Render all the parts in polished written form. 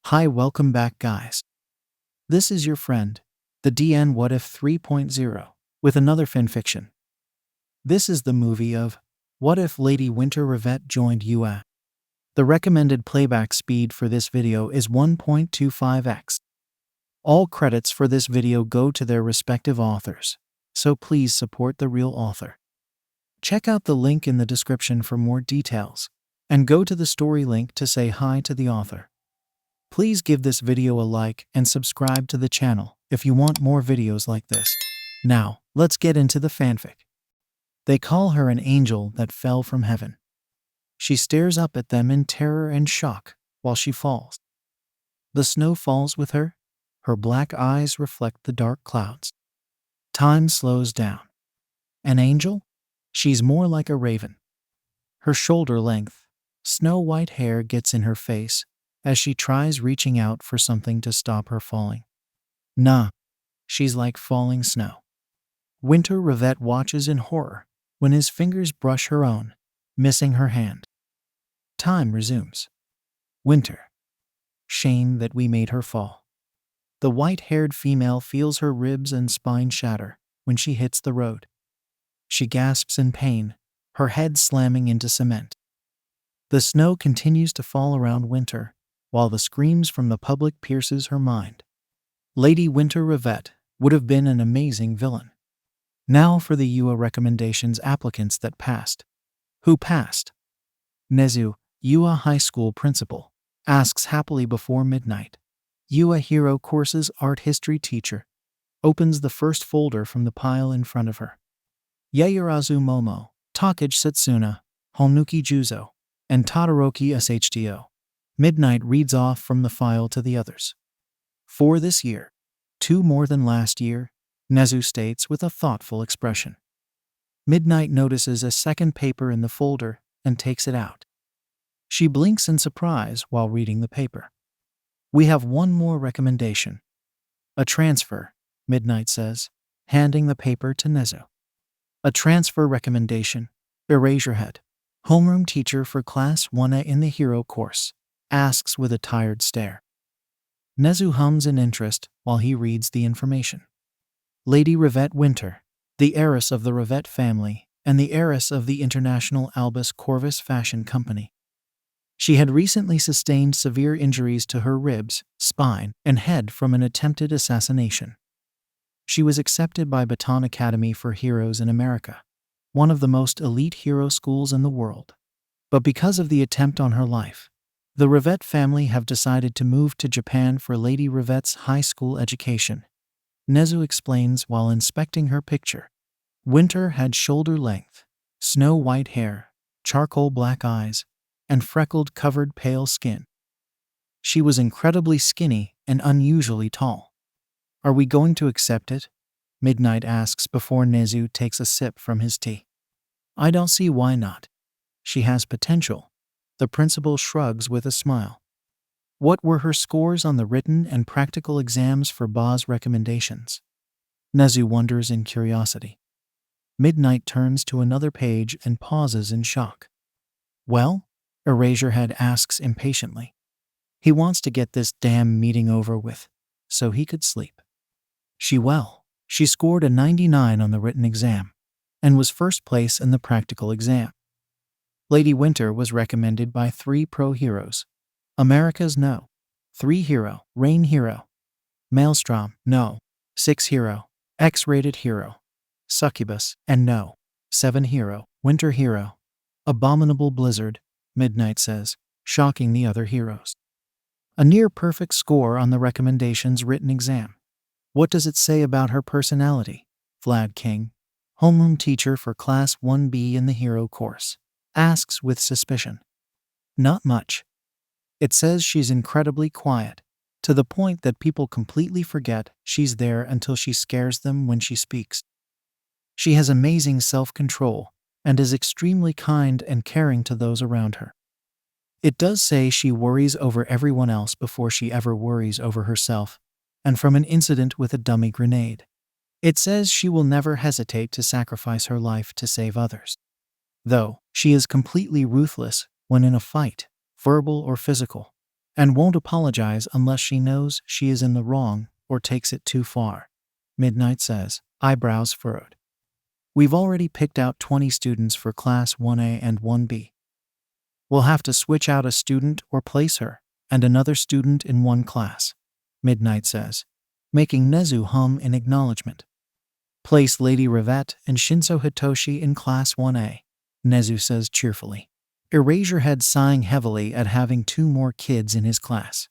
Hi, welcome back, guys. This is your friend, the DN WhatIf 3.0, with another fanfiction. This is the movie of What If Lady Winter Ravette Joined UA. The recommended playback speed for this video is 1.25x. All credits for this video go to their respective authors, so please support the real author. Check out the link in the description for more details, and go to the story link to say hi to the author. Please give this video a like and subscribe to the channel if you want more videos like this. Now, let's get into the fanfic. They call her an angel that fell from heaven. She stares up at them in terror and shock while she falls. The snow falls with her. Her black eyes reflect the dark clouds. Time slows down. An angel? She's more like a raven. Her shoulder length, snow-white hair gets in her face as she tries reaching out for something to stop her falling. Nah, she's like falling snow. Winter Ravette watches in horror when his fingers brush her own, missing her hand. Time resumes. Winter. Shame that we made her fall. The white-haired female feels her ribs and spine shatter when she hits the road. She gasps in pain, her head slamming into cement. The snow continues to fall around Winter, while the screams from the public pierces her mind. Lady Winter Ravette would have been an amazing villain. Now for the UA recommendations applicants that passed. Who passed? Nezu, UA High School principal, asks happily before midnight. UA Hero Courses art history teacher opens the first folder from the pile in front of her. Yayurazu Momo, Takage Setsuna, Honuki Juzo, and Todoroki SHTO. Midnight reads off from the file to the others. For this year, 2 more than last year, Nezu states with a thoughtful expression. Midnight notices a second paper in the folder and takes it out. She blinks in surprise while reading the paper. We have one more recommendation. A transfer, Midnight says, handing the paper to Nezu. A transfer recommendation, Eraserhead, homeroom teacher for Class 1A in the Hero course, asks with a tired stare. Nezu hums in interest while he reads the information. Lady Ravette Winter, the heiress of the Ravette family and the heiress of the international Albus Corvus fashion company. She had recently sustained severe injuries to her ribs, spine, and head from an attempted assassination. She was accepted by Baton Academy for Heroes in America, one of the most elite hero schools in the world. But because of the attempt on her life, the Ravette family have decided to move to Japan for Lady Ravette's high school education. Nezu explains while inspecting her picture. Winter had shoulder-length, snow-white hair, charcoal black eyes, and freckled covered pale skin. She was incredibly skinny and unusually tall. Are we going to accept it? Midnight asks before Nezu takes a sip from his tea. I don't see why not. She has potential. The principal shrugs with a smile. What were her scores on the written and practical exams for BA's recommendations? Nezu wonders in curiosity. Midnight turns to another page and pauses in shock. Well? Eraserhead asks impatiently. He wants to get this damn meeting over with, so he could sleep. She scored a 99 on the written exam, and was first place in the practical exam. Lady Winter was recommended by 3 pro heroes. America's No. 3 Hero, Rain Hero. Maelstrom, No. 6 Hero, X-rated Hero. Succubus, and No. 7 Hero, Winter Hero. Abominable Blizzard, Midnight says, shocking the other heroes. A near-perfect score on the recommendations written exam. What does it say about her personality? Vlad King, homeroom teacher for Class 1B in the Hero course, asks with suspicion. Not much. It says she's incredibly quiet, to the point that people completely forget she's there until she scares them when she speaks. She has amazing self-control and is extremely kind and caring to those around her. It does say she worries over everyone else before she ever worries over herself, and from an incident with a dummy grenade. It says she will never hesitate to sacrifice her life to save others. Though, she is completely ruthless when in a fight, verbal or physical. and won't apologize unless she knows she is in the wrong or takes it too far, Midnight says, eyebrows furrowed. We've already picked out 20 students for Class 1A and 1B. We'll have to switch out a student or place her and another student in one class, Midnight says, making Nezu hum in acknowledgement. Place Lady Ravette and Shinso Hitoshi in Class 1A, Nezu says cheerfully. Eraserhead sighing heavily at having 2 more kids in his class.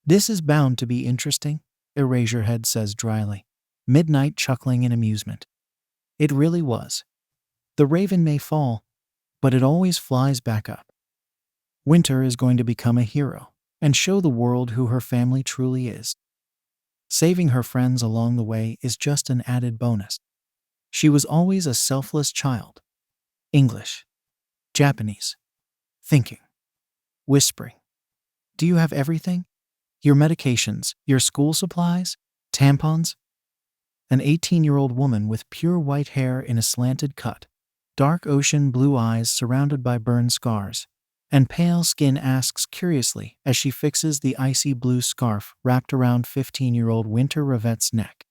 This is bound to be interesting, Eraserhead says dryly, Midnight chuckling in amusement. It really was. The raven may fall, but it always flies back up. Winter is going to become a hero and show the world who her family truly is. Saving her friends along the way is just an added bonus. She was always a selfless child. English. Japanese. Thinking. Whispering. Do you have everything? Your medications, your school supplies, tampons? An 18-year-old woman with pure white hair in a slanted cut, dark ocean blue eyes surrounded by burn scars, and pale skin asks curiously as she fixes the icy blue scarf wrapped around 15-year-old Winter Ravette's neck.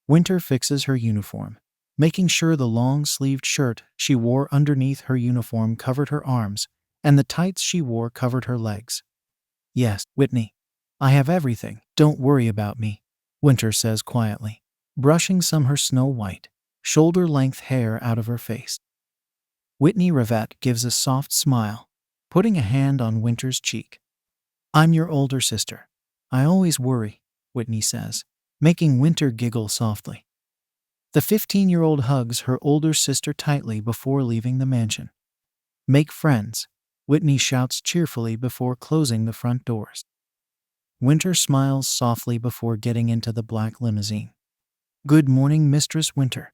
Winter fixes her uniform, making sure the long-sleeved shirt she wore underneath her uniform covered her arms, and the tights she wore covered her legs. Yes, Whitney, I have everything, don't worry about me, Winter says quietly, brushing some her snow-white, shoulder-length hair out of her face. Whitney Ravette gives a soft smile, putting a hand on Winter's cheek. I'm your older sister. I always worry, Whitney says, making Winter giggle softly. The 15-year-old hugs her older sister tightly before leaving the mansion. Make friends, Whitney shouts cheerfully before closing the front doors. Winter smiles softly before getting into the black limousine. Good morning, Mistress Winter.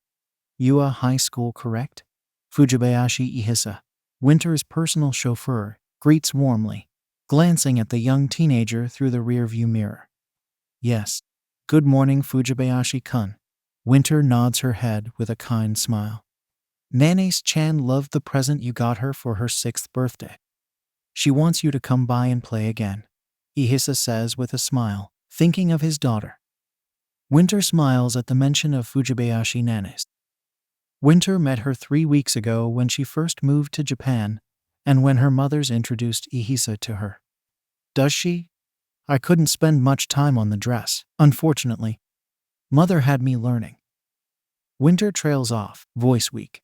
Yua High School, correct? Fujibayashi Ihisa, Winter's personal chauffeur, greets warmly, glancing at the young teenager through the rearview mirror. Yes. Good morning, Fujibayashi-kun. Winter nods her head with a kind smile. Nanace-chan loved the present you got her for her 6th birthday. She wants you to come by and play again, Ihisa says with a smile, thinking of his daughter. Winter smiles at the mention of Fujibayashi Nanace. Winter met her 3 weeks ago when she first moved to Japan, and when her mother's introduced Ihisa to her. Does she? I couldn't spend much time on the dress, unfortunately. Mother had me learning. Winter trails off, voice weak.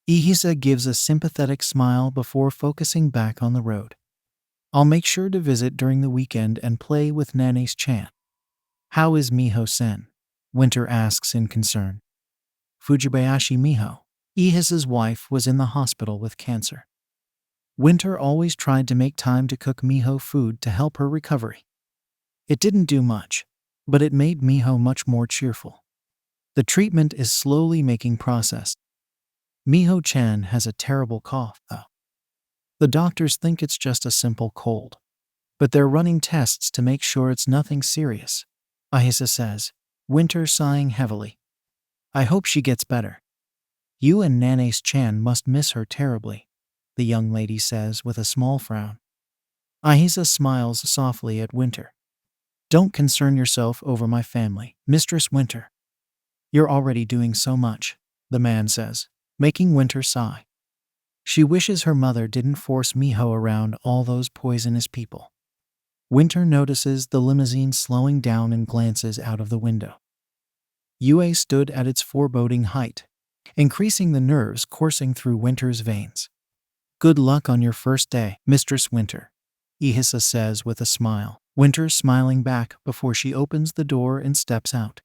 Ihisa gives a sympathetic smile before focusing back on the road. I'll make sure to visit during the weekend and play with Nanace-chan. How is Miho-sen? Winter asks in concern. Fujibayashi Miho, Ihisa's wife, was in the hospital with cancer. Winter always tried to make time to cook Miho food to help her recovery. It didn't do much, but it made Miho much more cheerful. The treatment is slowly making progress. Miho-chan has a terrible cough, though. The doctors think it's just a simple cold, but they're running tests to make sure it's nothing serious, Ihisa says, Winter sighing heavily. I hope she gets better. You and Nanace-chan must miss her terribly, the young lady says with a small frown. Ihisa smiles softly at Winter. Don't concern yourself over my family, Mistress Winter. You're already doing so much, the man says, making Winter sigh. She wishes her mother didn't force Miho around all those poisonous people. Winter notices the limousine slowing down and glances out of the window. Yue stood at its foreboding height, increasing the nerves coursing through Winter's veins. Good luck on your first day, Mistress Winter, Ihisa says with a smile, Winter smiling back before she opens the door and steps out.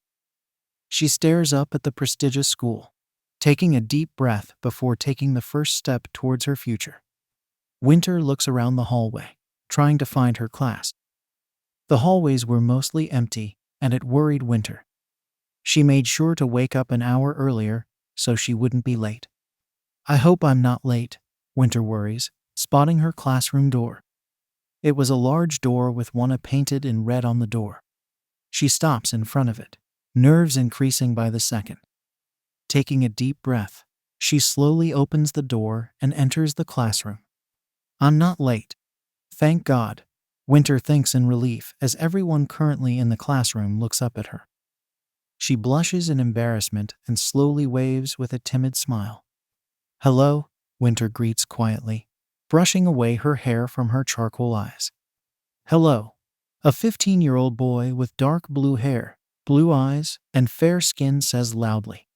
She stares up at the prestigious school, taking a deep breath before taking the first step towards her future. Winter looks around the hallway, trying to find her class. The hallways were mostly empty, and it worried Winter. She made sure to wake up an hour earlier so she wouldn't be late. I hope I'm not late, Winter worries, spotting her classroom door. It was a large door with WHAT painted in red on the door. She stops in front of it, nerves increasing by the second. Taking a deep breath, she slowly opens the door and enters the classroom. I'm not late. Thank God, Winter thinks in relief as everyone currently in the classroom looks up at her. She blushes in embarrassment and slowly waves with a timid smile. "Hello," Winter greets quietly, brushing away her hair from her charcoal eyes. "Hello," a 15-year-old boy with dark blue hair, blue eyes, and fair skin says loudly.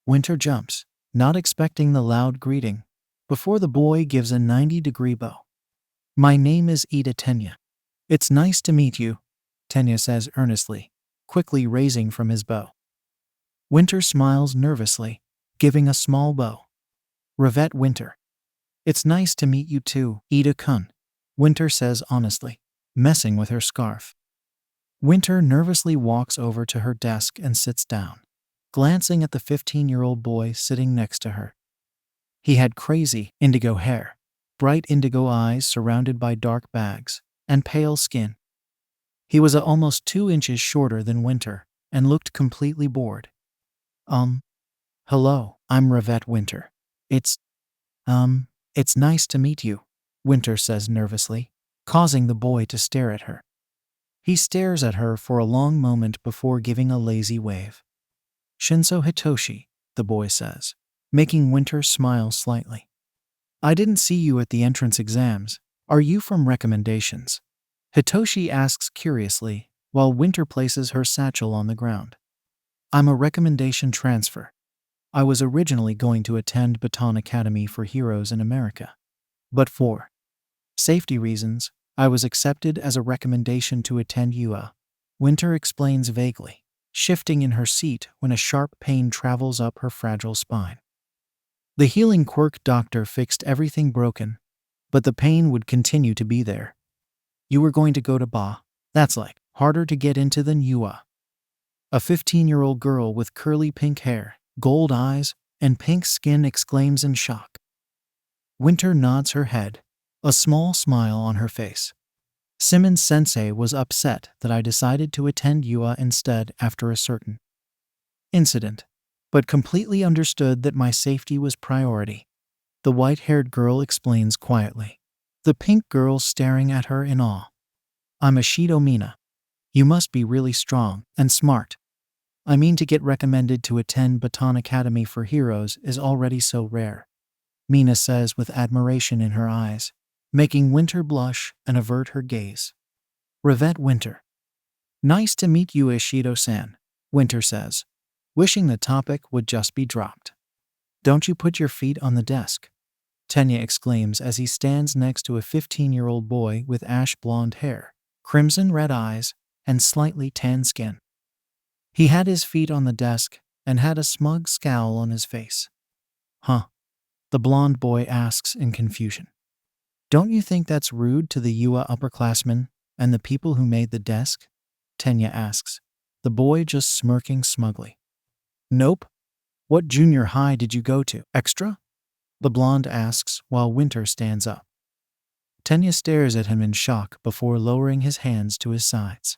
Winter jumps, not expecting the loud greeting, before the boy gives a 90-degree bow. "My name is Ida Tenya. It's nice to meet you," Tenya says earnestly, quickly raising from his bow. Winter smiles nervously, giving a small bow. "Ravette Winter. It's nice to meet you too, Ida-kun," Winter says honestly, messing with her scarf. Winter nervously walks over to her desk and sits down, glancing at the 15-year-old boy sitting next to her. He had crazy indigo hair, bright indigo eyes surrounded by dark bags, and pale skin. He was almost 2 inches shorter than Winter and looked completely bored. Hello, I'm Ravette Winter. It's nice to meet you," Winter says nervously, causing the boy to stare at her. He stares at her for a long moment before giving a lazy wave. "Shinso Hitoshi," the boy says, making Winter smile slightly. "I didn't see you at the entrance exams. Are you from recommendations?" Hitoshi asks curiously, while Winter places her satchel on the ground. "I'm a recommendation transfer. I was originally going to attend Baton Academy for Heroes in America. But for safety reasons, I was accepted as a recommendation to attend UA," Winter explains vaguely, shifting in her seat when a sharp pain travels up her fragile spine. The healing Quirk doctor fixed everything broken, but the pain would continue to be there. "You were going to go to BA. That's like harder to get into than UA." A 15-year-old girl with curly pink hair, gold eyes, and pink skin exclaims in shock. Winter nods her head, a small smile on her face. "Simmons Sensei was upset that I decided to attend UA instead after a certain incident, but completely understood that my safety was priority," the white-haired girl explains quietly, the pink girl staring at her in awe. "I'm Ashido Mina. You must be really strong and smart. I mean, to get recommended to attend Baton Academy for Heroes is already so rare," Mina says with admiration in her eyes, making Winter blush and avert her gaze. "Ravette Winter. Nice to meet you, Ishido-san," Winter says, wishing the topic would just be dropped. "Don't you put your feet on the desk," Tenya exclaims as he stands next to a 15-year-old boy with ash blonde hair, crimson red eyes, and slightly tan skin. He had his feet on the desk and had a smug scowl on his face. "Huh?" the blonde boy asks in confusion. "Don't you think that's rude to the UA upperclassmen and the people who made the desk?" Tenya asks, the boy just smirking smugly. "Nope. What junior high did you go to? Extra?" the blonde asks while Winter stands up. Tenya stares at him in shock before lowering his hands to his sides.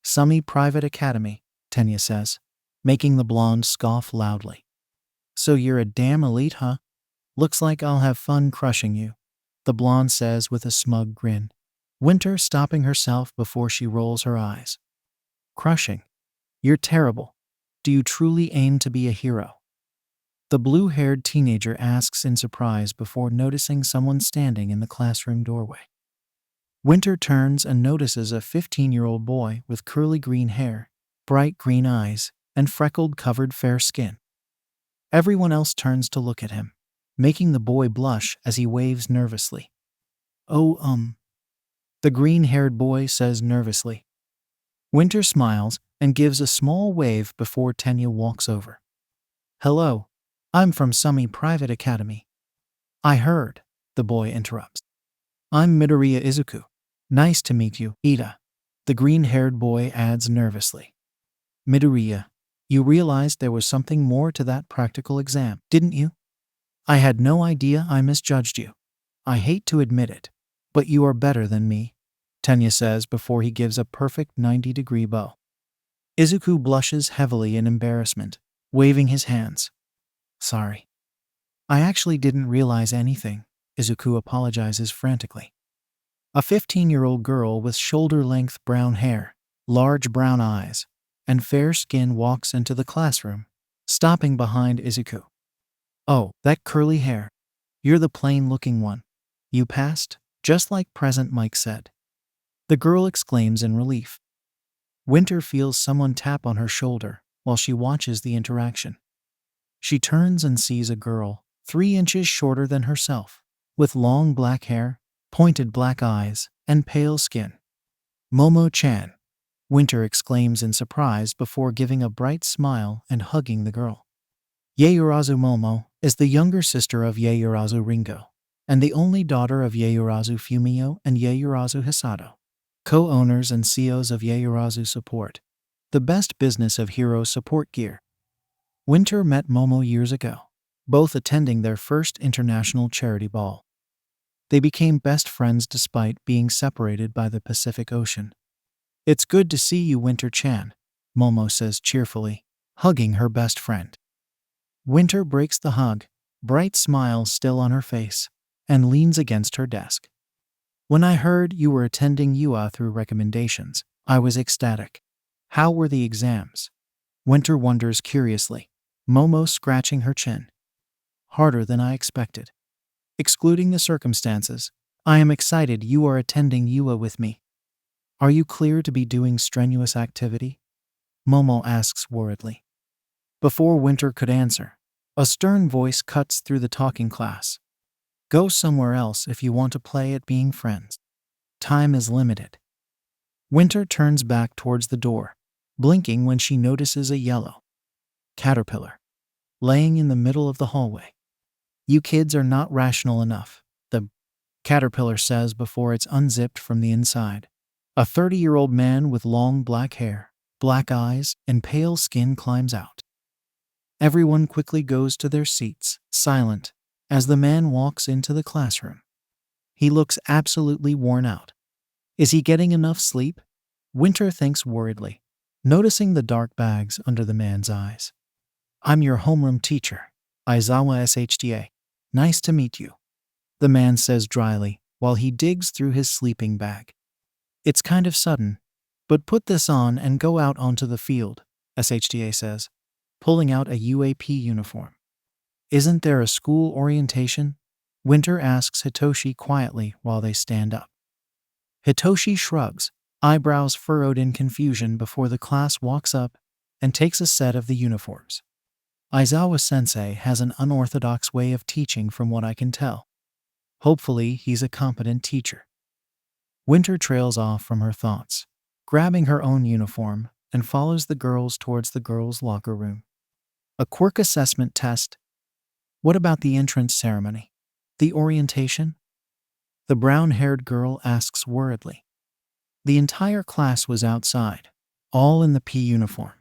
"Sumi Private Academy," Tenya says, making the blonde scoff loudly. "So you're a damn elite, huh? Looks like I'll have fun crushing you," the blonde says with a smug grin, Winter stopping herself before she rolls her eyes. "Crushing? You're terrible. Do you truly aim to be a hero?" the blue-haired teenager asks in surprise before noticing someone standing in the classroom doorway. Winter turns and notices a 15-year-old boy with curly green hair, bright green eyes, and freckled-covered fair skin. Everyone else turns to look at him, making the boy blush as he waves nervously. "Oh, the green-haired boy says nervously. Winter smiles and gives a small wave before Tenya walks over. "Hello, I'm from Sumi Private Academy." "I heard," the boy interrupts. "I'm Midoriya Izuku. Nice to meet you, Ida," the green-haired boy adds nervously. "Midoriya, you realized there was something more to that practical exam, didn't you? I had no idea I misjudged you. I hate to admit it, but you are better than me," Tenya says before he gives a perfect 90-degree bow. Izuku blushes heavily in embarrassment, waving his hands. "Sorry. I actually didn't realize anything," Izuku apologizes frantically. A 15-year-old girl with shoulder-length brown hair, large brown eyes, and fair skin walks into the classroom, stopping behind Izuku. "Oh, that curly hair. You're the plain-looking one. You passed, just like Present Mike said." The girl exclaims in relief. Winter feels someone tap on her shoulder while she watches the interaction. She turns and sees a girl, 3 inches shorter than herself, with long black hair, pointed black eyes, and pale skin. "Momo-chan," Winter exclaims in surprise before giving a bright smile and hugging the girl. Yaoyorozu Momo is the younger sister of Yaoyorozu Ringo, and the only daughter of Yaoyorozu Fumio and Yaoyorozu Hisato, co-owners and CEOs of Yaoyorozu Support, the best business of hero support gear. Winter met Momo years ago, both attending their first international charity ball. They became best friends despite being separated by the Pacific Ocean. "It's good to see you, Winter-chan," Momo says cheerfully, hugging her best friend. Winter breaks the hug, bright smile still on her face, and leans against her desk. "When I heard you were attending UA through recommendations, I was ecstatic. How were the exams?" Winter wonders curiously, Momo scratching her chin. "Harder than I expected. Excluding the circumstances, I am excited you are attending UA with me. Are you clear to be doing strenuous activity?" Momo asks worriedly. Before Winter could answer, a stern voice cuts through the talking class. "Go somewhere else if you want to play at being friends. Time is limited." Winter turns back towards the door, blinking when she notices a yellow caterpillar laying in the middle of the hallway. "You kids are not rational enough," the caterpillar says before it's unzipped from the inside. A 30-year-old man with long black hair, black eyes, and pale skin climbs out. Everyone quickly goes to their seats, silent, as the man walks into the classroom. He looks absolutely worn out. Is he getting enough sleep? Winter thinks worriedly, noticing the dark bags under the man's eyes. "I'm your homeroom teacher, Aizawa SHTA. Nice to meet you," the man says dryly while he digs through his sleeping bag. "It's kind of sudden, but put this on and go out onto the field," SHTA says, pulling out a UAP uniform. "Isn't there a school orientation?" Winter asks Hitoshi quietly while they stand up. Hitoshi shrugs, eyebrows furrowed in confusion before the class walks up and takes a set of the uniforms. "Aizawa-sensei has an unorthodox way of teaching from what I can tell. Hopefully he's a competent teacher." Winter trails off from her thoughts, grabbing her own uniform, and follows the girls towards the girls' locker room. "A quirk assessment test? What about the entrance ceremony? The orientation?" the brown-haired girl asks worriedly. The entire class was outside, all in the P uniform.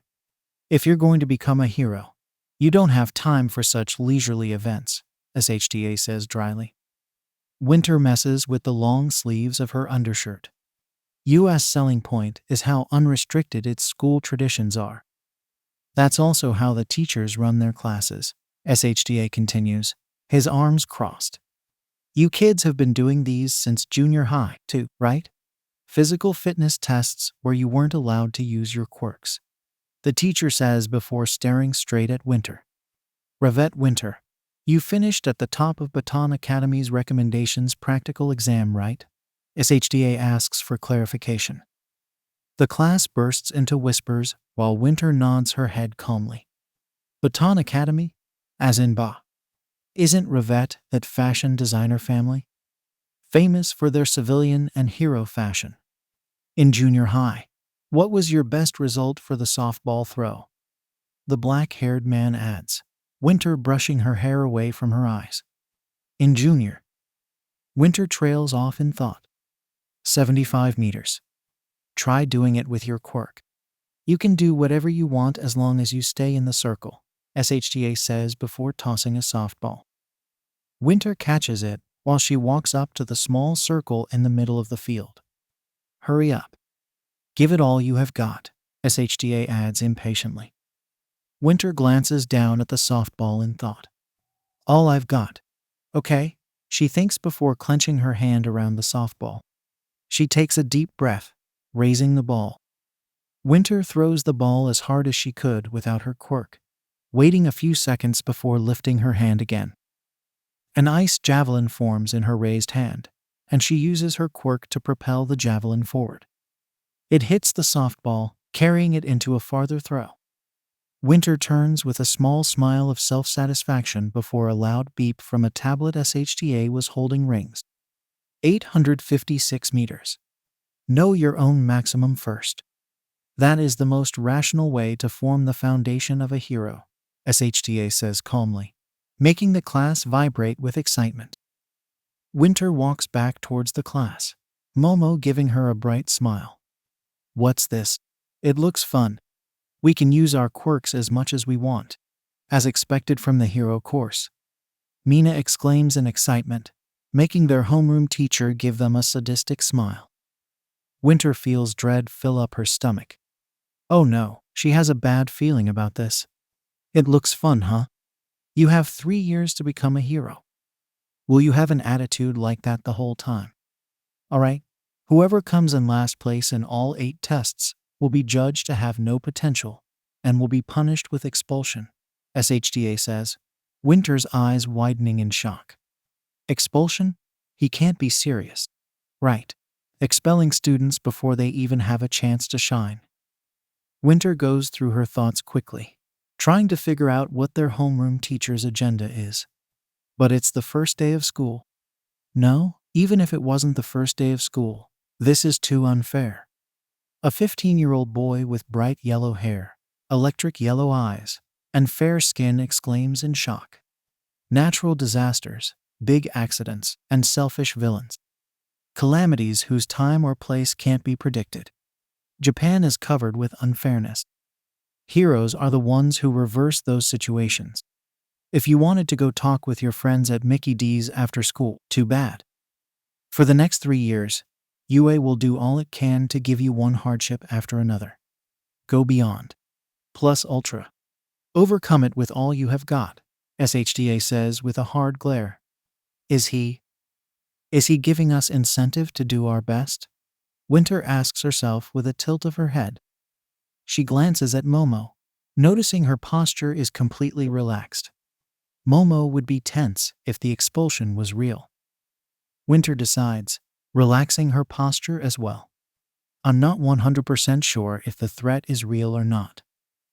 "If you're going to become a hero, you don't have time for such leisurely events," SHTA says dryly. Winter messes with the long sleeves of her undershirt. "US selling point is how unrestricted its school traditions are. That's also how the teachers run their classes," SHTA continues, his arms crossed. "You kids have been doing these since junior high, too, right? Physical fitness tests where you weren't allowed to use your quirks," the teacher says before staring straight at Winter. "Ravette Winter, you finished at the top of Baton Academy's recommendations practical exam, right?" SHTA asks for clarification. The class bursts into whispers while Winter nods her head calmly. "Baton Academy? As in Ba? Isn't Ravette that fashion designer family? Famous for their civilian and hero fashion. In junior high, what was your best result for the softball throw?" the black-haired man adds, Winter brushing her hair away from her eyes. "In junior." Winter trails off in thought. 75 meters. "Try doing it with your quirk. You can do whatever you want as long as you stay in the circle," SHTA says before tossing a softball. Winter catches it while she walks up to the small circle in the middle of the field. "Hurry up. Give it all you have got," SHTA adds impatiently. Winter glances down at the softball in thought. "All I've got. Okay," she thinks before clenching her hand around the softball. She takes a deep breath, raising the ball. Winter throws the ball as hard as she could without her quirk, waiting a few seconds before lifting her hand again. An ice javelin forms in her raised hand, and she uses her quirk to propel the javelin forward. It hits the softball, carrying it into a farther throw. Winter turns with a small smile of self-satisfaction before a loud beep from a tablet SHTA was holding rings. 856 meters. Know your own maximum first. That is the most rational way to form the foundation of a hero, SHTA says calmly, making the class vibrate with excitement. Winter walks back towards the class, Momo giving her a bright smile. What's this? It looks fun. We can use our quirks as much as we want, as expected from the hero course. Mina exclaims in excitement, making their homeroom teacher give them a sadistic smile. Winter feels dread fill up her stomach. Oh no, she has a bad feeling about this. It looks fun, huh? You have 3 years to become a hero. Will you have an attitude like that the whole time? Alright, whoever comes in last place in all 8 tests will be judged to have no potential and will be punished with expulsion, SHTA says, Winter's eyes widening in shock. Expulsion? He can't be serious. Right. Expelling students before they even have a chance to shine. Winter goes through her thoughts quickly, trying to figure out what their homeroom teacher's agenda is. But it's the first day of school. No, even if it wasn't the first day of school, this is too unfair. A 15-year-old boy with bright yellow hair, electric yellow eyes, and fair skin exclaims in shock. Natural disasters, big accidents, and selfish villains. Calamities whose time or place can't be predicted. Japan is covered with unfairness. Heroes are the ones who reverse those situations. If you wanted to go talk with your friends at Mickey D's after school, too bad. For the next 3 years, UA will do all it can to give you one hardship after another. Go beyond. Plus ultra. Overcome it with all you have got, SHTA says with a hard glare. Is he giving us incentive to do our best? Winter asks herself with a tilt of her head. She glances at Momo, noticing her posture is completely relaxed. Momo would be tense if the expulsion was real. Winter decides, relaxing her posture as well. I'm not 100% sure if the threat is real or not,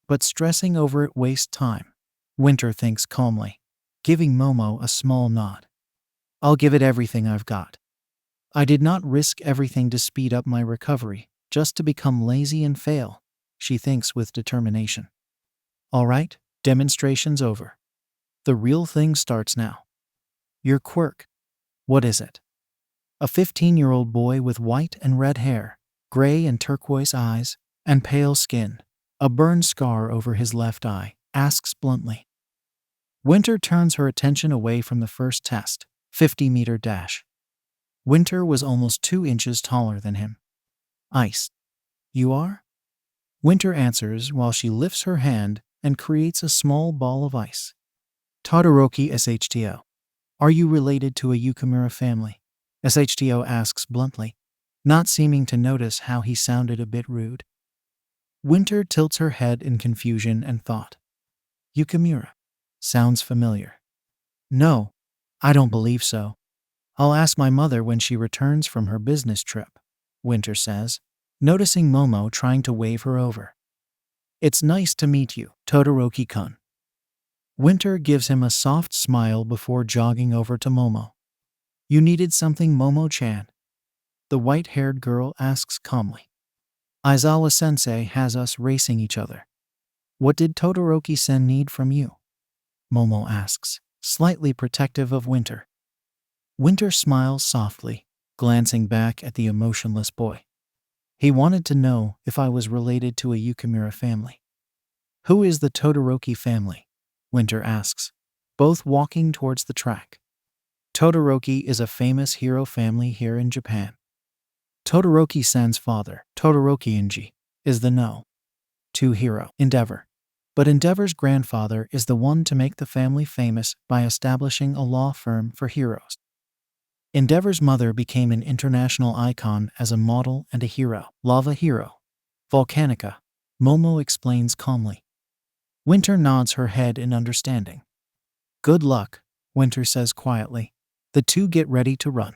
but stressing over it wastes time, Winter thinks calmly, giving Momo a small nod. I'll give it everything I've got. I did not risk everything to speed up my recovery, just to become lazy and fail, she thinks with determination. All right, demonstration's over. The real thing starts now. Your quirk. What is it? A 15-year-old boy with white and red hair, gray and turquoise eyes, and pale skin, a burn scar over his left eye, asks bluntly. Winter turns her attention away from the first test, 50-meter dash. Winter was almost 2 inches taller than him. Ice. You are? Winter answers while she lifts her hand and creates a small ball of ice. Todoroki SHTO. Are you related to a Yukimura family? SHTO asks bluntly, not seeming to notice how he sounded a bit rude. Winter tilts her head in confusion and thought. Yukimura. Sounds familiar. No, I don't believe so. I'll ask my mother when she returns from her business trip, Winter says, noticing Momo trying to wave her over. It's nice to meet you, Todoroki-kun. Winter gives him a soft smile before jogging over to Momo. You needed something, Momo-chan? The white-haired girl asks calmly. Aizawa-sensei has us racing each other. What did Todoroki-sen need from you? Momo asks, slightly protective of Winter. Winter smiles softly, glancing back at the emotionless boy. He wanted to know if I was related to a Yukimura family. Who is the Todoroki family? Winter asks, both walking towards the track. Todoroki is a famous hero family here in Japan. Todoroki-san's father, Todoroki-inji, is the No. 2 hero, Endeavor. But Endeavor's grandfather is the one to make the family famous by establishing a law firm for heroes. Endeavor's mother became an international icon as a model and a hero. Lava hero. Volcanica. Momo explains calmly. Winter nods her head in understanding. Good luck, Winter says quietly. The two get ready to run.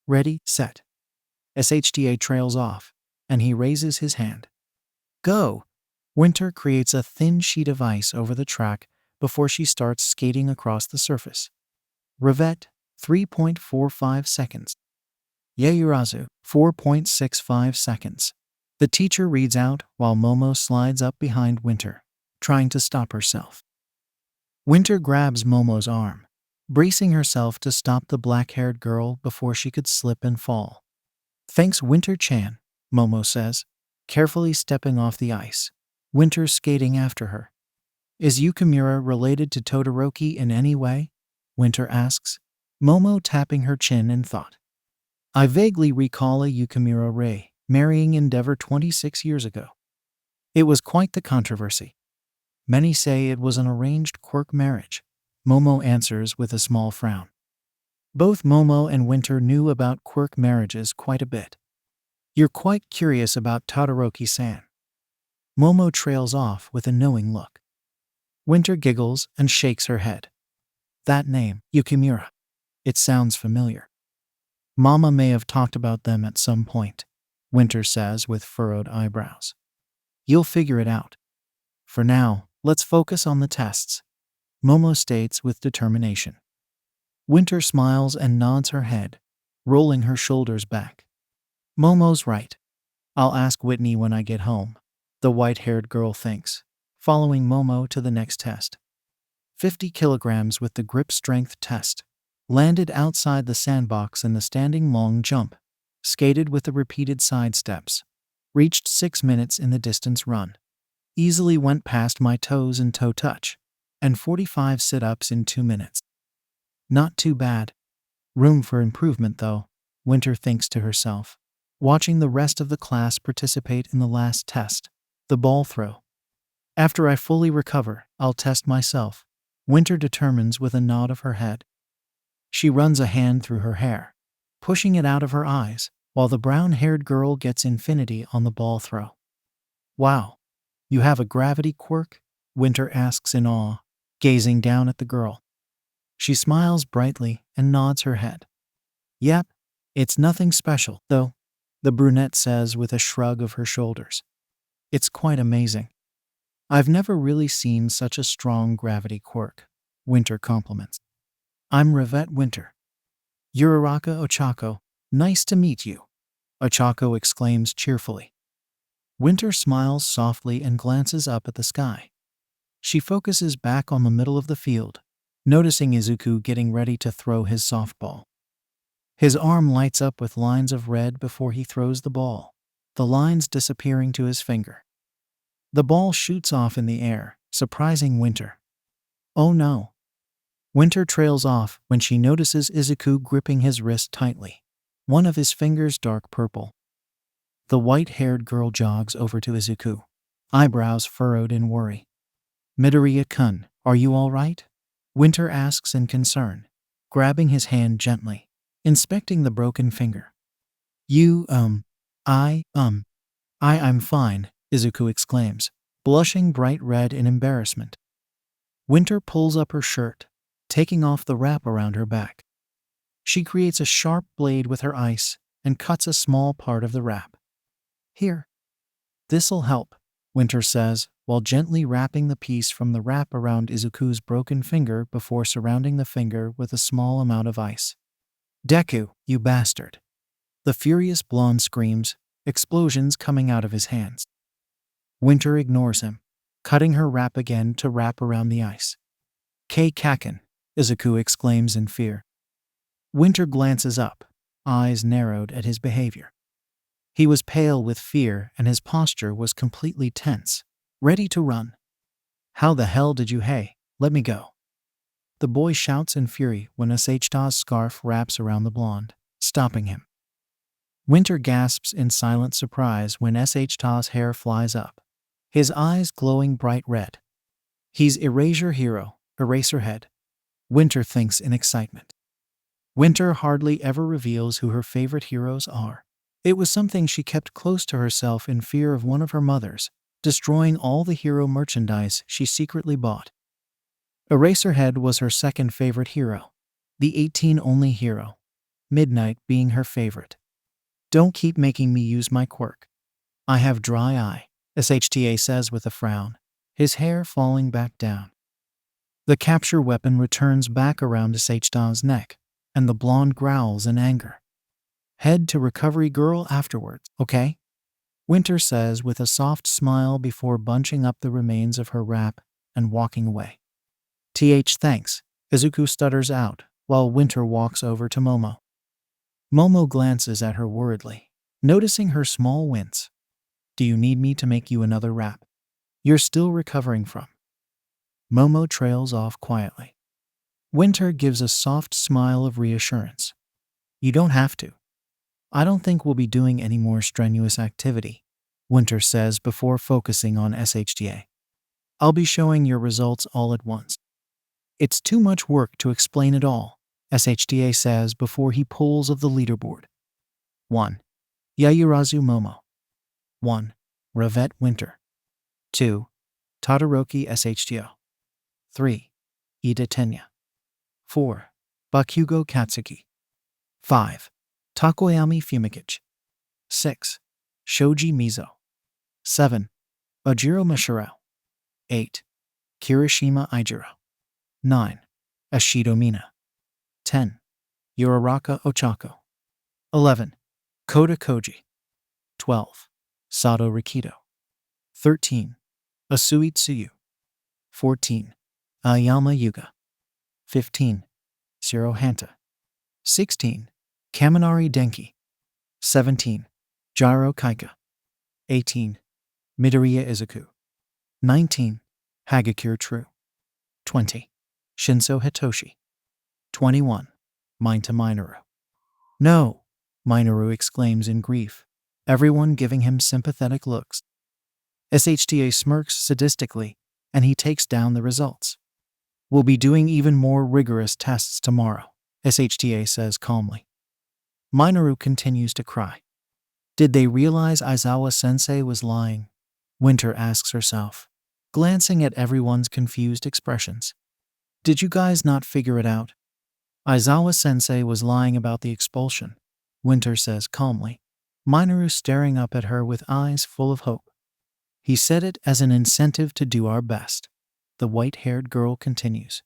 Ready, set. SHTA trails off, and he raises his hand. Go! Winter creates a thin sheet of ice over the track before she starts skating across the surface. Ravette, 3.45 seconds. Yaoyorozu, 4.65 seconds. The teacher reads out while Momo slides up behind Winter, trying to stop herself. Winter grabs Momo's arm, bracing herself to stop the black-haired girl before she could slip and fall. Thanks, Winter-chan, Momo says, carefully stepping off the ice. Winter skating after her. Is Yukimura related to Todoroki in any way? Winter asks, Momo tapping her chin in thought. I vaguely recall a Yukimura Rei marrying Endeavor 26 years ago. It was quite the controversy. Many say it was an arranged Quirk marriage, Momo answers with a small frown. Both Momo and Winter knew about Quirk marriages quite a bit. You're quite curious about Todoroki-san. Momo trails off with a knowing look. Winter giggles and shakes her head. That name, Yukimura. It sounds familiar. Mama may have talked about them at some point, Winter says with furrowed eyebrows. You'll figure it out. For now, let's focus on the tests, Momo states with determination. Winter smiles and nods her head, rolling her shoulders back. Momo's right. I'll ask Whitney when I get home, the white-haired girl thinks, following Momo to the next test. 50 kilograms with the grip strength test. Landed outside the sandbox in the standing long jump. Skated with the repeated side steps. Reached 6 minutes in the distance run. Easily went past my toes and toe touch. And 45 sit-ups in 2 minutes. Not too bad. Room for improvement though, Winter thinks to herself, watching the rest of the class participate in the last test, the ball throw. After I fully recover, I'll test myself, Winter determines with a nod of her head. She runs a hand through her hair, pushing it out of her eyes, while the brown-haired girl gets infinity on the ball throw. Wow, you have a gravity quirk? Winter asks in awe, gazing down at the girl. She smiles brightly and nods her head. Yep, it's nothing special, though, the brunette says with a shrug of her shoulders. It's quite amazing. I've never really seen such a strong gravity quirk, Winter compliments. I'm Ravette Winter. Uraraka Ochako, nice to meet you, Ochako exclaims cheerfully. Winter smiles softly and glances up at the sky. She focuses back on the middle of the field, noticing Izuku getting ready to throw his softball. His arm lights up with lines of red before he throws the ball, the lines disappearing to his finger. The ball shoots off in the air, surprising Winter. Oh no. Winter trails off when she notices Izuku gripping his wrist tightly, one of his fingers dark purple. The white-haired girl jogs over to Izuku, eyebrows furrowed in worry. Midoriya-kun, are you all right? Winter asks in concern, grabbing his hand gently, inspecting the broken finger. I'm fine, Izuku exclaims, blushing bright red in embarrassment. Winter pulls up her shirt, taking off the wrap around her back. She creates a sharp blade with her ice and cuts a small part of the wrap. Here. This'll help, Winter says, while gently wrapping the piece from the wrap around Izuku's broken finger before surrounding the finger with a small amount of ice. Deku, you bastard. The furious blonde screams, explosions coming out of his hands. Winter ignores him, cutting her wrap again to wrap around the ice. Kei Kaken, Izuku exclaims in fear. Winter glances up, eyes narrowed at his behavior. He was pale with fear and his posture was completely tense, ready to run. How the hell did you let me go? The boy shouts in fury when Asahita's scarf wraps around the blonde, stopping him. Winter gasps in silent surprise when Asahita's hair flies up, his eyes glowing bright red. He's Erasure Hero, Eraserhead, Winter thinks in excitement. Winter hardly ever reveals who her favorite heroes are. It was something she kept close to herself in fear of one of her mothers destroying all the hero merchandise she secretly bought. Eraserhead was her second favorite hero, the 18 only hero, Midnight being her favorite. Don't keep making me use my quirk. I have dry eye, SHTA says with a frown, his hair falling back down. The capture weapon returns back around SHTA's neck, and the blonde growls in anger. Head to Recovery Girl afterwards, okay? Winter says with a soft smile before bunching up the remains of her wrap and walking away. Thanks, Izuku stutters out, while Winter walks over to Momo. Momo glances at her worriedly, noticing her small wince. Do you need me to make you another wrap? You're still recovering from. Momo trails off quietly. Winter gives a soft smile of reassurance. You don't have to. I don't think we'll be doing any more strenuous activity, Winter says before focusing on SHTA. I'll be showing your results all at once. It's too much work to explain it all, SHTA says before he pulls of the leaderboard. 1. Yayurazu Momo. 1. Ravette Winter. 2. Todoroki SHTO. 3. Ida Tenya. 4. Bakugo Katsuki. 5. Takoyami Fumikichi. 6. Shoji Mizo. 7. Ojiro Mashiro. 8. Kirishima Ijiro. 9. Ashido Mina. 10. Yoraraka Ochako. 11. Koda Koji. 12. Sato Rikido. 13. Asui Tsuyu. 14. Ayama Yuga. 15. Shiro Hanta. 16. Kaminari Denki. 17. Jiro Kaika. 18. Midoriya Izuku. 19. Hagakure True. 20. Shinso Hitoshi. 21. Mineta Minoru. No! Minoru exclaims in grief, everyone giving him sympathetic looks. SHTA smirks sadistically, and he takes down the results. We'll be doing even more rigorous tests tomorrow, SHTA says calmly. Minoru continues to cry. Did they realize Aizawa-sensei was lying? Winter asks herself, glancing at everyone's confused expressions. Did you guys not figure it out? Aizawa-sensei was lying about the expulsion, Winter says calmly, Minoru staring up at her with eyes full of hope. He said it as an incentive to do our best, the white-haired girl continues.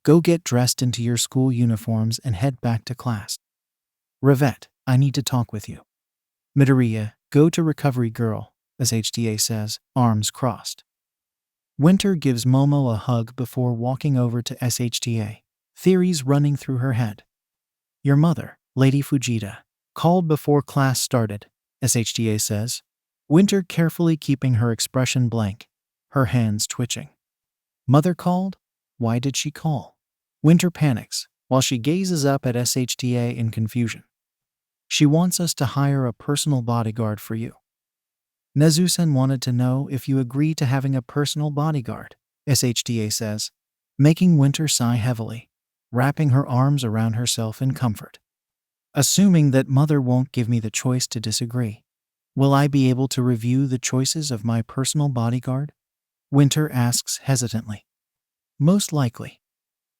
Go get dressed into your school uniforms and head back to class. Ravette, I need to talk with you. Midoriya, go to Recovery Girl, SHTA says, arms crossed. Winter gives Momo a hug before walking over to SHTA, theories running through her head. Your mother, Lady Fujita, called before class started, SHTA says, Winter carefully keeping her expression blank, her hands twitching. Mother called? Why did she call? Winter panics, while she gazes up at SHTA in confusion. She wants us to hire a personal bodyguard for you. Nezu-san wanted to know if you agree to having a personal bodyguard, SHTA says, making Winter sigh heavily, wrapping her arms around herself in comfort. Assuming that Mother won't give me the choice to disagree, will I be able to review the choices of my personal bodyguard? Winter asks hesitantly. Most likely.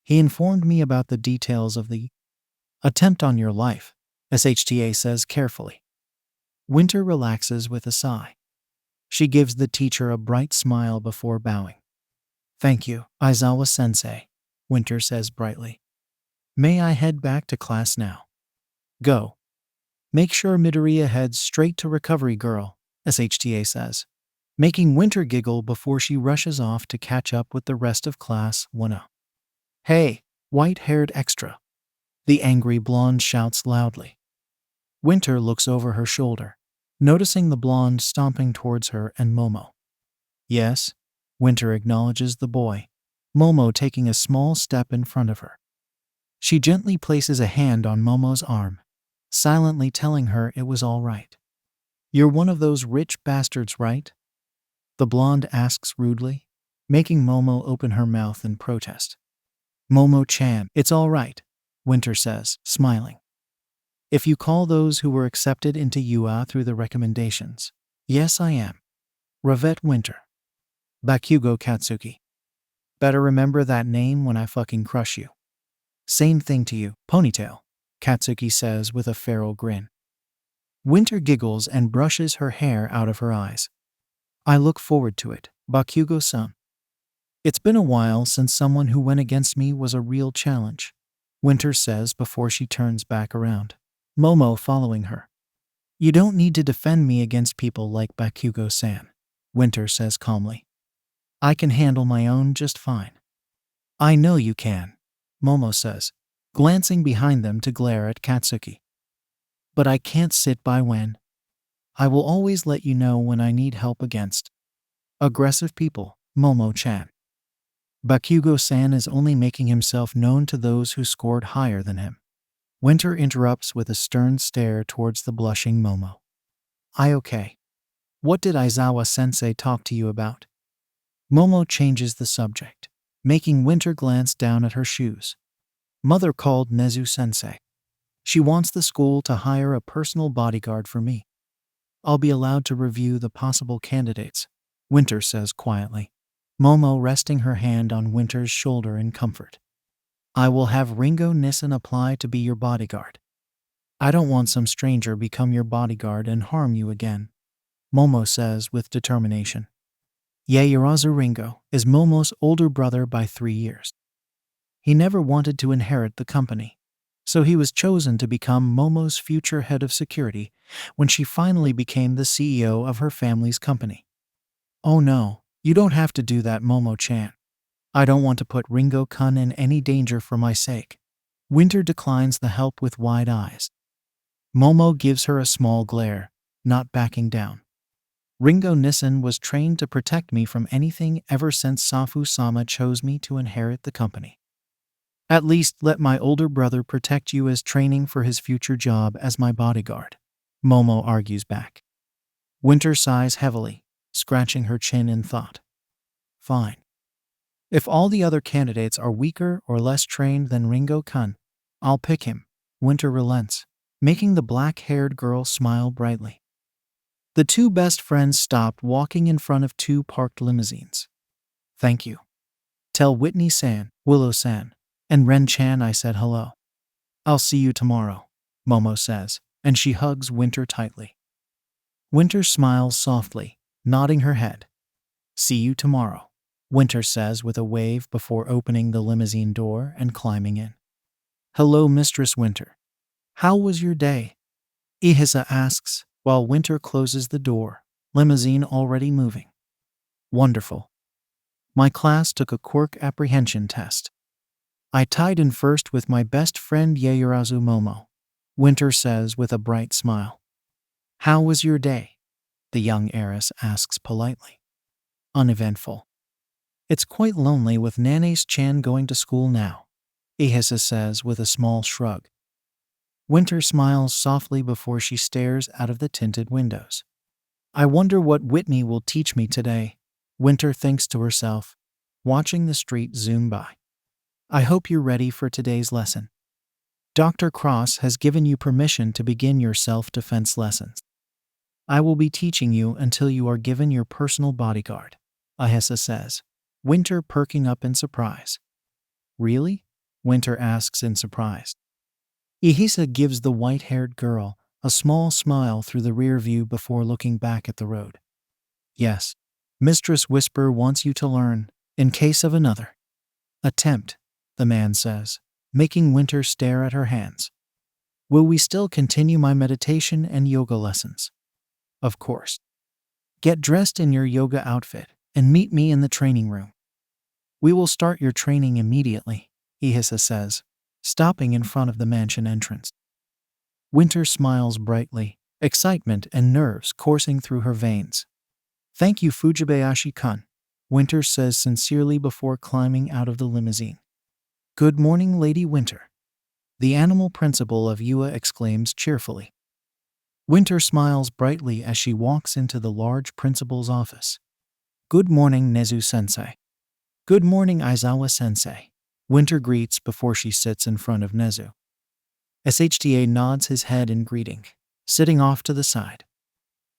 He informed me about the details of the attempt on your life, SHTA says carefully. Winter relaxes with a sigh. She gives the teacher a bright smile before bowing. Thank you, Aizawa-sensei, Winter says brightly. May I head back to class now? Go. Make sure Midoriya heads straight to Recovery Girl, SHTA says, making Winter giggle before she rushes off to catch up with the rest of class 1-0. Hey, white-haired extra. The angry blonde shouts loudly. Winter looks over her shoulder, noticing the blonde stomping towards her and Momo. Yes, Winter acknowledges the boy, Momo taking a small step in front of her. She gently places a hand on Momo's arm, silently telling her it was all right. You're one of those rich bastards, right? The blonde asks rudely, making Momo open her mouth in protest. Momo-chan, it's all right, Winter says, smiling. If you call those who were accepted into UA through the recommendations. Yes, I am. Ravette Winter. Bakugo Katsuki. Better remember that name when I fucking crush you. Same thing to you, Ponytail, Katsuki says with a feral grin. Winter giggles and brushes her hair out of her eyes. I look forward to it, Bakugo-san. It's been a while since someone who went against me was a real challenge, Winter says before she turns back around, Momo following her. You don't need to defend me against people like Bakugo-san, Winter says calmly. I can handle my own just fine. I know you can, Momo says, glancing behind them to glare at Katsuki. But I can't sit by when. I will always let you know when I need help against aggressive people, Momo-chan. Bakugo-san is only making himself known to those who scored higher than him. Winter interrupts with a stern stare towards the blushing Momo. Okay. What did Aizawa-sensei talk to you about? Momo changes the subject, making Winter glance down at her shoes. Mother called Nezu-sensei. She wants the school to hire a personal bodyguard for me. I'll be allowed to review the possible candidates, Winter says quietly, Momo resting her hand on Winter's shoulder in comfort. I will have Ringo Nissen apply to be your bodyguard. I don't want some stranger become your bodyguard and harm you again, Momo says with determination. Yaoyorozu Ringo is Momo's older brother by 3 years. He never wanted to inherit the company, so he was chosen to become Momo's future head of security when she finally became the CEO of her family's company. Oh no, you don't have to do that, Momo-chan. I don't want to put Ringo-kun in any danger for my sake. Winter declines the help with wide eyes. Momo gives her a small glare, not backing down. Ringo Nissen was trained to protect me from anything ever since Safu-sama chose me to inherit the company. At least let my older brother protect you as training for his future job as my bodyguard, Momo argues back. Winter sighs heavily, scratching her chin in thought. Fine. If all the other candidates are weaker or less trained than Ringo-kun, I'll pick him, Winter relents, making the black-haired girl smile brightly. The two best friends stopped walking in front of 2 parked limousines. Thank you. Tell Whitney-san, Willow-san, and Ren-chan I said hello. I'll see you tomorrow, Momo says, and she hugs Winter tightly. Winter smiles softly, nodding her head. See you tomorrow, Winter says with a wave before opening the limousine door and climbing in. Hello, Mistress Winter. How was your day? Ihisa asks, while Winter closes the door, limousine already moving. Wonderful. My class took a quirk apprehension test. I tied in first with my best friend Yaoyorozu Momo, Winter says with a bright smile. How was your day? The young heiress asks politely. Uneventful. It's quite lonely with Nanes-chan going to school now, Ihisa says with a small shrug. Winter smiles softly before she stares out of the tinted windows. I wonder what Whitney will teach me today, Winter thinks to herself, watching the street zoom by. I hope you're ready for today's lesson. Dr. Cross has given you permission to begin your self-defense lessons. I will be teaching you until you are given your personal bodyguard, Ihisa says, Winter perking up in surprise. Really? Winter asks in surprise. Ihisa gives the white-haired girl a small smile through the rear view before looking back at the road. Yes, Mistress Whisper wants you to learn, in case of another attempt, the man says, making Winter stare at her hands. Will we still continue my meditation and yoga lessons? Of course. Get dressed in your yoga outfit and meet me in the training room. We will start your training immediately, Ihisa says, stopping in front of the mansion entrance. Winter smiles brightly, excitement and nerves coursing through her veins. Thank you, Fujibayashi-kun, Winter says sincerely before climbing out of the limousine. Good morning, Lady Winter. The animal principal of UA exclaims cheerfully. Winter smiles brightly as she walks into the large principal's office. Good morning, Nezu-sensei. Good morning, Aizawa-sensei. Winter greets before she sits in front of Nezu. SHTA nods his head in greeting, sitting off to the side.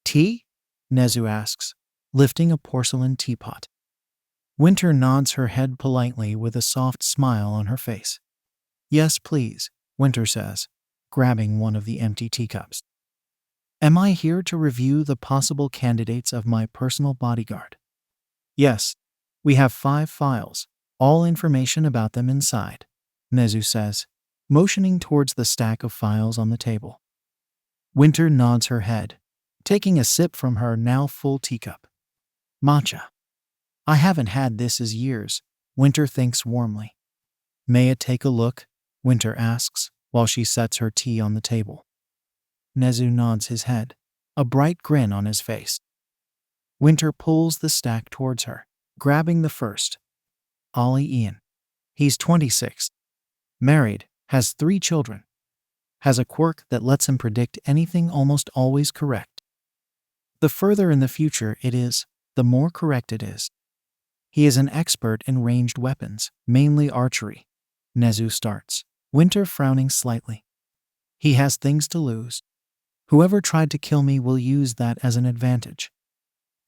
Tea? Nezu asks, lifting a porcelain teapot. Winter nods her head politely with a soft smile on her face. Yes, please, Winter says, grabbing one of the empty teacups. Am I here to review the possible candidates of my personal bodyguard? Yes. We have 5 files, all information about them inside, Nezu says, motioning towards the stack of files on the table. Winter nods her head, taking a sip from her now full teacup. Matcha. I haven't had this in years, Winter thinks warmly. May it take a look? Winter asks, while she sets her tea on the table. Nezu nods his head, a bright grin on his face. Winter pulls the stack towards her, grabbing the first. Ollie Ian. He's 26. Married, has 3 children. Has a quirk that lets him predict anything almost always correct. The further in the future it is, the more correct it is. He is an expert in ranged weapons, mainly archery. Nezu starts, Winter frowning slightly. He has things to lose. Whoever tried to kill me will use that as an advantage.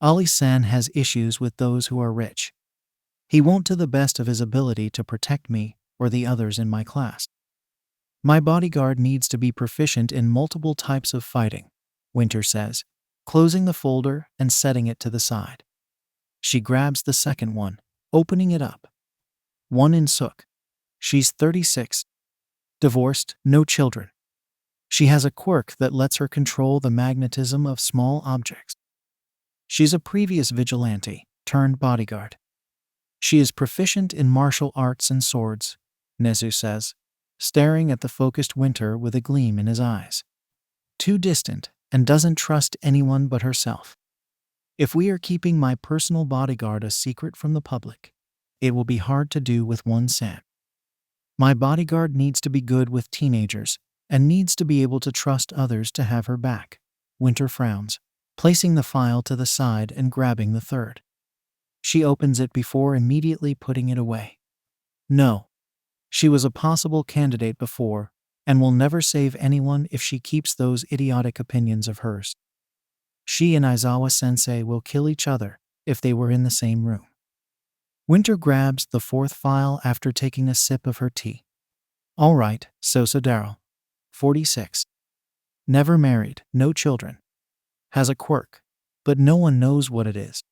Ali-san has issues with those who are rich. He won't to the best of his ability to protect me or the others in my class. My bodyguard needs to be proficient in multiple types of fighting, Winter says, closing the folder and setting it to the side. She grabs the second one, opening it up. One in Sook. She's 36. Divorced, no children. She has a quirk that lets her control the magnetism of small objects. She's a previous vigilante, turned bodyguard. She is proficient in martial arts and swords, Nezu says, staring at the focused Winter with a gleam in his eyes. Too distant, and doesn't trust anyone but herself. If we are keeping my personal bodyguard a secret from the public, it will be hard to do with one Sam. My bodyguard needs to be good with teenagers, and needs to be able to trust others to have her back. Winter frowns, placing the file to the side and grabbing the third. She opens it before immediately putting it away. No. She was a possible candidate before, and will never save anyone if she keeps those idiotic opinions of hers. She and Aizawa-sensei will kill each other if they were in the same room. Winter grabs the 4th file after taking a sip of her tea. All right, Sosadaro. 46. Never married, no children. Has a quirk, but no one knows what it is.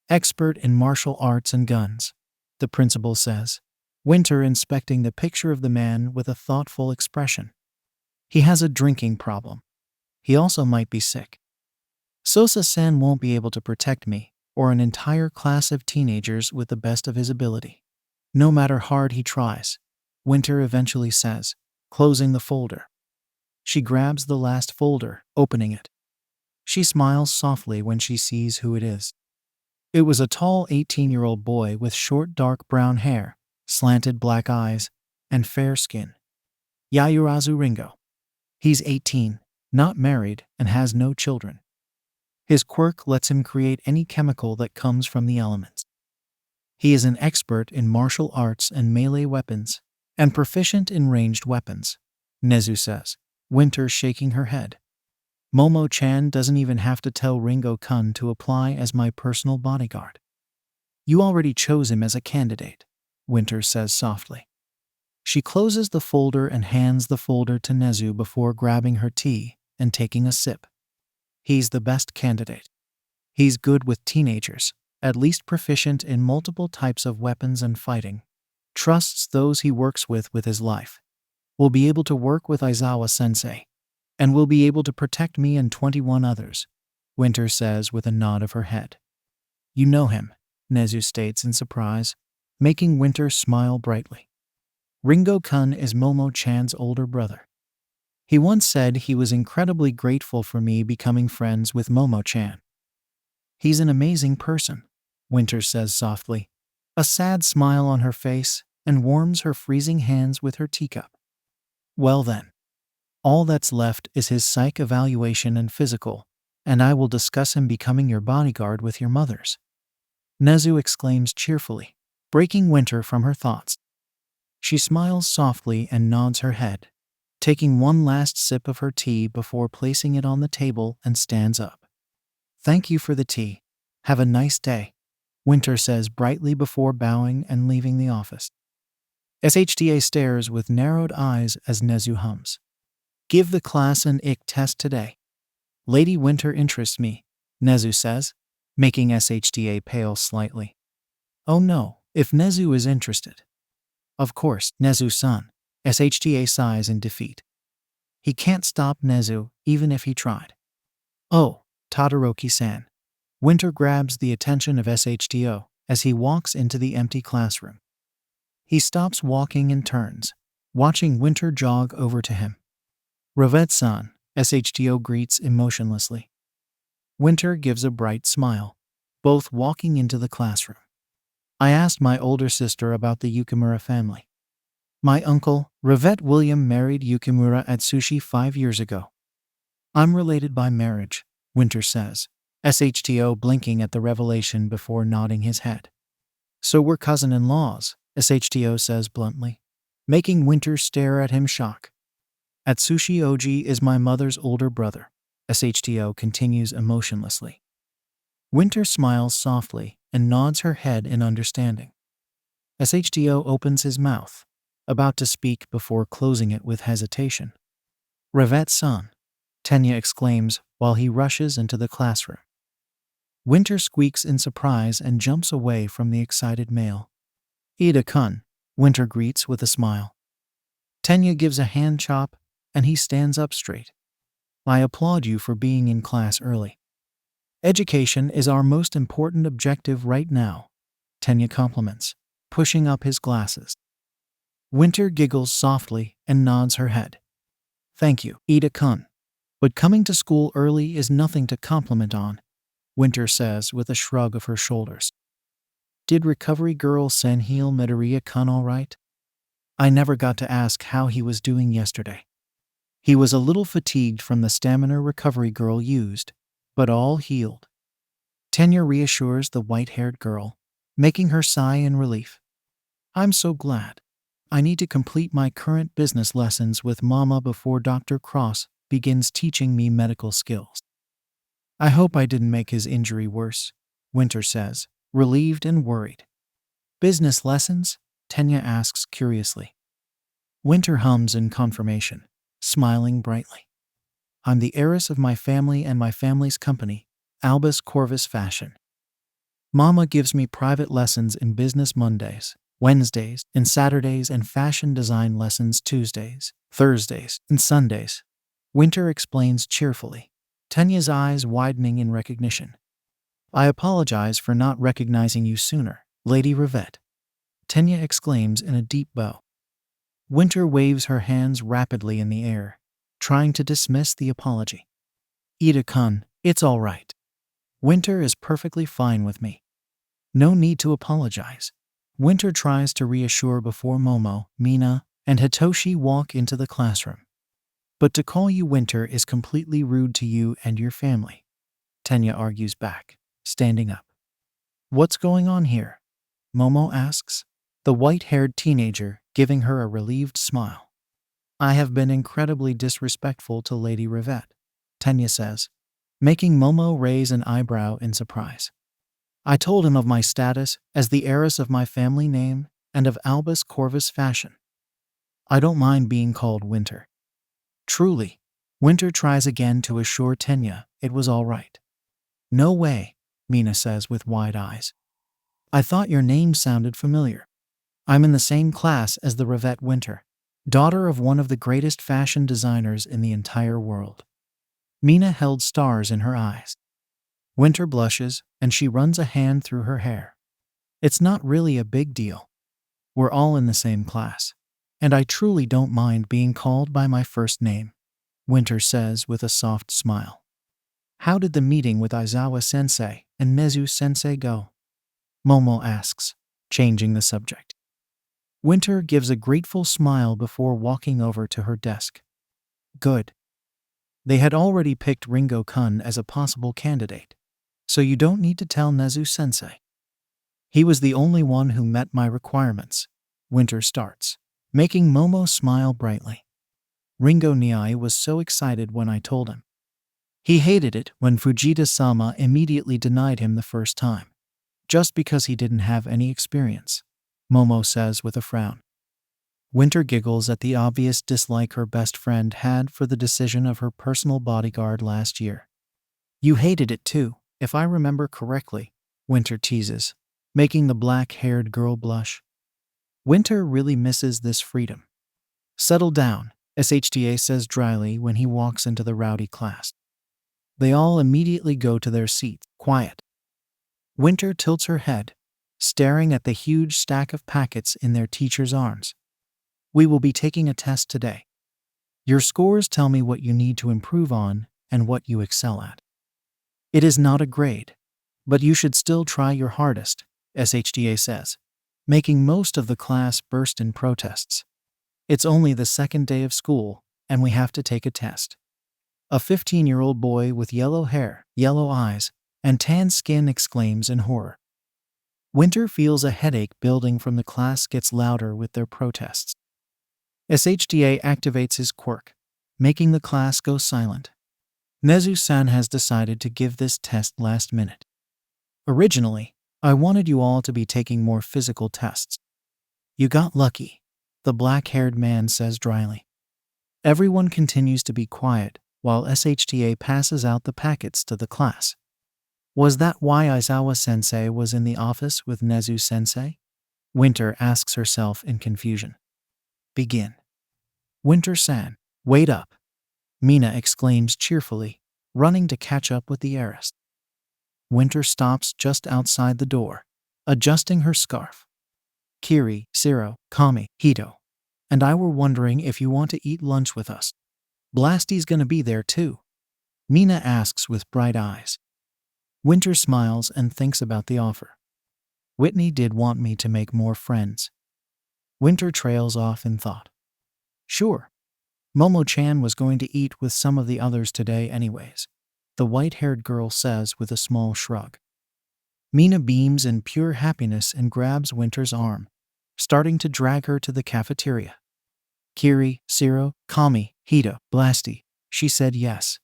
Expert in martial arts and guns, the principal says, Winter inspecting the picture of the man with a thoughtful expression. He has a drinking problem. He also might be sick. Sosa-san won't be able to protect me or an entire class of teenagers with the best of his ability. No matter hard he tries, Winter eventually says, closing the folder. She grabs the last folder, opening it. She smiles softly when she sees who it is. It was a tall 18-year-old boy with short dark brown hair, slanted black eyes, and fair skin. Yayurazu Ringo. He's 18, not married, and has no children. His quirk lets him create any chemical that comes from the elements. He is an expert in martial arts and melee weapons, and proficient in ranged weapons, Nezu says, Winter shaking her head. Momo-chan doesn't even have to tell Ringo-kun to apply as my personal bodyguard. You already chose him as a candidate, Winter says softly. She closes the folder and hands the folder to Nezu before grabbing her tea and taking a sip. He's the best candidate. He's good with teenagers, at least proficient in multiple types of weapons and fighting. Trusts those he works with his life. Will be able to work with Aizawa-sensei. And will be able to protect me and 21 others, Winter says with a nod of her head. You know him, Nezu states in surprise, making Winter smile brightly. Ringo-kun is Momo-chan's older brother. He once said he was incredibly grateful for me becoming friends with Momo-chan. He's an amazing person, Winter says softly, a sad smile on her face, and warms her freezing hands with her teacup. Well then. All that's left is his psych evaluation and physical, and I will discuss him becoming your bodyguard with your mothers. Nezu exclaims cheerfully, breaking Winter from her thoughts. She smiles softly and nods her head, taking one last sip of her tea before placing it on the table and stands up. Thank you for the tea. Have a nice day, Winter says brightly before bowing and leaving the office. SHTA stares with narrowed eyes as Nezu hums. Give the class an ick test today. Lady Winter interests me, Nezu says, making SHTA pale slightly. Oh no, if Nezu is interested. Of course, Nezu-san, SHTA sighs in defeat. He can't stop Nezu, even if he tried. Oh, Todoroki-san. Winter grabs the attention of SHTO as he walks into the empty classroom. He stops walking and turns, watching Winter jog over to him. Ravette-san, SHTO greets emotionlessly. Winter gives a bright smile, both walking into the classroom. I asked my older sister about the Yukimura family. My uncle, Ravette William, married Yukimura Atsushi 5 years ago. I'm related by marriage, Winter says, SHTO blinking at the revelation before nodding his head. So we're cousin-in-laws, SHTO says bluntly, making Winter stare at him shock. Atsushi Oji is my mother's older brother, SHTO continues emotionlessly. Winter smiles softly and nods her head in understanding. SHTO opens his mouth, about to speak before closing it with hesitation. Ravette-san, Tenya exclaims while he rushes into the classroom. Winter squeaks in surprise and jumps away from the excited male. Ida-kun, Winter greets with a smile. Tenya gives a hand chop, and he stands up straight. I applaud you for being in class early. Education is our most important objective right now, Tenya compliments, pushing up his glasses. Winter giggles softly and nods her head. Thank you, Ida-kun. But coming to school early is nothing to compliment on, Winter says with a shrug of her shoulders. Did recovery girl Senhil Midoriya-kun all right? I never got to ask how he was doing yesterday. He was a little fatigued from the stamina recovery girl used, but all healed. Tenya reassures the white-haired girl, making her sigh in relief. I'm so glad. I need to complete my current business lessons with Mama before Dr. Cross begins teaching me medical skills. I hope I didn't make his injury worse, Winter says, relieved and worried. Business lessons? Tenya asks curiously. Winter hums in confirmation, smiling brightly. I'm the heiress of my family and my family's company, Albus Corvus Fashion. Mama gives me private lessons in business Mondays, Wednesdays, and Saturdays, and fashion design lessons Tuesdays, Thursdays, and Sundays. Winter explains cheerfully, Tenya's eyes widening in recognition. I apologize for not recognizing you sooner, Lady Ravette, Tenya exclaims in a deep bow. Winter waves her hands rapidly in the air, trying to dismiss the apology. Ida-kun, it's all right. Winter is perfectly fine with me. No need to apologize. Winter tries to reassure before Momo, Mina, and Hitoshi walk into the classroom. But to call you Winter is completely rude to you and your family, Tenya argues back, standing up. What's going on here? Momo asks, the white-haired teenager giving her a relieved smile. I have been incredibly disrespectful to Lady Ravette, Tenya says, making Momo raise an eyebrow in surprise. I told him of my status as the heiress of my family name and of Albus Corvus Fashion. I don't mind being called Winter. Truly, Winter tries again to assure Tenya it was all right. No way, Mina says with wide eyes. I thought your name sounded familiar. I'm in the same class as the Ravette Winter, daughter of one of the greatest fashion designers in the entire world. Mina held stars in her eyes. Winter blushes, and she runs a hand through her hair. It's not really a big deal. We're all in the same class, and I truly don't mind being called by my first name, Winter says with a soft smile. How did the meeting with Aizawa-sensei and Nezu-sensei go? Momo asks, changing the subject. Winter gives a grateful smile before walking over to her desk. Good. They had already picked Ringo-kun as a possible candidate, so you don't need to tell Nezu-sensei. He was the only one who met my requirements, Winter starts, making Momo smile brightly. Ringo Niai was so excited when I told him. He hated it when Fujita-sama immediately denied him the first time, just because he didn't have any experience, Momo says with a frown. Winter giggles at the obvious dislike her best friend had for the decision of her personal bodyguard last year. You hated it too, if I remember correctly, Winter teases, making the black-haired girl blush. Winter really misses this freedom. Settle down, SHTA says dryly when he walks into the rowdy class. They all immediately go to their seats, quiet. Winter tilts her head, staring at the huge stack of packets in their teacher's arms. We will be taking a test today. Your scores tell me what you need to improve on and what you excel at. It is not a grade, but you should still try your hardest, SHTA says, making most of the class burst in protests. It's only the second day of school, and we have to take a test. A 15-year-old boy with yellow hair, yellow eyes, and tan skin exclaims in horror. Winter feels a headache building from the class gets louder with their protests. SHTA activates his quirk, making the class go silent. Nezu-san has decided to give this test last minute. Originally, I wanted you all to be taking more physical tests. You got lucky, the black-haired man says dryly. Everyone continues to be quiet while SHTA passes out the packets to the class. Was that why Aizawa-sensei was in the office with Nezu-sensei? Winter asks herself in confusion. Begin. Winter-san, wait up, Mina exclaims cheerfully, running to catch up with the heiress. Winter stops just outside the door, adjusting her scarf. Kiri, Siro, Kami, Hito, and I were wondering if you want to eat lunch with us. Blasty's gonna be there too, Mina asks with bright eyes. Winter smiles and thinks about the offer. Whitney did want me to make more friends. Winter trails off in thought. Sure. Momo-chan was going to eat with some of the others today anyways, the white-haired girl says with a small shrug. Mina beams in pure happiness and grabs Winter's arm, starting to drag her to the cafeteria. Kiri, Siro, Kami, Hito, Blasty, she said yes.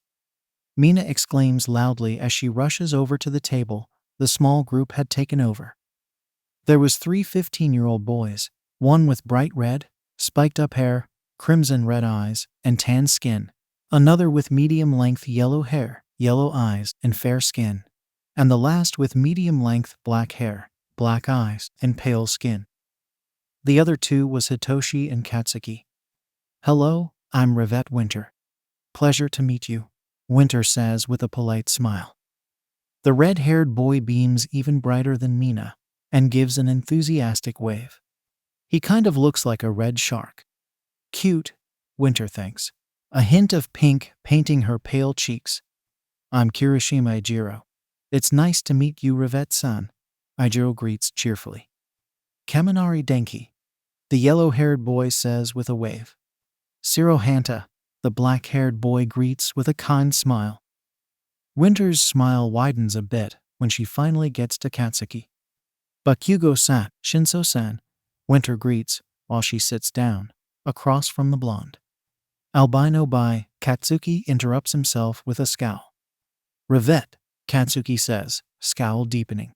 Mina exclaims loudly as she rushes over to the table the small group had taken over. There was 3 15-year-old boys, one with bright red, spiked-up hair, crimson red eyes, and tan skin, another with medium-length yellow hair, yellow eyes, and fair skin, and the last with medium-length black hair, black eyes, and pale skin. The other 2 was Hitoshi and Katsuki. Hello, I'm Ravette Winter. Pleasure to meet you, Winter says with a polite smile. The red-haired boy beams even brighter than Mina and gives an enthusiastic wave. He kind of looks like a red shark. Cute, Winter thinks, a hint of pink painting her pale cheeks. I'm Kirishima Ijiro. It's nice to meet you, Ravette-san, Ijiro greets cheerfully. Kaminari Denki, the yellow-haired boy says with a wave. Siro Hanta, the black-haired boy greets with a kind smile. Winter's smile widens a bit when she finally gets to Katsuki. Bakugo-san, Shinso-san, Winter greets while she sits down, across from the blonde. Albino by Katsuki interrupts himself with a scowl. Ravette, Katsuki says, scowl deepening.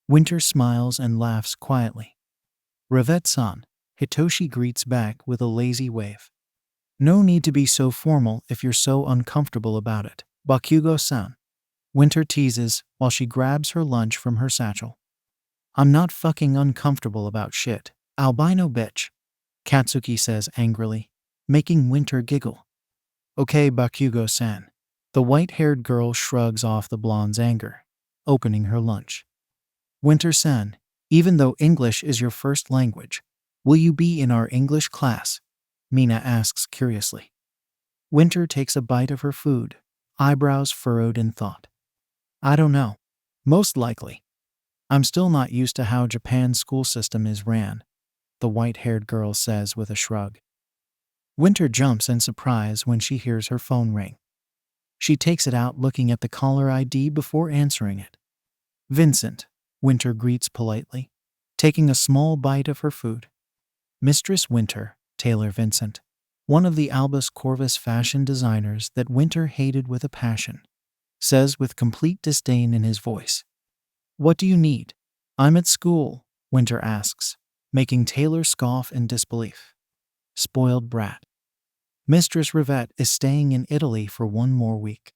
Winter smiles and laughs quietly. Ravette-san, Hitoshi greets back with a lazy wave. No need to be so formal if you're so uncomfortable about it, Bakugo-san, Winter teases while she grabs her lunch from her satchel. I'm not fucking uncomfortable about shit, albino bitch, Katsuki says angrily, making Winter giggle. Okay, Bakugo-san. The white-haired girl shrugs off the blonde's anger, opening her lunch. Winter-san, even though English is your first language, will you be in our English class? Mina asks curiously. Winter takes a bite of her food, eyebrows furrowed in thought. I don't know. Most likely. I'm still not used to how Japan's school system is ran, the white-haired girl says with a shrug. Winter jumps in surprise when she hears her phone ring. She takes it out looking at the caller ID before answering it. Vincent, Winter greets politely, taking a small bite of her food. Mistress Winter, Taylor Vincent, one of the Albus Corvus fashion designers that Winter hated with a passion, says with complete disdain in his voice. "What do you need?" "I'm at school," Winter asks, making Taylor scoff in disbelief. Spoiled brat. Mistress Ravette is staying in Italy for one more week.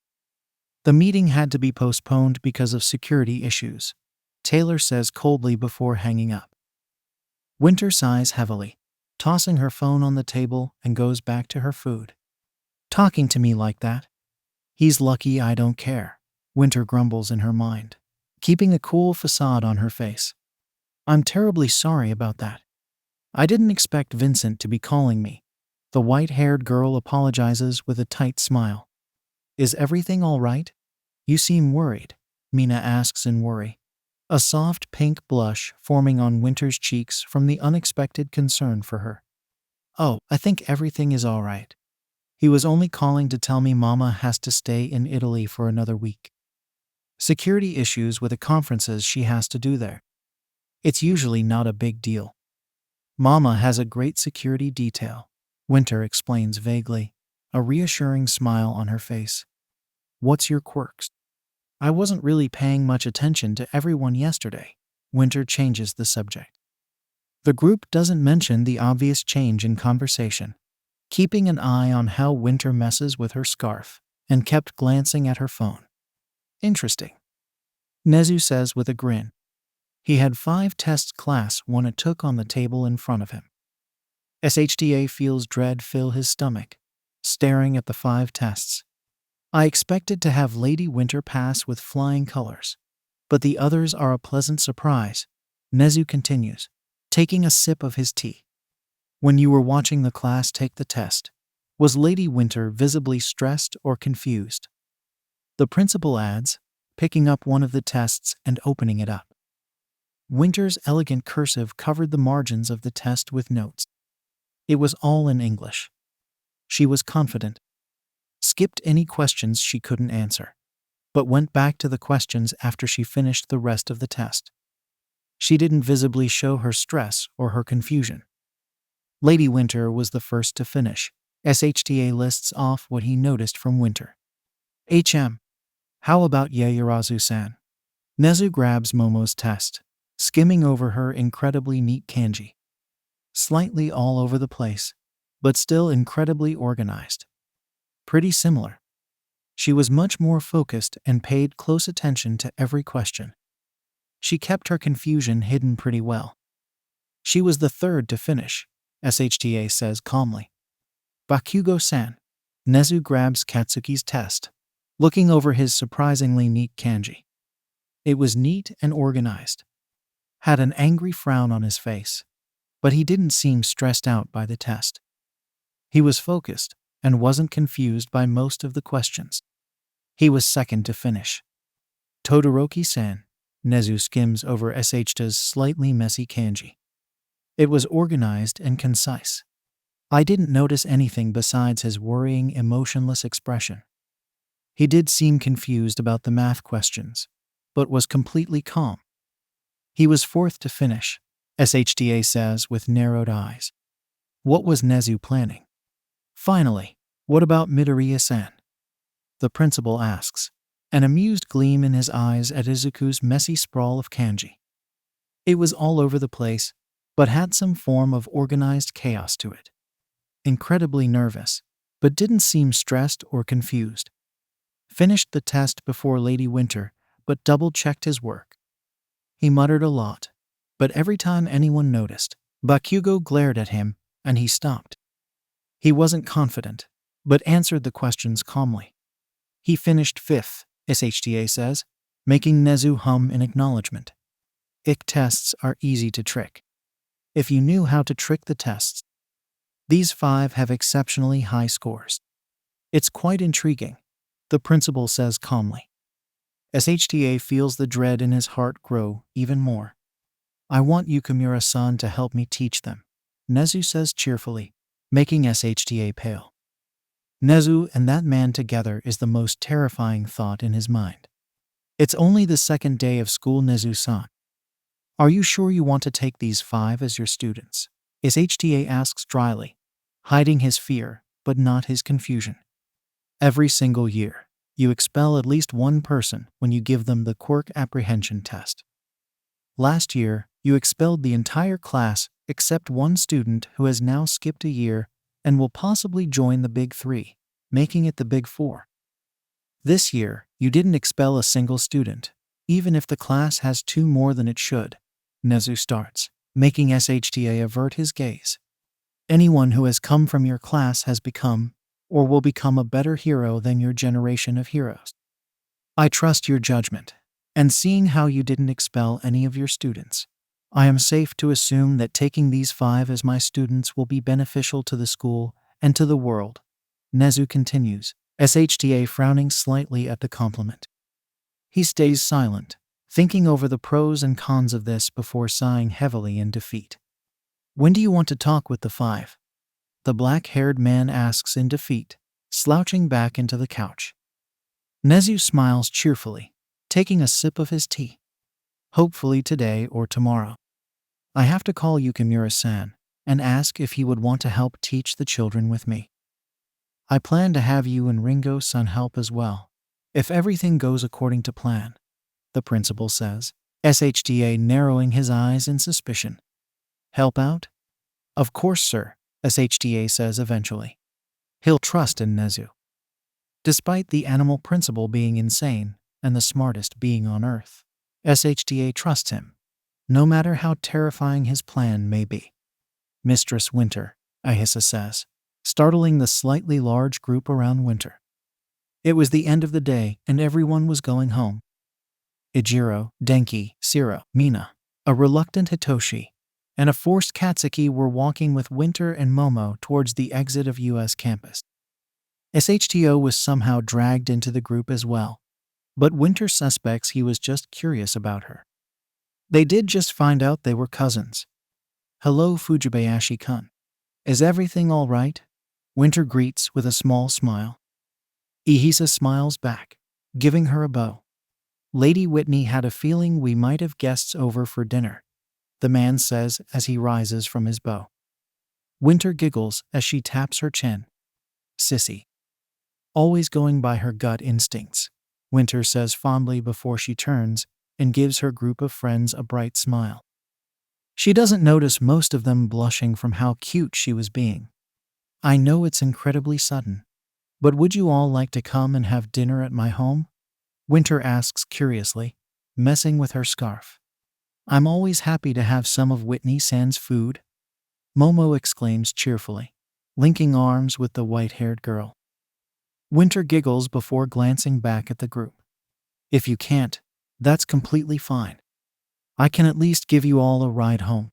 The meeting had to be postponed because of security issues, Taylor says coldly before hanging up. Winter sighs heavily, tossing her phone on the table, and goes back to her food. "Talking to me like that? He's lucky I don't care," Winter grumbles in her mind, keeping a cool facade on her face. "I'm terribly sorry about that. I didn't expect Vincent to be calling me." The white-haired girl apologizes with a tight smile. "Is everything all right? You seem worried," Mina asks in worry, a soft pink blush forming on Winter's cheeks from the unexpected concern for her. "Oh, I think everything is all right. He was only calling to tell me Mama has to stay in Italy for another week. Security issues with the conferences she has to do there. It's usually not a big deal. Mama has a great security detail," Winter explains vaguely, a reassuring smile on her face. "What's your quirks?" "I wasn't really paying much attention to everyone yesterday," Winter changes the subject. The group doesn't mention the obvious change in conversation, keeping an eye on how Winter messes with her scarf, and kept glancing at her phone. "Interesting," Nezu says with a grin. He had 5 tests class 1 took on the table in front of him. SHDA feels dread fill his stomach, staring at the 5 tests. "I expected to have Lady Winter pass with flying colors, but the others are a pleasant surprise," Nezu continues, taking a sip of his tea. "When you were watching the class take the test, was Lady Winter visibly stressed or confused?" The principal adds, picking up one of the tests and opening it up. Winter's elegant cursive covered the margins of the test with notes. It was all in English. She was confident, skipped any questions she couldn't answer, but went back to the questions after she finished the rest of the test. She didn't visibly show her stress or her confusion. Lady Winter was the first to finish. SHTA lists off what he noticed from Winter. How about Yaoyorozu-san? Nezu grabs Momo's test, skimming over her incredibly neat kanji. Slightly all over the place, but still incredibly organized. Pretty similar. She was much more focused and paid close attention to every question. She kept her confusion hidden pretty well. She was the third to finish, SHTA says calmly. Bakugo-san. Nezu grabs Katsuki's test, looking over his surprisingly neat kanji. It was neat and organized. Had an angry frown on his face, but he didn't seem stressed out by the test. He was focused and wasn't confused by most of the questions. He was second to finish. Todoroki-san. Nezu skims over SHTA's slightly messy kanji. It was organized and concise. I didn't notice anything besides his worrying, emotionless expression. He did seem confused about the math questions, but was completely calm. He was fourth to finish, SHTA says with narrowed eyes. What was Nezu planning? Finally, what about Midoriya-san? The principal asks, an amused gleam in his eyes at Izuku's messy sprawl of kanji. It was all over the place, but had some form of organized chaos to it. Incredibly nervous, but didn't seem stressed or confused. Finished the test before Lady Winter, but double-checked his work. He muttered a lot, but every time anyone noticed, Bakugo glared at him, and he stopped. He wasn't confident, but answered the questions calmly. He finished fifth, SHTA says, making Nezu hum in acknowledgement. IC tests are easy to trick. If you knew how to trick the tests. These 5 have exceptionally high scores. It's quite intriguing, the principal says calmly. SHTA feels the dread in his heart grow even more. I want Yukimura-san to help me teach them, Nezu says cheerfully, making SHTA pale. Nezu and that man together is the most terrifying thought in his mind. It's only the second day of school, Nezu-san. Are you sure you want to take these 5 as your students? SHTA asks dryly, hiding his fear, but not his confusion. Every single year, you expel at least one person when you give them the Quirk apprehension test. Last year, you expelled the entire class except one student who has now skipped a year and will possibly join the Big Three, making it the Big Four. This year, you didn't expel a single student, even if the class has two more than it should. Nezu starts, making SHTA avert his gaze. Anyone who has come from your class has become, or will become, a better hero than your generation of heroes. I trust your judgment, and seeing how you didn't expel any of your students, I am safe to assume that taking these 5 as my students will be beneficial to the school and to the world. Nezu continues, SHTA frowning slightly at the compliment. He stays silent, thinking over the pros and cons of this before sighing heavily in defeat. When do you want to talk with the 5? The black-haired man asks in defeat, slouching back into the couch. Nezu smiles cheerfully, taking a sip of his tea. Hopefully today or tomorrow. I have to call Yukimura-san and ask if he would want to help teach the children with me. I plan to have you and Ringo-san help as well, if everything goes according to plan, the principal says, SHTA narrowing his eyes in suspicion. Help out? Of course, sir, SHTA says eventually. He'll trust in Nezu. Despite the animal principal being insane and the smartest being on Earth, SHTA trusts him, no matter how terrifying his plan may be. Mistress Winter, Ahisa says, startling the slightly large group around Winter. It was the end of the day and everyone was going home. Ijiro, Denki, Siro, Mina, a reluctant Hitoshi, and a forced Katsuki were walking with Winter and Momo towards the exit of US campus. SHTO was somehow dragged into the group as well, but Winter suspects he was just curious about her. They did just find out they were cousins. Hello, Fujibayashi-kun. Is everything all right? Winter greets with a small smile. Ihisa smiles back, giving her a bow. Lady Whitney had a feeling we might have guests over for dinner, the man says as he rises from his bow. Winter giggles as she taps her chin. Sissy. Always going by her gut instincts, Winter says fondly before she turns and gives her group of friends a bright smile. She doesn't notice most of them blushing from how cute she was being. I know it's incredibly sudden, but would you all like to come and have dinner at my home? Winter asks curiously, messing with her scarf. I'm always happy to have some of Whitney-san's food, Momo exclaims cheerfully, linking arms with the white-haired girl. Winter giggles before glancing back at the group. If you can't, that's completely fine. I can at least give you all a ride home.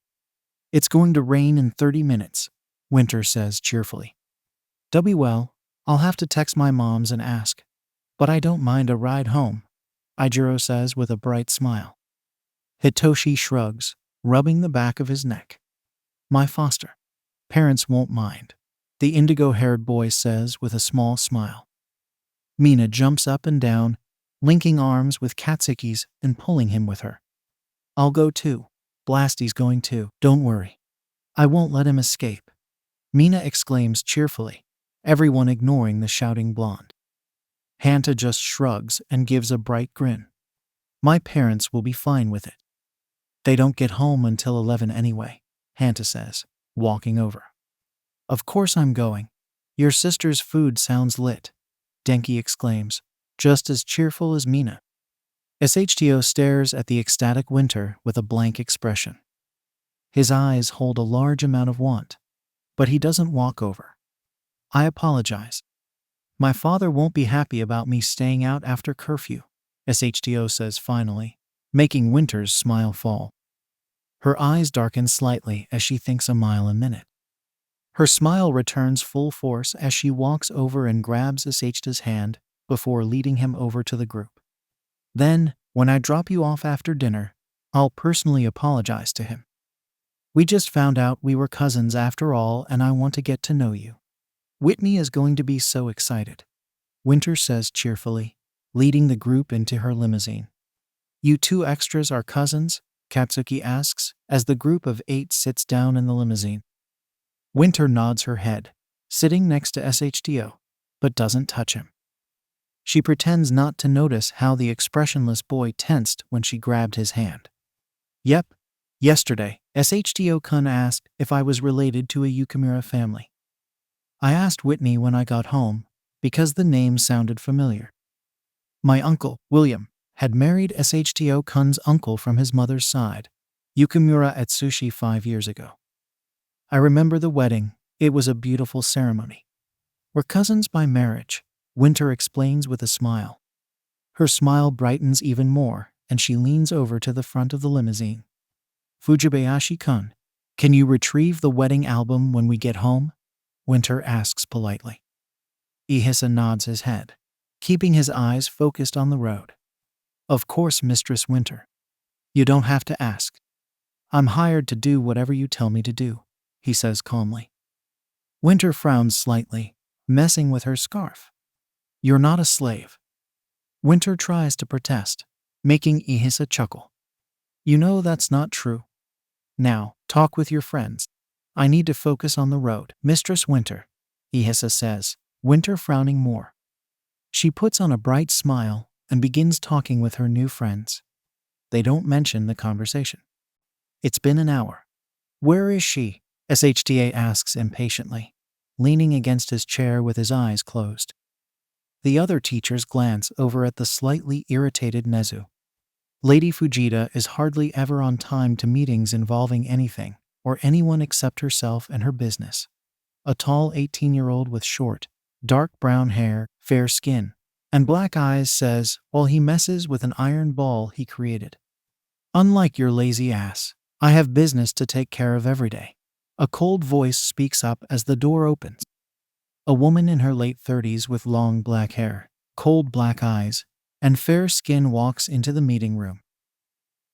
It's going to rain in 30 minutes, Winter says cheerfully. Well, I'll have to text my moms and ask, but I don't mind a ride home, Ijiro says with a bright smile. Hitoshi shrugs, rubbing the back of his neck. My foster parents won't mind, the indigo-haired boy says with a small smile. Mina jumps up and down, linking arms with Katsuki's and pulling him with her. I'll go too. Blasty's going too. Don't worry. I won't let him escape, Mina exclaims cheerfully, everyone ignoring the shouting blonde. Hanta just shrugs and gives a bright grin. My parents will be fine with it. They don't get home until 11 anyway, Hanta says, walking over. Of course I'm going. Your sister's food sounds lit, Denki exclaims, just as cheerful as Mina. SHTO stares at the ecstatic Winter with a blank expression. His eyes hold a large amount of want, but he doesn't walk over. I apologize. My father won't be happy about me staying out after curfew, SHTO says finally, making Winter's smile fall. Her eyes darken slightly as she thinks a mile a minute. Her smile returns full force as she walks over and grabs SHTO's hand before leading him over to the group. Then, when I drop you off after dinner, I'll personally apologize to him. We just found out we were cousins after all, and I want to get to know you. Whitney is going to be so excited, Winter says cheerfully, leading the group into her limousine. You two extras are cousins? Katsuki asks, as the group of 8 sits down in the limousine. Winter nods her head, sitting next to SHTO, but doesn't touch him. She pretends not to notice how the expressionless boy tensed when she grabbed his hand. Yep, yesterday, SHTO-kun asked if I was related to a Yukimura family. I asked Whitney when I got home, because the name sounded familiar. My uncle, William, had married SHTO-kun's uncle from his mother's side, Yukimura Atsushi 5 years ago. I remember the wedding. It was a beautiful ceremony. We're cousins by marriage, Winter explains with a smile. Her smile brightens even more, and she leans over to the front of the limousine. Fujibayashi-kun, can you retrieve the wedding album when we get home? Winter asks politely. Ihisa nods his head, keeping his eyes focused on the road. Of course, Mistress Winter. You don't have to ask. I'm hired to do whatever you tell me to do, he says calmly. Winter frowns slightly, messing with her scarf. You're not a slave. Winter tries to protest, making Ihisa chuckle. You know that's not true. Now, talk with your friends. I need to focus on the road. Mistress Winter, Ihisa says, Winter frowning more. She puts on a bright smile and begins talking with her new friends. They don't mention the conversation. It's been an hour. Where is she? SHTA asks impatiently, leaning against his chair with his eyes closed. The other teachers glance over at the slightly irritated Nezu. Lady Fujita is hardly ever on time to meetings involving anything or anyone except herself and her business. A tall 18-year-old with short, dark brown hair, fair skin, and black eyes says while he messes with an iron ball he created. Unlike your lazy ass, I have business to take care of every day. A cold voice speaks up as the door opens. A woman in her late 30s with long black hair, cold black eyes, and fair skin walks into the meeting room.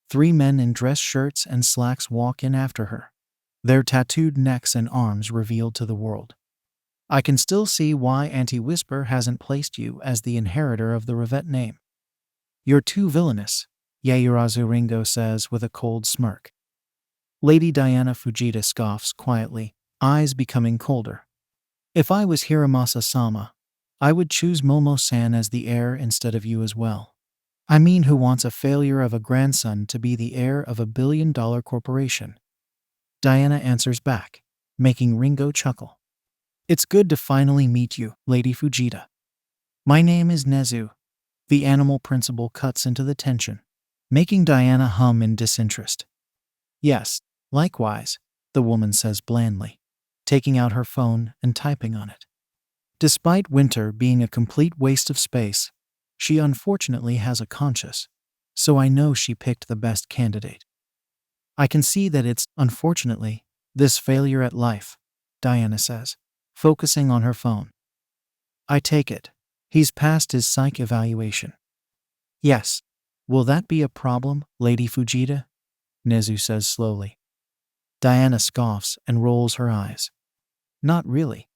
3 men in dress shirts and slacks walk in after her, their tattooed necks and arms revealed to the world. I can still see why Auntie Whisper hasn't placed you as the inheritor of the Ravette name. You're too villainous, Yaoyorozu Ringo says with a cold smirk. Lady Diana Fujita scoffs quietly, eyes becoming colder. If I was Hiramasa-sama, I would choose Momo-san as the heir instead of you as well. I mean, who wants a failure of a grandson to be the heir of a billion-dollar corporation? Diana answers back, making Ringo chuckle. It's good to finally meet you, Lady Fujita. My name is Nezu. The animal principal cuts into the tension, making Diana hum in disinterest. Yes, likewise, the woman says blandly, taking out her phone and typing on it. Despite Winter being a complete waste of space, she unfortunately has a conscience, so I know she picked the best candidate. I can see that it's, unfortunately, this failure at life, Diana says, focusing on her phone. I take it. He's passed his psych evaluation. Yes. Will that be a problem, Lady Fujita? Nezu says slowly. Diana scoffs and rolls her eyes. Not really.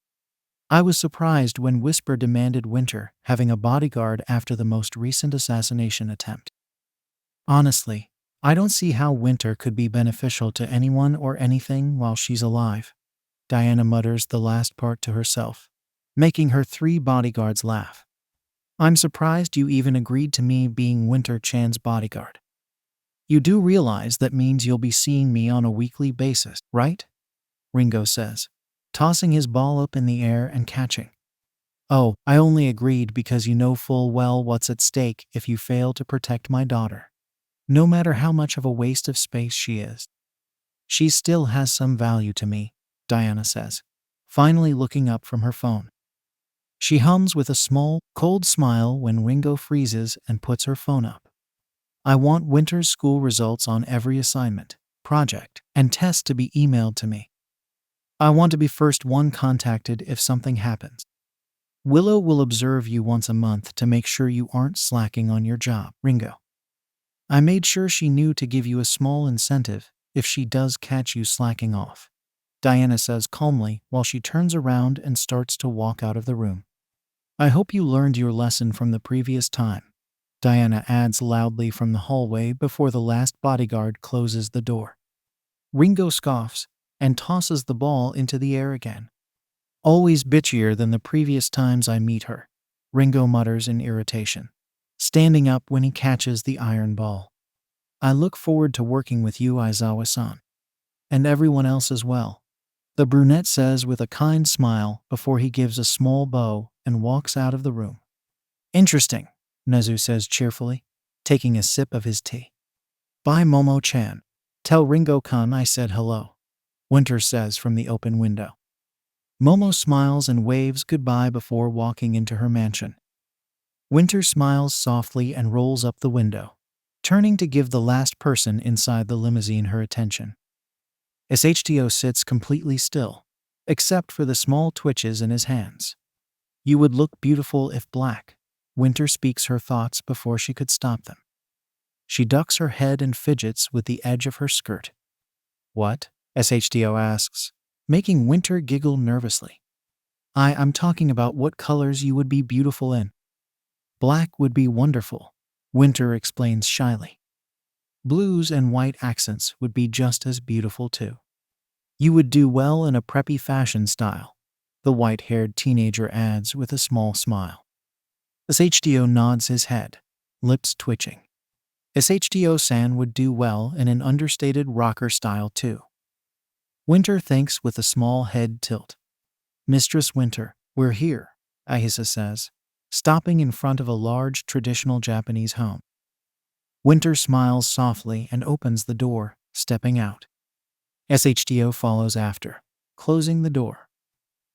I was surprised when Whisper demanded Winter having a bodyguard after the most recent assassination attempt. Honestly, I don't see how Winter could be beneficial to anyone or anything while she's alive. Diana mutters the last part to herself, making her 3 bodyguards laugh. I'm surprised you even agreed to me being Winter-chan's bodyguard. You do realize that means you'll be seeing me on a weekly basis, right? Ringo says, tossing his ball up in the air and catching. Oh, I only agreed because you know full well what's at stake if you fail to protect my daughter. No matter how much of a waste of space she is. She still has some value to me, Diana says, finally looking up from her phone. She hums with a small, cold smile when Ringo freezes and puts her phone up. I want Winter's school results on every assignment, project, and test to be emailed to me. I want to be first one contacted if something happens. Willow will observe you once a month to make sure you aren't slacking on your job, Ringo. I made sure she knew to give you a small incentive if she does catch you slacking off, Diana says calmly while she turns around and starts to walk out of the room. I hope you learned your lesson from the previous time, Diana adds loudly from the hallway before the last bodyguard closes the door. Ringo scoffs, and tosses the ball into the air again. Always bitchier than the previous times I meet her, Ringo mutters in irritation, standing up when he catches the iron ball. I look forward to working with you, Aizawa-san. And everyone else as well, the brunette says with a kind smile before he gives a small bow and walks out of the room. Interesting, Nezu says cheerfully, taking a sip of his tea. Bye, Momo-chan. Tell Ringo-kun I said hello, Winter says from the open window. Momo smiles and waves goodbye before walking into her mansion. Winter smiles softly and rolls up the window, turning to give the last person inside the limousine her attention. SHTO sits completely still, except for the small twitches in his hands. You would look beautiful if black, Winter speaks her thoughts before she could stop them. She ducks her head and fidgets with the edge of her skirt. What? SHTO asks, making Winter giggle nervously. I'm talking about what colors you would be beautiful in. Black would be wonderful, Winter explains shyly. Blues and white accents would be just as beautiful too. You would do well in a preppy fashion style, the white-haired teenager adds with a small smile. SHTO nods his head, lips twitching. SHTO-san would do well in an understated rocker style too. Winter thinks with a small head tilt. Mistress Winter, we're here, Aizawa says, stopping in front of a large traditional Japanese home. Winter smiles softly and opens the door, stepping out. SHTO follows after, closing the door.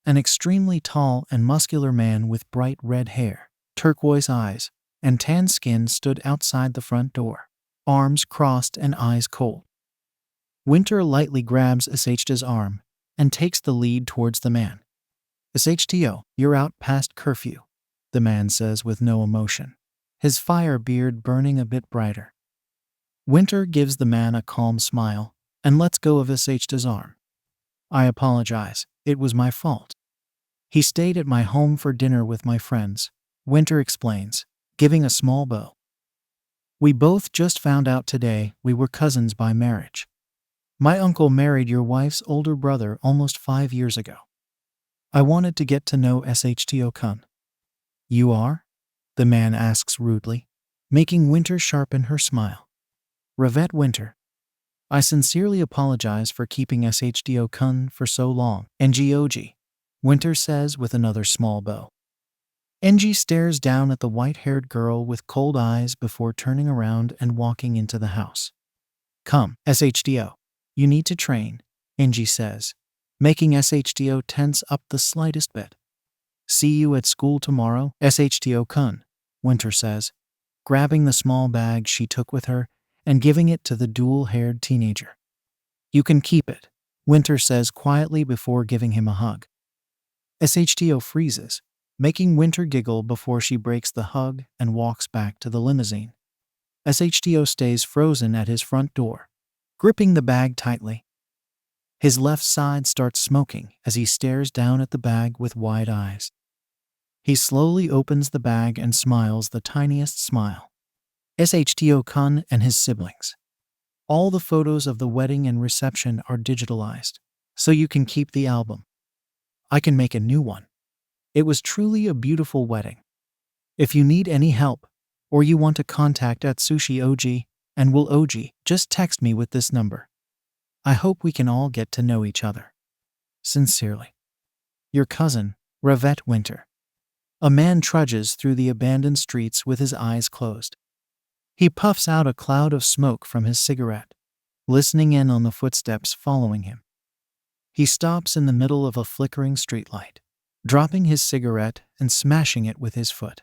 An extremely tall and muscular man with bright red hair, turquoise eyes, and tan skin stood outside the front door, arms crossed and eyes cold. Winter lightly grabs SHTO's arm and takes the lead towards the man. SHTO, you're out past curfew, the man says with no emotion, his fire beard burning a bit brighter. Winter gives the man a calm smile and lets go of SHTO's arm. I apologize, it was my fault. He stayed at my home for dinner with my friends, Winter explains, giving a small bow. We both just found out today we were cousins by marriage. My uncle married your wife's older brother almost 5 years ago. I wanted to get to know SHTO-kun. You are? The man asks rudely, making Winter sharpen her smile. Ravette Winter. I sincerely apologize for keeping SHTO-kun for so long. NGOG, Winter says with another small bow. NG stares down at the white-haired girl with cold eyes before turning around and walking into the house. Come, SHTO. You need to train, NG says, making SHTO tense up the slightest bit. See you at school tomorrow, SHTO-kun, Winter says, grabbing the small bag she took with her and giving it to the dual-haired teenager. You can keep it, Winter says quietly before giving him a hug. SHTO freezes, making Winter giggle before she breaks the hug and walks back to the limousine. SHTO stays frozen at his front door, gripping the bag tightly. His left side starts smoking as he stares down at the bag with wide eyes. He slowly opens the bag and smiles the tiniest smile. SHTO-kun and his siblings. All the photos of the wedding and reception are digitalized, so you can keep the album. I can make a new one. It was truly a beautiful wedding. If you need any help, or you want to contact Atsushi OG and Will OG, just text me with this number. I hope we can all get to know each other. Sincerely. Your cousin, Ravette Winter. A man trudges through the abandoned streets with his eyes closed. He puffs out a cloud of smoke from his cigarette, listening in on the footsteps following him. He stops in the middle of a flickering streetlight, dropping his cigarette and smashing it with his foot.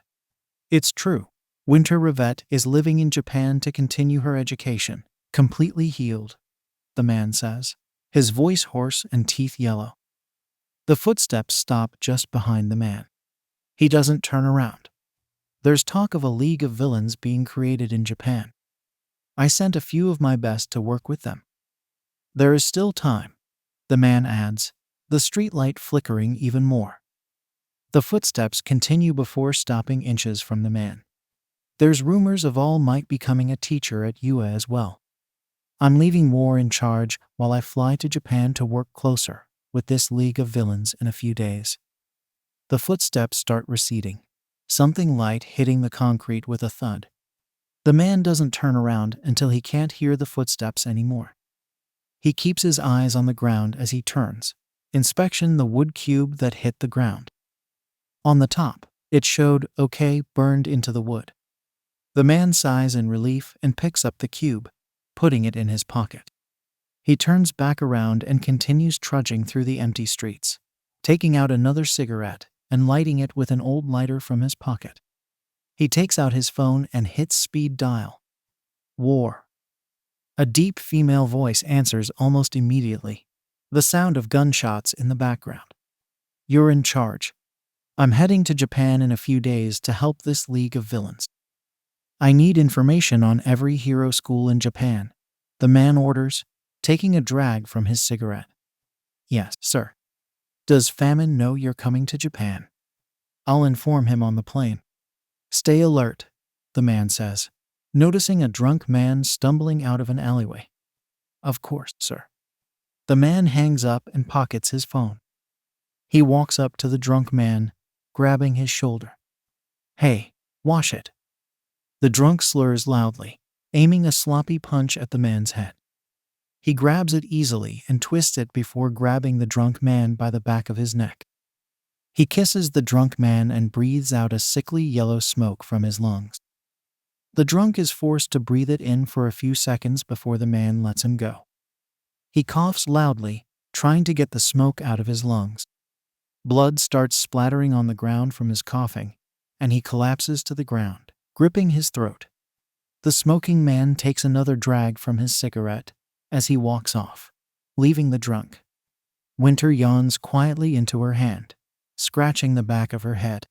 It's true. Winter Ravette is living in Japan to continue her education, completely healed, the man says, his voice hoarse and teeth yellow. The footsteps stop just behind the man. He doesn't turn around. There's talk of a league of villains being created in Japan. I sent a few of my best to work with them. There is still time, the man adds, the streetlight flickering even more. The footsteps continue before stopping inches from the man. There's rumors of All Might becoming a teacher at UA as well. I'm leaving war in charge while I fly to Japan to work closer with this league of villains in a few days. The footsteps start receding, something light hitting the concrete with a thud. The man doesn't turn around until he can't hear the footsteps anymore. He keeps his eyes on the ground as he turns, inspection the wood cube that hit the ground. On the top, it showed "OK" burned into the wood. The man sighs in relief and picks up the cube, putting it in his pocket. He turns back around and continues trudging through the empty streets, taking out another cigarette and lighting it with an old lighter from his pocket. He takes out his phone and hits speed dial. War. A deep female voice answers almost immediately, the sound of gunshots in the background. You're in charge. I'm heading to Japan in a few days to help this league of villains. I need information on every hero school in Japan, the man orders, taking a drag from his cigarette. Yes, sir. Does Famine know you're coming to Japan? I'll inform him on the plane. Stay alert, the man says, noticing a drunk man stumbling out of an alleyway. Of course, sir. The man hangs up and pockets his phone. He walks up to the drunk man, grabbing his shoulder. Hey, wash it. The drunk slurs loudly, aiming a sloppy punch at the man's head. He grabs it easily and twists it before grabbing the drunk man by the back of his neck. He kisses the drunk man and breathes out a sickly yellow smoke from his lungs. The drunk is forced to breathe it in for a few seconds before the man lets him go. He coughs loudly, trying to get the smoke out of his lungs. Blood starts splattering on the ground from his coughing, and he collapses to the ground, gripping his throat. The smoking man takes another drag from his cigarette as he walks off, leaving the drunk. Winter yawns quietly into her hand, scratching the back of her head.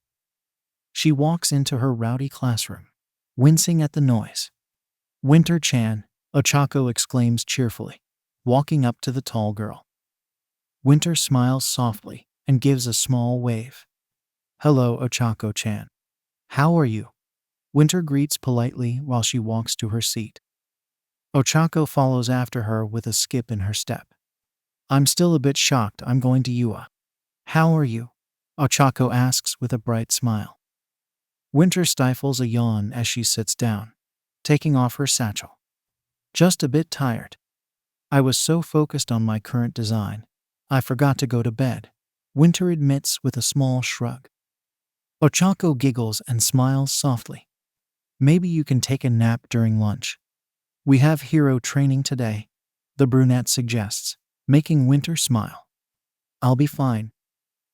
She walks into her rowdy classroom, wincing at the noise. Winter-chan, Ochako exclaims cheerfully, walking up to the tall girl. Winter smiles softly and gives a small wave. Hello, Ochako-chan. How are you? Winter greets politely while she walks to her seat. Ochako follows after her with a skip in her step. I'm still a bit shocked I'm going to UA. How are you? Ochako asks with a bright smile. Winter stifles a yawn as she sits down, taking off her satchel. Just a bit tired. I was so focused on my current design, I forgot to go to bed, Winter admits with a small shrug. Ochako giggles and smiles softly. Maybe you can take a nap during lunch. We have hero training today, the brunette suggests, making Winter smile. I'll be fine.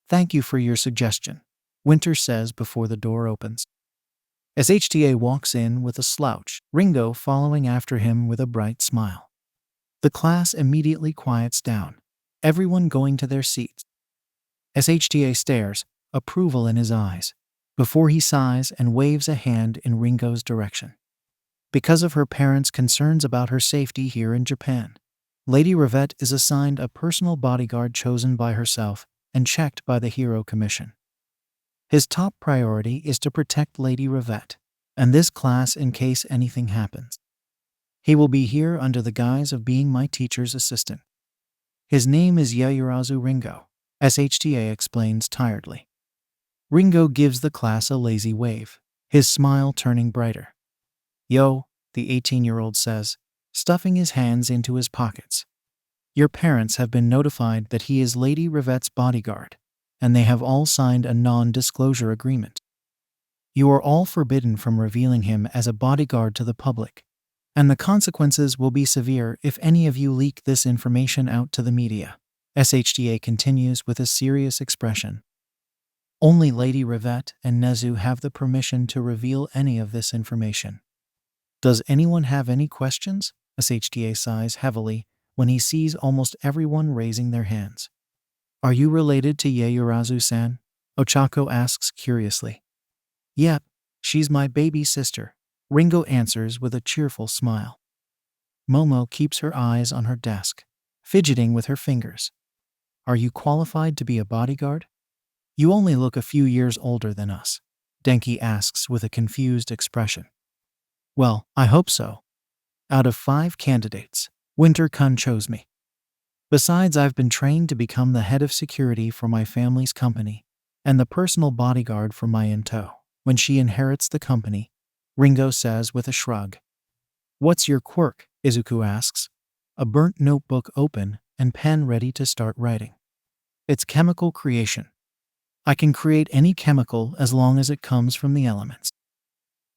Thank you for your suggestion, Winter says before the door opens. As HTA walks in with a slouch, Ringo following after him with a bright smile. The class immediately quiets down, everyone going to their seats. As HTA stares, approval in his eyes, before he sighs and waves a hand in Ringo's direction. Because of her parents' concerns about her safety here in Japan, Lady Ravette is assigned a personal bodyguard chosen by herself and checked by the Hero Commission. His top priority is to protect Lady Ravette and this class in case anything happens. He will be here under the guise of being my teacher's assistant. His name is Yaoyorozu Ringo, SHTA explains tiredly. Ringo gives the class a lazy wave, his smile turning brighter. Yo, the 18-year-old says, stuffing his hands into his pockets. Your parents have been notified that he is Lady Ravette's bodyguard, and they have all signed a non-disclosure agreement. You are all forbidden from revealing him as a bodyguard to the public, and the consequences will be severe if any of you leak this information out to the media, SHTA continues with a serious expression. Only Lady Ravette and Nezu have the permission to reveal any of this information. Does anyone have any questions? SHTA sighs heavily when he sees almost everyone raising their hands. Are you related to Yaoyorozu-san? Ochako asks curiously. Yep, she's my baby sister, Ringo answers with a cheerful smile. Momo keeps her eyes on her desk, fidgeting with her fingers. Are you qualified to be a bodyguard? You only look a few years older than us, Denki asks with a confused expression. Well, I hope so. Out of 5 candidates, Winter-kun chose me. Besides, I've been trained to become the head of security for my family's company and the personal bodyguard for my into when she inherits the company, Ringo says with a shrug. What's your quirk? Izuku asks, a burnt notebook open and pen ready to start writing. It's chemical creation. I can create any chemical as long as it comes from the elements.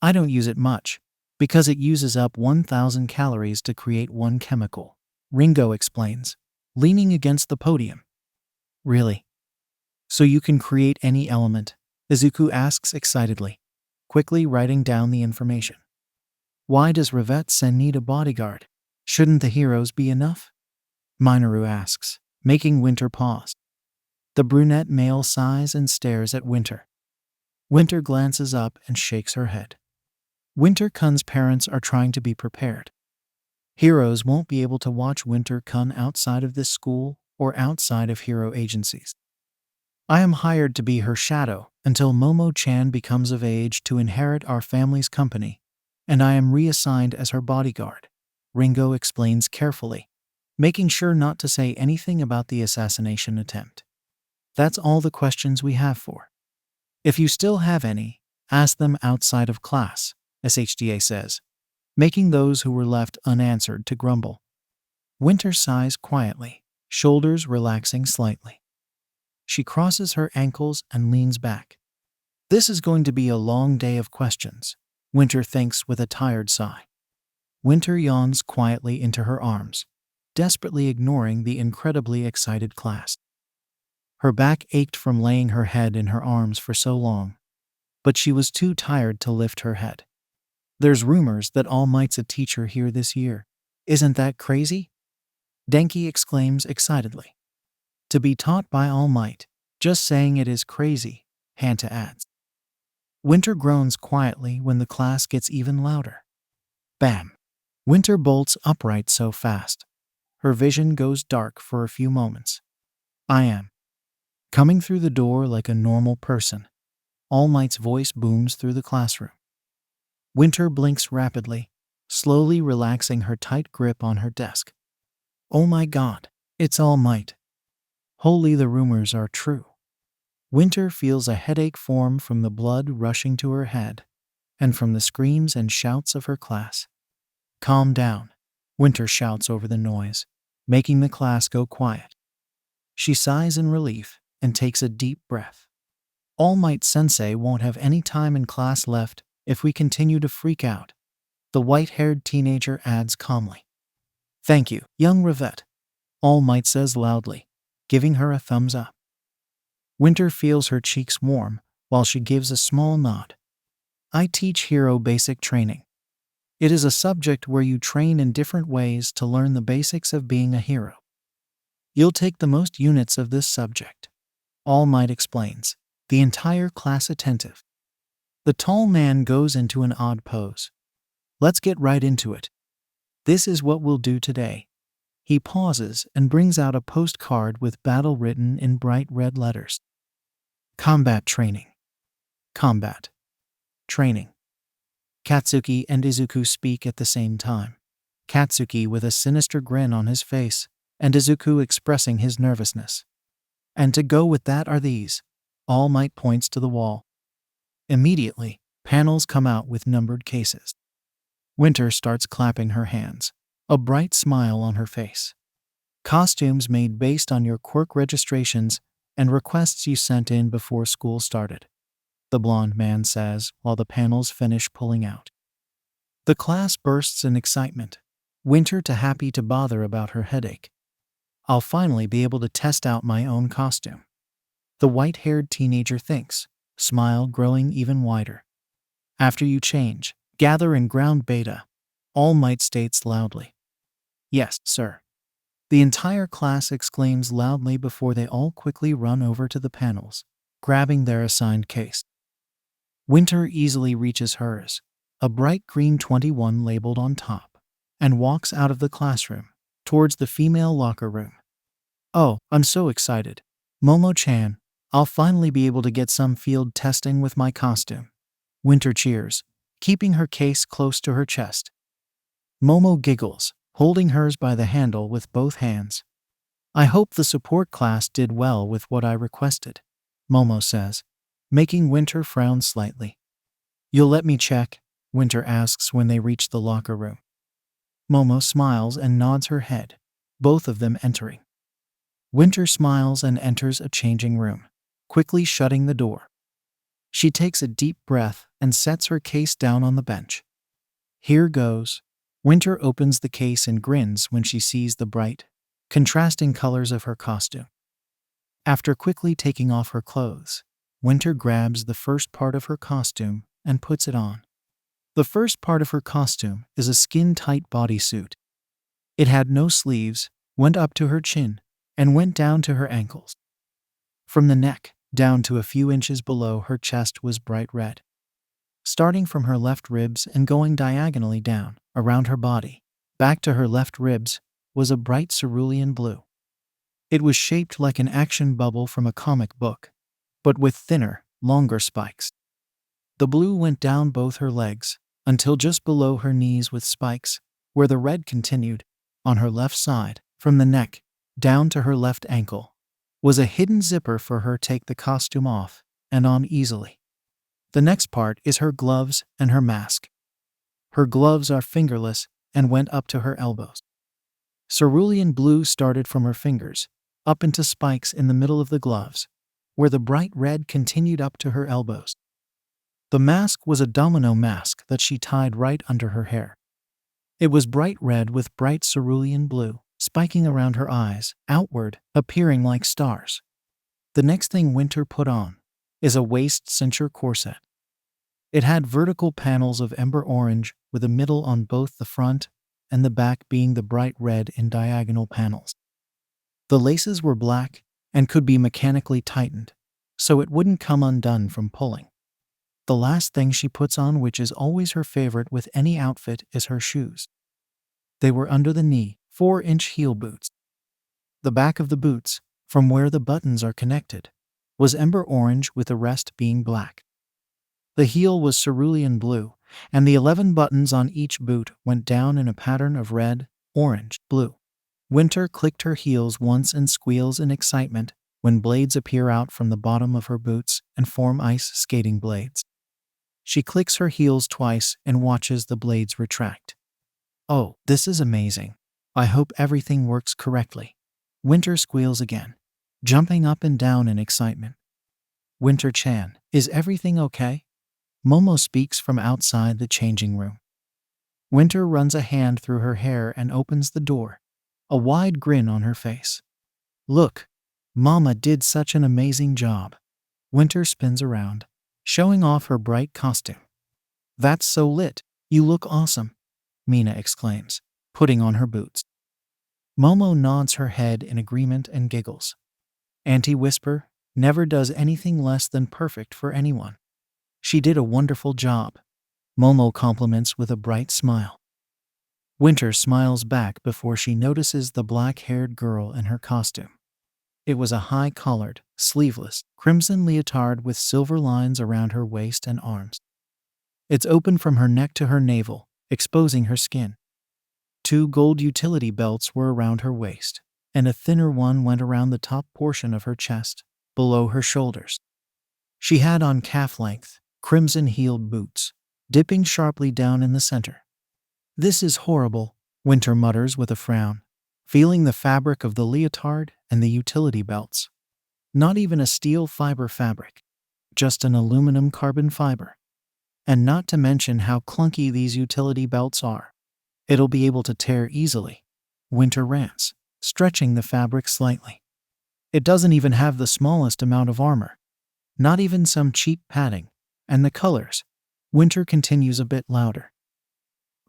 I don't use it much, because it uses up 1,000 calories to create one chemical, Ringo explains, leaning against the podium. Really? So you can create any element? Izuku asks excitedly, quickly writing down the information. Why does Ravette-sen need a bodyguard? Shouldn't the heroes be enough? Minoru asks, making Winter pause. The brunette male sighs and stares at Winter. Winter glances up and shakes her head. Winter-kun's parents are trying to be prepared. Heroes won't be able to watch Winter-kun outside of this school or outside of hero agencies. I am hired to be her shadow until Momo-chan becomes of age to inherit our family's company, and I am reassigned as her bodyguard, Ringo explains carefully, making sure not to say anything about the assassination attempt. That's all the questions we have for. If you still have any, ask them outside of class, SHDA says, making those who were left unanswered to grumble. Winter sighs quietly, shoulders relaxing slightly. She crosses her ankles and leans back. This is going to be a long day of questions, Winter thinks with a tired sigh. Winter yawns quietly into her arms, desperately ignoring the incredibly excited class. Her back ached from laying her head in her arms for so long, but she was too tired to lift her head. There's rumors that All Might's a teacher here this year. Isn't that crazy? Denki exclaims excitedly. To be taught by All Might, just saying it is crazy, Hanta adds. Winter groans quietly when the class gets even louder. Bam! Winter bolts upright so fast. Her vision goes dark for a few moments. I am coming through the door like a normal person. All Might's voice booms through the classroom. Winter blinks rapidly, slowly relaxing her tight grip on her desk. Oh my God, it's All Might. Holy, the rumors are true. Winter feels a headache form from the blood rushing to her head and from the screams and shouts of her class. Calm down, Winter shouts over the noise, making the class go quiet. She sighs in relief and takes a deep breath. All Might Sensei won't have any time in class left if we continue to freak out, the white-haired teenager adds calmly. Thank you, young Ravette, All Might says loudly, giving her a thumbs up. Winter feels her cheeks warm while she gives a small nod. I teach hero basic training. It is a subject where you train in different ways to learn the basics of being a hero. You'll take the most units of this subject, All Might explains, the entire class attentive. The tall man goes into an odd pose. Let's get right into it. This is what we'll do today. He pauses and brings out a postcard with battle written in bright red letters. Combat training. Combat training. Katsuki and Izuku speak at the same time. Katsuki with a sinister grin on his face, and Izuku expressing his nervousness. And to go with that are these. All Might points to the wall. Immediately, panels come out with numbered cases. Winter starts clapping her hands, a bright smile on her face. Costumes made based on your quirk registrations and requests you sent in before school started, the blonde man says while the panels finish pulling out. The class bursts in excitement, Winter too happy to bother about her headache. I'll finally be able to test out my own costume, the white-haired teenager thinks, smile growing even wider. After you change, gather in ground beta, All Might states loudly. Yes, sir. The entire class exclaims loudly before they all quickly run over to the panels, grabbing their assigned case. Winter easily reaches hers, a bright green 21 labeled on top, and walks out of the classroom, towards the female locker room. Oh, I'm so excited. Momo-chan, I'll finally be able to get some field testing with my costume. Winter cheers, keeping her case close to her chest. Momo giggles, holding hers by the handle with both hands. I hope the support class did well with what I requested, Momo says, making Winter frown slightly. You'll let me check? Winter asks when they reach the locker room. Momo smiles and nods her head, both of them entering. Winter smiles and enters a changing room, quickly shutting the door. She takes a deep breath and sets her case down on the bench. Here goes. Winter opens the case and grins when she sees the bright, contrasting colors of her costume. After quickly taking off her clothes, Winter grabs the first part of her costume and puts it on. The first part of her costume is a skin-tight bodysuit. It had no sleeves, went up to her chin, and went down to her ankles. From the neck down to a few inches below her chest was bright red. Starting from her left ribs and going diagonally down, around her body, back to her left ribs, was a bright cerulean blue. It was shaped like an action bubble from a comic book, but with thinner, longer spikes. The blue went down both her legs, until just below her knees with spikes, where the red continued, on her left side, from the neck, down to her left ankle, was a hidden zipper for her to take the costume off and on easily. The next part is her gloves and her mask. Her gloves are fingerless and went up to her elbows. Cerulean blue started from her fingers, up into spikes in the middle of the gloves, where the bright red continued up to her elbows. The mask was a domino mask that she tied right under her hair. It was bright red with bright cerulean blue, spiking around her eyes, outward, appearing like stars. The next thing Winter put on is a waist-cincher corset. It had vertical panels of ember orange with a middle on both the front and the back being the bright red in diagonal panels. The laces were black and could be mechanically tightened, so it wouldn't come undone from pulling. The last thing she puts on, which is always her favorite with any outfit, is her shoes. They were under the knee, 4-inch heel boots. The back of the boots, from where the buttons are connected, was ember orange with the rest being black. The heel was cerulean blue, and the 11 buttons on each boot went down in a pattern of red, orange, blue. Winter clicked her heels once and squeals in excitement when blades appear out from the bottom of her boots and form ice skating blades. She clicks her heels twice and watches the blades retract. Oh, this is amazing. I hope everything works correctly. Winter squeals again, jumping up and down in excitement. Winter-chan, is everything okay? Momo speaks from outside the changing room. Winter runs a hand through her hair and opens the door, a wide grin on her face. Look, Mama did such an amazing job. Winter spins around, showing off her bright costume. That's so lit. You look awesome, Mina exclaims, putting on her boots. Momo nods her head in agreement and giggles. Auntie Whisper never does anything less than perfect for anyone. She did a wonderful job, Momo compliments with a bright smile. Winter smiles back before she notices the black-haired girl in her costume. It was a high-collared, sleeveless, crimson leotard with silver lines around her waist and arms. It's open from her neck to her navel, exposing her skin. 2 gold utility belts were around her waist, and a thinner one went around the top portion of her chest, below her shoulders. She had on calf-length, crimson-heeled boots, dipping sharply down in the center. This is horrible, Winter mutters with a frown, feeling the fabric of the leotard and the utility belts. Not even a steel fiber fabric, just an aluminum carbon fiber. And not to mention how clunky these utility belts are. It'll be able to tear easily, Winter rants, stretching the fabric slightly. It doesn't even have the smallest amount of armor. Not even some cheap padding. And the colors, Winter continues a bit louder.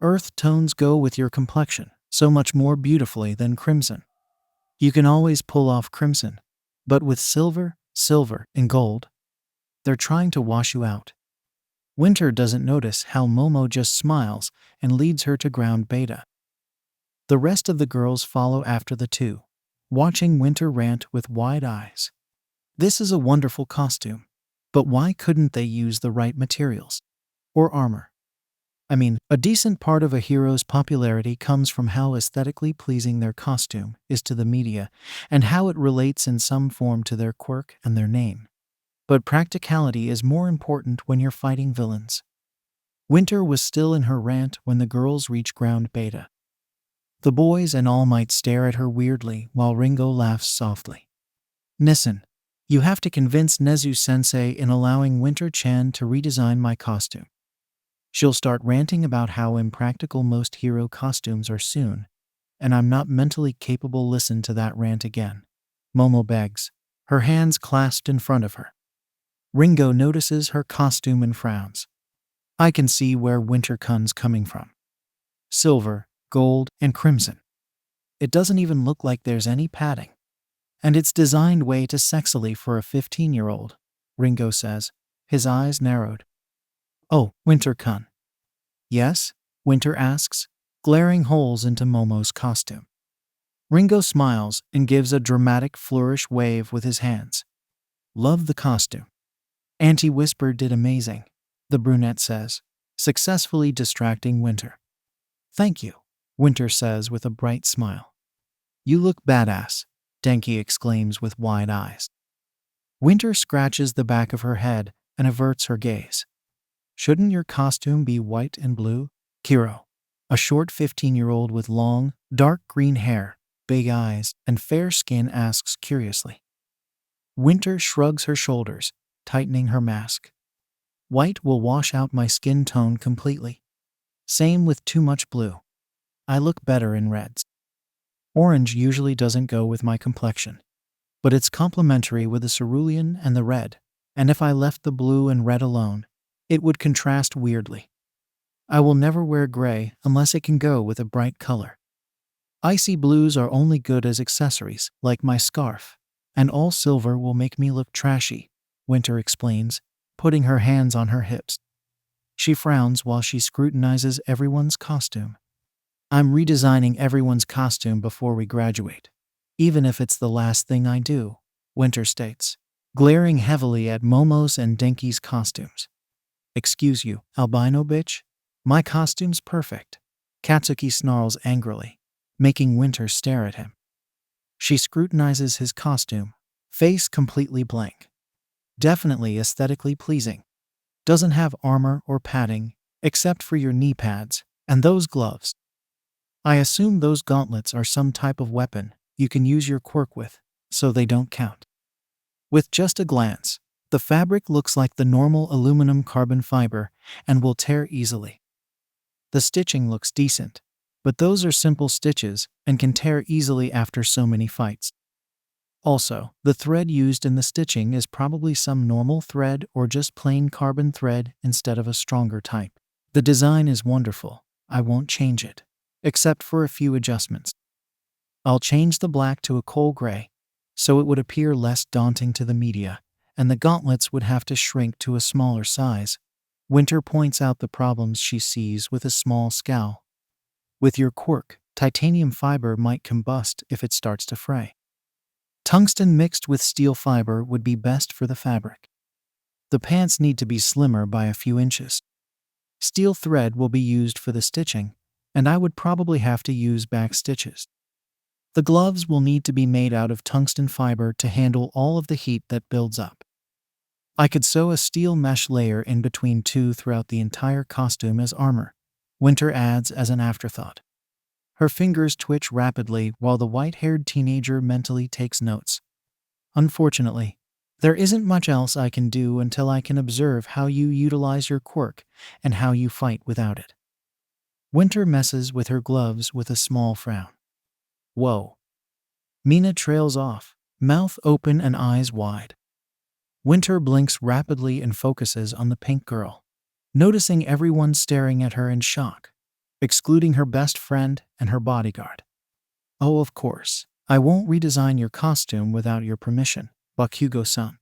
Earth tones go with your complexion so much more beautifully than crimson. You can always pull off crimson, but with silver, and gold, they're trying to wash you out. Winter doesn't notice how Momo just smiles and leads her to ground beta. The rest of the girls follow after the two, watching Winter rant with wide eyes. This is a wonderful costume, but why couldn't they use the right materials? Or armor? A decent part of a hero's popularity comes from how aesthetically pleasing their costume is to the media and how it relates in some form to their quirk and their name. But practicality is more important when you're fighting villains. Winter was still in her rant when the girls reached ground beta. The boys and All Might stare at her weirdly while Ringo laughs softly. Nissan, you have to convince Nezu-sensei in allowing Winter-chan to redesign my costume. She'll start ranting about how impractical most hero costumes are soon, and I'm not mentally capable. Listen to that rant again. Momo begs, her hands clasped in front of her. Ringo notices her costume and frowns. I can see where Winter-kun's coming from. Silver, gold, and crimson. It doesn't even look like there's any padding. And it's designed way too sexily for a 15-year-old, Ringo says, his eyes narrowed. Oh, Winter-kun. Yes? Winter asks, glaring holes into Momo's costume. Ringo smiles and gives a dramatic flourish wave with his hands. Love the costume. Auntie Whisper did amazing, the brunette says, successfully distracting Winter. Thank you, Winter says with a bright smile. You look badass, Denki exclaims with wide eyes. Winter scratches the back of her head and averts her gaze. Shouldn't your costume be white and blue? Kiro, a short 15-year-old with long, dark green hair, big eyes, and fair skin asks curiously. Winter shrugs her shoulders, tightening her mask. White will wash out my skin tone completely. Same with too much blue. I look better in reds. Orange usually doesn't go with my complexion, but it's complementary with the cerulean and the red, and if I left the blue and red alone, it would contrast weirdly. I will never wear gray unless it can go with a bright color. Icy blues are only good as accessories, like my scarf, and all silver will make me look trashy, Winter explains, putting her hands on her hips. She frowns while she scrutinizes everyone's costume. I'm redesigning everyone's costume before we graduate, even if it's the last thing I do, Winter states, glaring heavily at Momo's and Denki's costumes. Excuse you, albino bitch? My costume's perfect, Katsuki snarls angrily, making Winter stare at him. She scrutinizes his costume, face completely blank. Definitely aesthetically pleasing. Doesn't have armor or padding, except for your knee pads, and those gloves. I assume those gauntlets are some type of weapon you can use your quirk with, so they don't count. With just a glance, the fabric looks like the normal aluminum carbon fiber and will tear easily. The stitching looks decent, but those are simple stitches and can tear easily after so many fights. Also, the thread used in the stitching is probably some normal thread or just plain carbon thread instead of a stronger type. The design is wonderful. I won't change it, except for a few adjustments. I'll change the black to a coal gray, so it would appear less daunting to the media, and the gauntlets would have to shrink to a smaller size. Winter points out the problems she sees with a small scowl. With your quirk, titanium fiber might combust if it starts to fray. Tungsten mixed with steel fiber would be best for the fabric. The pants need to be slimmer by a few inches. Steel thread will be used for the stitching, and I would probably have to use back stitches. The gloves will need to be made out of tungsten fiber to handle all of the heat that builds up. I could sew a steel mesh layer in between two throughout the entire costume as armor, Winter adds as an afterthought. Her fingers twitch rapidly while the white-haired teenager mentally takes notes. Unfortunately, there isn't much else I can do until I can observe how you utilize your quirk and how you fight without it. Winter messes with her gloves with a small frown. Whoa. Mina trails off, mouth open and eyes wide. Winter blinks rapidly and focuses on the pink girl, noticing everyone staring at her in shock, excluding her best friend and her bodyguard. Oh, of course, I won't redesign your costume without your permission, Bakugo-san.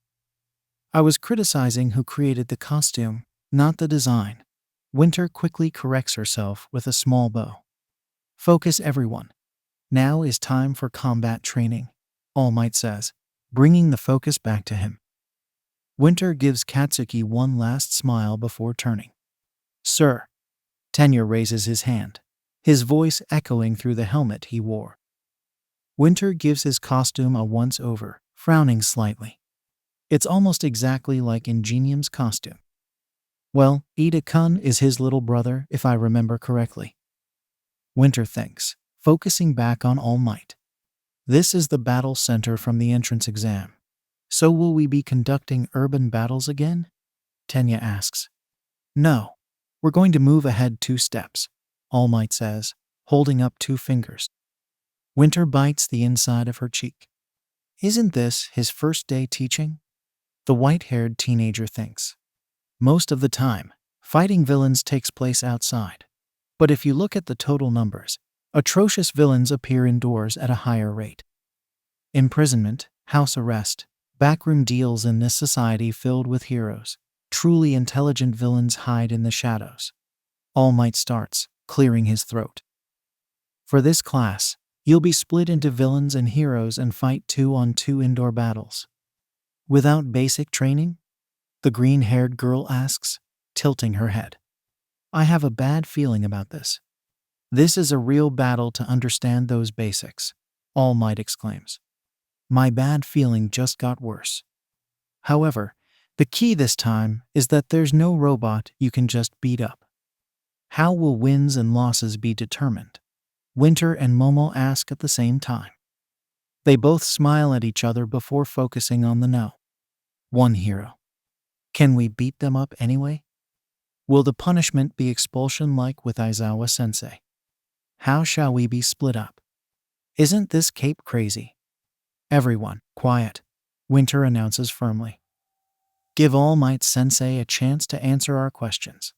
I was criticizing who created the costume, not the design. Winter quickly corrects herself with a small bow. Focus everyone. Now is time for combat training, All Might says, bringing the focus back to him. Winter gives Katsuki one last smile before turning. Sir, Tenya raises his hand, his voice echoing through the helmet he wore. Winter gives his costume a once-over, frowning slightly. It's almost exactly like Ingenium's costume. Well, Ida-kun is his little brother, if I remember correctly. Winter thinks, focusing back on All Might. This is the battle center from the entrance exam. So will we be conducting urban battles again? Tenya asks. No. We're going to move ahead 2 steps, All Might says, holding up 2 fingers. Winter bites the inside of her cheek. Isn't this his first day teaching? The white-haired teenager thinks. Most of the time, fighting villains takes place outside. But if you look at the total numbers, atrocious villains appear indoors at a higher rate. Imprisonment, house arrest, backroom deals in this society filled with heroes. Truly intelligent villains hide in the shadows. All Might starts, clearing his throat. For this class, you'll be split into villains and heroes and fight 2-on-2 indoor battles. Without basic training? The green-haired girl asks, tilting her head. I have a bad feeling about this. This is a real battle to understand those basics, All Might exclaims. My bad feeling just got worse. However, the key this time is that there's no robot you can just beat up. How will wins and losses be determined? Winter and Momo ask at the same time. They both smile at each other before focusing on the no. One hero. Can we beat them up anyway? Will the punishment be expulsion like with Aizawa sensei? How shall we be split up? Isn't this cape crazy? Everyone, quiet, Winter announces firmly. Give All Might sensei a chance to answer our questions.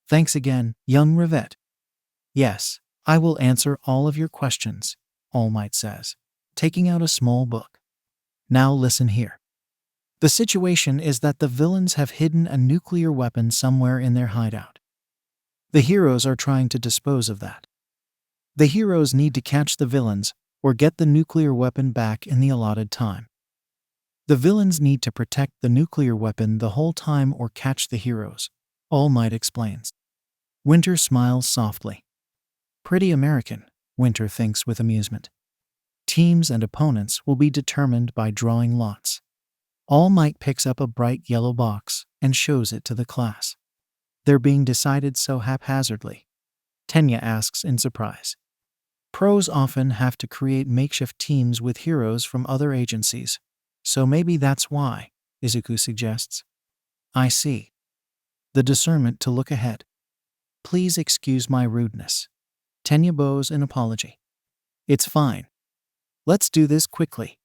Thanks again, young Ravette. Yes, I will answer all of your questions, All Might says, taking out a small book. Now listen here. The situation is that the villains have hidden a nuclear weapon somewhere in their hideout. The heroes are trying to dispose of that. The heroes need to catch the villains or get the nuclear weapon back in the allotted time. The villains need to protect the nuclear weapon the whole time or catch the heroes, All Might explains. Winter smiles softly. Pretty American, Winter thinks with amusement. Teams and opponents will be determined by drawing lots. All Might picks up a bright yellow box and shows it to the class. They're being decided so haphazardly, Tenya asks in surprise. Pros often have to create makeshift teams with heroes from other agencies, so maybe that's why, Izuku suggests. I see. The discernment to look ahead. Please excuse my rudeness. Tenya bows an apology. It's fine. Let's do this quickly.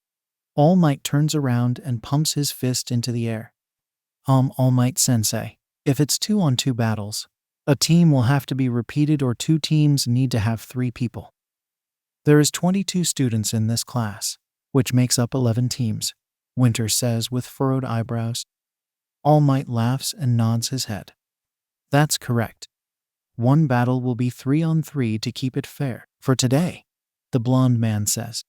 All Might turns around and pumps his fist into the air. All Might sensei, if it's 2-on-2 battles, a team will have to be repeated or 2 teams need to have 3 people. There is 22 students in this class, which makes up 11 teams, Winter says with furrowed eyebrows. All Might laughs and nods his head. That's correct. 1 battle will be 3-on-3 to keep it fair. For today, the blonde man says.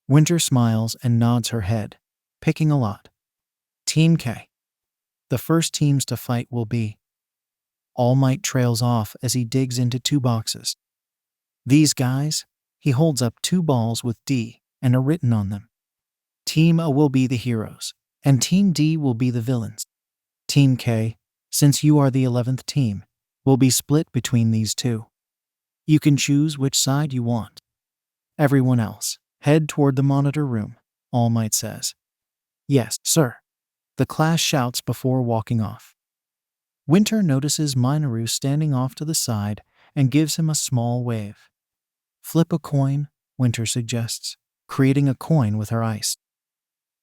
Winter smiles and nods her head, picking a lot. Team K. The first teams to fight will be. All Might trails off as he digs into 2 boxes. These guys, he holds up 2 balls with D and a written on them. Team A will be the heroes, and Team D will be the villains. Team K, since you are the 11th team, will be split between these 2. You can choose which side you want. Everyone else, head toward the monitor room, All Might says. Yes, sir. The class shouts before walking off. Winter notices Minoru standing off to the side and gives him a small wave. Flip a coin, Winter suggests, creating a coin with her ice.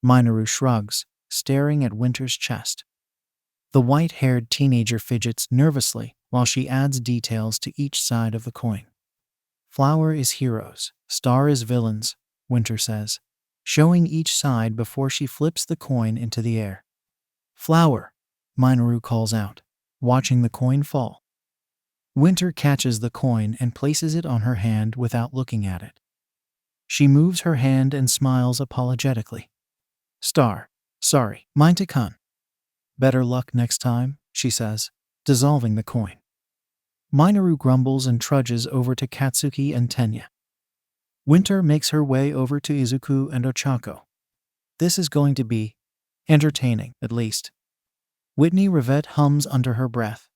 Minoru shrugs, staring at Winter's chest. The white-haired teenager fidgets nervously while she adds details to each side of the coin. Flower is heroes, star is villains, Winter says, showing each side before she flips the coin into the air. Flower, Minoru calls out, watching the coin fall. Winter catches the coin and places it on her hand without looking at it. She moves her hand and smiles apologetically. Star, sorry, Mine-to-kun. Better luck next time, she says, dissolving the coin. Minoru grumbles and trudges over to Katsuki and Tenya. Winter makes her way over to Izuku and Ochako. This is going to be entertaining, at least. Winter Ravette hums under her breath,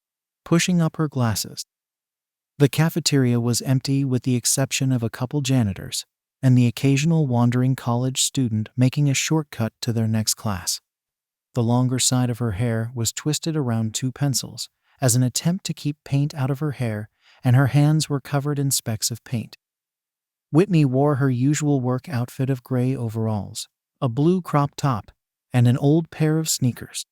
pushing up her glasses. The cafeteria was empty with the exception of a couple janitors and the occasional wandering college student making a shortcut to their next class. The longer side of her hair was twisted around 2 pencils as an attempt to keep paint out of her hair, and her hands were covered in specks of paint. Whitney wore her usual work outfit of gray overalls, a blue crop top, and an old pair of sneakers.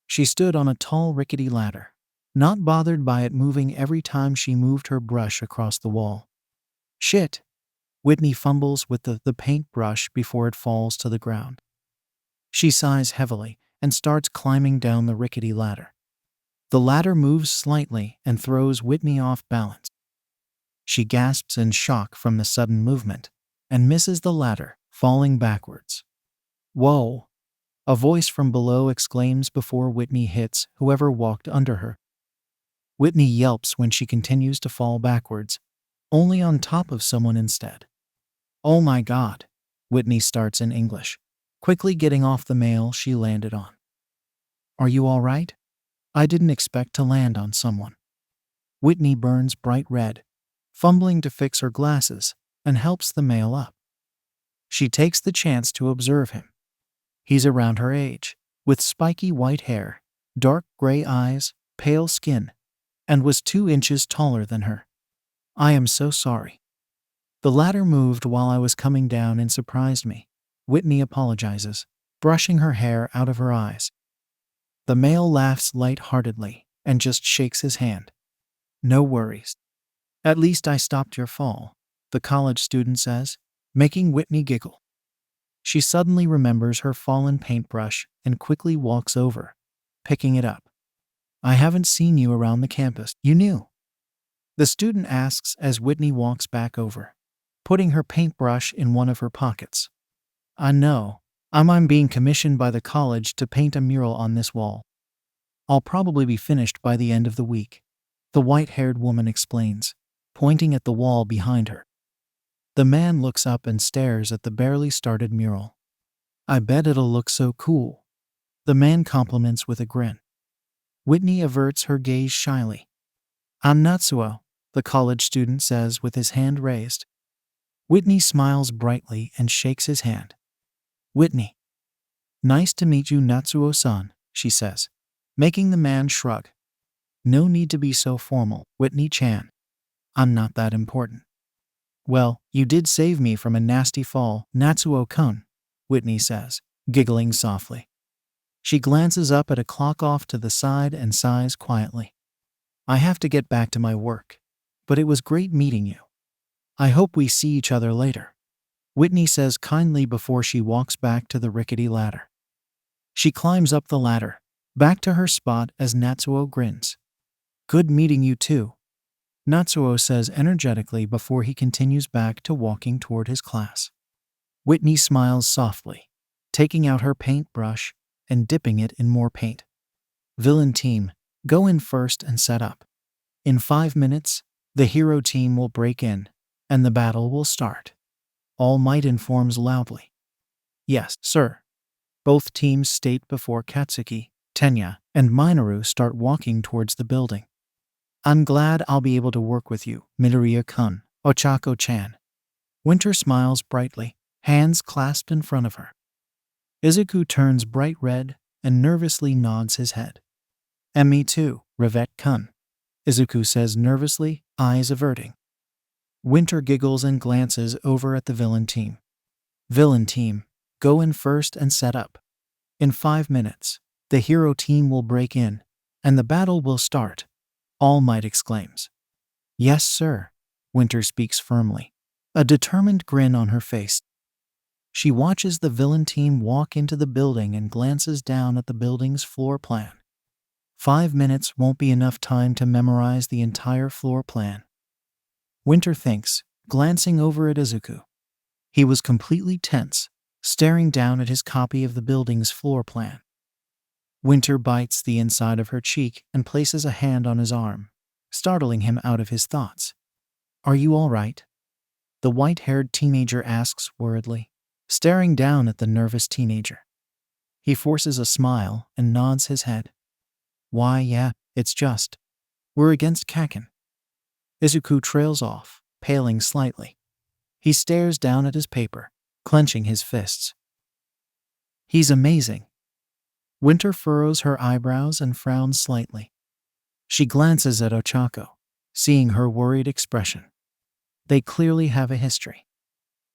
She stood on a tall rickety ladder, not bothered by it moving every time she moved her brush across the wall. Shit! Whitney fumbles with the paintbrush before it falls to the ground. She sighs heavily and starts climbing down the rickety ladder. The ladder moves slightly and throws Whitney off balance. She gasps in shock from the sudden movement and misses the ladder, falling backwards. Whoa! A voice from below exclaims before Whitney hits whoever walked under her. Whitney yelps when she continues to fall backwards, only on top of someone instead. Oh my God, Whitney starts in English, quickly getting off the mail she landed on. Are you all right? I didn't expect to land on someone. Whitney burns bright red, fumbling to fix her glasses, and helps the male up. She takes the chance to observe him. He's around her age, with spiky white hair, dark gray eyes, pale skin, and was 2 inches taller than her. I am so sorry. The ladder moved while I was coming down and surprised me. Whitney apologizes, brushing her hair out of her eyes. The male laughs light-heartedly and just shakes his hand. No worries. At least I stopped your fall, the college student says, making Whitney giggle. She suddenly remembers her fallen paintbrush and quickly walks over, picking it up. I haven't seen you around the campus. You knew? The student asks as Whitney walks back over, putting her paintbrush in one of her pockets. I know. I'm being commissioned by the college to paint a mural on this wall. I'll probably be finished by the end of the week, the white-haired woman explains, pointing at the wall behind her. The man looks up and stares at the barely started mural. I bet it'll look so cool. The man compliments with a grin. Whitney averts her gaze shyly. I'm Natsuo, the college student says with his hand raised. Whitney smiles brightly and shakes his hand. Whitney. Nice to meet you, Natsuo-san, she says, making the man shrug. No need to be so formal, Whitney-chan. I'm not that important. Well, you did save me from a nasty fall, Natsuo-kun, Whitney says, giggling softly. She glances up at a clock off to the side and sighs quietly. I have to get back to my work, but it was great meeting you. I hope we see each other later, Whitney says kindly before she walks back to the rickety ladder. She climbs up the ladder, back to her spot as Natsuo grins. Good meeting you too, Natsuo says energetically before he continues back to walking toward his class. Whitney smiles softly, taking out her paintbrush and dipping it in more paint. Villain team, go in first and set up. In 5 minutes, the hero team will break in, and the battle will start. All Might informs loudly. Yes, sir. Both teams state before Katsuki, Tenya, and Minoru start walking towards the building. I'm glad I'll be able to work with you, Midoriya-kun, Ochako-chan. Winter smiles brightly, hands clasped in front of her. Izuku turns bright red and nervously nods his head. And me too, Ravette-kun, Izuku says nervously, eyes averting. Winter giggles and glances over at the villain team. Villain team, go in first and set up. In 5 minutes, the hero team will break in, and the battle will start, All Might exclaims. Yes, sir, Winter speaks firmly, a determined grin on her face. She watches the villain team walk into the building and glances down at the building's floor plan. 5 minutes won't be enough time to memorize the entire floor plan, Winter thinks, glancing over at Izuku. He was completely tense, staring down at his copy of the building's floor plan. Winter bites the inside of her cheek and places a hand on his arm, startling him out of his thoughts. "Are you all right?" the white-haired teenager asks worriedly, staring down at the nervous teenager. He forces a smile and nods his head. "Why, yeah, it's just. We're against Kaken." Izuku trails off, paling slightly. He stares down at his paper, clenching his fists. "He's amazing." Winter furrows her eyebrows and frowns slightly. She glances at Ochako, seeing her worried expression. They clearly have a history.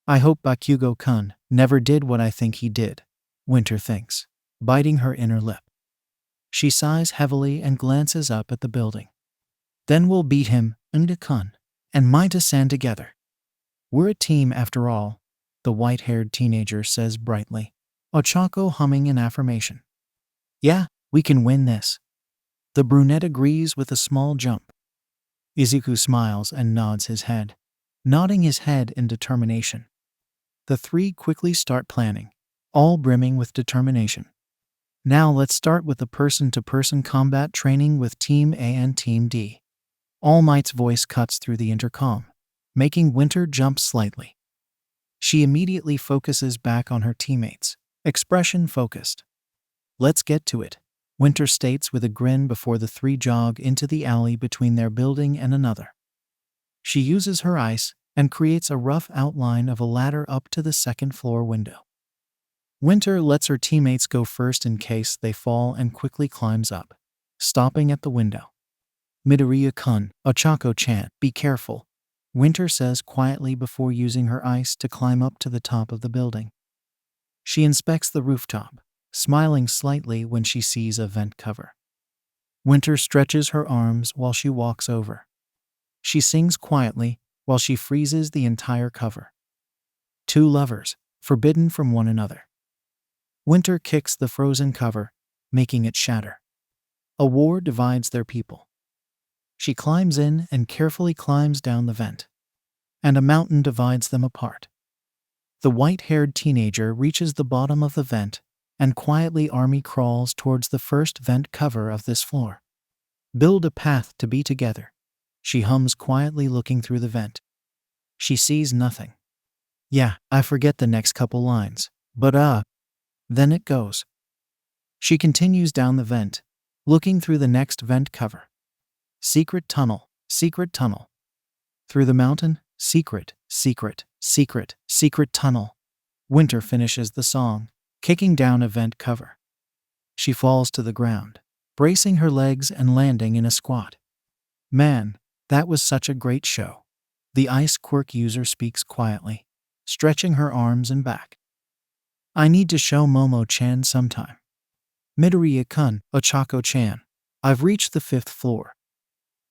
"I hope Bakugo-kun never did what I think he did," Winter thinks, biting her inner lip. She sighs heavily and glances up at the building. "Then we'll beat him, Unda-kun, and Maita-san together. We're a team after all," the white-haired teenager says brightly, Ochako humming an affirmation. "Yeah, we can win this." The brunette agrees with a small jump. Izuku smiles and nods his head, nodding his head in determination. The three quickly start planning, all brimming with determination. "Now let's start with the person-to-person combat training with Team A and Team D." All Might's voice cuts through the intercom, making Winter jump slightly. She immediately focuses back on her teammates, expression focused. "Let's get to it," Winter states with a grin before the three jog into the alley between their building and another. She uses her ice and creates a rough outline of a ladder up to the second-floor window. Winter lets her teammates go first in case they fall and quickly climbs up, stopping at the window. "Midoriya-kun, Ochako-chan, be careful," Winter says quietly before using her ice to climb up to the top of the building. She inspects the rooftop, smiling slightly when she sees a vent cover. Winter stretches her arms while she walks over. She sings quietly while she freezes the entire cover. Two lovers, forbidden from one another. Winter kicks the frozen cover, making it shatter. A war divides their people. She climbs in and carefully climbs down the vent. And a mountain divides them apart. The white-haired teenager reaches the bottom of the vent and quietly army crawls towards the first vent cover of this floor. "Build a path to be together," she hums quietly looking through the vent. She sees nothing. "Yeah, I forget the next couple lines, but then it goes." She continues down the vent, looking through the next vent cover. Secret tunnel, secret tunnel. Through the mountain, secret, secret, secret, secret tunnel. Winter finishes the song, kicking down a vent cover. She falls to the ground, bracing her legs and landing in a squat. "Man, that was such a great show," the ice quirk user speaks quietly, stretching her arms and back. "I need to show Momo-chan sometime." "Midoriya-kun, Ochako-chan, I've reached the 5th floor.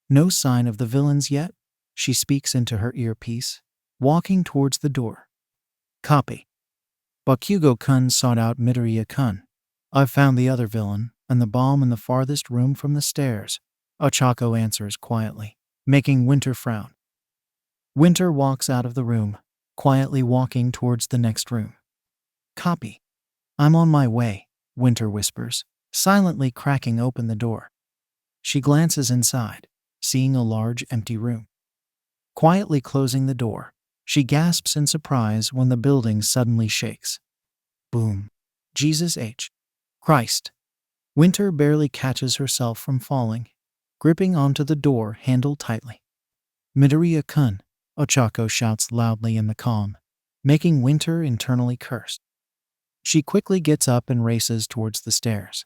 No sign of the villains yet?" she speaks into her earpiece, walking towards the door. "Copy." Bakugo-kun sought out Midoriya-kun. "I've found the other villain and the bomb in the farthest room from the stairs," Ochako answers quietly, making Winter frown. Winter walks out of the room, quietly walking towards the next room. "Copy. I'm on my way," Winter whispers, silently cracking open the door. She glances inside, seeing a large empty room. Quietly closing the door, she gasps in surprise when the building suddenly shakes. Boom. Jesus H. Christ. Winter barely catches herself from falling, gripping onto the door handle tightly. "Midoriya-kun," Ochako shouts loudly in the calm, making Winter internally curse. She quickly gets up and races towards the stairs.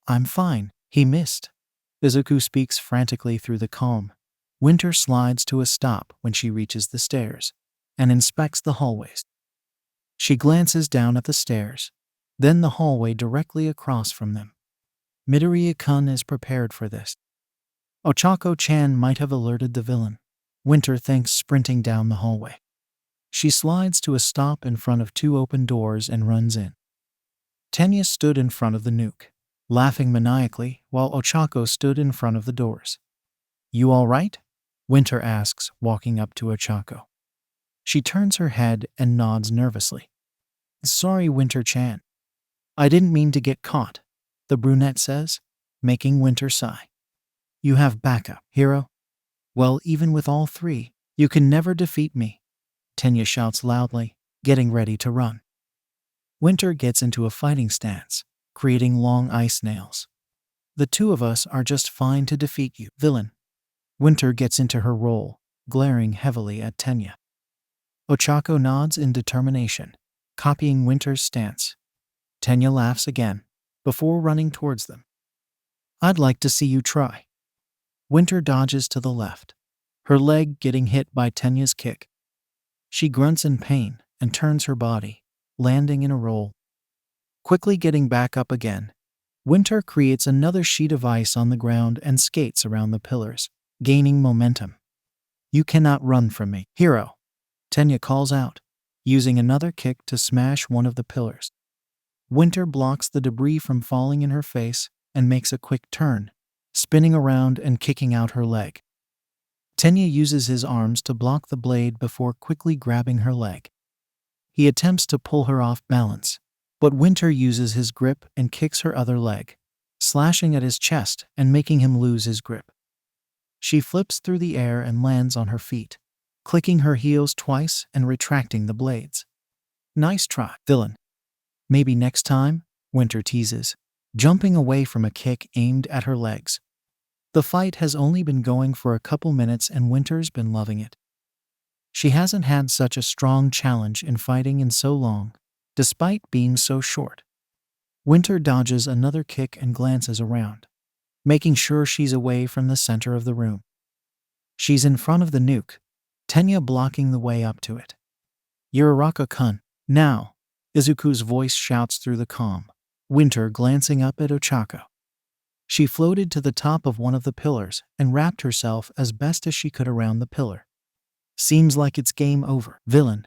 "I'm fine, he missed." Izuku speaks frantically through the calm. Winter slides to a stop when she reaches the stairs and inspects the hallways. She glances down at the stairs, then the hallway directly across from them. Midoriya-kun is prepared for this. Ochako-chan might have alerted the villain, Winter thinks, sprinting down the hallway. She slides to a stop in front of 2 open doors and runs in. Tenya stood in front of the nuke, laughing maniacally, while Ochako stood in front of the doors. "You all right?" Winter asks, walking up to Ochako. She turns her head and nods nervously. "Sorry, Winter-chan. I didn't mean to get caught," the brunette says, making Winter sigh. "You have backup, hero," Well, even with all three, you can never defeat me, Tenya shouts loudly, getting ready to run. Winter gets into a fighting stance, creating long ice nails. The two of us are just fine to defeat you, villain. Winter gets into her role, glaring heavily at Tenya. Ochako nods in determination, copying Winter's stance. Tenya laughs again, before running towards them. I'd like to see you try. Winter dodges to the left, her leg getting hit by Tenya's kick. She grunts in pain and turns her body, landing in a roll. Quickly getting back up again, Winter creates another sheet of ice on the ground and skates around the pillars, gaining momentum. You cannot run from me, hero, Tenya calls out, using another kick to smash one of the pillars. Winter blocks the debris from falling in her face and makes a quick turn, spinning around and kicking out her leg. Tenya uses his arms to block the blade before quickly grabbing her leg. He attempts to pull her off balance, but Winter uses his grip and kicks her other leg, slashing at his chest and making him lose his grip. She flips through the air and lands on her feet, clicking her heels twice and retracting the blades. Nice try, villain. Maybe next time, Winter teases, jumping away from a kick aimed at her legs. The fight has only been going for a couple minutes and Winter's been loving it. She hasn't had such a strong challenge in fighting in so long, despite being so short. Winter dodges another kick and glances around, making sure she's away from the center of the room. She's in front of the nuke, Tenya blocking the way up to it. Yuraraka-kun, now, Izuku's voice shouts through the comm, Winter glancing up at Ochako. She floated to the top of one of the pillars and wrapped herself as best as she could around the pillar. Seems like it's game over, villain,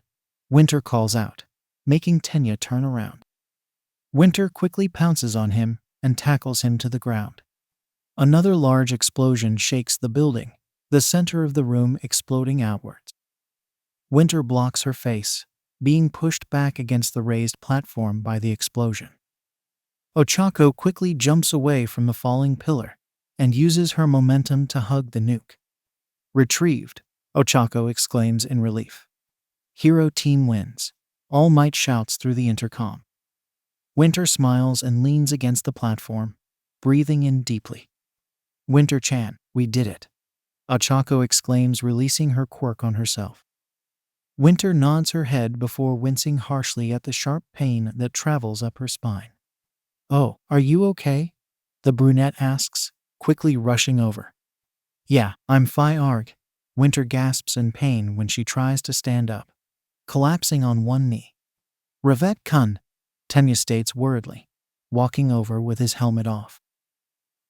Winter calls out, making Tenya turn around. Winter quickly pounces on him and tackles him to the ground. Another large explosion shakes the building, the center of the room exploding outwards. Winter blocks her face, being pushed back against the raised platform by the explosion. Ochako quickly jumps away from the falling pillar and uses her momentum to hug the nuke. Retrieved, Ochako exclaims in relief. Hero team wins, All Might shouts through the intercom. Winter smiles and leans against the platform, breathing in deeply. Winter-chan, we did it, Ochako exclaims, releasing her quirk on herself. Winter nods her head before wincing harshly at the sharp pain that travels up her spine. Oh, are you okay? The brunette asks, quickly rushing over. Yeah, I'm fine. Winter gasps in pain when she tries to stand up, collapsing on one knee. Ravette-kun, Tenya states worriedly, walking over with his helmet off.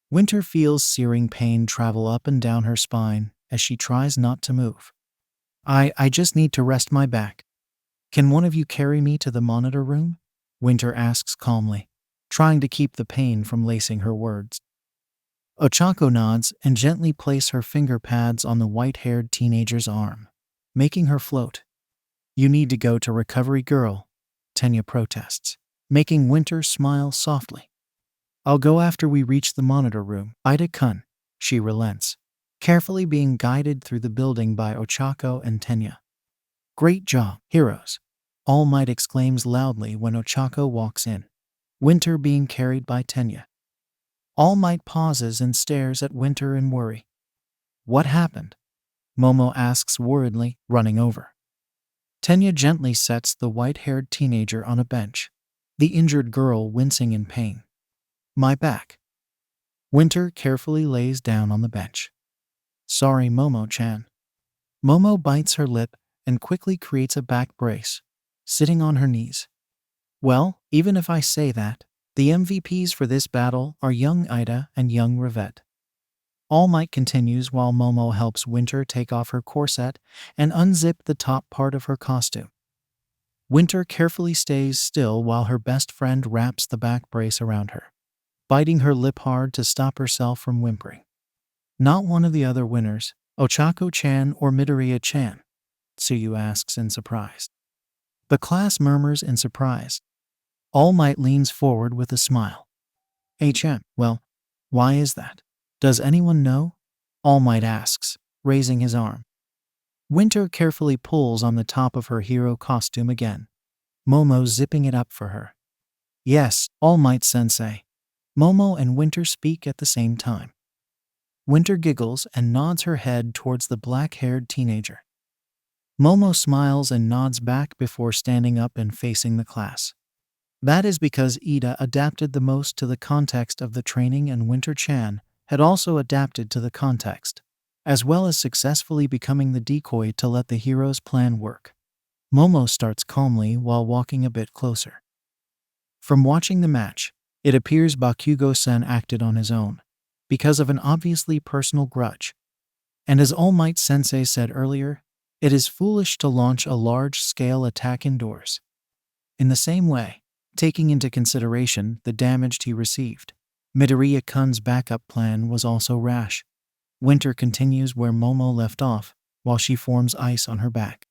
Winter feels searing pain travel up and down her spine as she tries not to move. I just need to rest my back. Can one of you carry me to the monitor room? Winter asks calmly, trying to keep the pain from lacing her words. Ochako nods and gently places her finger pads on the white-haired teenager's arm, making her float. You need to go to recovery, girl, Tenya protests, making Winter smile softly. I'll go after we reach the monitor room, Ida-kun, she relents, carefully being guided through the building by Ochako and Tenya. Great job, heroes, All Might exclaims loudly when Ochako walks in, Winter being carried by Tenya. All Might pauses and stares at Winter in worry. What happened? Momo asks worriedly, running over. Tenya gently sets the white-haired teenager on a bench, the injured girl wincing in pain. My back. Winter carefully lays down on the bench. Sorry, Momo-chan. Momo bites her lip and quickly creates a back brace, sitting on her knees. Well, even if I say that, the MVPs for this battle are young Ida and young Ravette. All Might continues while Momo helps Winter take off her corset and unzip the top part of her costume. Winter carefully stays still while her best friend wraps the back brace around her, biting her lip hard to stop herself from whimpering. Not one of the other winners, Ochako-chan or Midoriya-chan? Tsuyu asks in surprise. The class murmurs in surprise. All Might leans forward with a smile. HM, well, why is that? Does anyone know? All Might asks, raising his arm. Winter carefully pulls on the top of her hero costume again, Momo zipping it up for her. Yes, All Might Sensei. Momo and Winter speak at the same time. Winter giggles and nods her head towards the black-haired teenager. Momo smiles and nods back before standing up and facing the class. That is because Ida adapted the most to the context of the training, and Winter-chan had also adapted to the context, as well as successfully becoming the decoy to let the hero's plan work. Momo starts calmly while walking a bit closer. From watching the match, it appears Bakugo-san acted on his own, because of an obviously personal grudge. And as All Might Sensei said earlier, it is foolish to launch a large-scale attack indoors. In the same way, taking into consideration the damage he received, Midoriya-kun's backup plan was also rash. Winter continues where Momo left off, while she forms ice on her back.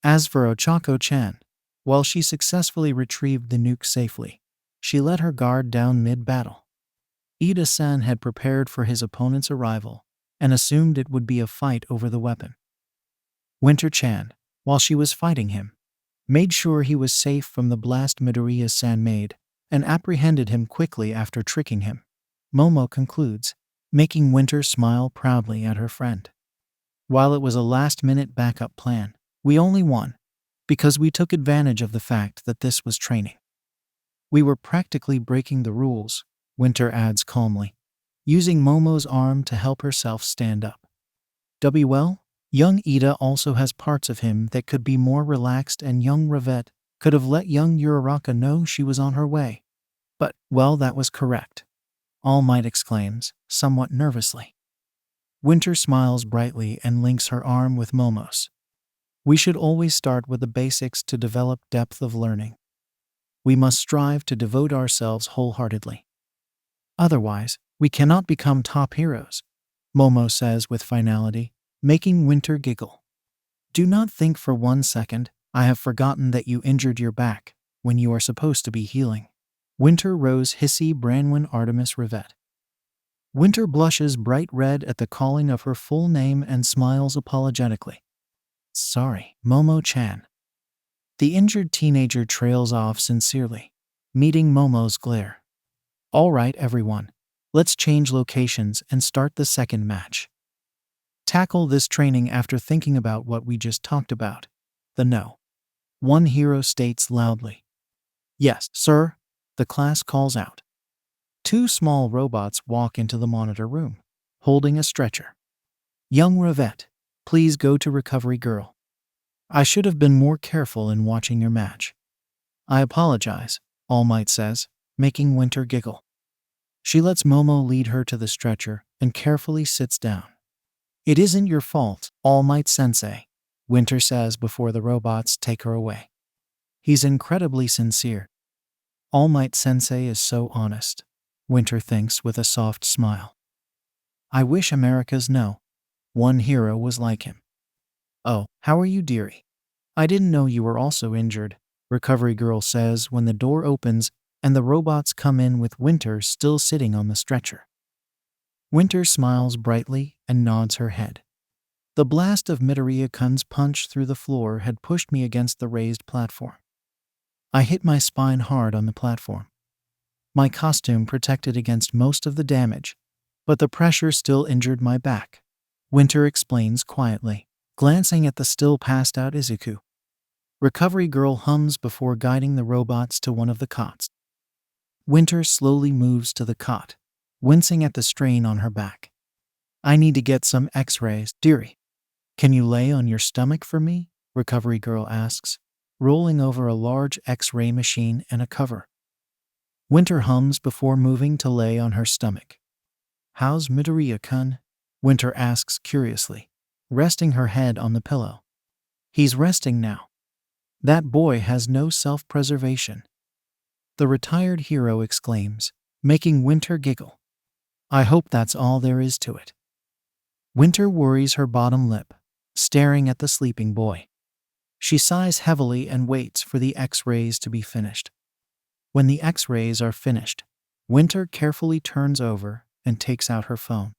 As for Ochako-chan, while she successfully retrieved the nuke safely, she let her guard down mid-battle. Ida-san had prepared for his opponent's arrival and assumed it would be a fight over the weapon. Winter-chan, while she was fighting him, made sure he was safe from the blast Midoriya-san made and apprehended him quickly after tricking him. Momo concludes, making Winter smile proudly at her friend. While it was a last-minute backup plan, we only won because we took advantage of the fact that this was training. We were practically breaking the rules, Winter adds calmly, using Momo's arm to help herself stand up. Well, young Ida also has parts of him that could be more relaxed, and young Ravette could have let young Uraraka know she was on her way. But, well, that was correct, All Might exclaims, somewhat nervously. Winter smiles brightly and links her arm with Momo's. We should always start with the basics to develop depth of learning. We must strive to devote ourselves wholeheartedly. Otherwise, we cannot become top heroes, Momo says with finality, making Winter giggle. Do not think for 1 second I have forgotten that you injured your back when you are supposed to be healing. Winter Rose Hissy Branwyn Artemis Ravette. Winter blushes bright red at the calling of her full name and smiles apologetically. Sorry, Momo-chan. The injured teenager trails off sincerely, meeting Momo's glare. All right, everyone. Let's change locations and start the second match. Tackle this training after thinking about what we just talked about. No. One hero states loudly. Yes, sir, the class calls out. 2 small robots walk into the monitor room, holding a stretcher. Young Ravette, please go to Recovery Girl. I should have been more careful in watching your match. I apologize, All Might says, making Winter giggle. She lets Momo lead her to the stretcher and carefully sits down. It isn't your fault, All Might Sensei, Winter says before the robots take her away. He's incredibly sincere. All Might Sensei is so honest, Winter thinks with a soft smile. I wish Americas know one hero was like him. Oh, how are you, dearie? I didn't know you were also injured, Recovery Girl says when the door opens and the robots come in with Winter still sitting on the stretcher. Winter smiles brightly and nods her head. The blast of Midoriya-kun's punch through the floor had pushed me against the raised platform. I hit my spine hard on the platform. My costume protected against most of the damage, but the pressure still injured my back, Winter explains quietly, glancing at the still passed out Izuku. Recovery Girl hums before guiding the robots to one of the cots. Winter slowly moves to the cot, wincing at the strain on her back. I need to get some x-rays, dearie. Can you lay on your stomach for me? Recovery Girl asks, rolling over a large x-ray machine and a cover. Winter hums before moving to lay on her stomach. How's Midoriya-kun? Winter asks curiously, resting her head on the pillow. He's resting now. That boy has no self-preservation, the retired hero exclaims, making Winter giggle. I hope that's all there is to it. Winter worries her bottom lip, staring at the sleeping boy. She sighs heavily and waits for the x-rays to be finished. When the x-rays are finished, Winter carefully turns over and takes out her phone.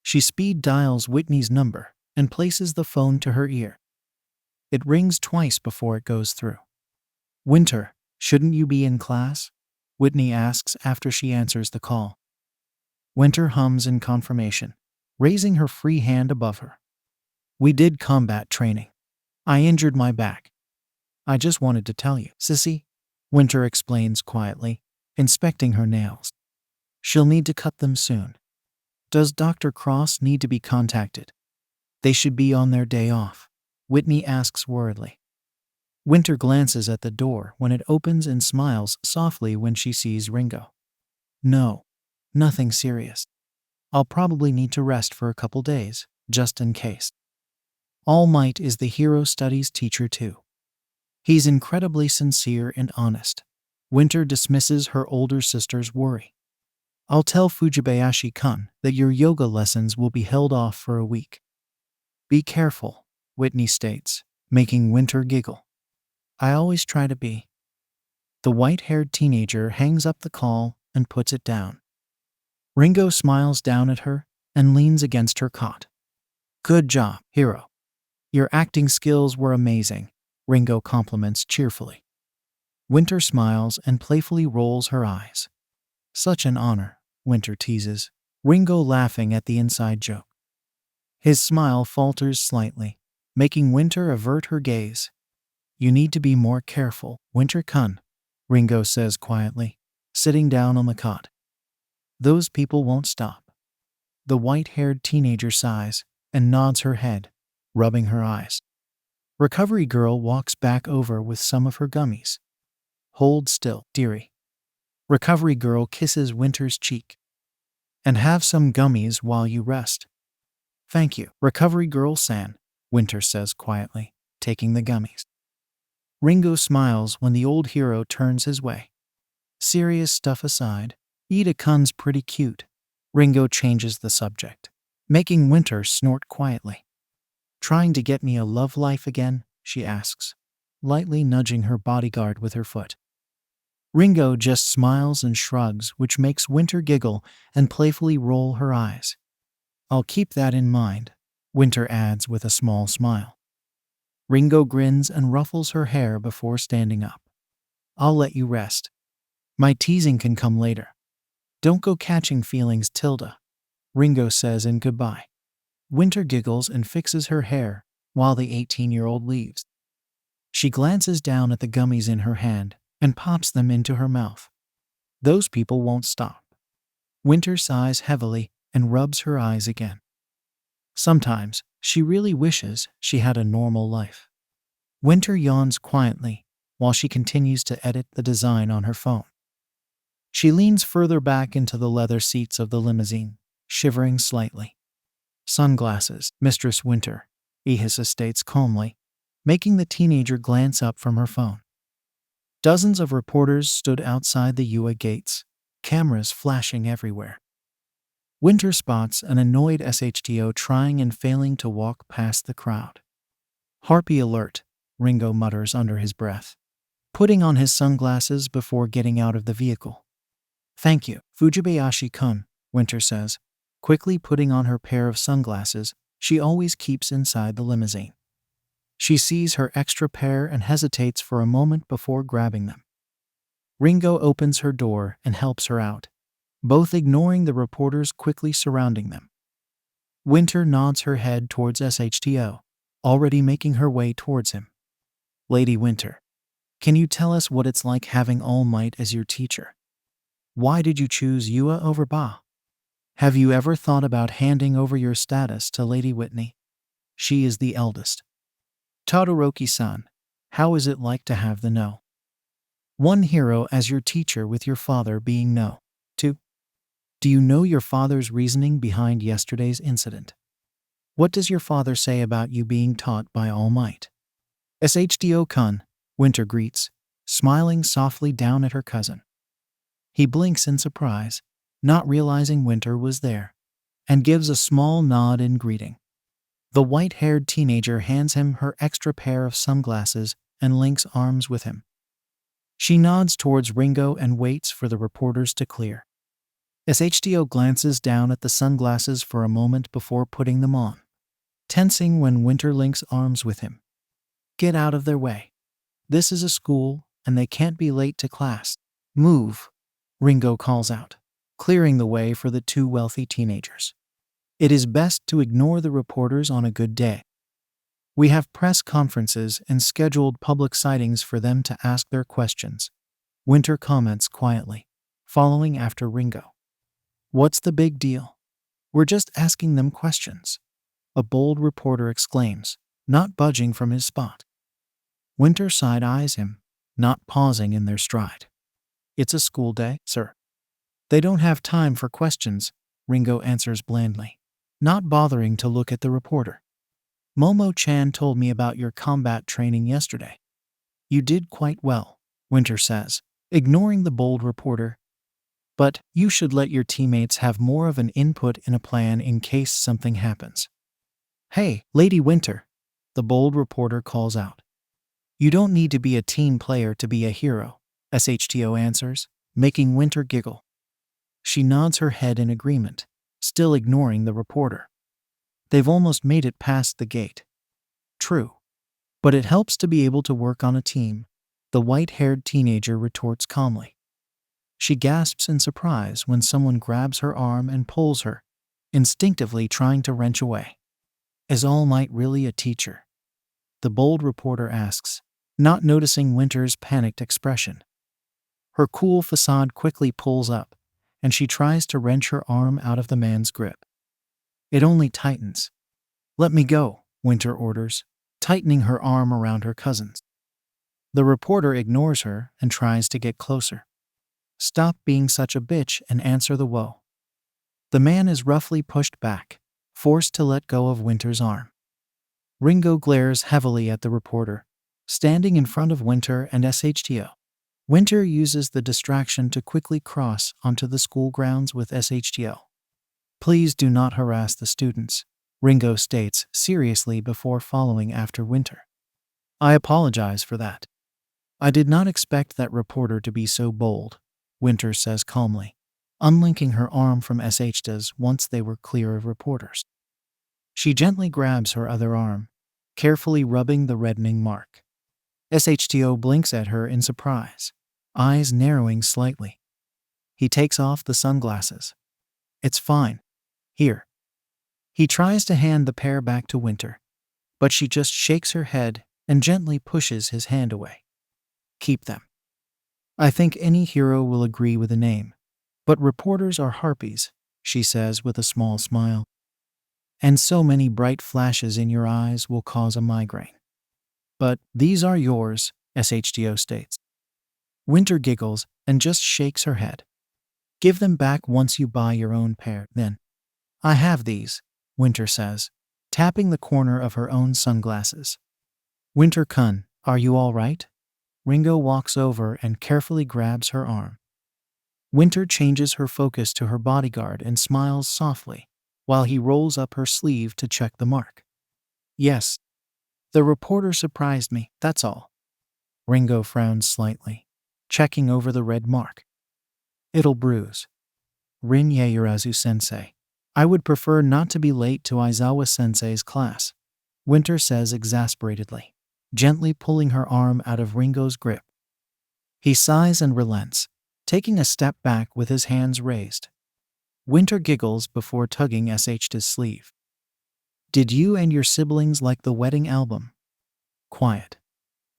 She speed dials Whitney's number and places the phone to her ear. It rings twice before it goes through. Winter, shouldn't you be in class? Whitney asks after she answers the call. Winter hums in confirmation, raising her free hand above her. We did combat training. I injured my back. I just wanted to tell you, sissy, Winter explains quietly, inspecting her nails. She'll need to cut them soon. Does Dr. Cross need to be contacted? They should be on their day off, Whitney asks worriedly. Winter glances at the door when it opens and smiles softly when she sees Ringo. No, nothing serious. I'll probably need to rest for a couple days, just in case. All Might is the hero studies teacher too. He's incredibly sincere and honest. Winter dismisses her older sister's worry. I'll tell Fujibayashi-kun that your yoga lessons will be held off for a week. Be careful, Whitney states, making Winter giggle. I always try to be. The white-haired teenager hangs up the call and puts it down. Ringo smiles down at her and leans against her cot. Good job, hero. Your acting skills were amazing, Ringo compliments cheerfully. Winter smiles and playfully rolls her eyes. Such an honor, Winter teases, Ringo laughing at the inside joke. His smile falters slightly, making Winter avert her gaze. You need to be more careful, Winter-kun, Ringo says quietly, sitting down on the cot. Those people won't stop. The white-haired teenager sighs and nods her head, rubbing her eyes. Recovery girl walks back over with some of her gummies. Hold still, dearie. Recovery girl kisses Winter's cheek. And have some gummies while you rest. Thank you, Recovery girl-san, Winter says quietly, taking the gummies. Ringo smiles when the old hero turns his way. Serious stuff aside, Ida-kun's pretty cute. Ringo changes the subject, making Winter snort quietly. Trying to get me a love life again? She asks, lightly nudging her bodyguard with her foot. Ringo just smiles and shrugs, which makes Winter giggle and playfully roll her eyes. I'll keep that in mind, Winter adds with a small smile. Ringo grins and ruffles her hair before standing up. I'll let you rest. My teasing can come later. Don't go catching feelings, Tilda, Ringo says in goodbye. Winter giggles and fixes her hair while the 18-year-old leaves. She glances down at the gummies in her hand and pops them into her mouth. Those people won't stop. Winter sighs heavily and rubs her eyes again. Sometimes she really wishes she had a normal life. Winter yawns quietly while she continues to edit the design on her phone. She leans further back into the leather seats of the limousine, shivering slightly. Sunglasses, Mistress Winter, Ihisa states calmly, making the teenager glance up from her phone. Dozens of reporters stood outside the UA gates, cameras flashing everywhere. Winter spots an annoyed SHTO trying and failing to walk past the crowd. Harpy alert, Ringo mutters under his breath, putting on his sunglasses before getting out of the vehicle. Thank you, Fujibayashi-kun, Winter says, quickly putting on her pair of sunglasses she always keeps inside the limousine. She sees her extra pair and hesitates for a moment before grabbing them. Ringo opens her door and helps her out, both ignoring the reporters quickly surrounding them. Winter nods her head towards SHTO, already making her way towards him. Lady Winter, can you tell us what it's like having All Might as your teacher? Why did you choose Yua over Ba? Have you ever thought about handing over your status to Lady Whitney? She is the eldest. Todoroki-san, how is it like to have the no? 1 hero as your teacher with your father being no. 2. Do you know your father's reasoning behind yesterday's incident? What does your father say about you being taught by All Might? SHTO-kun, Winter greets, smiling softly down at her cousin. He blinks in surprise, not realizing Winter was there, and gives a small nod in greeting. The white-haired teenager hands him her extra pair of sunglasses and links arms with him. She nods towards Ringo and waits for the reporters to clear. SHTO glances down at the sunglasses for a moment before putting them on, tensing when Winter links arms with him. Get out of their way. This is a school, and they can't be late to class. Move, Ringo calls out, clearing the way for the two wealthy teenagers. It is best to ignore the reporters on a good day. We have press conferences and scheduled public sightings for them to ask their questions, Winter comments quietly, following after Ringo. What's the big deal? We're just asking them questions, a bold reporter exclaims, not budging from his spot. Winter side-eyes him, not pausing in their stride. It's a school day, sir. They don't have time for questions, Ringo answers blandly, not bothering to look at the reporter. Momo-chan told me about your combat training yesterday. You did quite well, Winter says, ignoring the bold reporter. But you should let your teammates have more of an input in a plan in case something happens. Hey, Lady Winter, the bold reporter calls out. You don't need to be a team player to be a hero, SHTO answers, making Winter giggle. She nods her head in agreement, still ignoring the reporter. They've almost made it past the gate. True. But it helps to be able to work on a team, the white-haired teenager retorts calmly. She gasps in surprise when someone grabs her arm and pulls her, instinctively trying to wrench away. Is All Might really a teacher? The bold reporter asks, not noticing Winter's panicked expression. Her cool facade quickly pulls up, and she tries to wrench her arm out of the man's grip. It only tightens. Let me go, Winter orders, tightening her arm around her cousins. The reporter ignores her and tries to get closer. Stop being such a bitch and answer the woe. The man is roughly pushed back, forced to let go of Winter's arm. Ringo glares heavily at the reporter, standing in front of Winter and SHTO. Winter uses the distraction to quickly cross onto the school grounds with SHTO. Please do not harass the students, Ringo states seriously before following after Winter. I apologize for that. I did not expect that reporter to be so bold, Winter says calmly, unlinking her arm from SHTO's once they were clear of reporters. She gently grabs her other arm, carefully rubbing the reddening mark. SHTO blinks at her in surprise, eyes narrowing slightly. He takes off the sunglasses. It's fine. Here. He tries to hand the pair back to Winter, but she just shakes her head and gently pushes his hand away. Keep them. I think any hero will agree with the name, but reporters are harpies, she says with a small smile. And so many bright flashes in your eyes will cause a migraine. But these are yours, SHTO states. Winter giggles and just shakes her head. Give them back once you buy your own pair, then. I have these, Winter says, tapping the corner of her own sunglasses. Winter-kun, are you all right? Ringo walks over and carefully grabs her arm. Winter changes her focus to her bodyguard and smiles softly, while he rolls up her sleeve to check the mark. Yes. The reporter surprised me, that's all. Ringo frowns slightly, checking over the red mark. It'll bruise. Rin Yaoyorozu-sensei. I would prefer not to be late to Aizawa-sensei's class, Winter says exasperatedly, gently pulling her arm out of Ringo's grip. He sighs and relents, taking a step back with his hands raised. Winter giggles before tugging SHT's sleeve. Did you and your siblings like the wedding album? Quiet.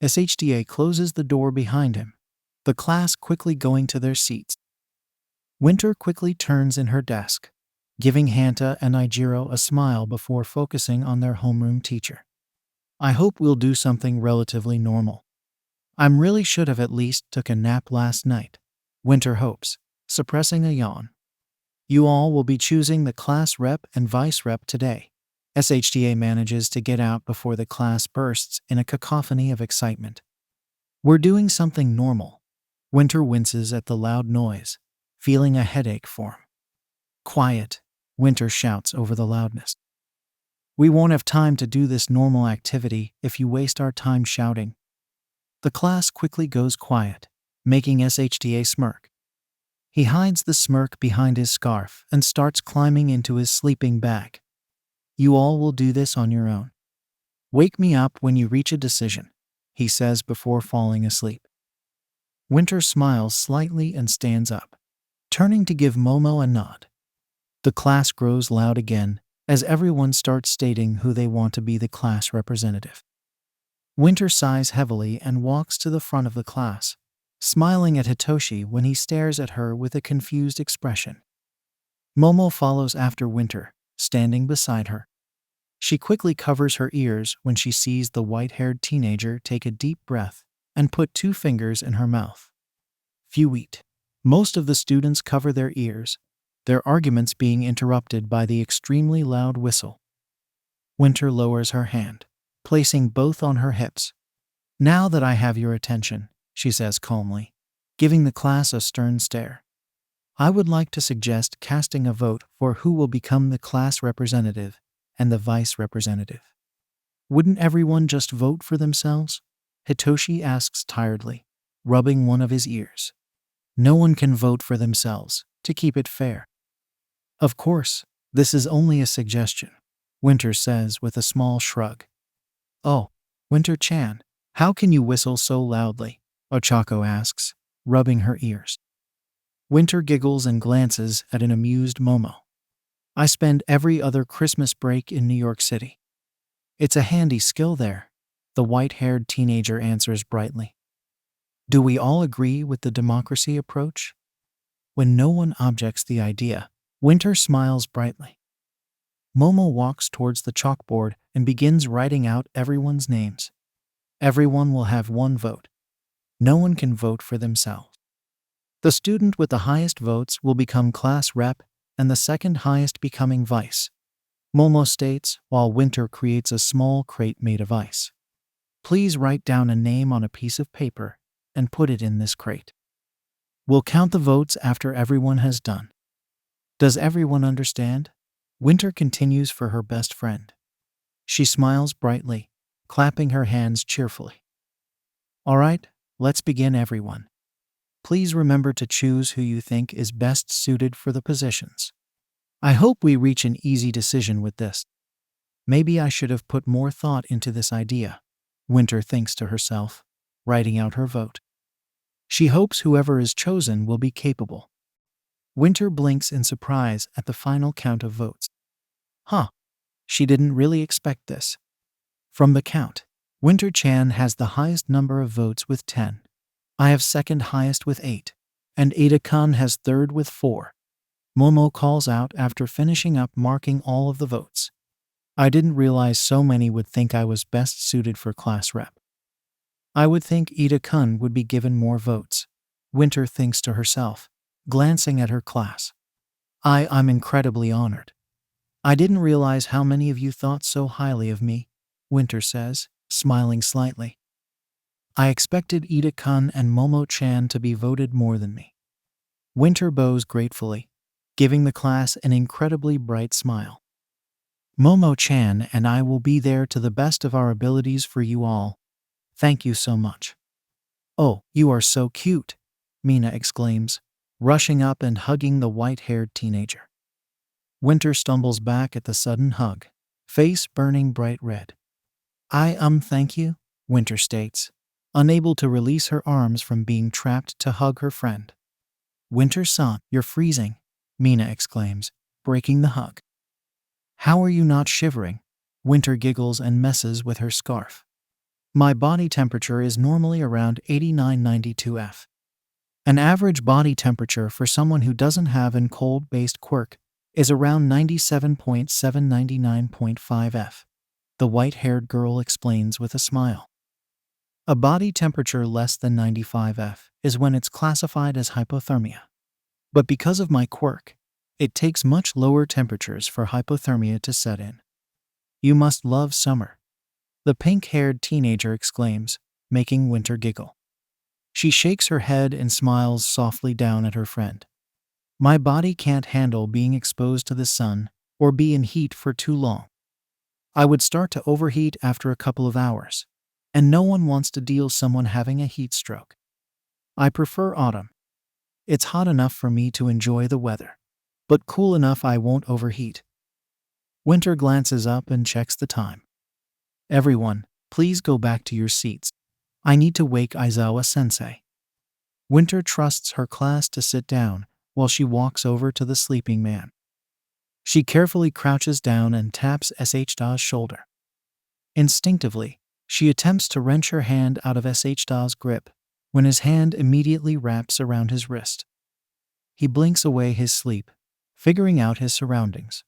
SHTA closes the door behind him, the class quickly going to their seats. Winter quickly turns in her desk, giving Hanta and Ijiro a smile before focusing on their homeroom teacher. I hope we'll do something relatively normal. I'm really should have at least took a nap last night, Winter hopes, suppressing a yawn. You all will be choosing the class rep and vice rep today. SHTA manages to get out before the class bursts in a cacophony of excitement. We're doing something normal. Winter winces at the loud noise, feeling a headache form. Quiet, Winter shouts over the loudness. We won't have time to do this normal activity if you waste our time shouting. The class quickly goes quiet, making SHTA smirk. He hides the smirk behind his scarf and starts climbing into his sleeping bag. You all will do this on your own. Wake me up when you reach a decision, he says before falling asleep. Winter smiles slightly and stands up, turning to give Momo a nod. The class grows loud again as everyone starts stating who they want to be the class representative. Winter sighs heavily and walks to the front of the class, smiling at Hitoshi when he stares at her with a confused expression. Momo follows after Winter, standing beside her. She quickly covers her ears when she sees the white-haired teenager take a deep breath and put 2 fingers in her mouth. Phew-eat. Most of the students cover their ears, their arguments being interrupted by the extremely loud whistle. Winter lowers her hand, placing both on her hips. Now that I have your attention, she says calmly, giving the class a stern stare. I would like to suggest casting a vote for who will become the class representative and the vice representative. Wouldn't everyone just vote for themselves? Hitoshi asks tiredly, rubbing one of his ears. No one can vote for themselves, to keep it fair. Of course, this is only a suggestion, Winter says with a small shrug. Oh, Winter-chan, how can you whistle so loudly? Ochako asks, rubbing her ears. Winter giggles and glances at an amused Momo. I spend every other Christmas break in New York City. It's a handy skill there, the white-haired teenager answers brightly. Do we all agree with the democracy approach? When no one objects the idea, Winter smiles brightly. Momo walks towards the chalkboard and begins writing out everyone's names. Everyone will have 1 vote. No one can vote for themselves. The student with the highest votes will become class rep and the second highest becoming vice, Momo states while Winter creates a small crate made of ice. Please write down a name on a piece of paper and put it in this crate. We'll count the votes after everyone has done. Does everyone understand? Winter continues for her best friend. She smiles brightly, clapping her hands cheerfully. All right, let's begin, everyone. Please remember to choose who you think is best suited for the positions. I hope we reach an easy decision with this. Maybe I should have put more thought into this idea, Winter thinks to herself, writing out her vote. She hopes whoever is chosen will be capable. Winter blinks in surprise at the final count of votes. She didn't really expect this. From the count, Winter-chan has the highest number of votes with 10. I have second highest with 8. And Ada-kun has third with 4. Momo calls out after finishing up marking all of the votes. I didn't realize so many would think I was best suited for class rep. I would think Ada-kun would be given more votes, Winter thinks to herself, glancing at her class. I'm incredibly honored. I didn't realize how many of you thought so highly of me, Winter says, smiling slightly. I expected Ada-kun and Momo-chan to be voted more than me. Winter bows gratefully, giving the class an incredibly bright smile. Momo-chan and I will be there to the best of our abilities for you all. Thank you so much. Oh, you are so cute, Mina exclaims, rushing up and hugging the white-haired teenager. Winter stumbles back at the sudden hug, face burning bright red. Thank you, Winter states, unable to release her arms from being trapped to hug her friend. Winter-san, you're freezing, Mina exclaims, breaking the hug. How are you not shivering? Winter giggles and messes with her scarf. My body temperature is normally around 89-92 F. An average body temperature for someone who doesn't have an cold-based quirk is around 97.7-99.5 F. The white-haired girl explains with a smile. A body temperature less than 95 F is when it's classified as hypothermia. But because of my quirk, it takes much lower temperatures for hypothermia to set in. You must love summer, the pink-haired teenager exclaims, making Winter giggle. She shakes her head and smiles softly down at her friend. My body can't handle being exposed to the sun or be in heat for too long. I would start to overheat after a couple of hours, and no one wants to deal someone having a heat stroke. I prefer autumn. It's hot enough for me to enjoy the weather, but cool enough I won't overheat. Winter glances up and checks the time. Everyone, please go back to your seats. I need to wake Aizawa-sensei. Winter trusts her class to sit down while she walks over to the sleeping man. She carefully crouches down and taps SHDA's shoulder. Instinctively, she attempts to wrench her hand out of SHDA's grip when his hand immediately wraps around his wrist. He blinks away his sleep, figuring out his surroundings.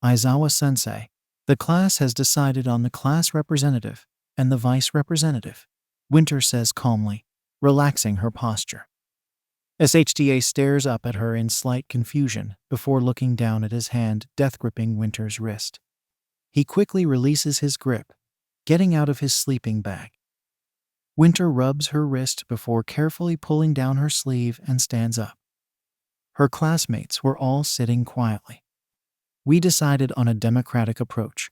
Aizawa-sensei, the class has decided on the class representative and the vice representative, Winter says calmly, relaxing her posture. SHDA stares up at her in slight confusion before looking down at his hand death-gripping Winter's wrist. He quickly releases his grip, getting out of his sleeping bag. Winter rubs her wrist before carefully pulling down her sleeve and stands up. Her classmates were all sitting quietly. We decided on a democratic approach.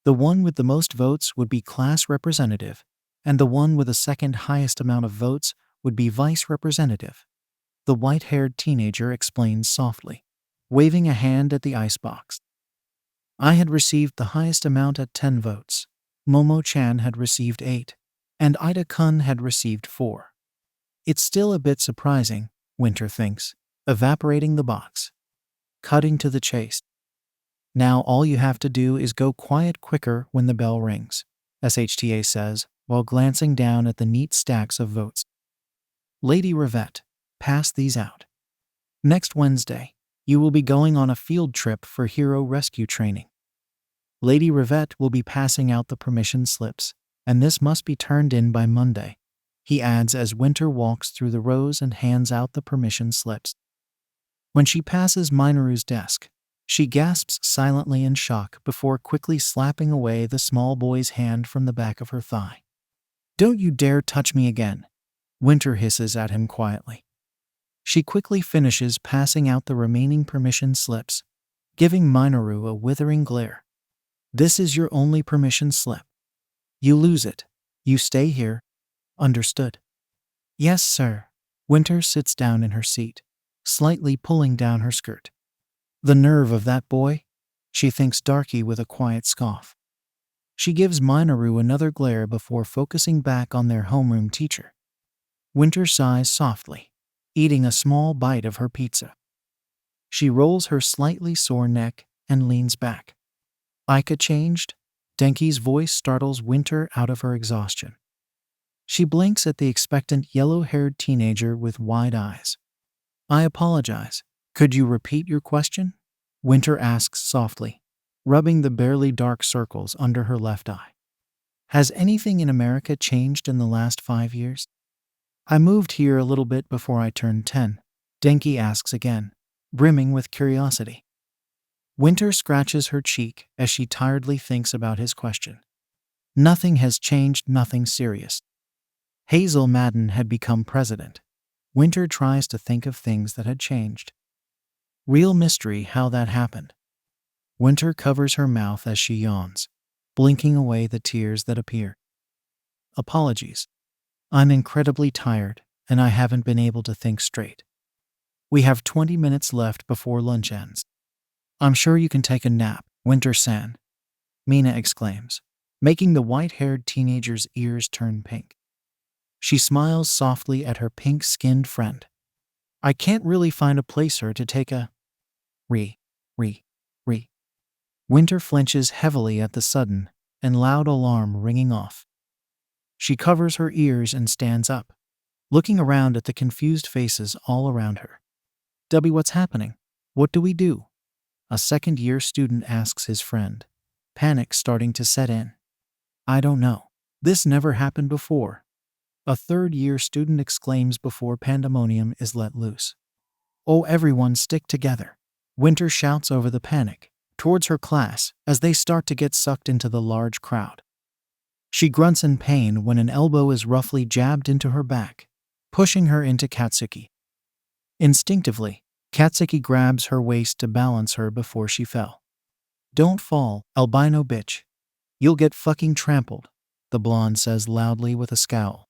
The one with the most votes would be class representative, and the one with the second highest amount of votes would be vice representative. The white-haired teenager explains softly, waving a hand at the icebox. I had received the highest amount at 10 votes. Momo-chan had received 8, and Ida-kun had received 4. It's still a bit surprising, Winter thinks, evaporating the box. Cutting to the chase. Now all you have to do is go quiet quicker when the bell rings, SHTA says, while glancing down at the neat stacks of votes. Lady Ravette, pass these out. Next Wednesday, you will be going on a field trip for hero rescue training. Lady Ravette will be passing out the permission slips, and this must be turned in by Monday, he adds as Winter walks through the rows and hands out the permission slips. When she passes Minoru's desk, she gasps silently in shock before quickly slapping away the small boy's hand from the back of her thigh. Don't you dare touch me again, Winter hisses at him quietly. She quickly finishes passing out the remaining permission slips, giving Minoru a withering glare. This is your only permission slip. You lose it. You stay here. Understood? Yes, sir. Winter sits down in her seat, slightly pulling down her skirt. The nerve of that boy, she thinks darky with a quiet scoff. She gives Minoru another glare before focusing back on their homeroom teacher. Winter sighs softly, eating a small bite of her pizza. She rolls her slightly sore neck and leans back. Aika changed? Denki's voice startles Winter out of her exhaustion. She blinks at the expectant yellow-haired teenager with wide eyes. I apologize. Could you repeat your question? Winter asks softly, rubbing the barely dark circles under her left eye. Has anything in America changed in the last 5 years? I moved here a little bit before I turned 10, Denki asks again, brimming with curiosity. Winter scratches her cheek as she tiredly thinks about his question. Nothing has changed, nothing serious. Hazel Madden had become president. Winter tries to think of things that had changed. Real mystery how that happened. Winter covers her mouth as she yawns, blinking away the tears that appear. Apologies. I'm incredibly tired, and I haven't been able to think straight. We have 20 minutes left before lunch ends. I'm sure you can take a nap, Winter-san, Mina exclaims, making the white-haired teenager's ears turn pink. She smiles softly at her pink-skinned friend. I can't really find a placer to take a... Re. Winter flinches heavily at the sudden and loud alarm ringing off. She covers her ears and stands up, looking around at the confused faces all around her. Debbie, what's happening? What do we do? A second-year student asks his friend, panic starting to set in. I don't know. This never happened before. A third-year student exclaims before pandemonium is let loose. Oh, everyone stick together. Winter shouts over the panic, towards her class as they start to get sucked into the large crowd. She grunts in pain when an elbow is roughly jabbed into her back, pushing her into Katsuki. Instinctively, Katsuki grabs her waist to balance her before she fell. Don't fall, albino bitch. You'll get fucking trampled, the blonde says loudly with a scowl.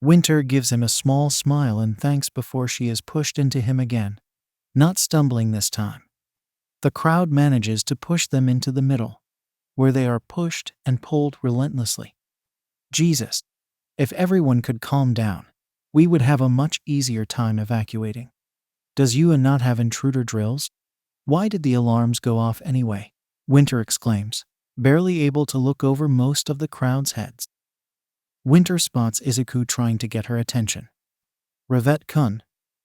Winter gives him a small smile and thanks before she is pushed into him again, not stumbling this time. The crowd manages to push them into the middle, where they are pushed and pulled relentlessly. Jesus, if everyone could calm down, we would have a much easier time evacuating. Does you not have intruder drills? Why did the alarms go off anyway? Winter exclaims, barely able to look over most of the crowd's heads. Winter spots Izuku trying to get her attention. Ravette-kun.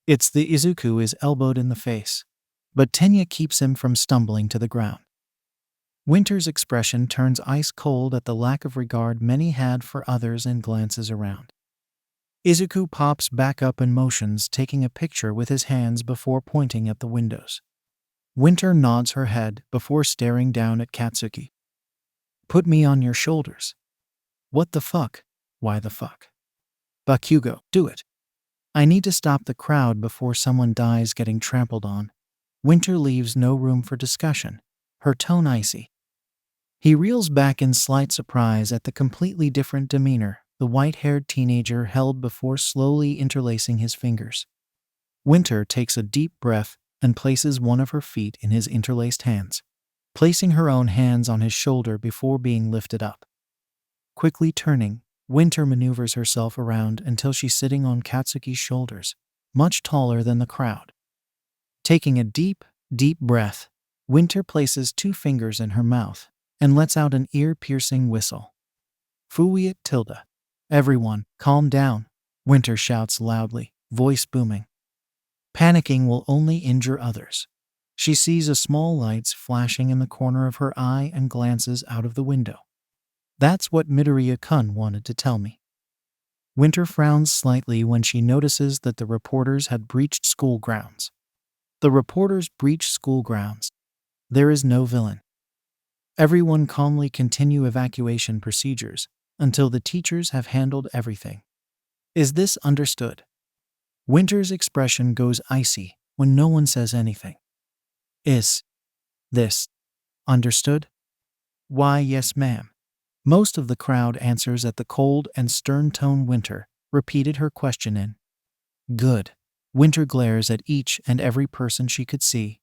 It's the Izuku is elbowed in the face, but Tenya keeps him from stumbling to the ground. Winter's expression turns ice cold at the lack of regard many had for others and glances around. Izuku pops back up and motions, taking a picture with his hands before pointing at the windows. Winter nods her head before staring down at Katsuki. Put me on your shoulders. What the fuck? Why the fuck? Bakugo, do it. I need to stop the crowd before someone dies getting trampled on. Winter leaves no room for discussion, her tone icy. He reels back in slight surprise at the completely different demeanor the white-haired teenager held before slowly interlacing his fingers. Winter takes a deep breath and places one of her feet in his interlaced hands, placing her own hands on his shoulder before being lifted up. Quickly turning, Winter maneuvers herself around until she's sitting on Katsuki's shoulders, much taller than the crowd. Taking a deep, deep breath, Winter places 2 fingers in her mouth and lets out an ear-piercing whistle. Fuiet tilde. Everyone, calm down, Winter shouts loudly, voice booming. Panicking will only injure others. She sees a small lights flashing in the corner of her eye and glances out of the window. That's what Midoriya-kun wanted to tell me. Winter frowns slightly when she notices that the reporters had breached school grounds. The reporters breached school grounds. There is no villain. Everyone calmly continue evacuation procedures until the teachers have handled everything. Is this understood? Winter's expression goes icy when no one says anything. Is this understood? Why, yes, ma'am. Most of the crowd answers at the cold and stern tone Winter repeated her question in. Good. Winter glares at each and every person she could see.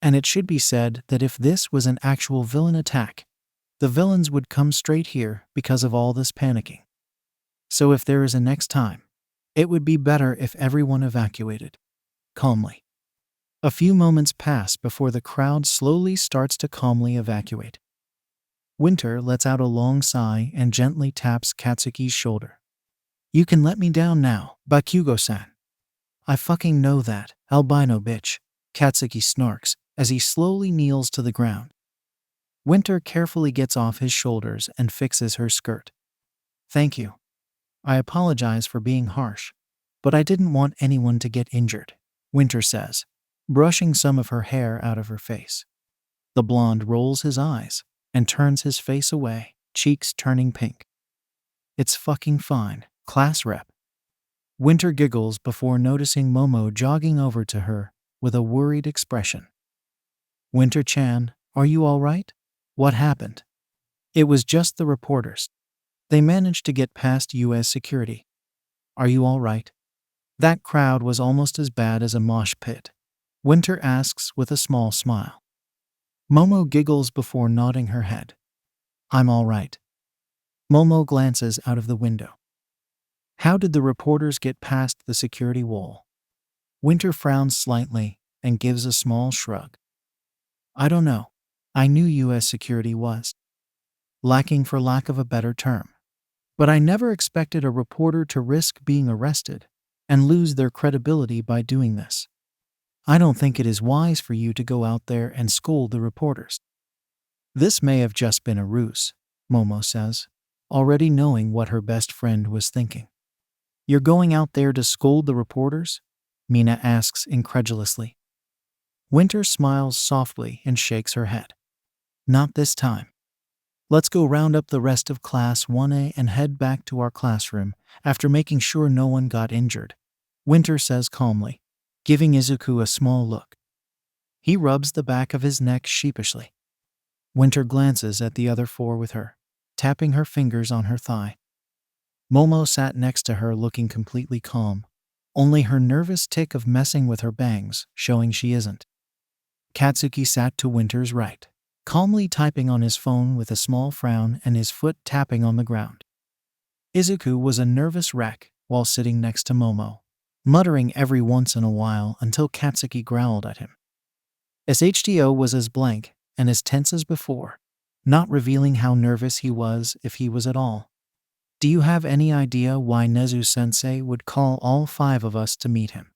And it should be said that if this was an actual villain attack, the villains would come straight here because of all this panicking. So if there is a next time, it would be better if everyone evacuated. Calmly. A few moments pass before the crowd slowly starts to calmly evacuate. Winter lets out a long sigh and gently taps Katsuki's shoulder. You can let me down now, Bakugo-san. I fucking know that, albino bitch, Katsuki snarks as he slowly kneels to the ground. Winter carefully gets off his shoulders and fixes her skirt. Thank you. I apologize for being harsh, but I didn't want anyone to get injured, Winter says, brushing some of her hair out of her face. The blonde rolls his eyes and turns his face away, cheeks turning pink. It's fucking fine, class rep. Winter giggles before noticing Momo jogging over to her with a worried expression. Winter-chan, are you all right? What happened? It was just the reporters. They managed to get past U.S. security. Are you all right? That crowd was almost as bad as a mosh pit, Winter asks with a small smile. Momo giggles before nodding her head. I'm all right. Momo glances out of the window. How did the reporters get past the security wall? Winter frowns slightly and gives a small shrug. I don't know. I knew U.S. security was lacking for lack of a better term. But I never expected a reporter to risk being arrested and lose their credibility by doing this. I don't think it is wise for you to go out there and scold the reporters. This may have just been a ruse, Momo says, already knowing what her best friend was thinking. You're going out there to scold the reporters? Mina asks incredulously. Winter smiles softly and shakes her head. Not this time. Let's go round up the rest of Class 1A and head back to our classroom after making sure no one got injured, Winter says calmly, giving Izuku a small look. He rubs the back of his neck sheepishly. Winter glances at the other 4 with her, tapping her fingers on her thigh. Momo sat next to her looking completely calm, only her nervous tick of messing with her bangs showing she isn't. Katsuki sat to Winter's right, calmly typing on his phone with a small frown and his foot tapping on the ground. Izuku was a nervous wreck while sitting next to Momo, muttering every once in a while until Katsuki growled at him. SHTO was as blank and as tense as before, not revealing how nervous he was if he was at all. Do you have any idea why Nezu-sensei would call all 5 of us to meet him?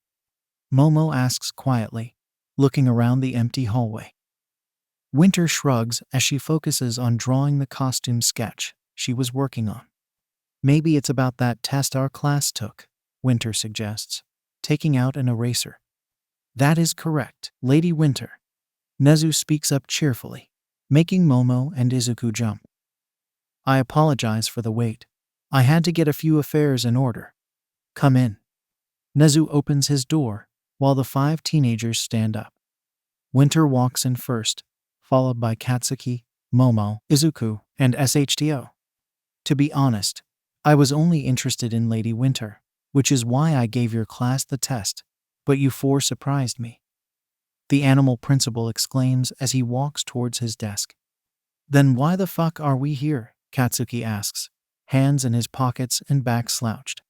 Momo asks quietly, looking around the empty hallway. Winter shrugs as she focuses on drawing the costume sketch she was working on. Maybe it's about that test our class took, Winter suggests, taking out an eraser. That is correct, Lady Winter. Nezu speaks up cheerfully, making Momo and Izuku jump. I apologize for the wait. I had to get a few affairs in order. Come in. Nezu opens his door, while the 5 teenagers stand up. Winter walks in first, followed by Katsuki, Momo, Izuku, and SHTO. To be honest, I was only interested in Lady Winter, which is why I gave your class the test, but you 4 surprised me. The animal principal exclaims as he walks towards his desk. Then why the fuck are we here? Katsuki asks, hands in his pockets and back slouched.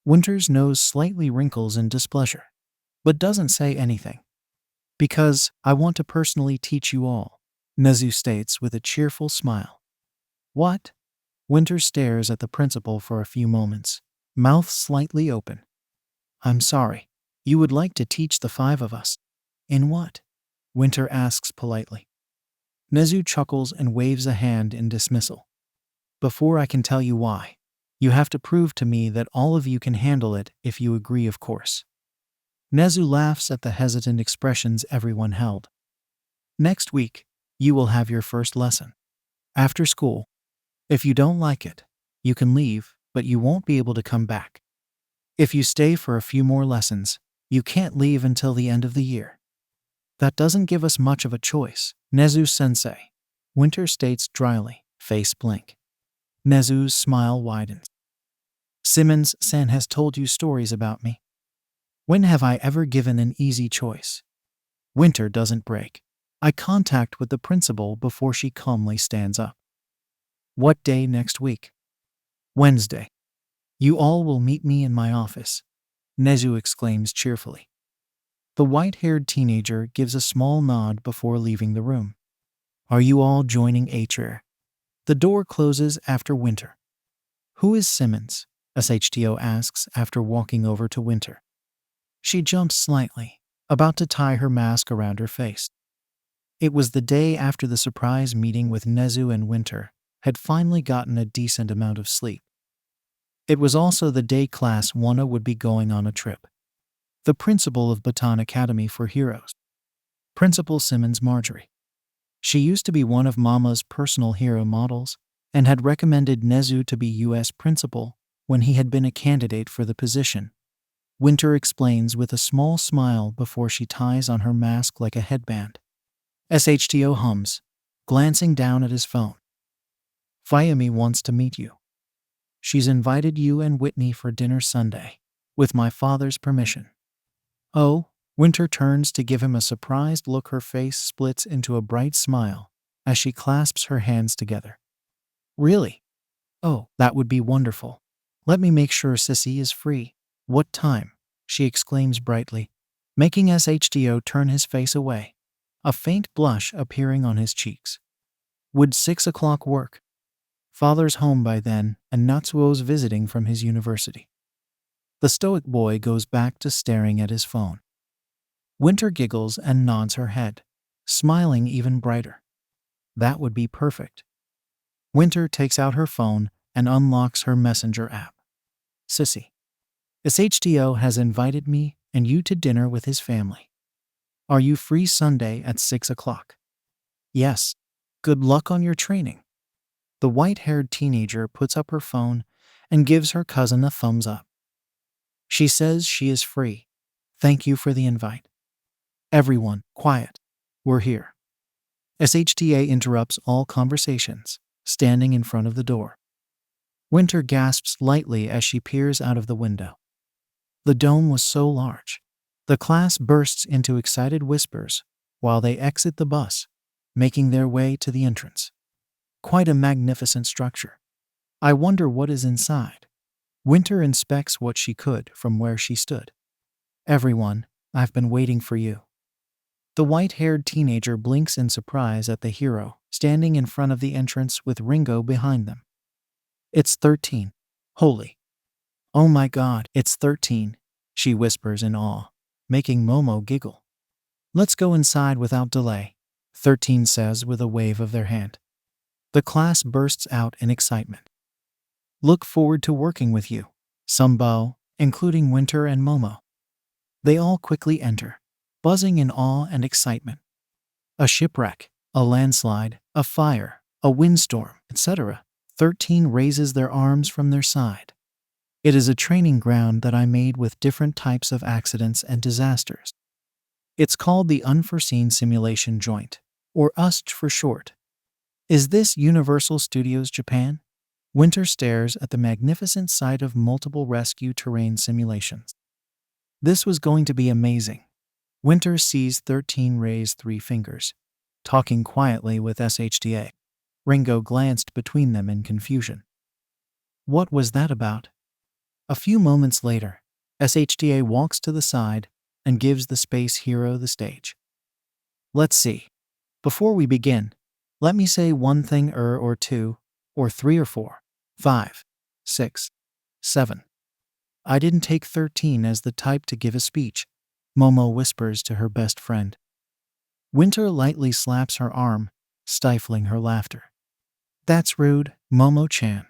Winter's nose slightly wrinkles in displeasure, but doesn't say anything. Because I want to personally teach you all, Nezu states with a cheerful smile. What? Winter stares at the principal for a few moments, mouth slightly open. I'm sorry. You would like to teach the 5 of us. In what? Winter asks politely. Nezu chuckles and waves a hand in dismissal. Before I can tell you why, you have to prove to me that all of you can handle it if you agree, of course. Nezu laughs at the hesitant expressions everyone held. Next week, you will have your first lesson. After school. If you don't like it, you can leave, but you won't be able to come back. If you stay for a few more lessons, you can't leave until the end of the year. That doesn't give us much of a choice, Nezu-sensei, Winter states dryly, face blank. Nezu's smile widens. Simmons-san has told you stories about me. When have I ever given an easy choice? Winter doesn't break eye contact with the principal before she calmly stands up. What day next week? Wednesday. You all will meet me in my office, Nezu exclaims cheerfully. The white-haired teenager gives a small nod before leaving the room. Are you all joining HR? The door closes after Winter. Who is Simmons? SHTO asks after walking over to Winter. She jumps slightly, about to tie her mask around her face. It was the day after the surprise meeting with Nezu and Winter had finally gotten a decent amount of sleep. It was also the day Class 1 would be going on a trip. The principal of Baton Academy for Heroes. Principal Simmons Marjorie. She used to be one of Mama's personal hero models and had recommended Nezu to be U.S. principal when he had been a candidate for the position. Winter explains with a small smile before she ties on her mask like a headband. SHTO hums, glancing down at his phone. Fayumi wants to meet you. She's invited you and Whitney for dinner Sunday, with my father's permission. Oh, Winter turns to give him a surprised look. Her face splits into a bright smile as she clasps her hands together. Really? Oh, that would be wonderful. Let me make sure Sissy is free. What time? She exclaims brightly, making SHTO turn his face away, a faint blush appearing on his cheeks. Would 6 o'clock work? Father's home by then, and Natsuo's visiting from his university. The stoic boy goes back to staring at his phone. Winter giggles and nods her head, smiling even brighter. That would be perfect. Winter takes out her phone and unlocks her messenger app. Sissy. SHTO has invited me and you to dinner with his family. Are you free Sunday at 6 o'clock? Yes. Good luck on your training. The white-haired teenager puts up her phone and gives her cousin a thumbs up. She says she is free. Thank you for the invite. Everyone, quiet. We're here. SHTA interrupts all conversations, standing in front of the door. Winter gasps lightly as she peers out of the window. The dome was so large. The class bursts into excited whispers while they exit the bus, making their way to the entrance. Quite a magnificent structure. I wonder what is inside. Winter inspects what she could from where she stood. Everyone, I've been waiting for you. The white-haired teenager blinks in surprise at the hero, standing in front of the entrance with Ringo behind them. It's 13. Holy. Oh my God, it's 13, she whispers in awe, making Momo giggle. Let's go inside without delay, 13 says with a wave of their hand. The class bursts out in excitement. Look forward to working with you, some bow, including Winter and Momo. They all quickly enter, buzzing in awe and excitement. A shipwreck, a landslide, a fire, a windstorm, etc. 13 raises their arms from their side. It is a training ground that I made with different types of accidents and disasters. It's called the Unforeseen Simulation Joint, or UST for short. Is this Universal Studios Japan? Winter stares at the magnificent sight of multiple rescue terrain simulations. This was going to be amazing. Winter sees 13 raise 3 fingers, talking quietly with SHTA. Ringo glanced between them in confusion. What was that about? A few moments later, SHTA walks to the side and gives the space hero the stage. Let's see. Before we begin, let me say one thing or two, or 3 or 4, 5, 6, 7. I didn't take 13 as the type to give a speech, Momo whispers to her best friend. Winter lightly slaps her arm, stifling her laughter. That's rude, Momo-chan.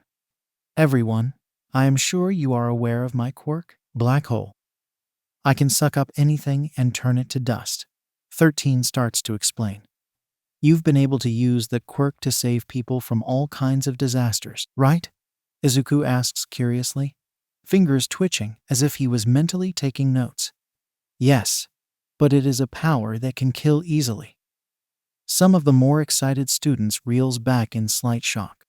Everyone, I am sure you are aware of my quirk, black hole. I can suck up anything and turn it to dust. 13 starts to explain. You've been able to use the quirk to save people from all kinds of disasters, right? Izuku asks curiously, fingers twitching as if he was mentally taking notes. Yes, but it is a power that can kill easily. Some of the more excited students reels back in slight shock.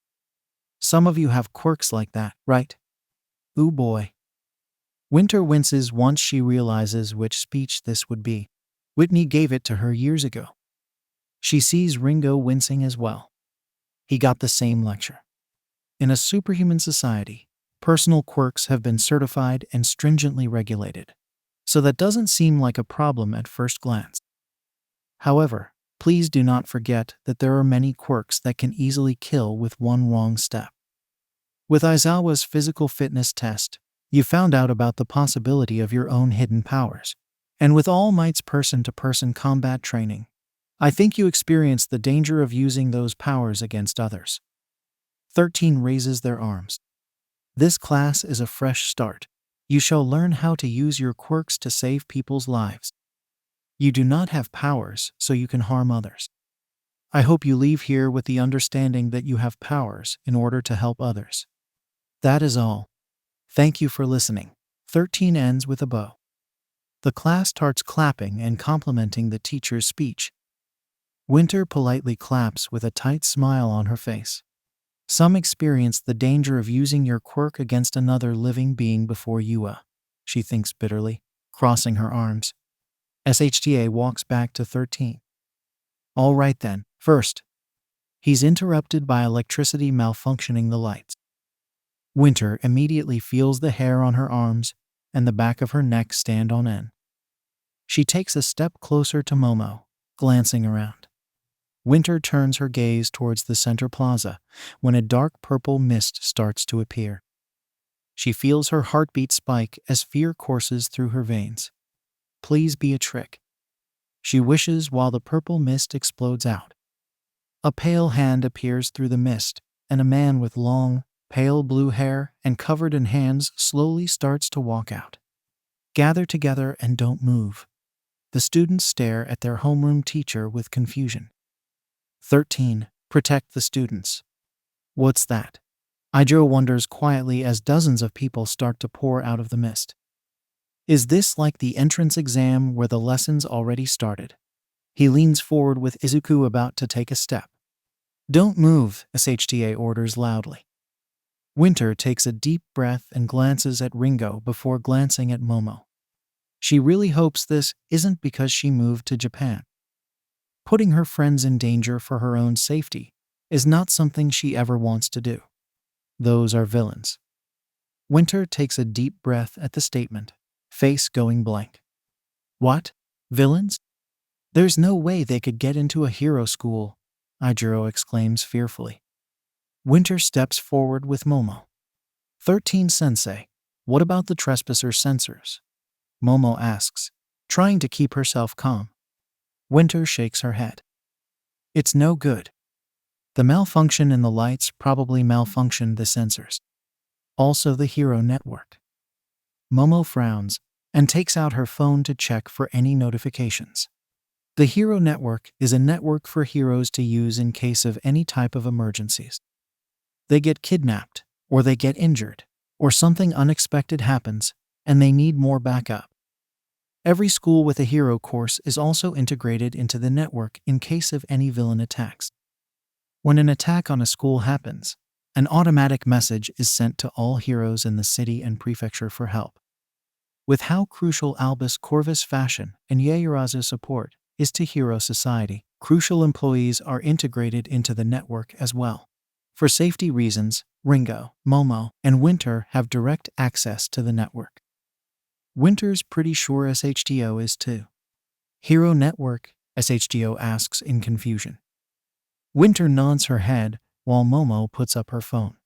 Some of you have quirks like that, right? Ooh boy. Winter winces once she realizes which speech this would be. Whitney gave it to her years ago. She sees Ringo wincing as well. He got the same lecture. In a superhuman society, personal quirks have been certified and stringently regulated, so that doesn't seem like a problem at first glance. However, please do not forget that there are many quirks that can easily kill with one wrong step. With Aizawa's physical fitness test, you found out about the possibility of your own hidden powers. And with All Might's person-to-person combat training, I think you experienced the danger of using those powers against others. 13 raises their arms. This class is a fresh start. You shall learn how to use your quirks to save people's lives. You do not have powers, so you can harm others. I hope you leave here with the understanding that you have powers in order to help others. That is all. Thank you for listening. 13 ends with a bow. The class starts clapping and complimenting the teacher's speech. Winter politely claps with a tight smile on her face. Some experience the danger of using your quirk against another living being before you, she thinks bitterly, crossing her arms. SHTA walks back to 13. All right then, first. He's interrupted by electricity malfunctioning the lights. Winter immediately feels the hair on her arms and the back of her neck stand on end. She takes a step closer to Momo, glancing around. Winter turns her gaze towards the center plaza when a dark purple mist starts to appear. She feels her heartbeat spike as fear courses through her veins. Please be a trick. She wishes while the purple mist explodes out. A pale hand appears through the mist, and a man with long, pale blue hair and covered in hands slowly starts to walk out. Gather together and don't move. The students stare at their homeroom teacher with confusion. 13. Protect the students. What's that? Ijo wonders quietly as dozens of people start to pour out of the mist. Is this like the entrance exam where the lessons already started? He leans forward with Izuku about to take a step. Don't move, SHTA orders loudly. Winter takes a deep breath and glances at Ringo before glancing at Momo. She really hopes this isn't because she moved to Japan. Putting her friends in danger for her own safety is not something she ever wants to do. Those are villains. Winter takes a deep breath at the statement, face going blank. What? Villains? There's no way they could get into a hero school, Aijiro exclaims fearfully. Winter steps forward with Momo. 13 Sensei, what about the trespasser sensors? Momo asks, trying to keep herself calm. Winter shakes her head. It's no good. The malfunction in the lights probably malfunctioned the sensors. Also the hero network. Momo frowns and takes out her phone to check for any notifications. The hero network is a network for heroes to use in case of any type of emergencies. They get kidnapped, or they get injured, or something unexpected happens, and they need more backup. Every school with a hero course is also integrated into the network in case of any villain attacks. When an attack on a school happens, an automatic message is sent to all heroes in the city and prefecture for help. With how crucial Albus Corvus Fashion and Yaoyorozu support is to hero society, crucial employees are integrated into the network as well. For safety reasons, Ringo, Momo, and Winter have direct access to the network. Winter's pretty sure SHTO is too. Hero network? SHTO asks in confusion. Winter nods her head while Momo puts up her phone.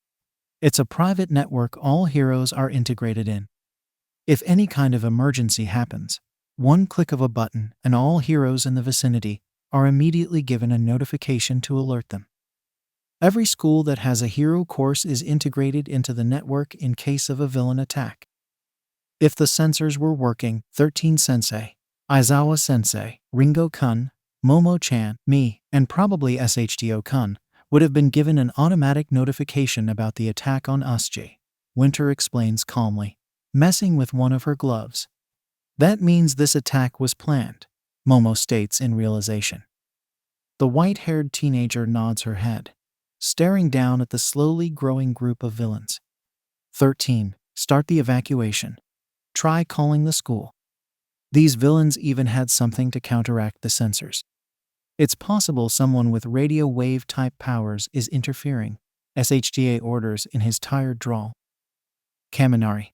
It's a private network all heroes are integrated in. If any kind of emergency happens, one click of a button and all heroes in the vicinity are immediately given a notification to alert them. Every school that has a hero course is integrated into the network in case of a villain attack. If the sensors were working, 13 Sensei, Aizawa Sensei, Ringo-kun, Momo-chan, me, and probably SHTO-kun would have been given an automatic notification about the attack on Usji, Winter explains calmly, messing with one of her gloves. That means this attack was planned, Momo states in realization. The white-haired teenager nods her head, staring down at the slowly growing group of villains. 13. Start the evacuation. Try calling the school. These villains even had something to counteract the sensors. It's possible someone with radio wave type powers is interfering, SHDA orders in his tired drawl. Kaminari.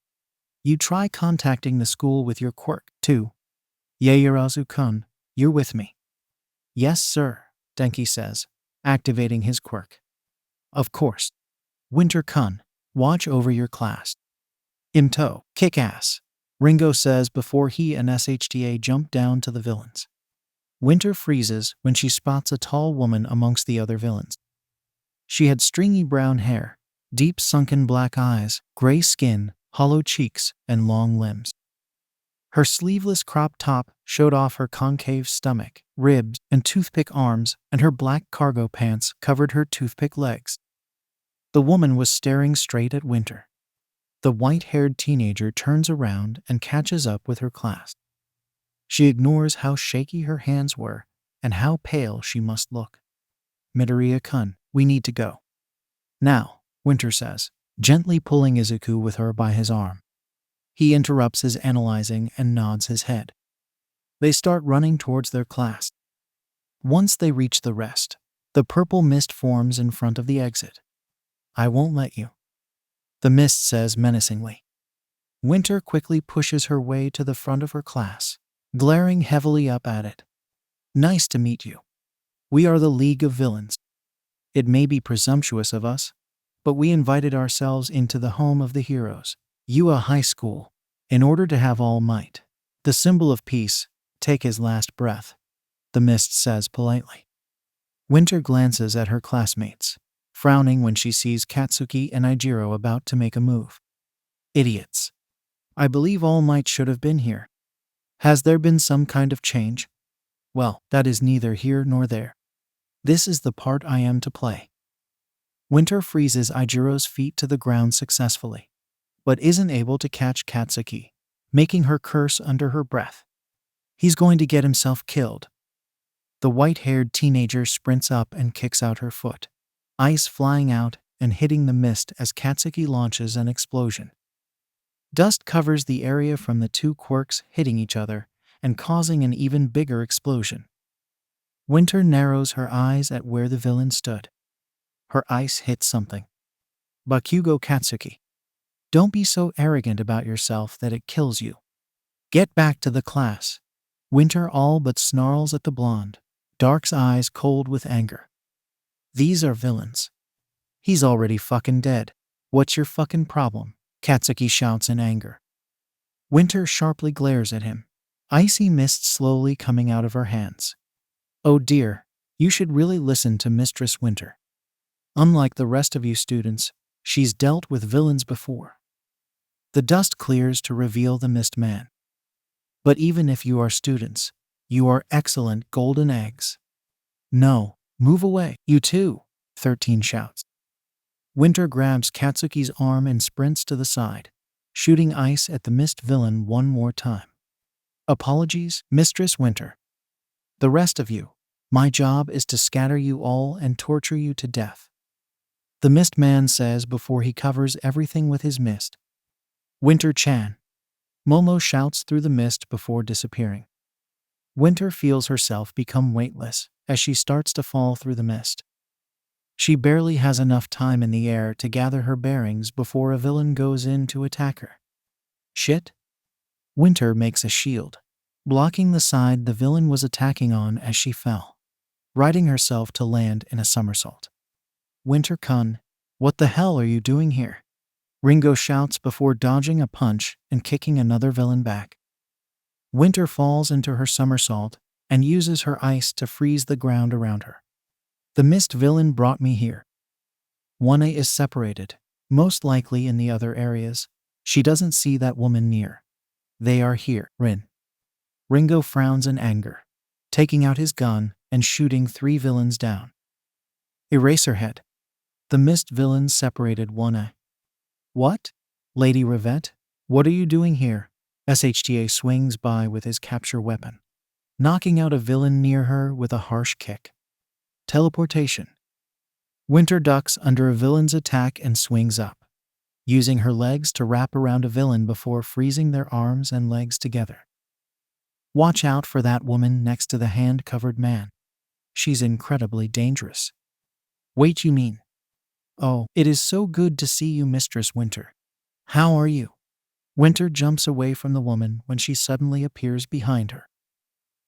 You try contacting the school with your quirk, too. Yaoyorozu-kun, you're with me. Yes, sir, Denki says, activating his quirk. Of course. Winter-kun, watch over your class. Imto, kick ass, Ringo says before he and SHDA jump down to the villains. Winter freezes when she spots a tall woman amongst the other villains. She had stringy brown hair, deep sunken black eyes, gray skin, hollow cheeks, and long limbs. Her sleeveless crop top showed off her concave stomach, ribs, and toothpick arms, and her black cargo pants covered her toothpick legs. The woman was staring straight at Winter. The white-haired teenager turns around and catches up with her class. She ignores how shaky her hands were and how pale she must look. Midoriya-kun, we need to go. Now, Winter says, gently pulling Izuku with her by his arm. He interrupts his analyzing and nods his head. They start running towards their class. Once they reach the rest, the purple mist forms in front of the exit. I won't let you, the mist says menacingly. Winter quickly pushes her way to the front of her class, glaring heavily up at it. Nice to meet you. We are the League of Villains. It may be presumptuous of us, but we invited ourselves into the home of the heroes, Yua High School, in order to have all might, the symbol of peace, take his last breath, the mist says politely. Winter glances at her classmates, frowning when she sees Katsuki and Aijiro about to make a move. Idiots. I believe All Might should have been here. Has there been some kind of change? Well, that is neither here nor there. This is the part I am to play. Winter freezes Aijiro's feet to the ground successfully, but isn't able to catch Katsuki, making her curse under her breath. He's going to get himself killed. The white-haired teenager sprints up and kicks out her foot, ice flying out and hitting the mist as Katsuki launches an explosion. Dust covers the area from the two quirks hitting each other and causing an even bigger explosion. Winter narrows her eyes at where the villain stood. Her ice hits something. Bakugo Katsuki. Don't be so arrogant about yourself that it kills you. Get back to the class. Winter all but snarls at the blonde, Dark's eyes cold with anger. These are villains. He's already fucking dead. What's your fucking problem? Katsuki shouts in anger. Winter sharply glares at him, icy mist slowly coming out of her hands. Oh dear, you should really listen to Mistress Winter. Unlike the rest of you students, she's dealt with villains before. The dust clears to reveal the Mist Man. But even if you are students, you are excellent golden eggs. No, move away, you too, 13 shouts. Winter grabs Katsuki's arm and sprints to the side, shooting ice at the mist villain one more time. Apologies, Mistress Winter. The rest of you, my job is to scatter you all and torture you to death. The Mist Man says before he covers everything with his mist. Winter-chan. Momo shouts through the mist before disappearing. Winter feels herself become weightless as she starts to fall through the mist. She barely has enough time in the air to gather her bearings before a villain goes in to attack her. Shit. Winter makes a shield, blocking the side the villain was attacking on as she fell, righting herself to land in a somersault. Winter-kun, what the hell are you doing here? Ringo shouts before dodging a punch and kicking another villain back. Winter falls into her somersault and uses her ice to freeze the ground around her. The mist villain brought me here. One is separated, most likely in the other areas. She doesn't see that woman near. They are here, Rin. Ringo frowns in anger, taking out his gun and shooting 3 villains down. Eraserhead. The mist villain separated one eye. What? Lady Ravette? What are you doing here? SHTA swings by with his capture weapon, knocking out a villain near her with a harsh kick. Teleportation. Winter ducks under a villain's attack and swings up, using her legs to wrap around a villain before freezing their arms and legs together. Watch out for that woman next to the hand-covered man. She's incredibly dangerous. Wait, you mean? Oh, it is so good to see you, Mistress Winter. How are you? Winter jumps away from the woman when she suddenly appears behind her.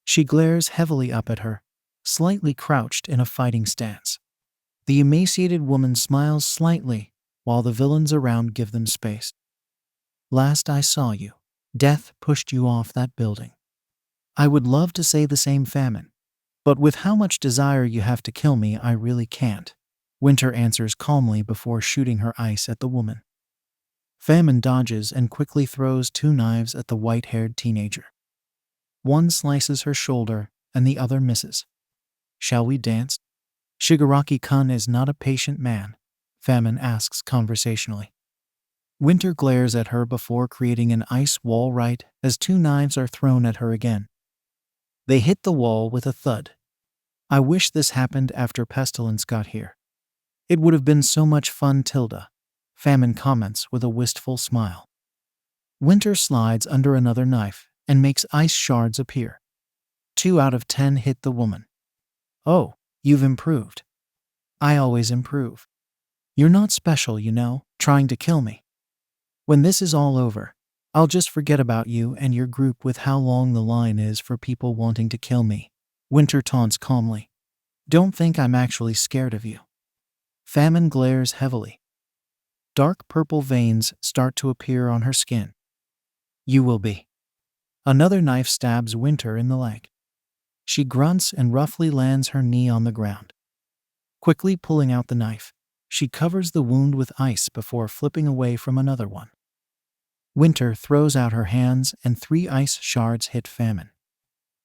She glares heavily up at her, slightly crouched in a fighting stance. The emaciated woman smiles slightly, while the villains around give them space. Last I saw you, death pushed you off that building. I would love to say the same, Famine, but with how much desire you have to kill me, I really can't. Winter answers calmly before shooting her ice at the woman. Famine dodges and quickly throws 2 knives at the white-haired teenager. One slices her shoulder and the other misses. Shall we dance? Shigaraki-kun is not a patient man, Famine asks conversationally. Winter glares at her before creating an ice wall right as 2 knives are thrown at her again. They hit the wall with a thud. I wish this happened after Pestilence got here. It would have been so much fun, Tilda. Famine comments with a wistful smile. Winter slides under another knife and makes ice shards appear. 2 out of 10 hit the woman. Oh, you've improved. I always improve. You're not special, you know, trying to kill me. When this is all over, I'll just forget about you and your group with how long the line is for people wanting to kill me. Winter taunts calmly. Don't think I'm actually scared of you. Famine glares heavily. Dark purple veins start to appear on her skin. You will be. Another knife stabs Winter in the leg. She grunts and roughly lands her knee on the ground. Quickly pulling out the knife, she covers the wound with ice before flipping away from another one. Winter throws out her hands and 3 ice shards hit Famine.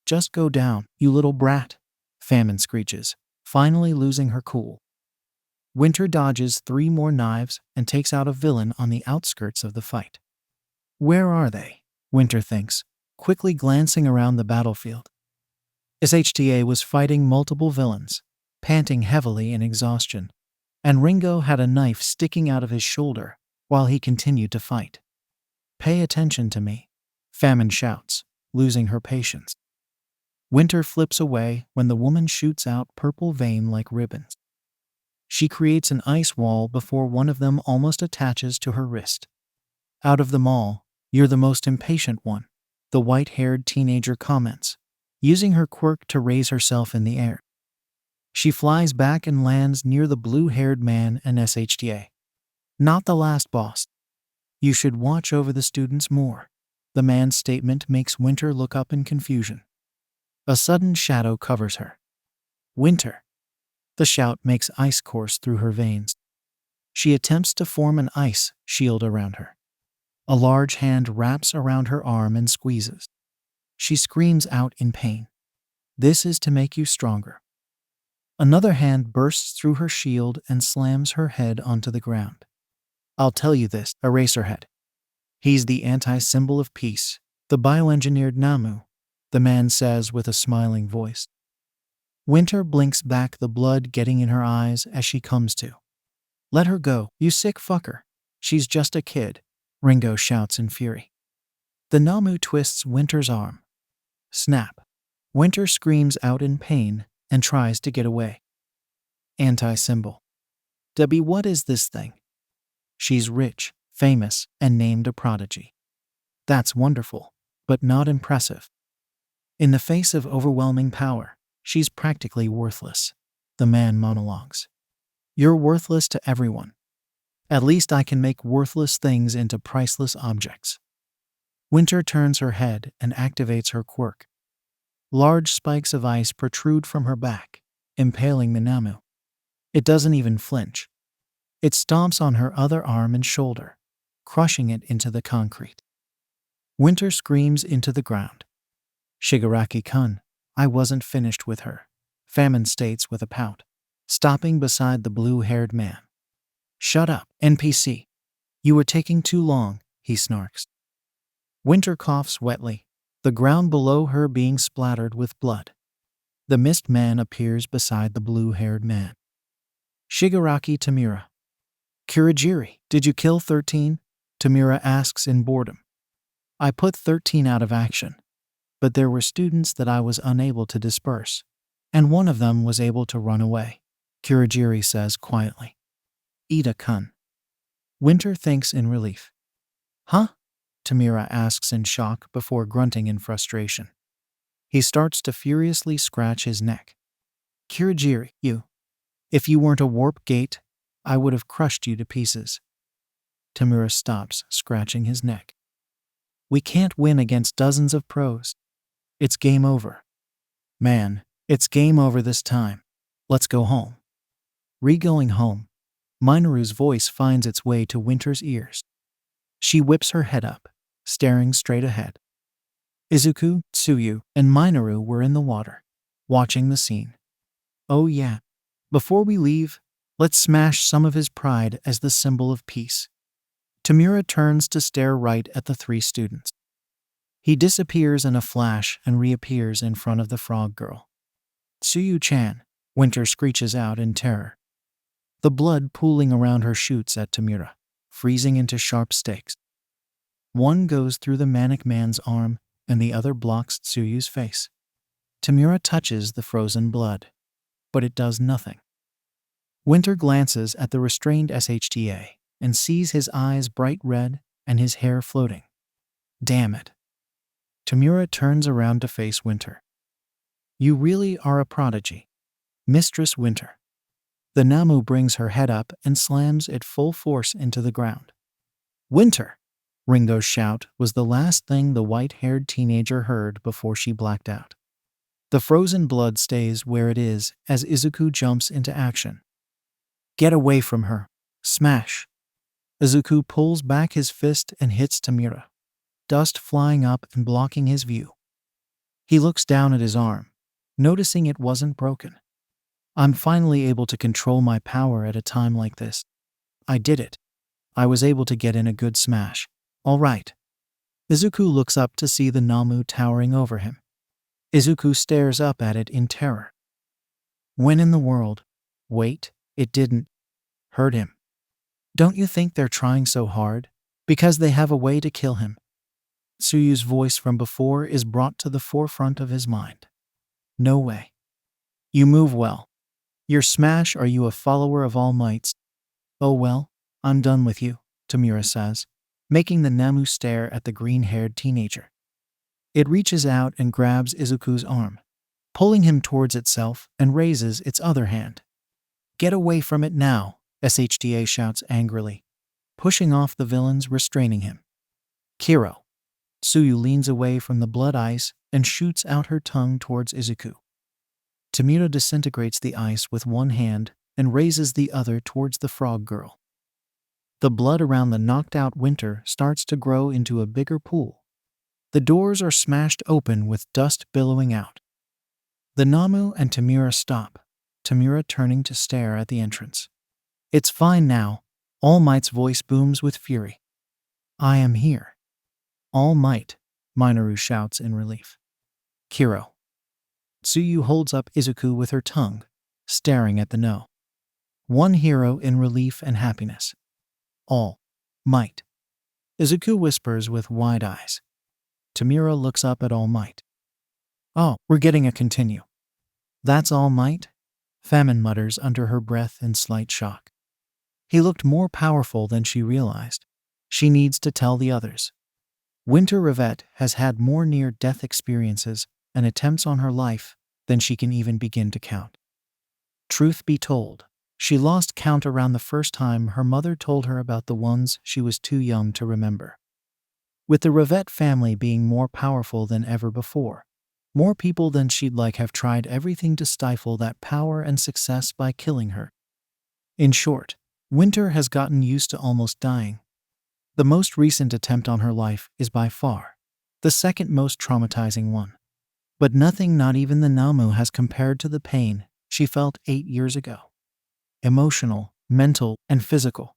Just go down, you little brat, Famine screeches, finally losing her cool. Winter dodges 3 more knives and takes out a villain on the outskirts of the fight. Where are they? Winter thinks, quickly glancing around the battlefield. SHTA was fighting multiple villains, panting heavily in exhaustion. and Ringo had a knife sticking out of his shoulder while he continued to fight. "Pay attention to me," Famine shouts, losing her patience. Winter flips away when the woman shoots out purple vein like ribbons. She creates an ice wall before one of them almost attaches to her wrist. "Out of them all, you're the most impatient one," the white-haired teenager comments, using her quirk to raise herself in the air. She flies back and lands near the blue-haired man and SHTA. "Not the last, boss. You should watch over the students more." The man's statement makes Winter look up in confusion. A sudden shadow covers her. "Winter!" The shout makes ice course through her veins. She attempts to form an ice shield around her. A large hand wraps around her arm and squeezes. She screams out in pain. "This is to make you stronger." Another hand bursts through her shield and slams her head onto the ground. "I'll tell you this, Eraserhead. He's the anti-symbol of peace, the bioengineered Namu," the man says with a smiling voice. Winter blinks back, the blood getting in her eyes as she comes to. "Let her go, you sick fucker. She's just a kid," Ringo shouts in fury. The Namu twists Winter's arm. Snap. Winter screams out in pain and tries to get away. Anti-symbol. "Debbie, what is this thing?" "She's rich, famous, and named a prodigy." "That's wonderful, but not impressive. In the face of overwhelming power, she's practically worthless," the man monologues. "You're worthless to everyone. At least I can make worthless things into priceless objects." Winter turns her head and activates her quirk. Large spikes of ice protrude from her back, impaling the Namu. It doesn't even flinch. It stomps on her other arm and shoulder, crushing it into the concrete. Winter screams into the ground. "Shigaraki-kun, I wasn't finished with her," Famine states with a pout, stopping beside the blue-haired man. "Shut up, NPC. You were taking too long," he snarks. Winter coughs wetly, the ground below her being splattered with blood. The mist man appears beside the blue-haired man. "Shigaraki Tamura." "Kurogiri, did you kill 13? Tamura asks in boredom. "I put 13 out of action, but there were students that I was unable to disperse, and one of them was able to run away," Kurogiri says quietly. "Ida-kun." Winter thinks in relief. "Huh?" Tamura asks in shock before grunting in frustration. He starts to furiously scratch his neck. "Kurogiri, if you weren't a warp gate, I would have crushed you to pieces." Tamura stops scratching his neck. "We can't win against dozens of pros. It's game over. Man, it's game over this time. Let's go home." Going home, Minoru's voice finds its way to Winter's ears. She whips her head up, staring straight ahead. Izuku, Tsuyu, and Minoru were in the water, watching the scene. "Oh yeah. Before we leave, let's smash some of his pride as the symbol of peace." Tamura turns to stare right at the three students. He disappears in a flash and reappears in front of the frog girl. "Tsuyu-chan," Winter screeches out in terror. The blood pooling around her shoots at Tamura, freezing into sharp stakes. One goes through the manic man's arm and the other blocks Tsuyu's face. Tamura touches the frozen blood, but it does nothing. Winter glances at the restrained SHTA and sees his eyes bright red and his hair floating. Damn it. Tamura turns around to face Winter. "You really are a prodigy, Mistress Winter." The Namu brings her head up and slams it full force into the ground. "Winter!" Ringo's shout was the last thing the white-haired teenager heard before she blacked out. The frozen blood stays where it is as Izuku jumps into action. "Get away from her!" Smash! Izuku pulls back his fist and hits Tamura, dust flying up and blocking his view. He looks down at his arm, noticing it wasn't broken. "I'm finally able to control my power at a time like this. I did it. I was able to get in a good smash. All right." Izuku looks up to see the Namu towering over him. Izuku stares up at it in terror. "When in the world? Wait, it didn't." Hurt him. Don't you think they're trying so hard? Because they have a way to kill him. Tsuyu's voice from before is brought to the forefront of his mind. No way. You move well. You're smash. Are you a follower of All Might's? Oh well, I'm done with you, Tamura says, making the Namu stare at the green-haired teenager. It reaches out and grabs Izuku's arm, pulling him towards itself and raises its other hand. Get away from it now, SHDA shouts angrily, pushing off the villains restraining him. Kiro. Tsuyu leans away from the blood ice and shoots out her tongue towards Izuku. Tamura disintegrates the ice with one hand and raises the other towards the frog girl. The blood around the knocked-out Winter starts to grow into a bigger pool. The doors are smashed open with dust billowing out. The Namu and Tamura stop, Tamura turning to stare at the entrance. It's fine now, All Might's voice booms with fury. I am here. All Might, Minoru shouts in relief. Kiro. Tsuyu holds up Izuku with her tongue, staring at the no. One hero in relief and happiness. All Might. Izuku whispers with wide eyes. Tamura looks up at All Might. Oh, we're getting a continue. That's All Might? Famine mutters under her breath in slight shock. He looked more powerful than she realized. She needs to tell the others. Winter Ravette has had more near-death experiences and attempts on her life than she can even begin to count. Truth be told, she lost count around the first time her mother told her about the ones she was too young to remember. With the Ravette family being more powerful than ever before, more people than she'd like have tried everything to stifle that power and success by killing her. In short, Winter has gotten used to almost dying. The most recent attempt on her life is by far the second most traumatizing one. But nothing, not even the Namu, has compared to the pain she felt 8 years ago. Emotional, mental, and physical.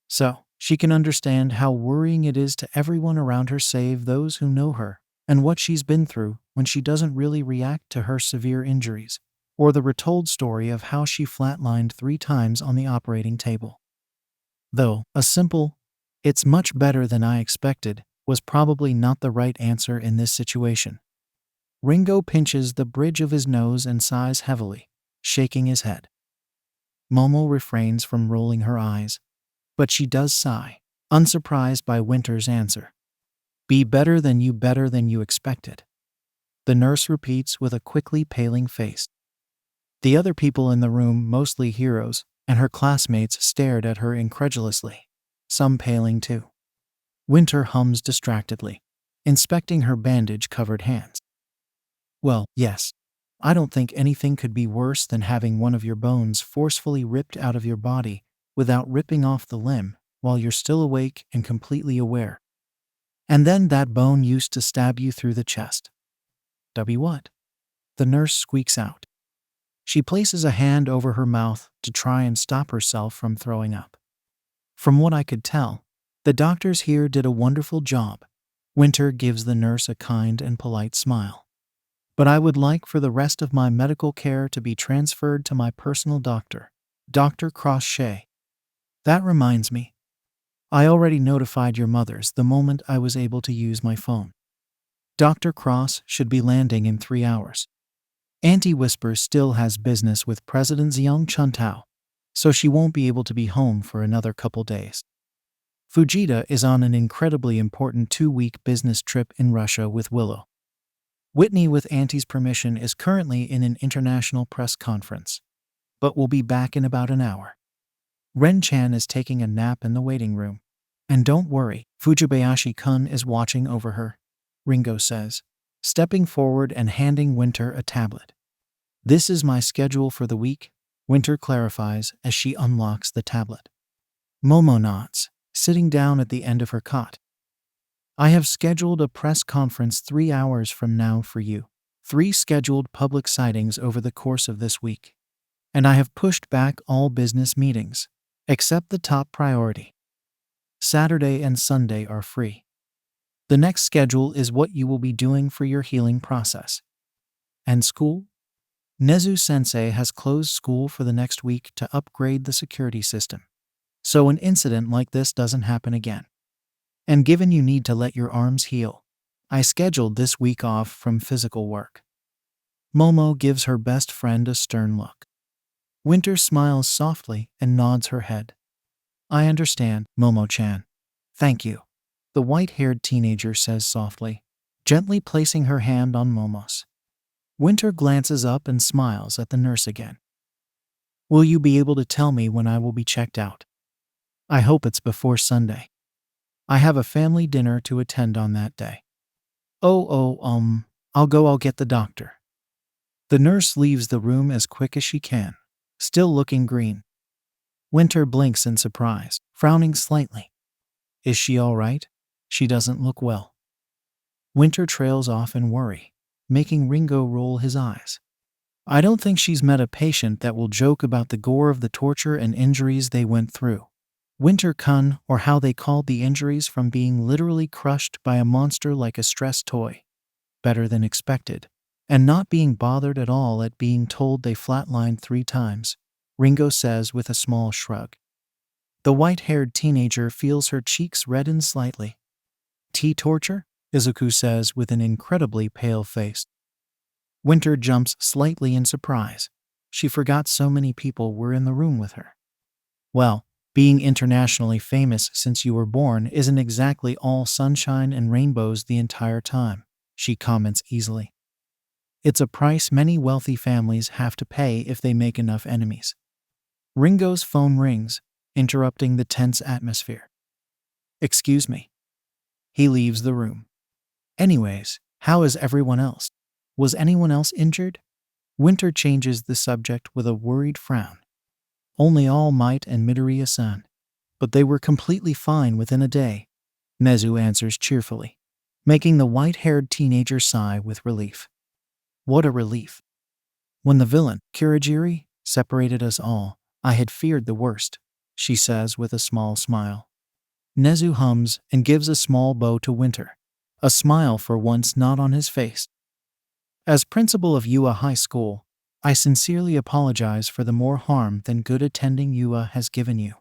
So, she can understand how worrying it is to everyone around her save those who know her, and what she's been through when she doesn't really react to her severe injuries, or the retold story of how she flatlined 3 times on the operating table. Though, a simple, "It's much better than I expected," was probably not the right answer in this situation. Ringo pinches the bridge of his nose and sighs heavily, shaking his head. Momo refrains from rolling her eyes, but she does sigh, unsurprised by Winter's answer. Better than you expected. The nurse repeats with a quickly paling face. The other people in the room, mostly heroes, and her classmates stared at her incredulously, some paling too. Winter hums distractedly, inspecting her bandage-covered hands. Well, yes. I don't think anything could be worse than having one of your bones forcefully ripped out of your body without ripping off the limb while you're still awake and completely aware. And then that bone used to stab you through the chest. What? The nurse squeaks out. She places a hand over her mouth to try and stop herself from throwing up. From what I could tell, the doctors here did a wonderful job. Winter gives the nurse a kind and polite smile. But I would like for the rest of my medical care to be transferred to my personal doctor, Dr. Crochet. That reminds me. I already notified your mothers the moment I was able to use my phone. Dr. Cross should be landing in 3 hours. Auntie Whisper still has business with President Xiong Chuntao, so she won't be able to be home for another couple days. Fujita is on an incredibly important 2-week business trip in Russia with Willow. Whitney, with Auntie's permission, is currently in an international press conference, but will be back in about an hour. Ren-chan is taking a nap in the waiting room. And don't worry, Fujibayashi-kun is watching over her, Ringo says, stepping forward and handing Winter a tablet. This is my schedule for the week, Winter clarifies as she unlocks the tablet. Momo nods, sitting down at the end of her cot. I have scheduled a press conference 3 hours from now for you. 3 scheduled public sightings over the course of this week. And I have pushed back all business meetings, except the top priority. Saturday and Sunday are free. The next schedule is what you will be doing for your healing process. And school? Nezu-sensei has closed school for the next week to upgrade the security system, so an incident like this doesn't happen again. And given you need to let your arms heal, I scheduled this week off from physical work. Momo gives her best friend a stern look. Winter smiles softly and nods her head. I understand, Momo-chan. Thank you, the white-haired teenager says softly, gently placing her hand on Momo's. Winter glances up and smiles at the nurse again. Will you be able to tell me when I will be checked out? I hope it's before Sunday. I have a family dinner to attend on that day. I'll get the doctor. The nurse leaves the room as quick as she can, still looking green. Winter blinks in surprise, frowning slightly. Is she all right? She doesn't look well. Winter trails off in worry, making Ringo roll his eyes. I don't think she's met a patient that will joke about the gore of the torture and injuries they went through. Winter-kun, or how they called the injuries from being literally crushed by a monster like a stress toy. Better than expected. And not being bothered at all at being told they flatlined 3 times, Ringo says with a small shrug. The white-haired teenager feels her cheeks redden slightly. Torture? Izuku says with an incredibly pale face. Winter jumps slightly in surprise. She forgot so many people were in the room with her. Well, being internationally famous since you were born isn't exactly all sunshine and rainbows the entire time, she comments easily. It's a price many wealthy families have to pay if they make enough enemies. Ringo's phone rings, interrupting the tense atmosphere. Excuse me. He leaves the room. Anyways, how is everyone else? Was anyone else injured? Winter changes the subject with a worried frown. Only All Might and Midoriya-san. But they were completely fine within a day, Nezu answers cheerfully, making the white-haired teenager sigh with relief. What a relief. When the villain, Kurogiri, separated us all, I had feared the worst, she says with a small smile. Nezu hums and gives a small bow to Winter, a smile for once not on his face. As principal of Yua High School, I sincerely apologize for the more harm than good attending Yua has given you.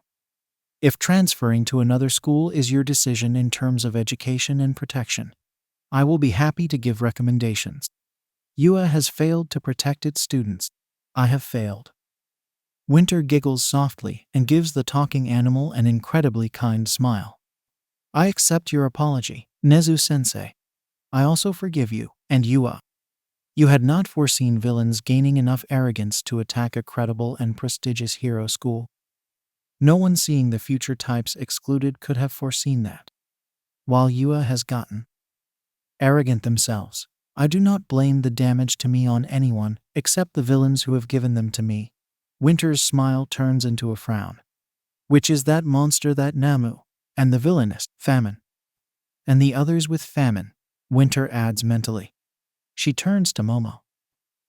If transferring to another school is your decision in terms of education and protection, I will be happy to give recommendations. Yua has failed to protect its students. I have failed. Winter giggles softly and gives the talking animal an incredibly kind smile. I accept your apology, Nezu-sensei. I also forgive you, and Yua. You had not foreseen villains gaining enough arrogance to attack a credible and prestigious hero school. No one seeing the future types excluded could have foreseen that. While Yua has gotten arrogant themselves, I do not blame the damage to me on anyone except the villains who have given them to me. Winter's smile turns into a frown. Which is that monster that Namu, and the villainess, Famine. And the others with Famine, Winter adds mentally. She turns to Momo.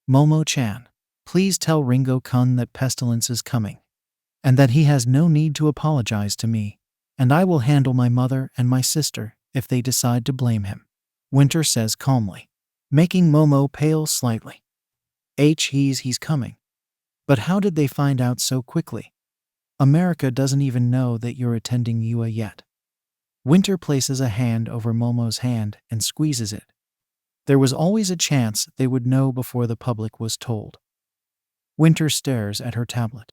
Momo-chan, please tell Ringo-kun that Pestilence is coming, and that he has no need to apologize to me, and I will handle my mother and my sister if they decide to blame him, Winter says calmly, making Momo pale slightly. He's coming. But how did they find out so quickly? America doesn't even know that you're attending Yua yet. Winter places a hand over Momo's hand and squeezes it. There was always a chance they would know before the public was told. Winter stares at her tablet.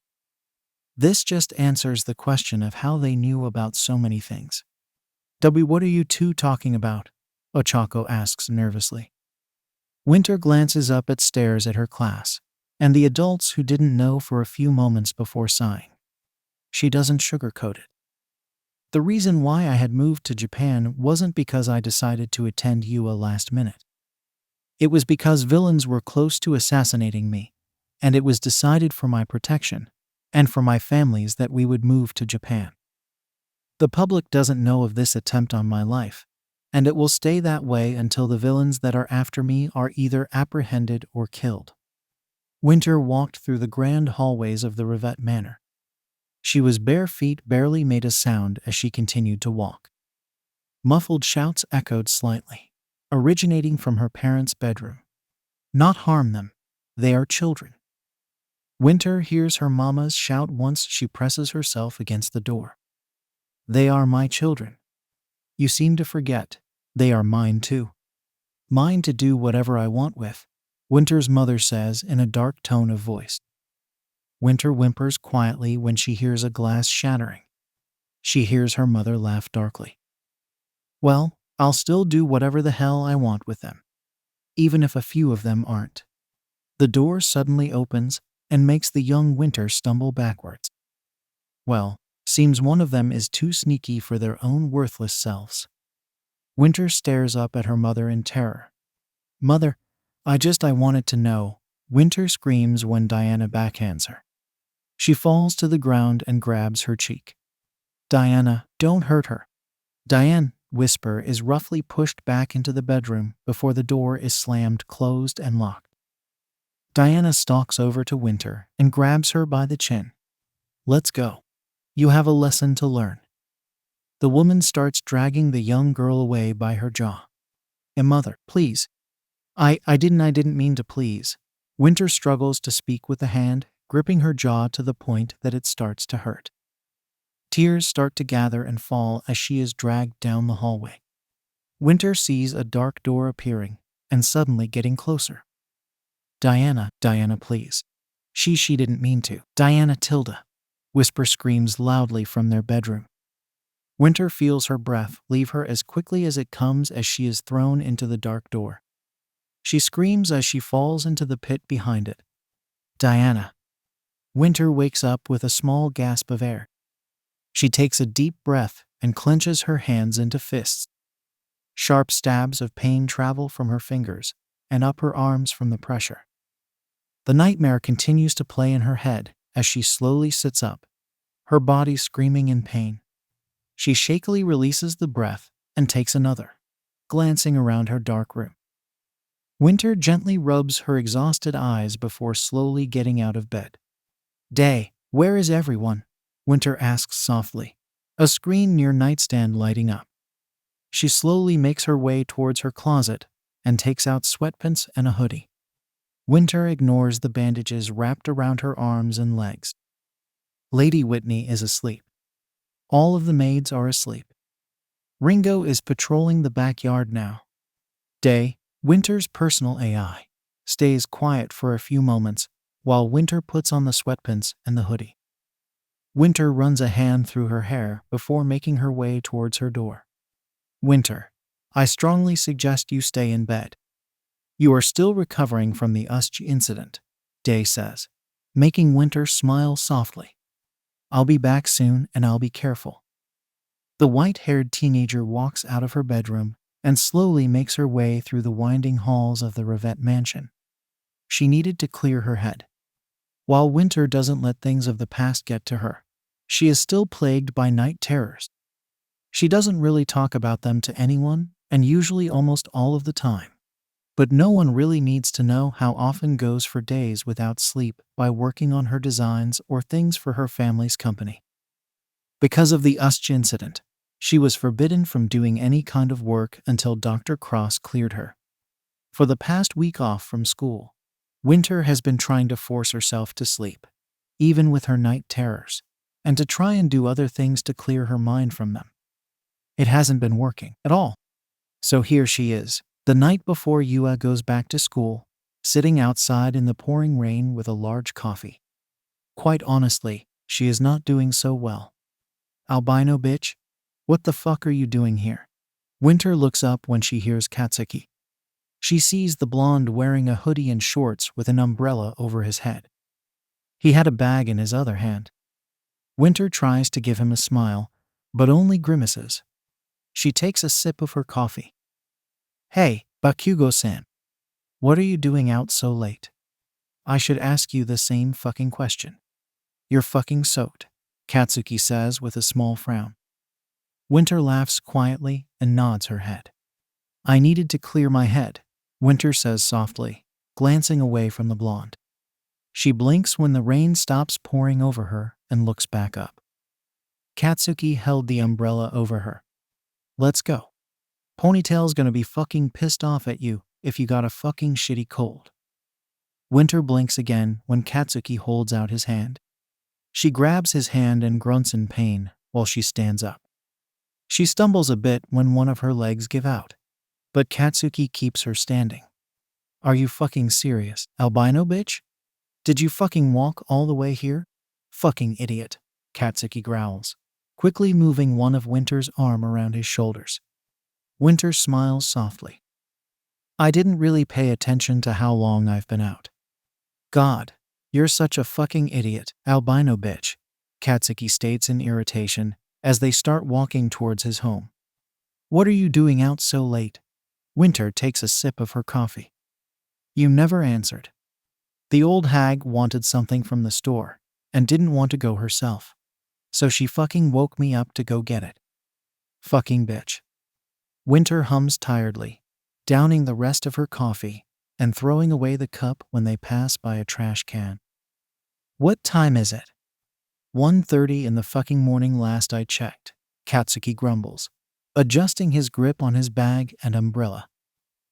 This just answers the question of how they knew about so many things. What are you two talking about? Ochako asks nervously. Winter glances up and stares at her class, and the adults who didn't know for a few moments before sighing. She doesn't sugarcoat it. The reason why I had moved to Japan wasn't because I decided to attend Yua last minute. It was because villains were close to assassinating me, and it was decided for my protection, and for my families that we would move to Japan. The public doesn't know of this attempt on my life, and it will stay that way until the villains that are after me are either apprehended or killed. Winter walked through the grand hallways of the Ravette Manor. She was bare feet barely made a sound as she continued to walk. Muffled shouts echoed slightly, originating from her parents' bedroom. Not harm them. They are children. Winter hears her mama's shout once she presses herself against the door. They are my children. You seem to forget. They are mine too. Mine to do whatever I want with, Winter's mother says in a dark tone of voice. Winter whimpers quietly when she hears a glass shattering. She hears her mother laugh darkly. Well, I'll still do whatever the hell I want with them, even if a few of them aren't. The door suddenly opens and makes the young Winter stumble backwards. Well, seems one of them is too sneaky for their own worthless selves. Winter stares up at her mother in terror. Mother, I wanted to know, Winter screams when Diana backhands her. She falls to the ground and grabs her cheek. Diana, don't hurt her. Diane, whisper is roughly pushed back into the bedroom before the door is slammed closed and locked. Diana stalks over to Winter and grabs her by the chin. Let's go. You have a lesson to learn. The woman starts dragging the young girl away by her jaw. Mother, please. I didn't mean to please. Winter struggles to speak with the hand, gripping her jaw to the point that it starts to hurt. Tears start to gather and fall as she is dragged down the hallway. Winter sees a dark door appearing and suddenly getting closer. Diana, please. She didn't mean to. Diana Tilda. Whisper screams loudly from their bedroom. Winter feels her breath leave her as quickly as it comes as she is thrown into the dark door. She screams as she falls into the pit behind it. Diana. Winter wakes up with a small gasp of air. She takes a deep breath and clenches her hands into fists. Sharp stabs of pain travel from her fingers and up her arms from the pressure. The nightmare continues to play in her head as she slowly sits up, her body screaming in pain. She shakily releases the breath and takes another, glancing around her dark room. Winter gently rubs her exhausted eyes before slowly getting out of bed. Day, where is everyone? Winter asks softly, a screen near nightstand lighting up. She slowly makes her way towards her closet and takes out sweatpants and a hoodie. Winter ignores the bandages wrapped around her arms and legs. Lady Whitney is asleep. All of the maids are asleep. Ringo is patrolling the backyard now. Day, Winter's personal AI, stays quiet for a few moments while Winter puts on the sweatpants and the hoodie. Winter runs a hand through her hair before making her way towards her door. Winter, I strongly suggest you stay in bed. You are still recovering from the USG incident, Day says, making Winter smile softly. I'll be back soon and I'll be careful. The white-haired teenager walks out of her bedroom and slowly makes her way through the winding halls of the Ravette mansion. She needed to clear her head. While Winter doesn't let things of the past get to her, she is still plagued by night terrors. She doesn't really talk about them to anyone, and usually almost all of the time. But no one really needs to know how often goes for days without sleep by working on her designs or things for her family's company. Because of the USG incident, she was forbidden from doing any kind of work until Dr. Cross cleared her. For the past week off from school, Winter has been trying to force herself to sleep, even with her night terrors, and to try and do other things to clear her mind from them. It hasn't been working at all. So here she is, the night before Yua goes back to school, sitting outside in the pouring rain with a large coffee. Quite honestly, she is not doing so well. Albino bitch? What the fuck are you doing here? Winter looks up when she hears Katsuki. She sees the blonde wearing a hoodie and shorts with an umbrella over his head. He had a bag in his other hand. Winter tries to give him a smile, but only grimaces. She takes a sip of her coffee. Hey, Bakugo-san. What are you doing out so late? I should ask you the same fucking question. You're fucking soaked, Katsuki says with a small frown. Winter laughs quietly and nods her head. I needed to clear my head, Winter says softly, glancing away from the blonde. She blinks when the rain stops pouring over her and looks back up. Katsuki held the umbrella over her. Let's go. Ponytail's gonna be fucking pissed off at you if you got a fucking shitty cold. Winter blinks again when Katsuki holds out his hand. She grabs his hand and grunts in pain while she stands up. She stumbles a bit when one of her legs give out, but Katsuki keeps her standing. Are you fucking serious, albino bitch? Did you fucking walk all the way here? Fucking idiot, Katsuki growls, quickly moving one of Winter's arm around his shoulders. Winter smiles softly. I didn't really pay attention to how long I've been out. God, you're such a fucking idiot, albino bitch, Katsuki states in irritation as they start walking towards his home. What are you doing out so late? Winter takes a sip of her coffee. You never answered. The old hag wanted something from the store and didn't want to go herself, so she fucking woke me up to go get it. Fucking bitch. Winter hums tiredly, downing the rest of her coffee and throwing away the cup when they pass by a trash can. What time is it? 1:30 in the fucking morning last I checked, Katsuki grumbles, adjusting his grip on his bag and umbrella.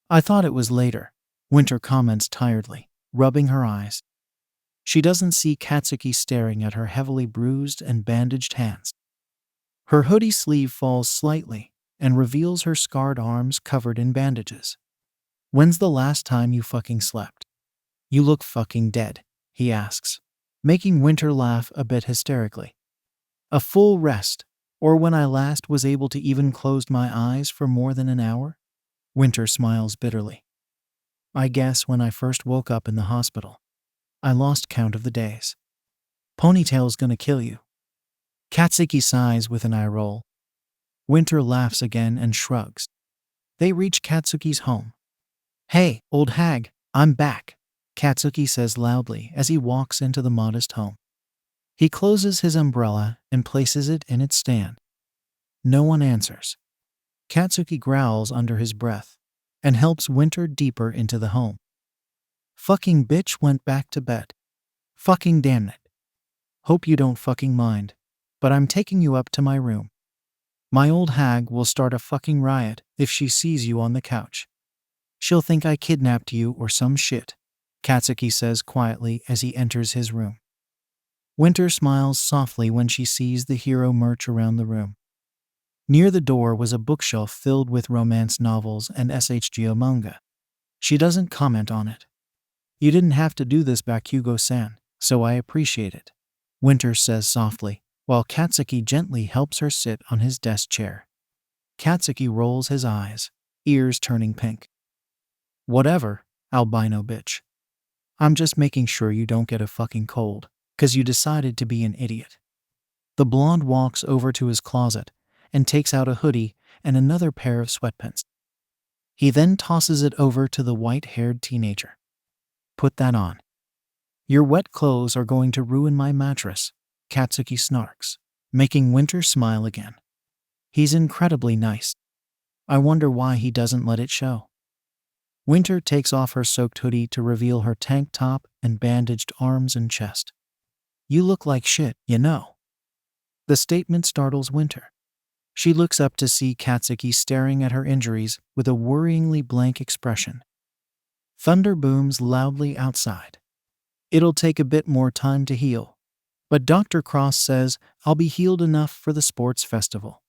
I thought it was later, Winter comments tiredly, rubbing her eyes. She doesn't see Katsuki staring at her heavily bruised and bandaged hands. Her hoodie sleeve falls slightly and reveals her scarred arms covered in bandages. When's the last time you fucking slept? You look fucking dead, he asks, making Winter laugh a bit hysterically. A full rest, or when I last was able to even close my eyes for more than an hour? Winter smiles bitterly. I guess when I first woke up in the hospital, I lost count of the days. Ponytail's gonna kill you. Katsuki sighs with an eye roll. Winter laughs again and shrugs. They reach Katsuki's home. Hey, old hag, I'm back, Katsuki says loudly as he walks into the modest home. He closes his umbrella and places it in its stand. No one answers. Katsuki growls under his breath and helps Winter deeper into the home. Fucking bitch went back to bed. Fucking damn it. Hope you don't fucking mind, but I'm taking you up to my room. My old hag will start a fucking riot if she sees you on the couch. She'll think I kidnapped you or some shit, Katsuki says quietly as he enters his room. Winter smiles softly when she sees the hero merch around the room. Near the door was a bookshelf filled with romance novels and SHGO manga. She doesn't comment on it. You didn't have to do this, Bakugo-san, so I appreciate it, Winter says softly, while Katsuki gently helps her sit on his desk chair. Katsuki rolls his eyes, ears turning pink. Whatever, albino bitch. I'm just making sure you don't get a fucking cold, 'cause you decided to be an idiot. The blonde walks over to his closet and takes out a hoodie and another pair of sweatpants. He then tosses it over to the white-haired teenager. Put that on. Your wet clothes are going to ruin my mattress, Katsuki snarks, making Winter smile again. He's incredibly nice. I wonder why he doesn't let it show. Winter takes off her soaked hoodie to reveal her tank top and bandaged arms and chest. You look like shit, you know. The statement startles Winter. She looks up to see Katsuki staring at her injuries with a worryingly blank expression. Thunder booms loudly outside. It'll take a bit more time to heal, but Dr. Cross says I'll be healed enough for the sports festival.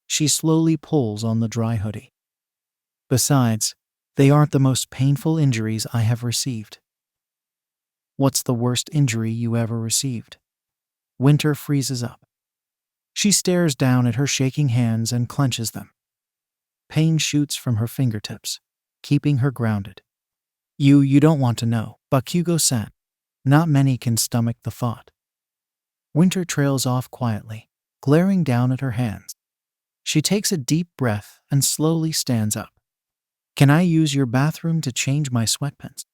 She slowly pulls on the dry hoodie. Besides, they aren't the most painful injuries I have received. What's the worst injury you ever received? Winter freezes up. She stares down at her shaking hands and clenches them. Pain shoots from her fingertips, keeping her grounded. You don't want to know, Bakugo-san. Not many can stomach the thought. Winter trails off quietly, glaring down at her hands. She takes a deep breath and slowly stands up. Can I use your bathroom to change my sweatpants?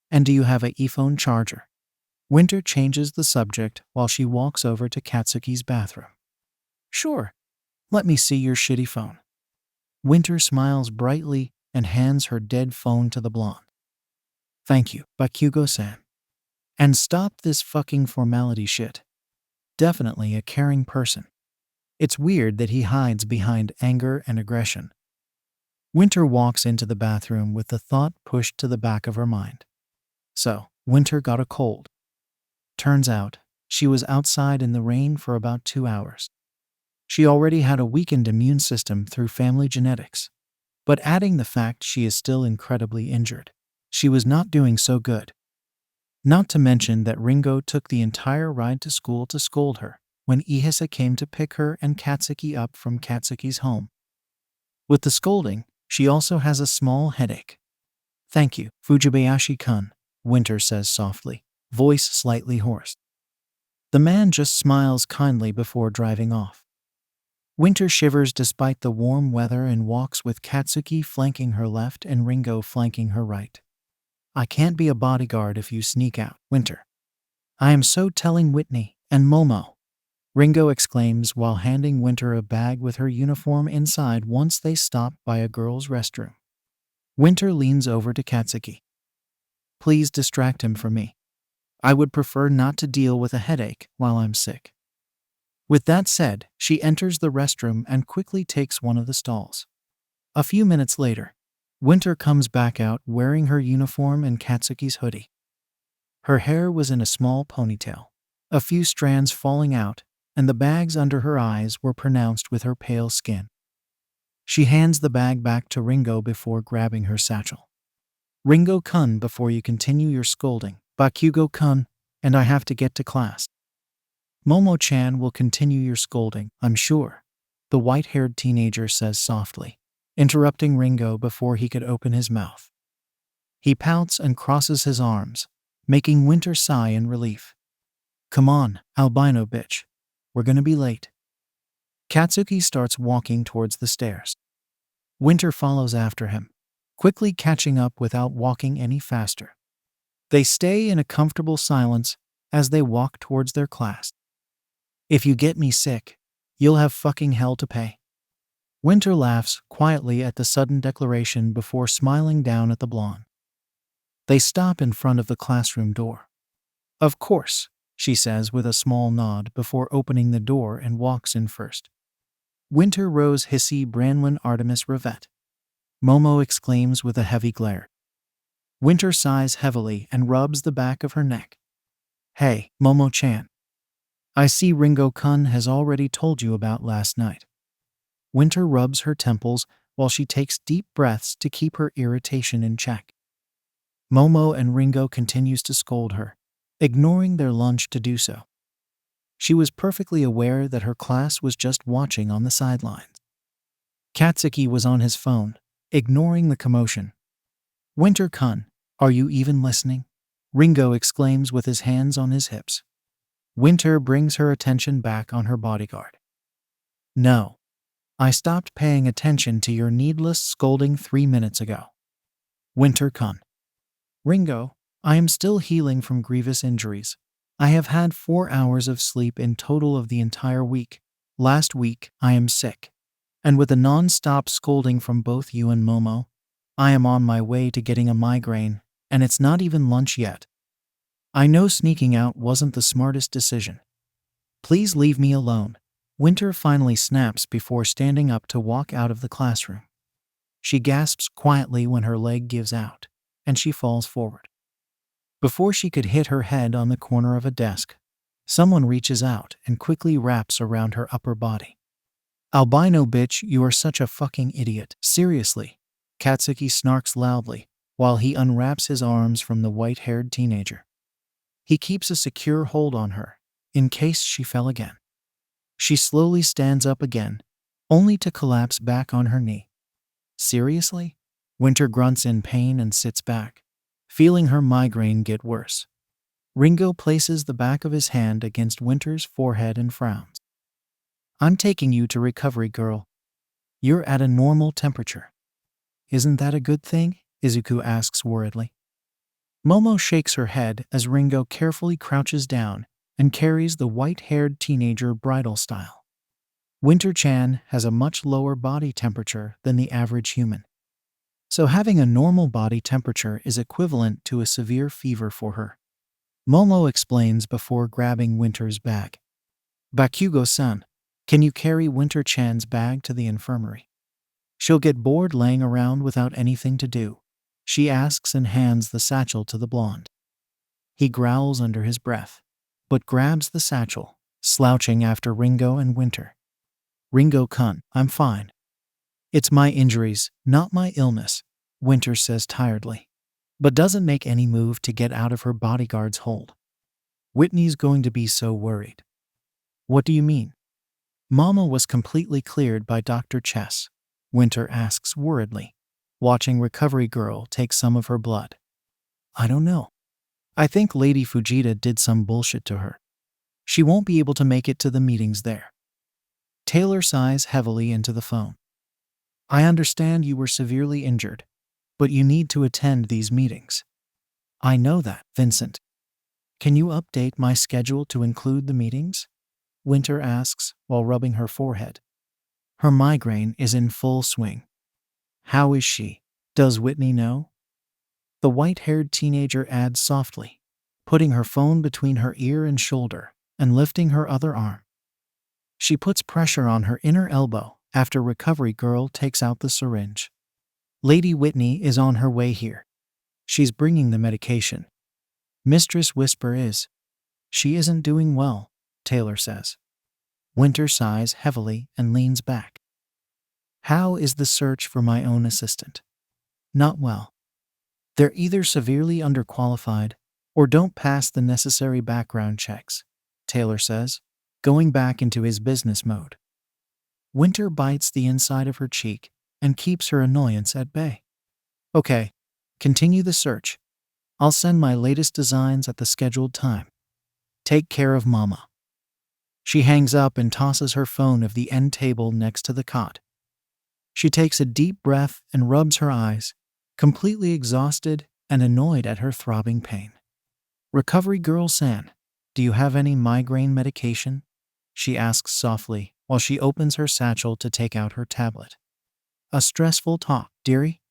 And do you have a earphone charger? Winter changes the subject while she walks over to Katsuki's bathroom. Sure. Let me see your shitty phone. Winter smiles brightly and hands her dead phone to the blonde. Thank you, Bakugo-san. And stop this fucking formality shit. Definitely a caring person. It's weird that he hides behind anger and aggression. Winter walks into the bathroom with the thought pushed to the back of her mind. So, Winter got a cold. Turns out, she was outside in the rain for about 2 hours. She already had a weakened immune system through family genetics. But adding the fact she is still incredibly injured, she was not doing so good. Not to mention that Ringo took the entire ride to school to scold her when Ihisa came to pick her and Katsuki up from Katsuki's home. With the scolding, she also has a small headache. "Thank you, Fujibayashi-kun," Winter says softly, voice slightly hoarse. The man just smiles kindly before driving off. Winter shivers despite the warm weather and walks with Katsuki flanking her left and Ringo flanking her right. "I can't be a bodyguard if you sneak out, Winter. I am so telling Whitney and Momo," Ringo exclaims while handing Winter a bag with her uniform inside once they stop by a girl's restroom. Winter leans over to Katsuki. "Please distract him for me. I would prefer not to deal with a headache while I'm sick." With that said, she enters the restroom and quickly takes one of the stalls. A few minutes later, Winter comes back out wearing her uniform and Katsuki's hoodie. Her hair was in a small ponytail, a few strands falling out, and the bags under her eyes were pronounced with her pale skin. She hands the bag back to Ringo before grabbing her satchel. "Ringo-kun, before you continue your scolding, Bakugo-kun, and I have to get to class." "Momo-chan will continue your scolding, I'm sure," the white-haired teenager says softly, interrupting Ringo before he could open his mouth. He pouts and crosses his arms, making Winter sigh in relief. "Come on, albino bitch. We're gonna be late." Katsuki starts walking towards the stairs. Winter follows after him, quickly catching up without walking any faster. They stay in a comfortable silence as they walk towards their class. "If you get me sick, you'll have fucking hell to pay." Winter laughs quietly at the sudden declaration before smiling down at the blonde. They stop in front of the classroom door. "Of course," she says with a small nod before opening the door and walks in first. "Winter Rose Hissy Branwyn Artemis Ravette," Momo exclaims with a heavy glare. Winter sighs heavily and rubs the back of her neck. "Hey, Momo-chan. I see Ringo-kun has already told you about last night." Winter rubs her temples while she takes deep breaths to keep her irritation in check. Momo and Ringo continues to scold her, ignoring their lunch to do so. She was perfectly aware that her class was just watching on the sidelines. Katsuki was on his phone, ignoring the commotion. "Winter-kun, are you even listening?" Ringo exclaims with his hands on his hips. Winter brings her attention back on her bodyguard. "No. I stopped paying attention to your needless scolding 3 minutes ago." "Winter-kun." "Ringo, I am still healing from grievous injuries. I have had 4 hours of sleep in total of the entire week. Last week, I am sick. And with the non-stop scolding from both you and Momo, I am on my way to getting a migraine, and it's not even lunch yet. I know sneaking out wasn't the smartest decision. Please leave me alone." Winter finally snaps before standing up to walk out of the classroom. She gasps quietly when her leg gives out, and she falls forward. Before she could hit her head on the corner of a desk, someone reaches out and quickly wraps around her upper body. "Albino bitch, you are such a fucking idiot. Seriously," Katsuki snarks loudly while he unwraps his arms from the white-haired teenager. He keeps a secure hold on her, in case she fell again. She slowly stands up again, only to collapse back on her knee. "Seriously?" Winter grunts in pain and sits back, feeling her migraine get worse. Ringo places the back of his hand against Winter's forehead and frowns. "I'm taking you to recovery, girl. You're at a normal temperature." "Isn't that a good thing?" Izuku asks worriedly. Momo shakes her head as Ringo carefully crouches down and carries the white-haired teenager bridal style. Winter-chan has a much lower body temperature than the average human, so having a normal body temperature is equivalent to a severe fever for her. Momo explains before grabbing Winter's bag. "Bakugo-san, can you carry Winter-chan's bag to the infirmary? She'll get bored laying around without anything to do," she asks and hands the satchel to the blonde. He growls under his breath, but grabs the satchel, slouching after Ringo and Winter. Ringo-kun, I'm fine. It's my injuries, not my illness, Winter says tiredly, but doesn't make any move to get out of her bodyguard's hold. Whitney's going to be so worried. What do you mean? Mama was completely cleared by Dr. Chess, Winter asks worriedly, watching Recovery Girl take some of her blood. I don't know. I think Lady Fujita did some bullshit to her. She won't be able to make it to the meetings there. Taylor sighs heavily into the phone. I understand you were severely injured, but you need to attend these meetings. I know that, Vincent. Can you update my schedule to include the meetings? Winter asks while rubbing her forehead. Her migraine is in full swing. How is she? Does Whitney know? The white-haired teenager adds softly, putting her phone between her ear and shoulder and lifting her other arm. She puts pressure on her inner elbow after Recovery Girl takes out the syringe. Lady Whitney is on her way here. She's bringing the medication. Mistress Whisper is. She isn't doing well, Taylor says. Winter sighs heavily and leans back. How is the search for my own assistant? Not well. They're either severely underqualified or don't pass the necessary background checks, Taylor says, going back into his business mode. Winter bites the inside of her cheek and keeps her annoyance at bay. Okay, continue the search. I'll send my latest designs at the scheduled time. Take care of Mama. She hangs up and tosses her phone of the end table next to the cot. She takes a deep breath and rubs her eyes, completely exhausted and annoyed at her throbbing pain. Recovery Girl-san, do you have any migraine medication? She asks softly while she opens her satchel to take out her tablet. A stressful talk, dearie?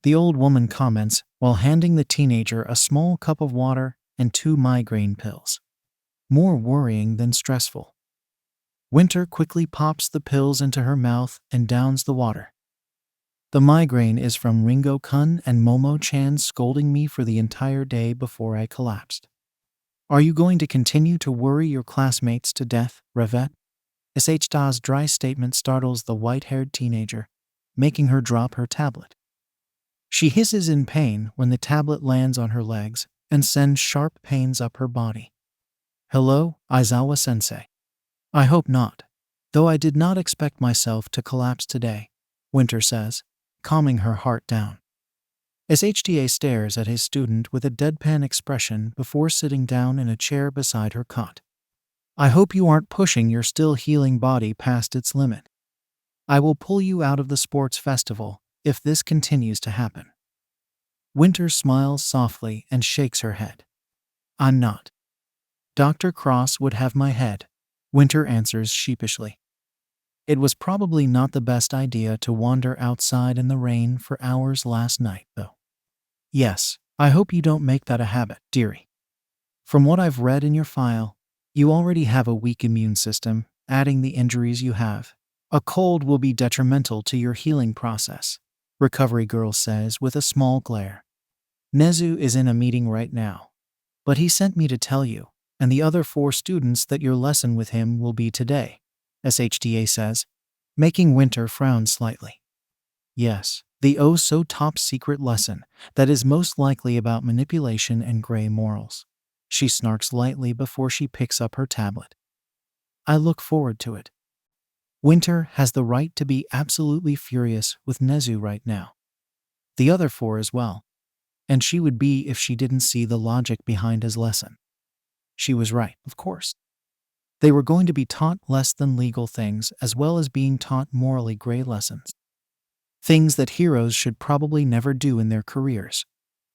The old woman comments while handing the teenager a small cup of water and 2 migraine pills. More worrying than stressful. Winter quickly pops the pills into her mouth and downs the water. The migraine is from Ringo-kun and Momo-chan scolding me for the entire day before I collapsed. Are you going to continue to worry your classmates to death, Ravette? SH's dry statement startles the white-haired teenager, making her drop her tablet. She hisses in pain when the tablet lands on her legs and sends sharp pains up her body. Hello, Aizawa-sensei. I hope not, though I did not expect myself to collapse today, Winter says, calming her heart down. SHTA stares at his student with a deadpan expression before sitting down in a chair beside her cot. I hope you aren't pushing your still healing body past its limit. I will pull you out of the sports festival if this continues to happen. Winter smiles softly and shakes her head. I'm not. Dr. Cross would have my head, Winter answers sheepishly. It was probably not the best idea to wander outside in the rain for hours last night, though. Yes, I hope you don't make that a habit, dearie. From what I've read in your file, you already have a weak immune system, adding the injuries you have. A cold will be detrimental to your healing process, Recovery Girl says with a small glare. Nezu is in a meeting right now, but he sent me to tell you and the other 4 students that your lesson with him will be today, SHTA says, making Winter frown slightly. Yes, the oh-so-top secret lesson that is most likely about manipulation and gray morals. She snarks lightly before she picks up her tablet. I look forward to it. Winter has the right to be absolutely furious with Nezu right now. The other 4 as well. And she would be if she didn't see the logic behind his lesson. She was right, of course. They were going to be taught less than legal things as well as being taught morally gray lessons. Things that heroes should probably never do in their careers.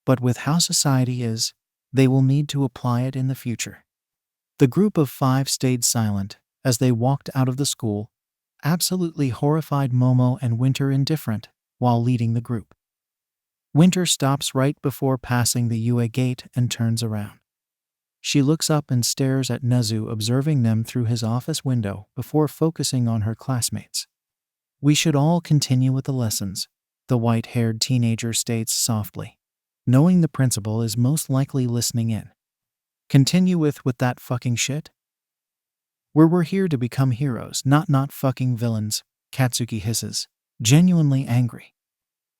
But with how society is, they will need to apply it in the future. The group of 5 stayed silent as they walked out of the school, absolutely horrified, Momo and Winter indifferent, while leading the group. Winter stops right before passing the UA gate and turns around. She looks up and stares at Nezu, observing them through his office window before focusing on her classmates. We should all continue with the lessons, the white-haired teenager states softly, knowing the principal is most likely listening in. Continue with that fucking shit? We're here to become heroes, not fucking villains, Katsuki hisses, genuinely angry.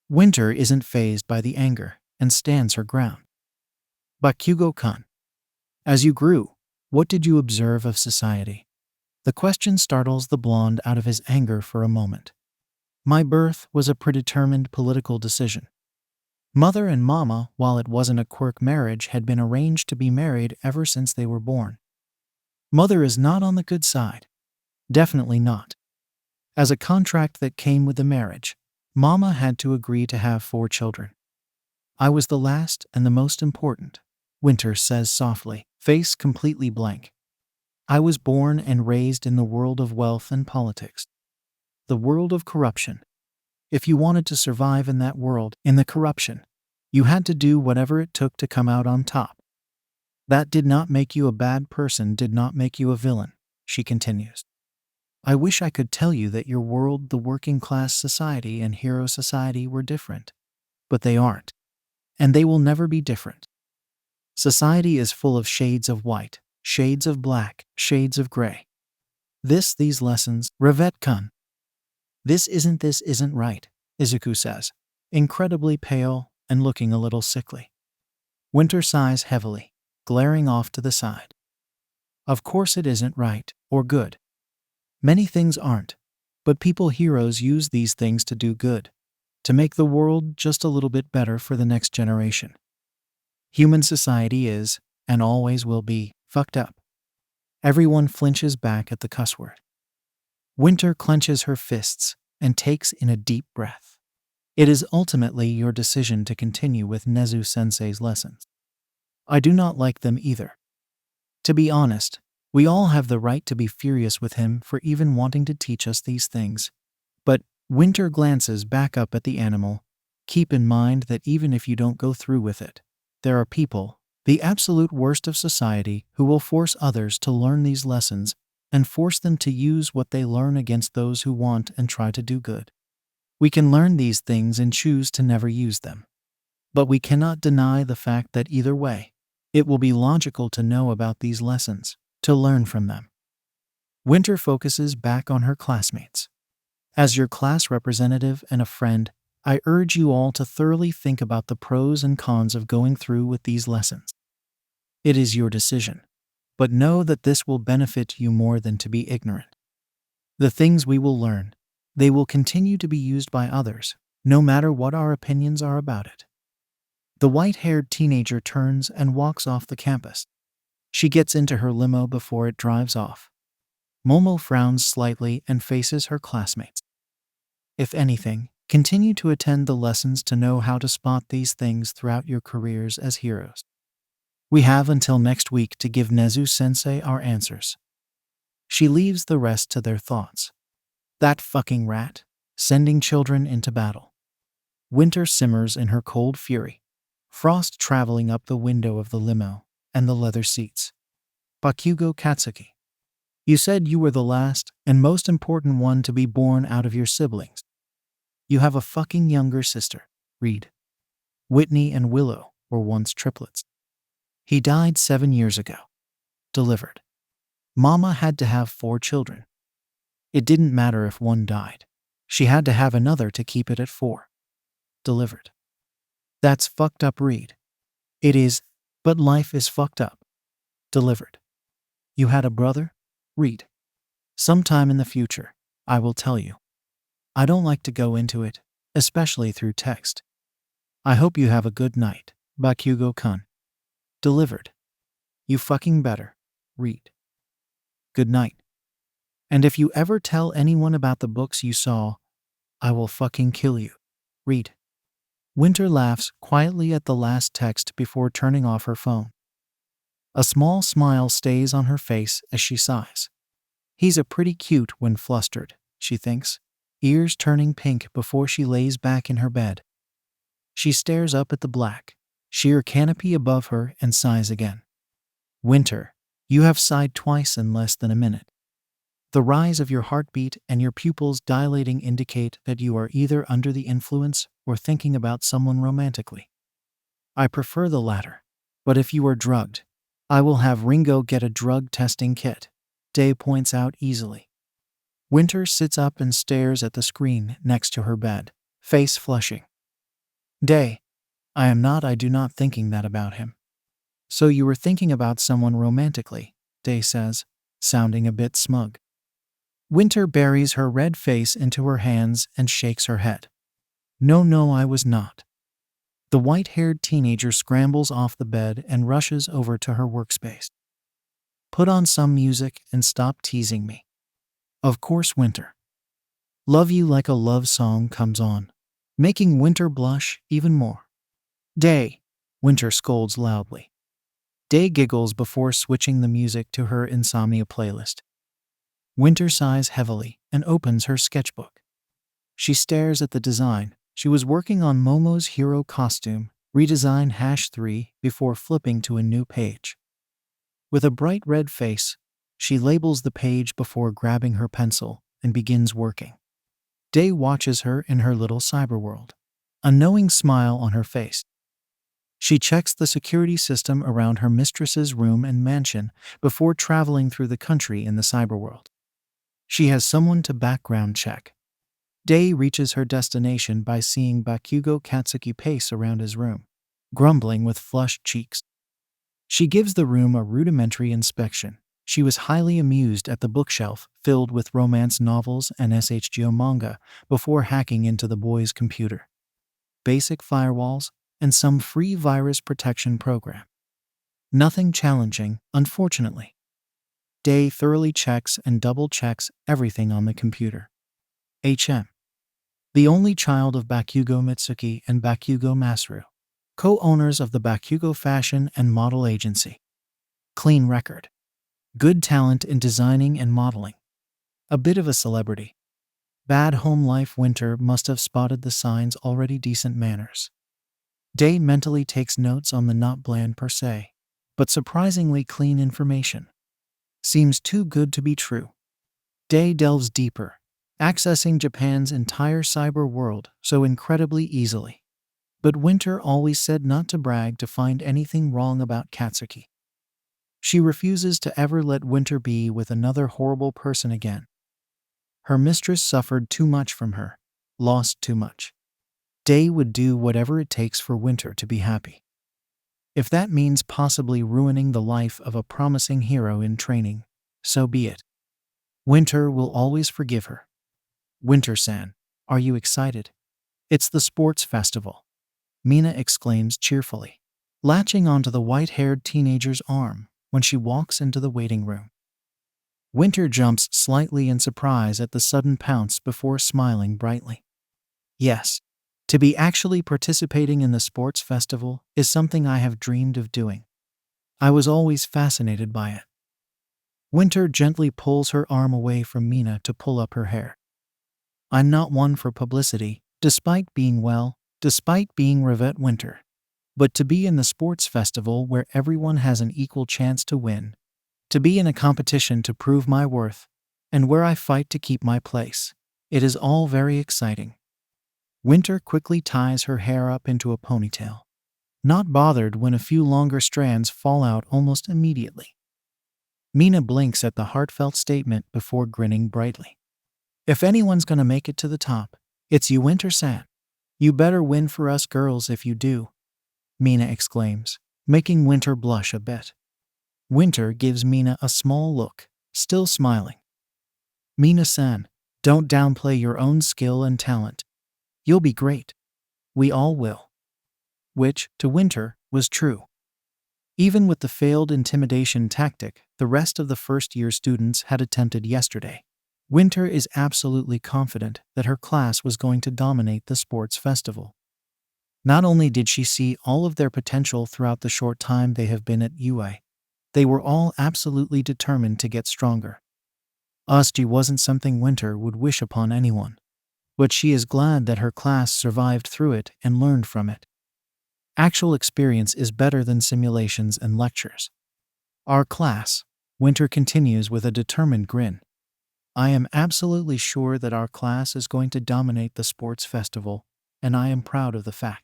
Winter isn't fazed by the anger and stands her ground. Bakugo-kun, as you grew, what did you observe of society? The question startles the blonde out of his anger for a moment. My birth was a predetermined political decision. Mother and Mama, while it wasn't a Quirk marriage, had been arranged to be married ever since they were born. Mother is not on the good side. Definitely not. As a contract that came with the marriage, Mama had to agree to have 4 children. I was the last and the most important, Winter says softly, face completely blank. I was born and raised in the world of wealth and politics. The world of corruption. If you wanted to survive in that world, in the corruption, you had to do whatever it took to come out on top. That did not make you a bad person, did not make you a villain, she continues. I wish I could tell you that your world, the working class society and hero society, were different. But they aren't. And they will never be different. Society is full of shades of white, shades of black, shades of gray. These lessons, Ravette-kun. This isn't right, Izuku says, incredibly pale and looking a little sickly. Winter sighs heavily, glaring off to the side. Of course it isn't right, or good. Many things aren't, but people heroes use these things to do good, to make the world just a little bit better for the next generation. Human society is, and always will be, fucked up. Everyone flinches back at the cuss word. Winter clenches her fists and takes in a deep breath. It is ultimately your decision to continue with Nezu-sensei's lessons. I do not like them either. To be honest, we all have the right to be furious with him for even wanting to teach us these things. But, Winter glances back up at the animal, keep in mind that even if you don't go through with it, there are people, the absolute worst of society, who will force others to learn these lessons and force them to use what they learn against those who want and try to do good. We can learn these things and choose to never use them. But we cannot deny the fact that either way, it will be logical to know about these lessons, to learn from them. Winter focuses back on her classmates. As your class representative and a friend, I urge you all to thoroughly think about the pros and cons of going through with these lessons. It is your decision, but know that this will benefit you more than to be ignorant. The things we will learn, they will continue to be used by others, no matter what our opinions are about it. The white-haired teenager turns and walks off the campus. She gets into her limo before it drives off. Momo frowns slightly and faces her classmates. If anything, continue to attend the lessons to know how to spot these things throughout your careers as heroes. We have until next week to give Nezu-sensei our answers. She leaves the rest to their thoughts. That fucking rat, sending children into battle. Winter simmers in her cold fury, frost traveling up the window of the limo and the leather seats. Bakugo Katsuki. You said you were the last and most important one to be born out of your siblings. You have a fucking younger sister, Reed. Whitney and Willow were once triplets. He died 7 years ago. Delivered. Mama had to have 4 children. It didn't matter if one died. She had to have another to keep it at 4. Delivered. That's fucked up, Reed. It is, but life is fucked up. Delivered. You had a brother? Reed. Sometime in the future, I will tell you. I don't like to go into it, especially through text. I hope you have a good night, Bakugo-kun. Delivered. You fucking better, Reed. Good night. And if you ever tell anyone about the books you saw, I will fucking kill you, Reed. Winter laughs quietly at the last text before turning off her phone. A small smile stays on her face as she sighs. He's a pretty cute when flustered, she thinks, ears turning pink before she lays back in her bed. She stares up at the black, sheer canopy above her and sighs again. Winter, you have sighed twice in less than a minute. The rise of your heartbeat and your pupils dilating indicate that you are either under the influence or thinking about someone romantically. I prefer the latter, but if you are drugged, I will have Ringo get a drug testing kit, Day points out easily. Winter sits up and stares at the screen next to her bed, face flushing. Day, I do not thinking that about him. So you were thinking about someone romantically, Day says, sounding a bit smug. Winter buries her red face into her hands and shakes her head. No, I was not. The white-haired teenager scrambles off the bed and rushes over to her workspace. Put on some music and stop teasing me. Of course, Winter. Love You Like a Love Song comes on, making Winter blush even more. Day, Winter scolds loudly. Day giggles before switching the music to her insomnia playlist. Winter sighs heavily and opens her sketchbook. She stares at the design. She was working on Momo's hero costume, redesign #3, before flipping to a new page. With a bright red face, she labels the page before grabbing her pencil and begins working. Day watches her in her little cyberworld, a knowing smile on her face. She checks the security system around her mistress's room and mansion before traveling through the country in the cyberworld. She has someone to background check. Day reaches her destination by seeing Bakugo Katsuki pace around his room, grumbling with flushed cheeks. She gives the room a rudimentary inspection. She was highly amused at the bookshelf filled with romance novels and SHGO manga before hacking into the boy's computer. Basic firewalls and some free virus protection program. Nothing challenging, unfortunately. Day thoroughly checks and double-checks everything on the computer. HM. The only child of Bakugo Mitsuki and Bakugo Masaru, co-owners of the Bakugo Fashion and Model Agency. Clean record. Good talent in designing and modeling. A bit of a celebrity. Bad home life. Winter must have spotted the signs already. Decent manners. Day mentally takes notes on the not bland per se, but surprisingly clean information. Seems too good to be true. Day delves deeper, accessing Japan's entire cyber world so incredibly easily. But Winter always said not to brag to find anything wrong about Katsuki. She refuses to ever let Winter be with another horrible person again. Her mistress suffered too much from her, lost too much. Day would do whatever it takes for Winter to be happy. If that means possibly ruining the life of a promising hero in training, so be it. Winter will always forgive her. Winter-san, are you excited? It's the sports festival, Mina exclaims cheerfully, latching onto the white-haired teenager's arm when she walks into the waiting room. Winter jumps slightly in surprise at the sudden pounce before smiling brightly. Yes, to be actually participating in the sports festival is something I have dreamed of doing. I was always fascinated by it. Winter gently pulls her arm away from Mina to pull up her hair. I'm not one for publicity, despite being Ravette Winter. But to be in the sports festival where everyone has an equal chance to win, to be in a competition to prove my worth, and where I fight to keep my place, it is all very exciting. Winter quickly ties her hair up into a ponytail, not bothered when a few longer strands fall out almost immediately. Mina blinks at the heartfelt statement before grinning brightly. If anyone's gonna make it to the top, it's you, Winter-san. You better win for us girls if you do, Mina exclaims, making Winter blush a bit. Winter gives Mina a small look, still smiling. Mina-san, don't downplay your own skill and talent. You'll be great. We all will. Which, to Winter, was true. Even with the failed intimidation tactic the rest of the first-year students had attempted yesterday, Winter is absolutely confident that her class was going to dominate the sports festival. Not only did she see all of their potential throughout the short time they have been at UA, they were all absolutely determined to get stronger. USG wasn't something Winter would wish upon anyone, but she is glad that her class survived through it and learned from it. Actual experience is better than simulations and lectures. Our class, Winter continues with a determined grin. I am absolutely sure that our class is going to dominate the sports festival, and I am proud of the fact.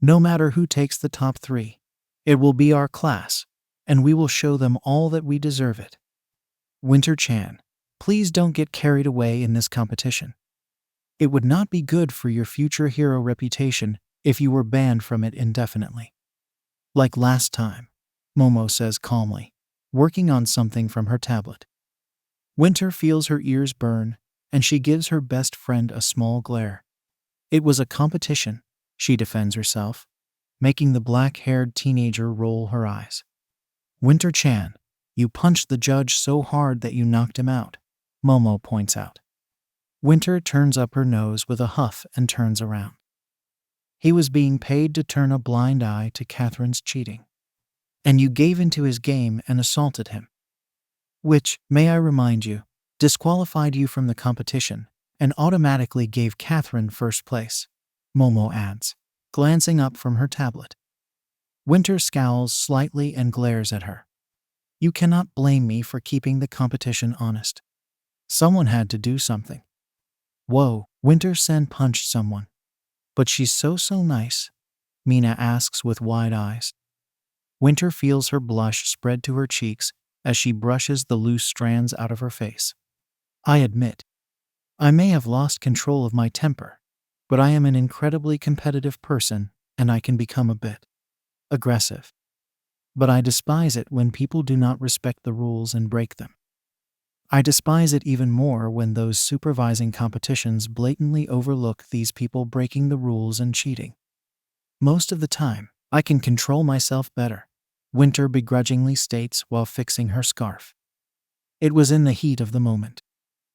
No matter who takes the top 3, it will be our class, and we will show them all that we deserve it. Winter-chan, please don't get carried away in this competition. It would not be good for your future hero reputation if you were banned from it indefinitely. Like last time, Momo says calmly, working on something from her tablet. Winter feels her ears burn, and she gives her best friend a small glare. It was a competition, she defends herself, making the black-haired teenager roll her eyes. Winter-chan, you punched the judge so hard that you knocked him out, Momo points out. Winter turns up her nose with a huff and turns around. He was being paid to turn a blind eye to Catherine's cheating. And you gave into his game and assaulted him. Which, may I remind you, disqualified you from the competition and automatically gave Catherine first place, Momo adds, glancing up from her tablet. Winter scowls slightly and glares at her. You cannot blame me for keeping the competition honest. Someone had to do something. Whoa, Winter-sen punched someone. But she's so nice, Mina asks with wide eyes. Winter feels her blush spread to her cheeks as she brushes the loose strands out of her face. I admit, I may have lost control of my temper, but I am an incredibly competitive person and I can become a bit aggressive. But I despise it when people do not respect the rules and break them. I despise it even more when those supervising competitions blatantly overlook these people breaking the rules and cheating. Most of the time, I can control myself better, Winter begrudgingly states while fixing her scarf. It was in the heat of the moment.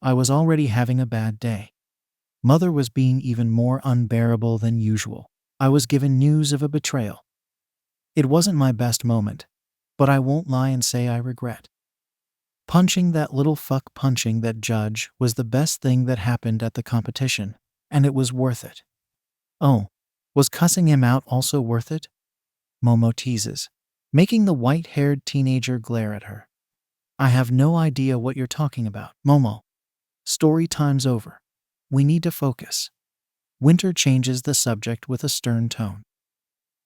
I was already having a bad day. Mother was being even more unbearable than usual. I was given news of a betrayal. It wasn't my best moment, but I won't lie and say I regret. Punching that little fuck punching that judge was the best thing that happened at the competition, and it was worth it. Oh, was cussing him out also worth it? Momo teases, making the white-haired teenager glare at her. I have no idea what you're talking about, Momo. Story time's over. We need to focus. Winter changes the subject with a stern tone.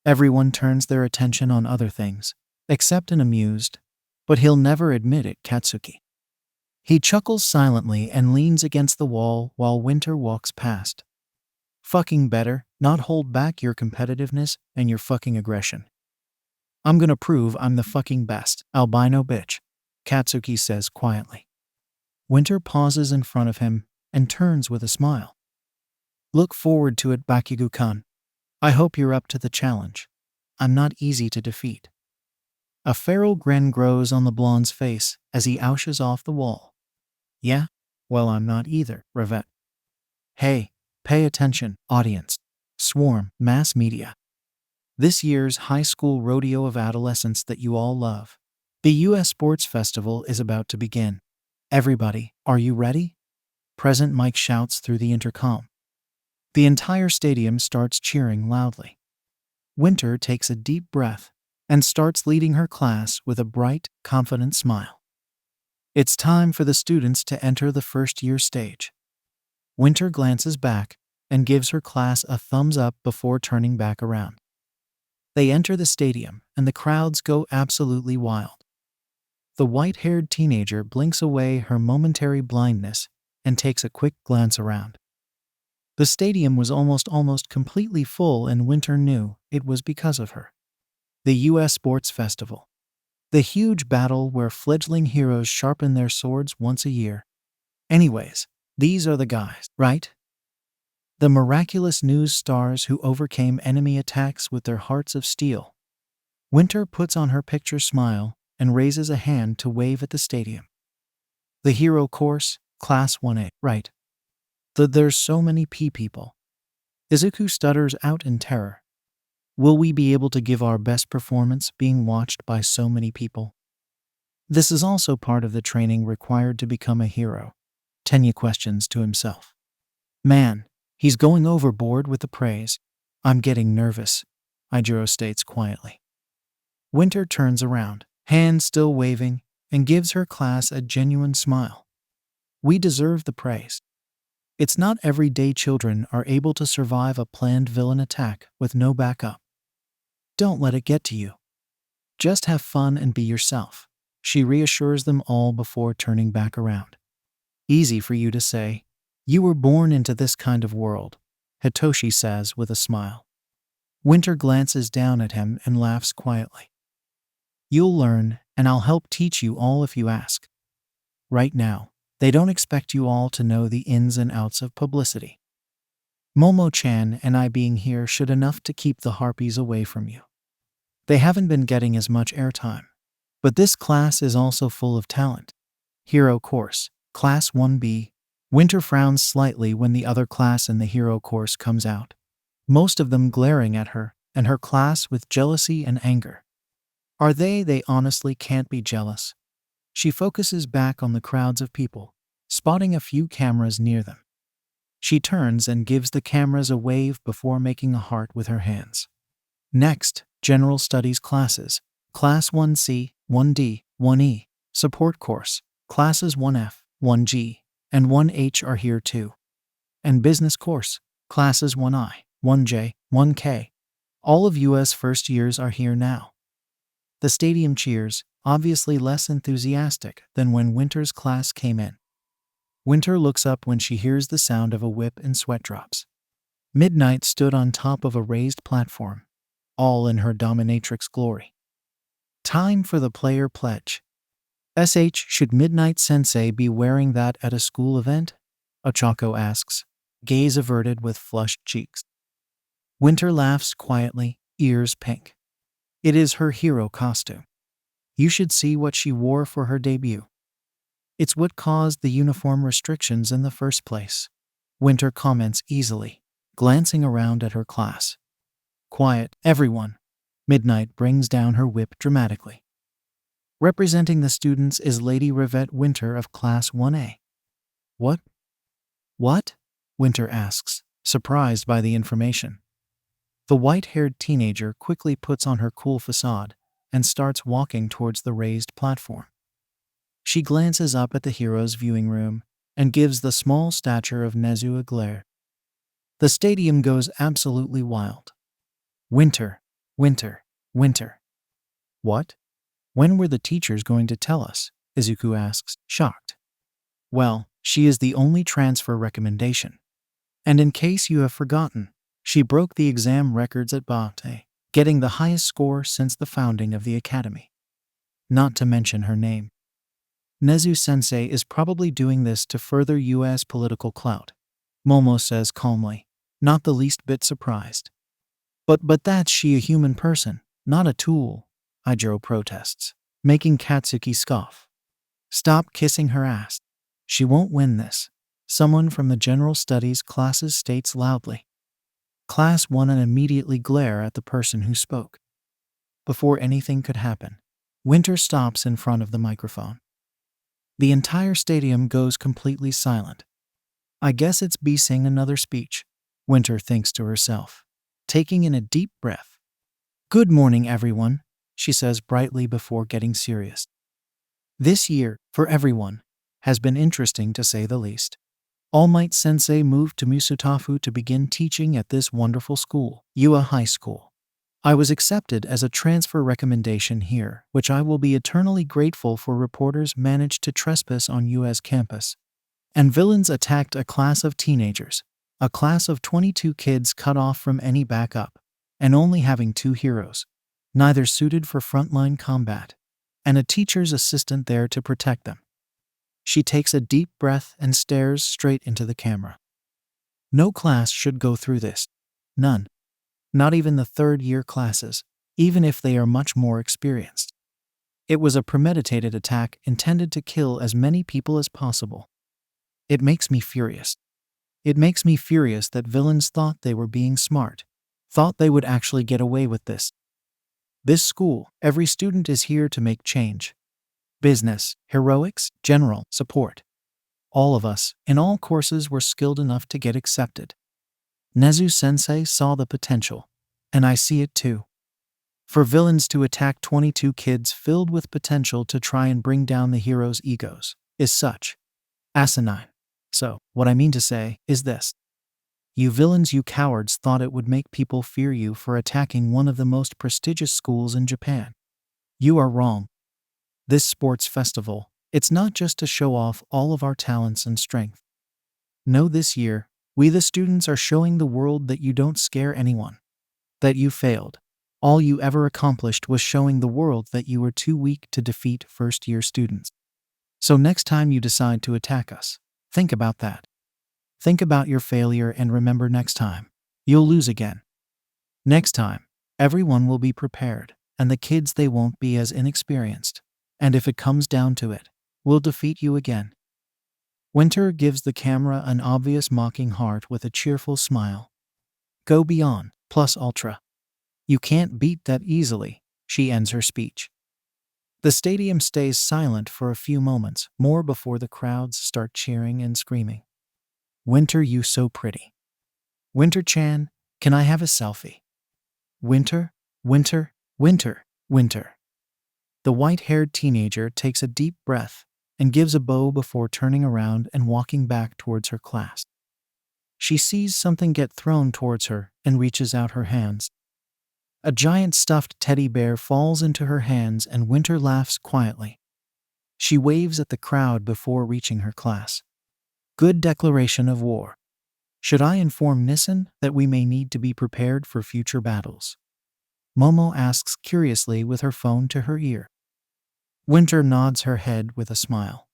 Everyone turns their attention on other things, except an amused, but he'll never admit it, Katsuki. He chuckles silently and leans against the wall while Winter walks past. Fucking better not hold back your competitiveness and your fucking aggression. I'm gonna prove I'm the fucking best, albino bitch, Katsuki says quietly. Winter pauses in front of him and turns with a smile. Look forward to it, Bakugo-kun. I hope you're up to the challenge. I'm not easy to defeat. A feral grin grows on the blonde's face as he oushes off the wall. Yeah? Well, I'm not either, Ravette. Hey, pay attention, audience. Swarm, mass media. This year's high school rodeo of adolescence that you all love. The U.S. Sports Festival is about to begin. Everybody, are you ready? Present Mike shouts through the intercom. The entire stadium starts cheering loudly. Winter takes a deep breath and starts leading her class with a bright, confident smile. It's time for the students to enter the first-year stage. Winter glances back and gives her class a thumbs up before turning back around. They enter the stadium and the crowds go absolutely wild. The white-haired teenager blinks away her momentary blindness and takes a quick glance around. The stadium was almost completely full, and Winter knew it was because of her. The U.S. Sports Festival. The huge battle where fledgling heroes sharpen their swords once a year. Anyways, these are the guys, right? The miraculous news stars who overcame enemy attacks with their hearts of steel. Winter puts on her picture smile and raises a hand to wave at the stadium. The hero course, Class 1A, right? There's so many people. Izuku stutters out in terror. Will we be able to give our best performance being watched by so many people? This is also part of the training required to become a hero, Tenya questions to himself. Man, he's going overboard with the praise. I'm getting nervous, Aijiro states quietly. Winter turns around, hand still waving, and gives her class a genuine smile. We deserve the praise. It's not every day children are able to survive a planned villain attack with no backup. Don't let it get to you. Just have fun and be yourself, she reassures them all before turning back around. Easy for you to say. You were born into this kind of world, Hitoshi says with a smile. Winter glances down at him and laughs quietly. You'll learn, and I'll help teach you all if you ask. Right now, they don't expect you all to know the ins and outs of publicity. Momo-chan and I being here should enough to keep the harpies away from you. They haven't been getting as much airtime. But this class is also full of talent. Hero course, Class 1B. Winter frowns slightly when the other class in the hero course comes out. Most of them glaring at her and her class with jealousy and anger. Are they honestly can't be jealous. She focuses back on the crowds of people, spotting a few cameras near them. She turns and gives the cameras a wave before making a heart with her hands. Next, General Studies classes, Class 1C, 1D, 1E, Support Course, Classes 1F, 1G, and 1H are here too. And Business Course, Classes 1I, 1J, 1K. All of US first years are here now. The stadium cheers, obviously less enthusiastic than when Winter's class came in. Winter looks up when she hears the sound of a whip and sweat drops. Midnight stood on top of a raised platform, all in her dominatrix glory. Time for the player pledge. Should Midnight Sensei be wearing that at a school event? Ochako asks, gaze averted with flushed cheeks. Winter laughs quietly, ears pink. It is her hero costume. You should see what she wore for her debut. It's what caused the uniform restrictions in the first place. Winter comments easily, glancing around at her class. Quiet, everyone. Midnight brings down her whip dramatically. Representing the students is Lady Ravette Winter of Class 1A. What? What? Winter asks, surprised by the information. The white-haired teenager quickly puts on her cool facade and starts walking towards the raised platform. She glances up at the hero's viewing room and gives the small stature of Nezu a glare. The stadium goes absolutely wild. Winter, winter, winter. What? When were the teachers going to tell us? Izuku asks, shocked. Well, she is the only transfer recommendation. And in case you have forgotten, she broke the exam records at Bate, getting the highest score since the founding of the academy. Not to mention her name. Nezu-sensei is probably doing this to further US political clout, Momo says calmly, not the least bit surprised. But that's she a human person, not a tool, Ijiro protests, making Katsuki scoff. Stop kissing her ass. She won't win this, someone from the General Studies classes states loudly. Class 1 and immediately glare at the person who spoke. Before anything could happen, Winter stops in front of the microphone. The entire stadium goes completely silent. I guess it's B-sing another speech, Winter thinks to herself, taking in a deep breath. Good morning, everyone, she says brightly before getting serious. This year, for everyone, has been interesting to say the least. All Might Sensei moved to Musutafu to begin teaching at this wonderful school, Yua High School. I was accepted as a transfer recommendation here, which I will be eternally grateful for. Reporters managed to trespass on US campus. And villains attacked a class of teenagers, a class of 22 kids cut off from any backup, and only having 2 heroes, neither suited for frontline combat, and a teacher's assistant there to protect them. She takes a deep breath and stares straight into the camera. No class should go through this. None. Not even the third-year classes, even if they are much more experienced. It was a premeditated attack intended to kill as many people as possible. It makes me furious. It makes me furious that villains thought they were being smart, thought they would actually get away with this. This school, every student is here to make change. Business, heroics, general, support. All of us, in all courses, were skilled enough to get accepted. Nezu-sensei saw the potential, and I see it too. For villains to attack 22 kids filled with potential to try and bring down the heroes' egos is such asinine. So, what I mean to say is this. You villains, you cowards, thought it would make people fear you for attacking one of the most prestigious schools in Japan. You are wrong. This sports festival, it's not just to show off all of our talents and strength. No, this year, we the students are showing the world that you don't scare anyone. That you failed. All you ever accomplished was showing the world that you were too weak to defeat first-year students. So next time you decide to attack us, think about that. Think about your failure and remember next time, you'll lose again. Next time, everyone will be prepared, and the kids they won't be as inexperienced. And if it comes down to it, we'll defeat you again. Winter gives the camera an obvious mocking heart with a cheerful smile. Go beyond, plus ultra. You can't beat that easily, she ends her speech. The stadium stays silent for a few moments more before the crowds start cheering and screaming. Winter, you so pretty. Winter-chan, can I have a selfie? Winter, Winter, Winter, Winter. The white-haired teenager takes a deep breath and gives a bow before turning around and walking back towards her class. She sees something get thrown towards her and reaches out her hands. A giant stuffed teddy bear falls into her hands and Winter laughs quietly. She waves at the crowd before reaching her class. Good declaration of war. Should I inform Nissan that we may need to be prepared for future battles? Momo asks curiously with her phone to her ear. Winter nods her head with a smile.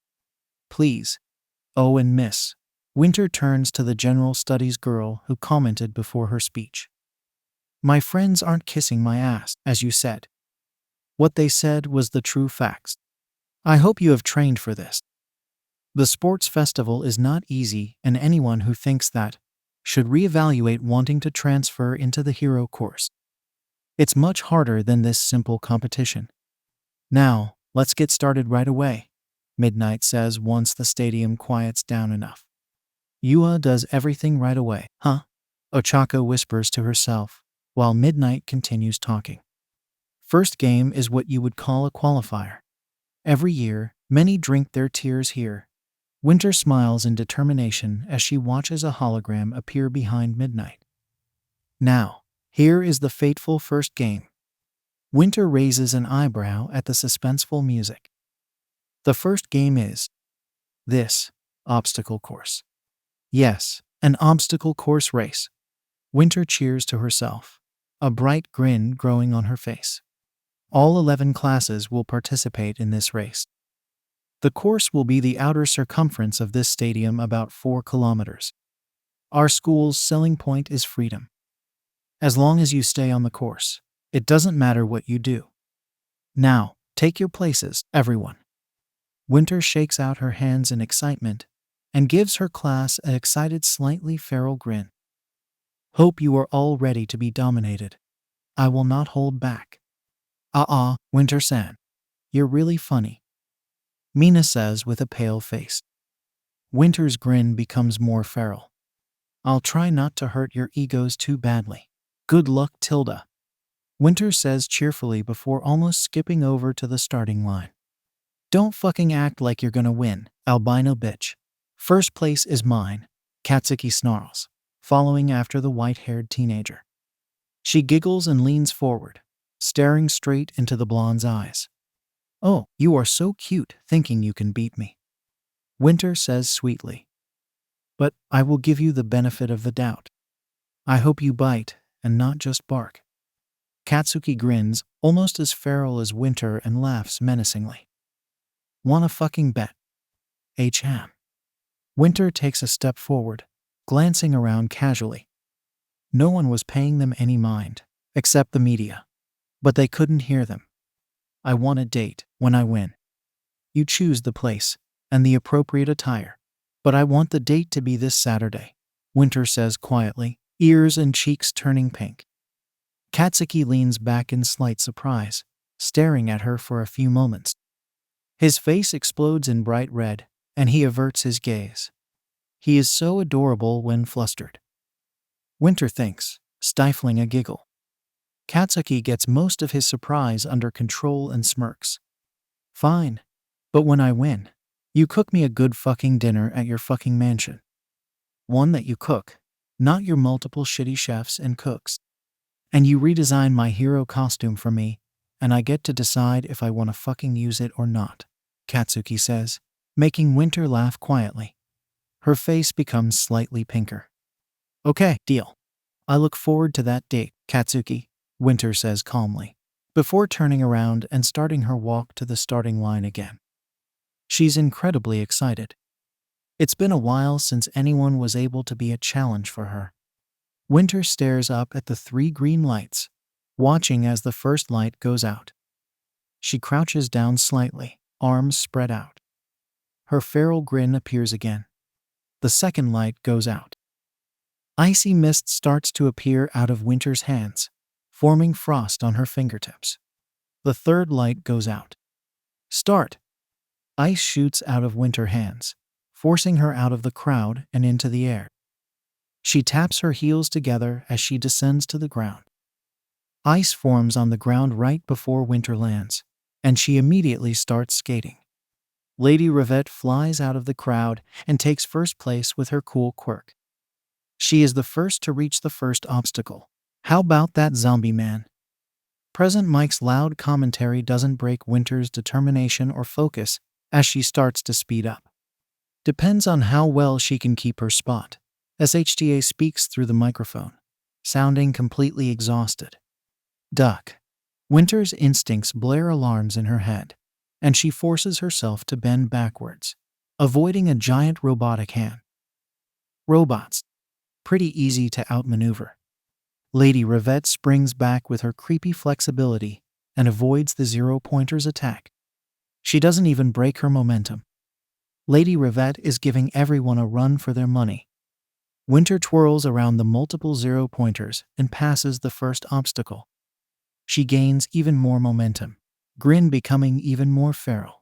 Please. Oh, and Miss. Winter turns to the general studies girl who commented before her speech. My friends aren't kissing my ass, as you said. What they said was the true facts. I hope you have trained for this. The sports festival is not easy, and anyone who thinks that should reevaluate wanting to transfer into the hero course. It's much harder than this simple competition. Now, let's get started right away, Midnight says once the stadium quiets down enough. Yua does everything right away, huh? Ochako whispers to herself, while Midnight continues talking. First game is what you would call a qualifier. Every year, many drink their tears here. Winter smiles in determination as she watches a hologram appear behind Midnight. Now, here is the fateful first game. Winter raises an eyebrow at the suspenseful music. The first game is this obstacle course. Yes, an obstacle course race. Winter cheers to herself, a bright grin growing on her face. All 11 classes will participate in this race. The course will be the outer circumference of this stadium, about 4 kilometers. Our school's selling point is freedom. As long as you stay on the course, it doesn't matter what you do. Now, take your places, everyone. Winter shakes out her hands in excitement and gives her class an excited, slightly feral grin. Hope you are all ready to be dominated. I will not hold back. Winter-san. You're really funny, Mina says with a pale face. Winter's grin becomes more feral. I'll try not to hurt your egos too badly. Good luck, Tilda. Winter says cheerfully before almost skipping over to the starting line. Don't fucking act like you're gonna win, albino bitch. First place is mine, Katsuki snarls, following after the white-haired teenager. She giggles and leans forward, staring straight into the blonde's eyes. Oh, you are so cute, thinking you can beat me, Winter says sweetly. But I will give you the benefit of the doubt. I hope you bite and not just bark. Katsuki grins, almost as feral as Winter, and laughs menacingly. Wanna fucking bet? Ham. Winter takes a step forward, glancing around casually. No one was paying them any mind, except the media. But they couldn't hear them. I want a date when I win. You choose the place and the appropriate attire. But I want the date to be this Saturday, Winter says quietly, ears and cheeks turning pink. Katsuki leans back in slight surprise, staring at her for a few moments. His face explodes in bright red, and he averts his gaze. He is so adorable when flustered, Winter thinks, stifling a giggle. Katsuki gets most of his surprise under control and smirks. Fine. But when I win, you cook me a good fucking dinner at your fucking mansion. One that you cook, not your multiple shitty chefs and cooks. And you redesign my hero costume for me, and I get to decide if I want to fucking use it or not, Katsuki says, making Winter laugh quietly. Her face becomes slightly pinker. Okay, deal. I look forward to that date, Katsuki, Winter says calmly, before turning around and starting her walk to the starting line again. She's incredibly excited. It's been a while since anyone was able to be a challenge for her. Winter stares up at the 3 green lights, watching as the first light goes out. She crouches down slightly, arms spread out. Her feral grin appears again. The second light goes out. Icy mist starts to appear out of Winter's hands, forming frost on her fingertips. The third light goes out. Start! Ice shoots out of Winter's hands, forcing her out of the crowd and into the air. She taps her heels together as she descends to the ground. Ice forms on the ground right before Winter lands, and she immediately starts skating. Lady Ravette flies out of the crowd and takes first place with her cool quirk. She is the first to reach the first obstacle. How about that zombie man? Present Mike's loud commentary doesn't break Winter's determination or focus as she starts to speed up. Depends on how well she can keep her spot. SHTA speaks through the microphone, sounding completely exhausted. Duck. Winter's instincts blare alarms in her head, and she forces herself to bend backwards, avoiding a giant robotic hand. Robots. Pretty easy to outmaneuver. Lady Ravette springs back with her creepy flexibility and avoids the zero-pointer's attack. She doesn't even break her momentum. Lady Ravette is giving everyone a run for their money. Winter twirls around the multiple zero-pointers and passes the first obstacle. She gains even more momentum, grin becoming even more feral.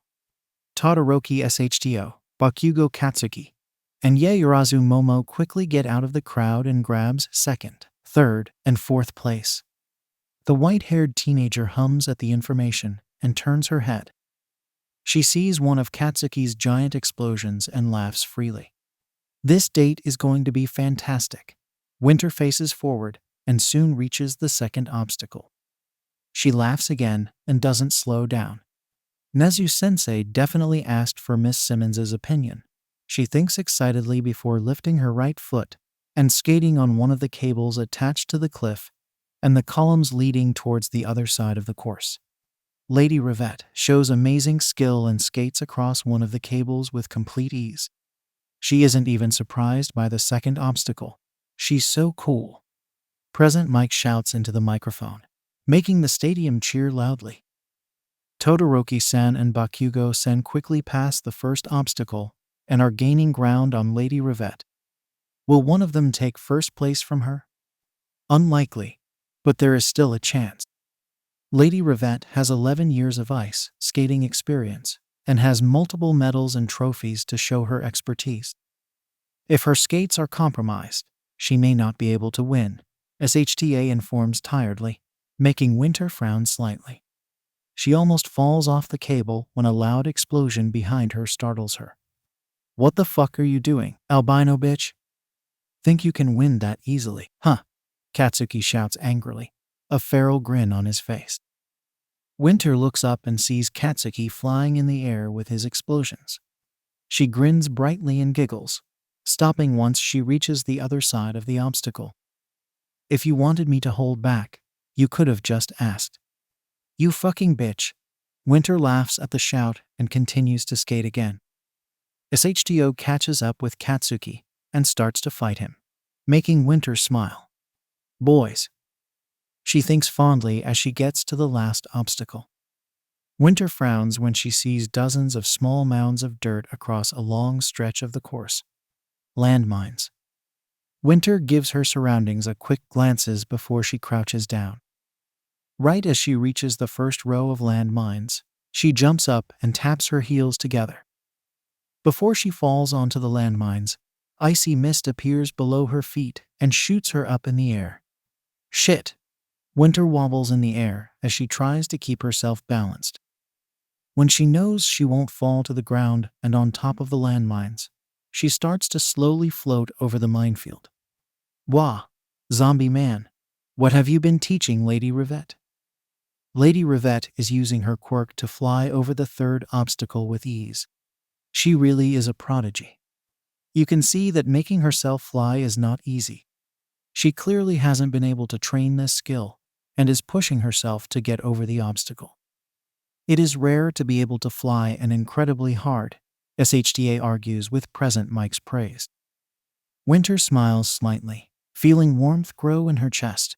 Todoroki SHTO, Bakugo Katsuki, and Yaoyorozu Momo quickly get out of the crowd and grabs second, third, and fourth place. The white-haired teenager hums at the information and turns her head. She sees one of Katsuki's giant explosions and laughs freely. This date is going to be fantastic. Winter faces forward and soon reaches the second obstacle. She laughs again and doesn't slow down. Nezu-sensei definitely asked for Miss Simmons's opinion. She thinks excitedly before lifting her right foot and skating on one of the cables attached to the cliff and the columns leading towards the other side of the course. Lady Ravette shows amazing skill and skates across one of the cables with complete ease. She isn't even surprised by the second obstacle. She's so cool. Present Mike shouts into the microphone, making the stadium cheer loudly. Todoroki-san and Bakugo-san quickly pass the first obstacle and are gaining ground on Lady Ravette. Will one of them take first place from her? Unlikely, but there is still a chance. Lady Ravette has 11 years of ice skating experience and has multiple medals and trophies to show her expertise. If her skates are compromised, she may not be able to win, SHTA informs tiredly, making Winter frown slightly. She almost falls off the cable when a loud explosion behind her startles her. What the fuck are you doing, albino bitch? Think you can win that easily, huh? Katsuki shouts angrily, a feral grin on his face. Winter looks up and sees Katsuki flying in the air with his explosions. She grins brightly and giggles, stopping once she reaches the other side of the obstacle. If you wanted me to hold back, you could have just asked. You fucking bitch. Winter laughs at the shout and continues to skate again. SHTO catches up with Katsuki and starts to fight him, making Winter smile. Boys. She thinks fondly as she gets to the last obstacle. Winter frowns when she sees dozens of small mounds of dirt across a long stretch of the course. Landmines. Winter gives her surroundings a quick glances before she crouches down. Right as she reaches the first row of landmines, she jumps up and taps her heels together. Before she falls onto the landmines, icy mist appears below her feet and shoots her up in the air. Shit! Winter wobbles in the air as she tries to keep herself balanced. When she knows she won't fall to the ground and on top of the landmines, she starts to slowly float over the minefield. Wah! Zombie man, what have you been teaching Lady Ravette? Lady Ravette is using her quirk to fly over the third obstacle with ease. She really is a prodigy. You can see that making herself fly is not easy. She clearly hasn't been able to train this skill and is pushing herself to get over the obstacle. It is rare to be able to fly and incredibly hard, SHDA argues with present Mike's praise. Winter smiles slightly, feeling warmth grow in her chest.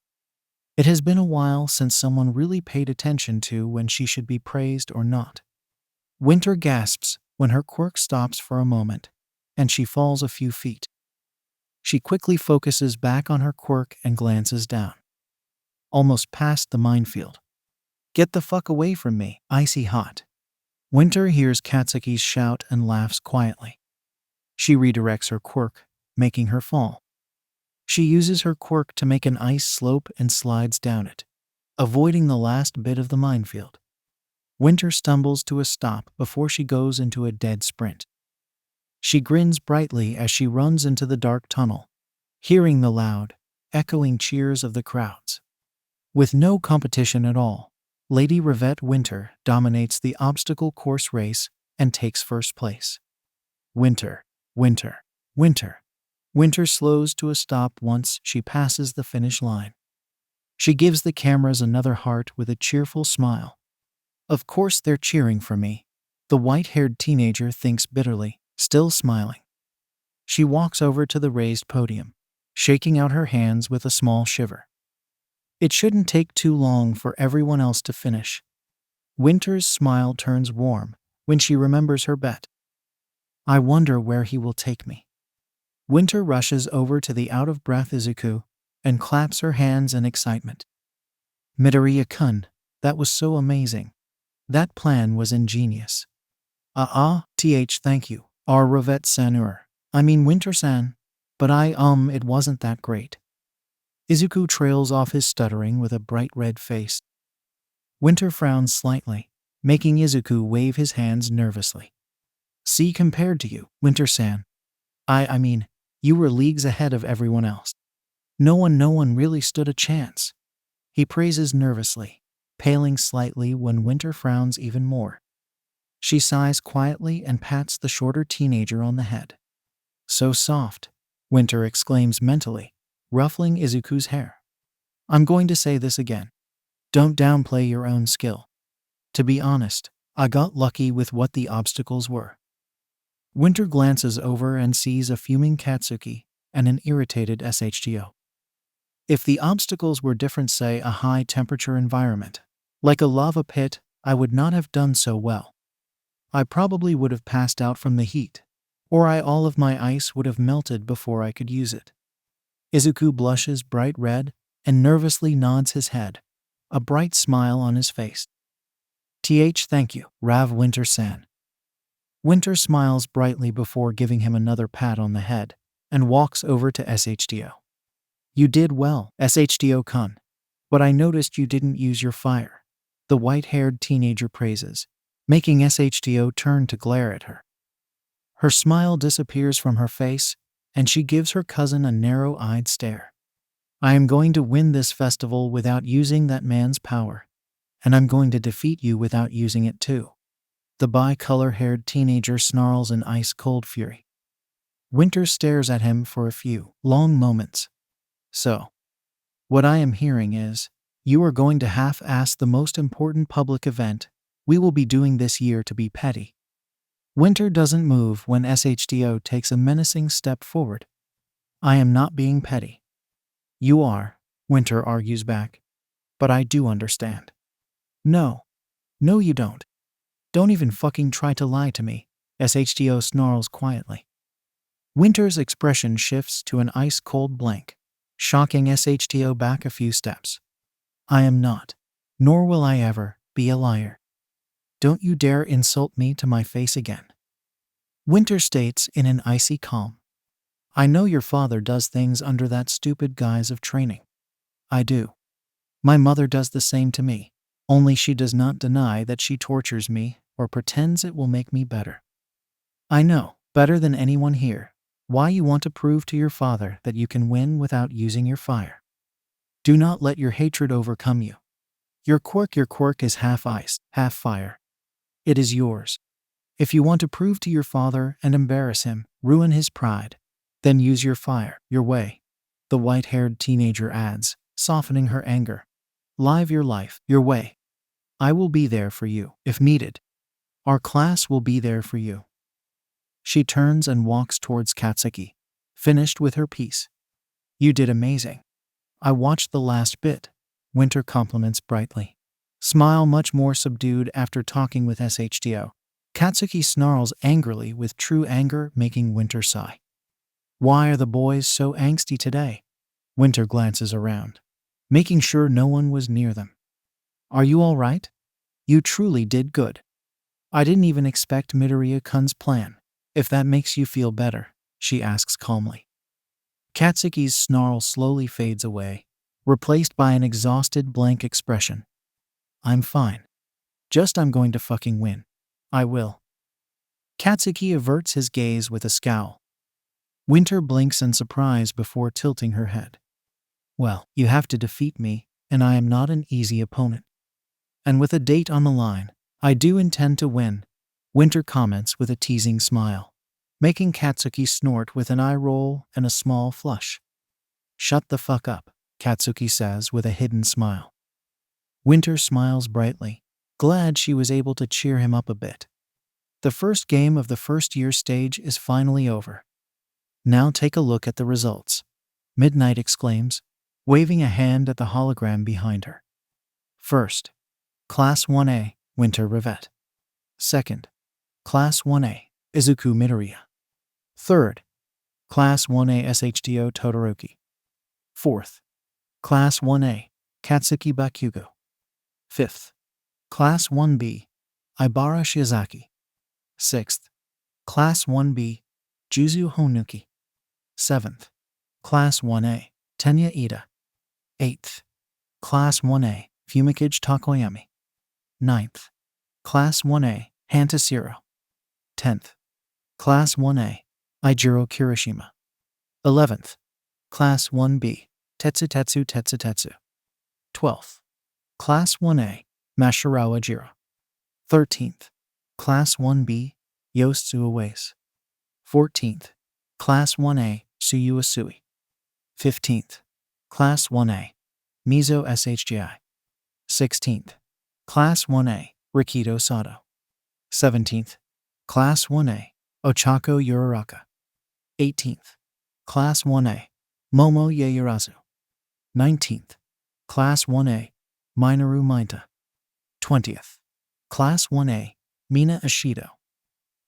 It has been a while since someone really paid attention to when she should be praised or not. Winter gasps when her quirk stops for a moment, and she falls a few feet. She quickly focuses back on her quirk and glances down. Almost past the minefield. "Get the fuck away from me, icy hot." Winter hears Katsuki's shout and laughs quietly. She redirects her quirk, making her fall. She uses her quirk to make an ice slope and slides down it, avoiding the last bit of the minefield. Winter stumbles to a stop before she goes into a dead sprint. She grins brightly as she runs into the dark tunnel, hearing the loud, echoing cheers of the crowds. With no competition at all, Lady Ravette Winter dominates the obstacle course race and takes first place. Winter, Winter, Winter. Winter slows to a stop once she passes the finish line. She gives the cameras another heart with a cheerful smile. "Of course they're cheering for me," the white-haired teenager thinks bitterly, still smiling. She walks over to the raised podium, shaking out her hands with a small shiver. It shouldn't take too long for everyone else to finish. Winter's smile turns warm when she remembers her bet. "I wonder where he will take me." Winter rushes over to the out-of-breath Izuku and claps her hands in excitement. "Midoriya-kun, that was so amazing. That plan was ingenious." Thank you, Ravette-san, I mean Winter-san, but it wasn't that great." Izuku trails off his stuttering with a bright red face. Winter frowns slightly, making Izuku wave his hands nervously. "See, compared to you, Winter-san, I mean, you were leagues ahead of everyone else. No one really stood a chance." He praises nervously, paling slightly when Winter frowns even more. She sighs quietly and pats the shorter teenager on the head. "So soft," Winter exclaims mentally, ruffling Izuku's hair. "I'm going to say this again. Don't downplay your own skill. To be honest, I got lucky with what the obstacles were." Winter glances over and sees a fuming Katsuki and an irritated SHTO. "If the obstacles were different, say a high-temperature environment, like a lava pit, I would not have done so well. I probably would have passed out from the heat, or all of my ice would have melted before I could use it." Izuku blushes bright red and nervously nods his head, a bright smile on his face. Thank you, Rav Winter-san." Winter smiles brightly before giving him another pat on the head and walks over to SHTO. "You did well, SHTO-kun, but I noticed you didn't use your fire," the white-haired teenager praises, making SHTO turn to glare at her. Her smile disappears from her face, and she gives her cousin a narrow-eyed stare. "I am going to win this festival without using that man's power, and I'm going to defeat you without using it too," the bi-color-haired teenager snarls in ice-cold fury. Winter stares at him for a few long moments. "So, what I am hearing is, you are going to half-ass the most important public event we will be doing this year to be petty." Winter doesn't move when SHTO takes a menacing step forward. "I am not being petty." "You are," Winter argues back. "But I do understand." No, you don't. Don't even fucking try to lie to me," SHTO snarls quietly. Winter's expression shifts to an ice-cold blank, shocking SHTO back a few steps. "I am not, nor will I ever, be a liar. Don't you dare insult me to my face again." Winter states in an icy calm. "I know your father does things under that stupid guise of training. I do. My mother does the same to me, only she does not deny that she tortures me or pretends it will make me better. I know, better than anyone here, why you want to prove to your father that you can win without using your fire. Do not let your hatred overcome you. Your quirk is half ice, half fire. It is yours. If you want to prove to your father and embarrass him, ruin his pride, then use your fire, your way. The white-haired teenager adds, softening her anger. Live your life, your way. I will be there for you, if needed. Our class will be there for you. She turns and walks towards Katsuki, finished with her piece. You did amazing. I watched the last bit. Winter compliments brightly. Smile much more subdued after talking with SHDO. Katsuki snarls angrily with true anger, making Winter sigh. Why are the boys so angsty today? Winter glances around, making sure no one was near them. Are you all right? You truly did good. I didn't even expect Midoriya-kun's plan. If that makes you feel better, she asks calmly. Katsuki's snarl slowly fades away, replaced by an exhausted blank expression. I'm fine. I'm going to fucking win. I will. Katsuki averts his gaze with a scowl. Winter blinks in surprise before tilting her head. Well, you have to defeat me, and I am not an easy opponent. And with a date on the line, I do intend to win, Winter comments with a teasing smile, making Katsuki snort with an eye roll and a small flush. Shut the fuck up, Katsuki says with a hidden smile. Winter smiles brightly, glad she was able to cheer him up a bit. The first game of the first year stage is finally over. Now take a look at the results, Midnight exclaims, waving a hand at the hologram behind her. First, Class 1A, Winter Ravette. Second, Class 1A, Izuku Midoriya. Third, Class 1A SHDO Todoroki. Fourth, Class 1A, Katsuki Bakugo. Fifth, Class 1B, Ibara Shiozaki. Sixth, Class 1B, Juzu Honuki. Seventh, Class 1A, Tenya Ida. Eighth, Class 1A, Fumikage Takoyami. Ninth, Class 1A, Hantasiro. 10th, Class 1A, Eijiro Kirishima. 11th, Class 1B, Tetsutetsu Tetsutetsu. 12th, Class 1A, Mashirawa Jiro. 13th, Class 1B, Yosu Uwase. 14th, Class 1A, Suyu Asui. 15th, Class 1A, Mizo SHGI. 16th, Class 1A, Rikido Sato. 17th, Class 1A, Ochako Uraraka. 18th, Class 1A, Momo Yaoyarazu. 19th, Class 1A, Minoru Mainta. 20th, Class 1A, Mina Ishido.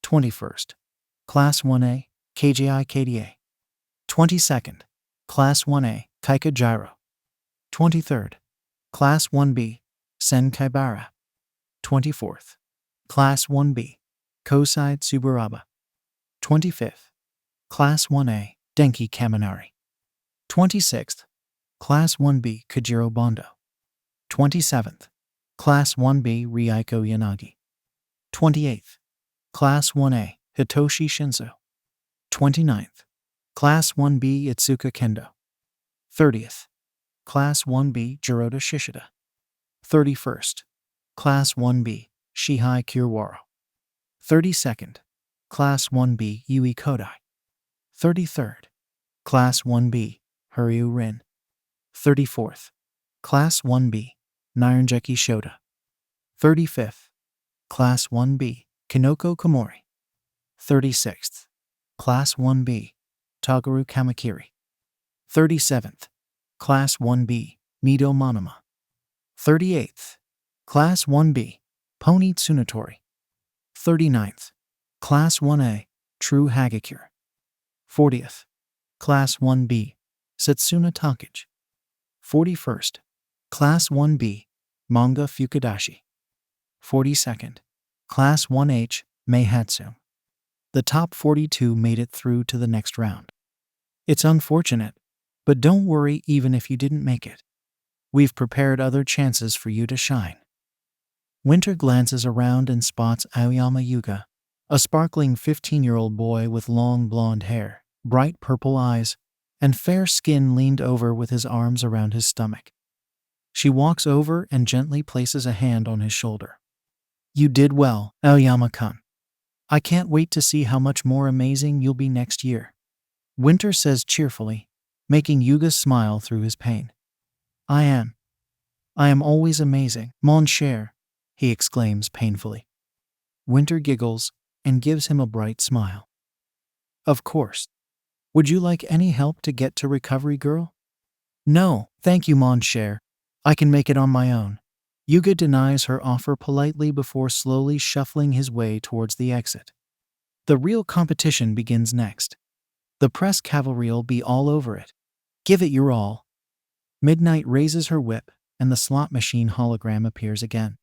21st, Class 1A, KJI KDA. 22nd, Class 1A, Kaika Gyro. 23rd, Class 1B, Sen Kaibara. 24th, Class 1B, Kosai Tsuburaba. 25th, Class 1A, Denki Kaminari. 26th, Class 1B, Kajiro Bondo. 27th, Class 1B, Ryaiko Yanagi. 28th, Class 1A, Hitoshi Shinzo. 29th, Class 1B, Itsuka Kendo. 30th, Class 1B, Jiroda Shishida. 31st, Class 1B, Shihai Kirawara. 32nd, Class 1B, Yui Kodai. 33rd, Class 1B, Huryu Rin. 34th, Class 1B, Nyaranjeki Shota. 35th, Class 1B, Kinoko Komori. 36th, Class 1B, Tagaru Kamakiri. 37th, Class 1B, Mido Monoma. 38th, Class 1B, Pony Tsunatori. 39th, Class 1A, True Hagakure. 40th, Class 1B, Setsuna Takage. 41st, Class 1B, Manga Fukudashi. 42nd, Class 1H, Meihatsu. The top 42 made it through to the next round. It's unfortunate, but don't worry even if you didn't make it. We've prepared other chances for you to shine. Winter glances around and spots Aoyama Yuga, a sparkling 15-year-old boy with long blonde hair, bright purple eyes, and fair skin leaned over with his arms around his stomach. She walks over and gently places a hand on his shoulder. You did well, Aoyama-kun. I can't wait to see how much more amazing you'll be next year. Winter says cheerfully, making Yuga smile through his pain. I am always amazing, mon cher, he exclaims painfully. Winter giggles and gives him a bright smile. Of course. Would you like any help to get to recovery, girl? No, thank you, mon cher. I can make it on my own. Yuga denies her offer politely before slowly shuffling his way towards the exit. The real competition begins next. The press cavalry'll be all over it. Give it your all. Midnight raises her whip, and the slot machine hologram appears again.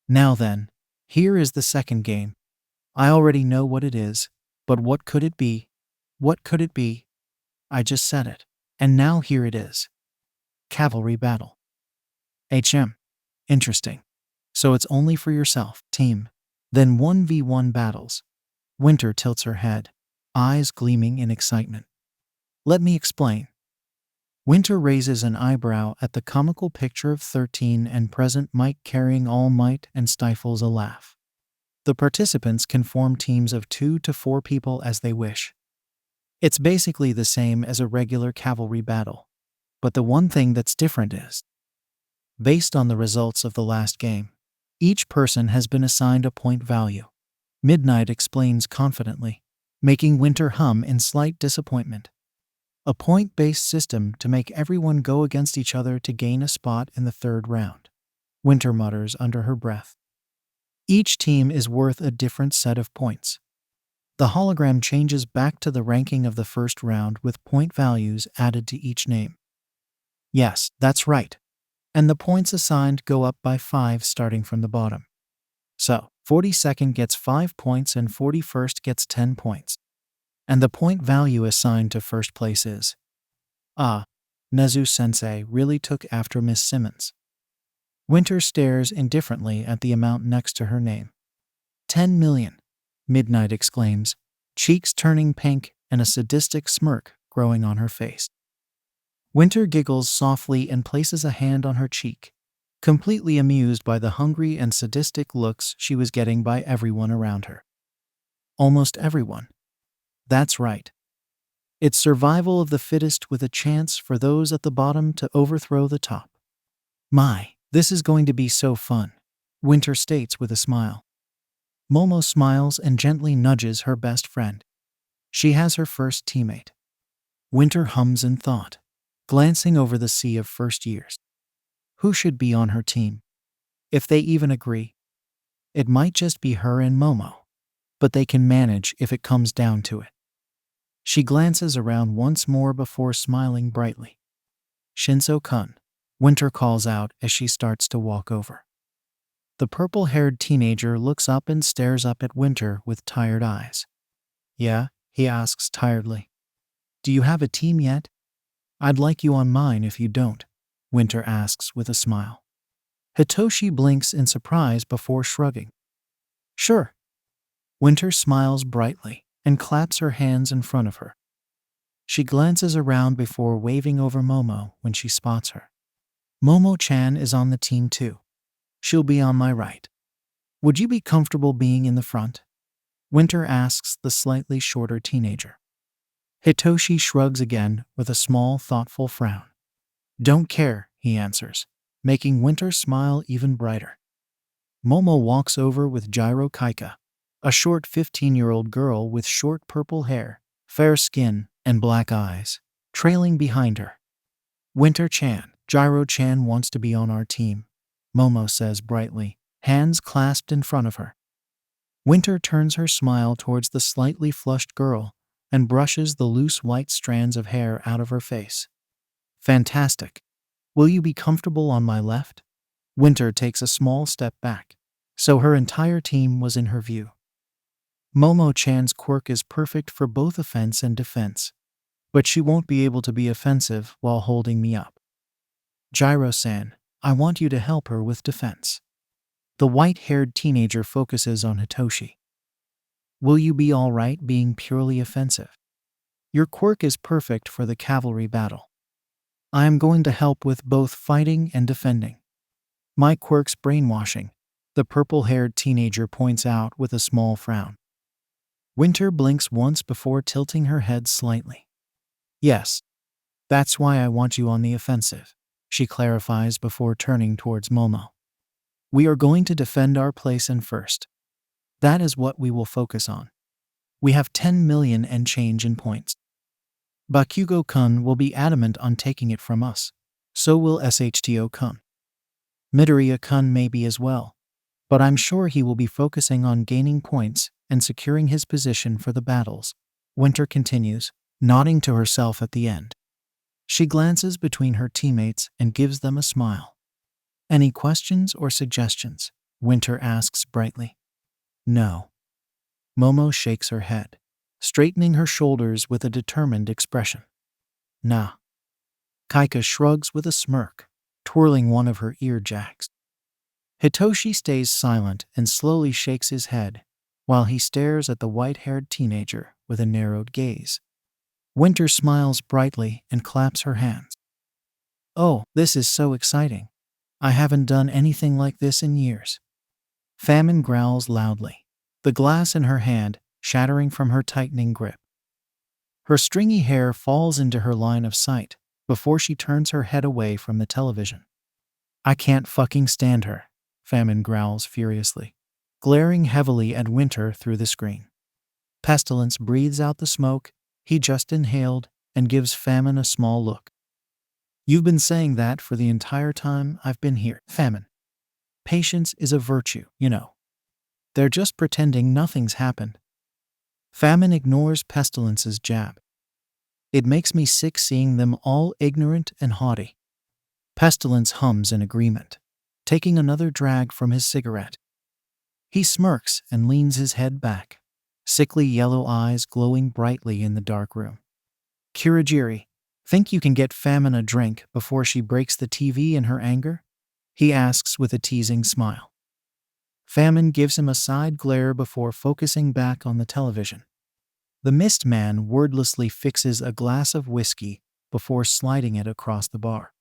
Now then, here is the second game. I already know what it is, but what could it be? What could it be? I just said it, and now here it is. Cavalry battle. Interesting. So it's only for yourself, team. Then 1v1 battles. Winter tilts her head, eyes gleaming in excitement. Let me explain. Winter raises an eyebrow at the comical picture of 13 and present Mike carrying All Might and stifles a laugh. The participants can form teams of 2 to 4 people as they wish. It's basically the same as a regular cavalry battle, but the one thing that's different is, based on the results of the last game, each person has been assigned a point value. Midnight explains confidently, making Winter hum in slight disappointment. A point-based system to make everyone go against each other to gain a spot in the third round. Winter mutters under her breath. Each team is worth a different set of points. The hologram changes back to the ranking of the first round with point values added to each name. Yes, that's right. And the points assigned go up by 5 starting from the bottom. So, 42nd gets 5 points and 41st gets 10 points. And the point value assigned to first place is... Nezu-sensei really took after Miss Simmons. Winter stares indifferently at the amount next to her name. 10 million, Midnight exclaims, cheeks turning pink and a sadistic smirk growing on her face. Winter giggles softly and places a hand on her cheek, completely amused by the hungry and sadistic looks she was getting by everyone around her. Almost everyone. That's right. It's survival of the fittest with a chance for those at the bottom to overthrow the top. My, this is going to be so fun, Winter states with a smile. Momo smiles and gently nudges her best friend. She has her first teammate. Winter hums in thought, glancing over the sea of first years. Who should be on her team? If they even agree. It might just be her and Momo, but they can manage if it comes down to it. She glances around once more before smiling brightly. Shinso-kun, Winter calls out as she starts to walk over. The purple-haired teenager looks up and stares up at Winter with tired eyes. Yeah, he asks tiredly. Do you have a team yet? I'd like you on mine if you don't, Winter asks with a smile. Hitoshi blinks in surprise before shrugging. Sure. Winter smiles brightly and claps her hands in front of her. She glances around before waving over Momo when she spots her. Momo-chan is on the team too. She'll be on my right. Would you be comfortable being in the front? Winter asks the slightly shorter teenager. Hitoshi shrugs again with a small, thoughtful frown. Don't care, he answers, making Winter smile even brighter. Momo walks over with Jiro Kaika, a short 15-year-old girl with short purple hair, fair skin, and black eyes, trailing behind her. Winter-chan, Jiro-chan wants to be on our team, Momo says brightly, hands clasped in front of her. Winter turns her smile towards the slightly flushed girl and brushes the loose white strands of hair out of her face. Fantastic. Will you be comfortable on my left? Winter takes a small step back, so her entire team was in her view. Momo-chan's quirk is perfect for both offense and defense, but she won't be able to be offensive while holding me up. Jiro-san, I want you to help her with defense. The white-haired teenager focuses on Hitoshi. Will you be all right being purely offensive? Your quirk is perfect for the cavalry battle. I am going to help with both fighting and defending. My Quirk's brainwashing, the purple-haired teenager points out with a small frown. Winter blinks once before tilting her head slightly. Yes, that's why I want you on the offensive, she clarifies before turning towards Momo. We are going to defend our place and first. That is what we will focus on. We have 10 million and change in points. Bakugo-kun will be adamant on taking it from us. So will SHTO-kun. Midoriya-kun may be as well, but I'm sure he will be focusing on gaining points and securing his position for the battles. Winter continues, nodding to herself at the end. She glances between her teammates and gives them a smile. Any questions or suggestions? Winter asks brightly. No. Momo shakes her head, straightening her shoulders with a determined expression. Nah. Kaika shrugs with a smirk, twirling one of her ear jacks. Hitoshi stays silent and slowly shakes his head, while he stares at the white-haired teenager with a narrowed gaze. Winter smiles brightly and claps her hands. Oh, this is so exciting. I haven't done anything like this in years. Famine growls loudly, the glass in her hand shattering from her tightening grip. Her stringy hair falls into her line of sight before she turns her head away from the television. I can't fucking stand her, Famine growls furiously, glaring heavily at Winter through the screen. Pestilence breathes out the smoke he just inhaled and gives Famine a small look. You've been saying that for the entire time I've been here, Famine. Patience is a virtue, you know. They're just pretending nothing's happened. Famine ignores Pestilence's jab. It makes me sick seeing them all ignorant and haughty. Pestilence hums in agreement, taking another drag from his cigarette. He smirks and leans his head back, sickly yellow eyes glowing brightly in the dark room. Kurogiri, think you can get Famine a drink before she breaks the TV in her anger? He asks with a teasing smile. Famine gives him a side glare before focusing back on the television. The mist man wordlessly fixes a glass of whiskey before sliding it across the bar.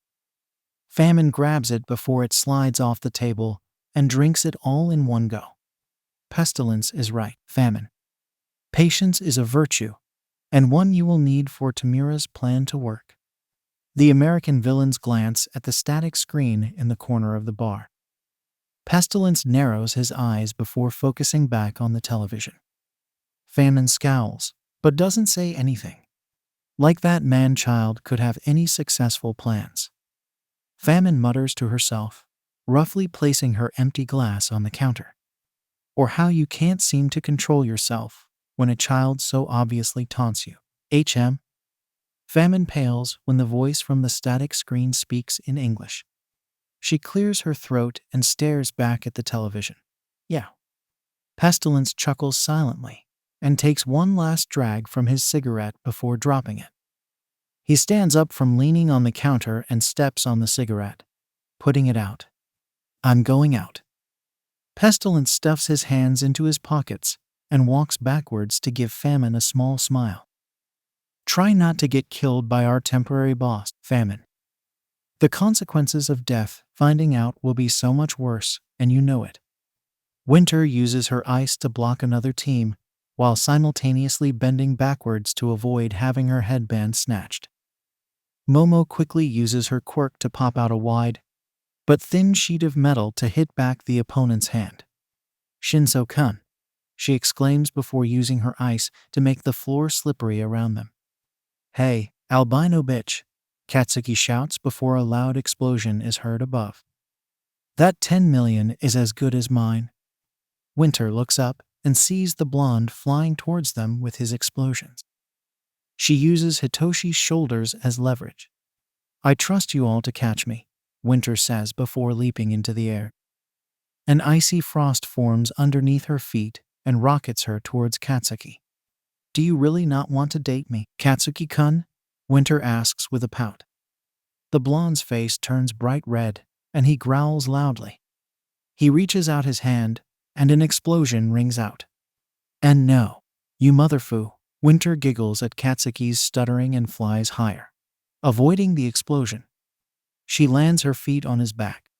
Famine grabs it before it slides off the table and drinks it all in one go. Pestilence is right, Famine. Patience is a virtue, and one you will need for Tamura's plan to work. The American villains glance at the static screen in the corner of the bar. Pestilence narrows his eyes before focusing back on the television. Famine scowls, but doesn't say anything. Like that man-child could have any successful plans. Famine mutters to herself, roughly placing her empty glass on the counter. Or how you can't seem to control yourself when a child so obviously taunts you. HM. Famine pales when the voice from the static screen speaks in English. She clears her throat and stares back at the television. Yeah. Pestilence chuckles silently and takes one last drag from his cigarette before dropping it. He stands up from leaning on the counter and steps on the cigarette, putting it out. I'm going out. Pestilence stuffs his hands into his pockets and walks backwards to give Famine a small smile. Try not to get killed by our temporary boss, Famine. The consequences of death, finding out, will be so much worse, and you know it. Winter uses her ice to block another team, while simultaneously bending backwards to avoid having her headband snatched. Momo quickly uses her quirk to pop out a wide, but thin sheet of metal to hit back the opponent's hand. Shinso-kun, she exclaims before using her ice to make the floor slippery around them. Hey, albino bitch, Katsuki shouts before a loud explosion is heard above. That 10 million is as good as mine. Winter looks up and sees the blonde flying towards them with his explosions. She uses Hitoshi's shoulders as leverage. I trust you all to catch me, Winter says before leaping into the air. An icy frost forms underneath her feet and rockets her towards Katsuki. Do you really not want to date me, Katsuki-kun? Winter asks with a pout. The blonde's face turns bright red, and he growls loudly. He reaches out his hand, and an explosion rings out. And no, you motherfoo, Winter giggles at Katsuki's stuttering and flies higher. avoiding the explosion. She lands her feet on his back.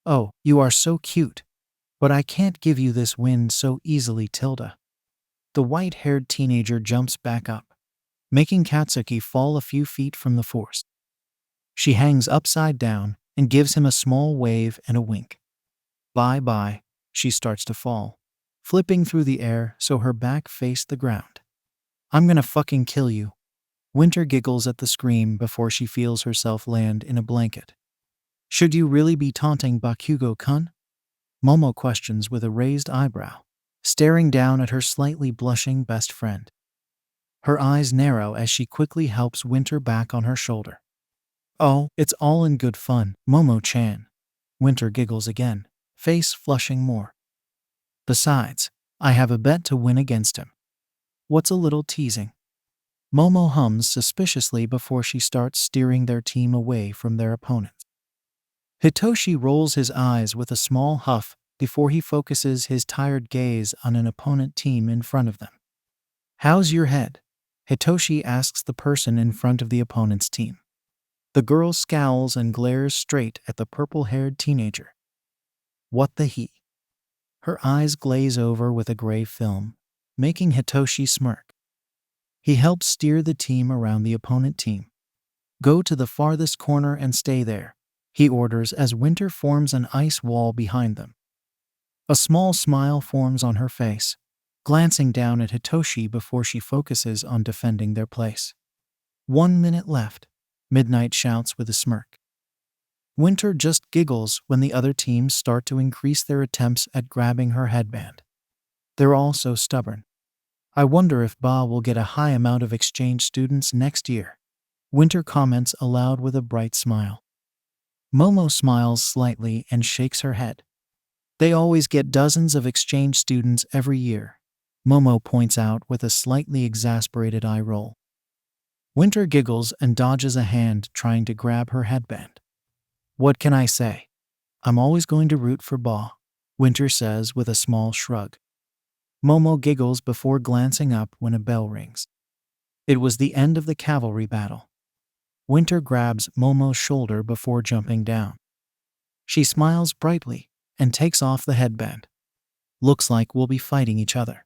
"Oh, you are so cute. But I can't give you this win so easily, Tilda." The white-haired teenager jumps back up, making Katsuki fall a few feet from the force. She hangs upside down and gives him a small wave and a wink. Bye-bye. She starts to fall, flipping through the air so her back faced the ground. "I'm gonna fucking kill you." Winter giggles at the scream before she feels herself land in a blanket. "Should you really be taunting Bakugo-kun?" Momo questions with a raised eyebrow, staring down at her slightly blushing best friend. Her eyes narrow as she quickly helps Winter back on her shoulder. "Oh, it's all in good fun, Momo-chan." Winter giggles again, face flushing more. "Besides, I have a bet to win against him." "What's a little teasing?" Momo hums suspiciously before she starts steering their team away from their opponents. Hitoshi rolls his eyes with a small huff before he focuses his tired gaze on an opponent team in front of them. "How's your head?" Hitoshi asks the person in front of the opponent's team. The girl scowls and glares straight at the purple-haired teenager. "What the he?" Her eyes glaze over with a gray film, making Hitoshi smirk. He helps steer the team around the opponent team. "Go to the farthest corner and stay there," he orders as Winter forms an ice wall behind them. A small smile forms on her face, glancing down at Hitoshi before she focuses on defending their place. 1 minute left, Midnight shouts with a smirk. Winter just giggles when the other teams start to increase their attempts at grabbing her headband. They're all so stubborn. "I wonder if Ba will get a high amount of exchange students next year," Winter comments aloud with a bright smile. Momo smiles slightly and shakes her head. "They always get dozens of exchange students every year," Momo points out with a slightly exasperated eye roll. Winter giggles and dodges a hand trying to grab her headband. "What can I say? I'm always going to root for Ba," Winter says with a small shrug. Momo giggles before glancing up when a bell rings. It was the end of the cavalry battle. Winter grabs Momo's shoulder before jumping down. She smiles brightly and takes off the headband. "Looks like we'll be fighting each other."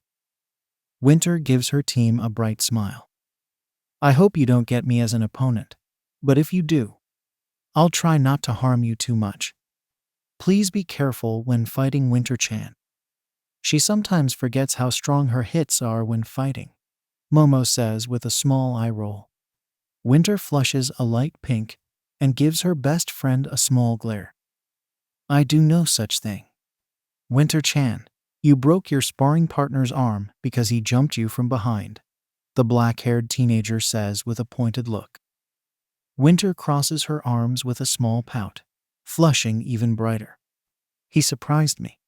Winter gives her team a bright smile. "I hope you don't get me as an opponent, but if you do, I'll try not to harm you too much. Please be careful when fighting Winter-chan." She sometimes forgets how strong her hits are when fighting, Momo says with a small eye roll. Winter flushes a light pink and gives her best friend a small glare. "I do no such thing. Winter-chan, you broke your sparring partner's arm because he jumped you from behind," the black-haired teenager says with a pointed look. Winter crosses her arms with a small pout, flushing even brighter. "He surprised me.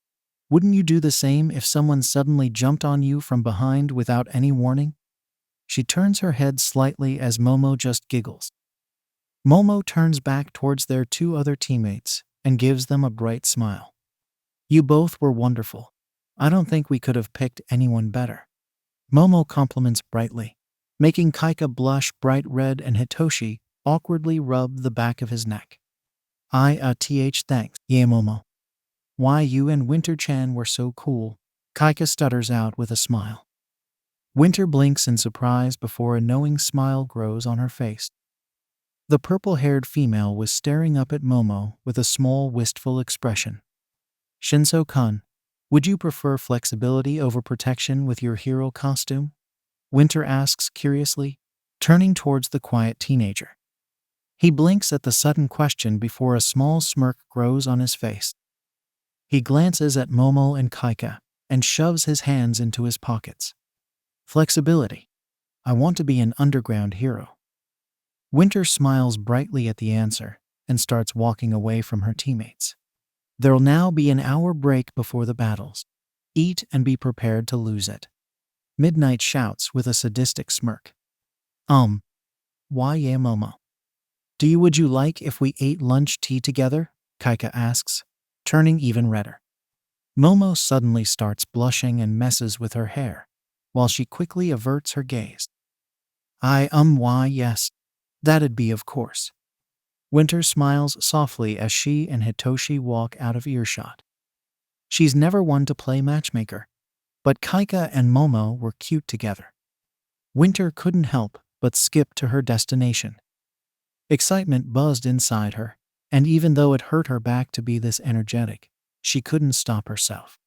Wouldn't you do the same if someone suddenly jumped on you from behind without any warning?" She turns her head slightly as Momo just giggles. Momo turns back towards their two other teammates and gives them a bright smile. "You both were wonderful. I don't think we could have picked anyone better." Momo compliments brightly, making Kaika blush bright red and Hitoshi awkwardly rub the back of his neck. Thanks, yeah Momo." "Why you and Winter-chan were so cool," Kaika stutters out with a smile. Winter blinks in surprise before a knowing smile grows on her face. The purple-haired female was staring up at Momo with a small wistful expression. "Shinso-kun, would you prefer flexibility over protection with your hero costume?" Winter asks curiously, turning towards the quiet teenager. He blinks at the sudden question before a small smirk grows on his face. He glances at Momo and Kaika and shoves his hands into his pockets. "Flexibility. I want to be an underground hero." Winter smiles brightly at the answer and starts walking away from her teammates. There'll now be an hour break before the battles. Eat and be prepared to lose it. Midnight shouts with a sadistic smirk. Why yeah Momo? Would you like if we ate lunch tea together?" Kaika asks, turning even redder. Momo suddenly starts blushing and messes with her hair, while she quickly averts her gaze. Why yes. That'd be of course. Winter smiles softly as she and Hitoshi walk out of earshot. She's never one to play matchmaker, but Kaika and Momo were cute together. Winter couldn't help but skip to her destination. Excitement buzzed inside her, and even though it hurt her back to be this energetic, she couldn't stop herself.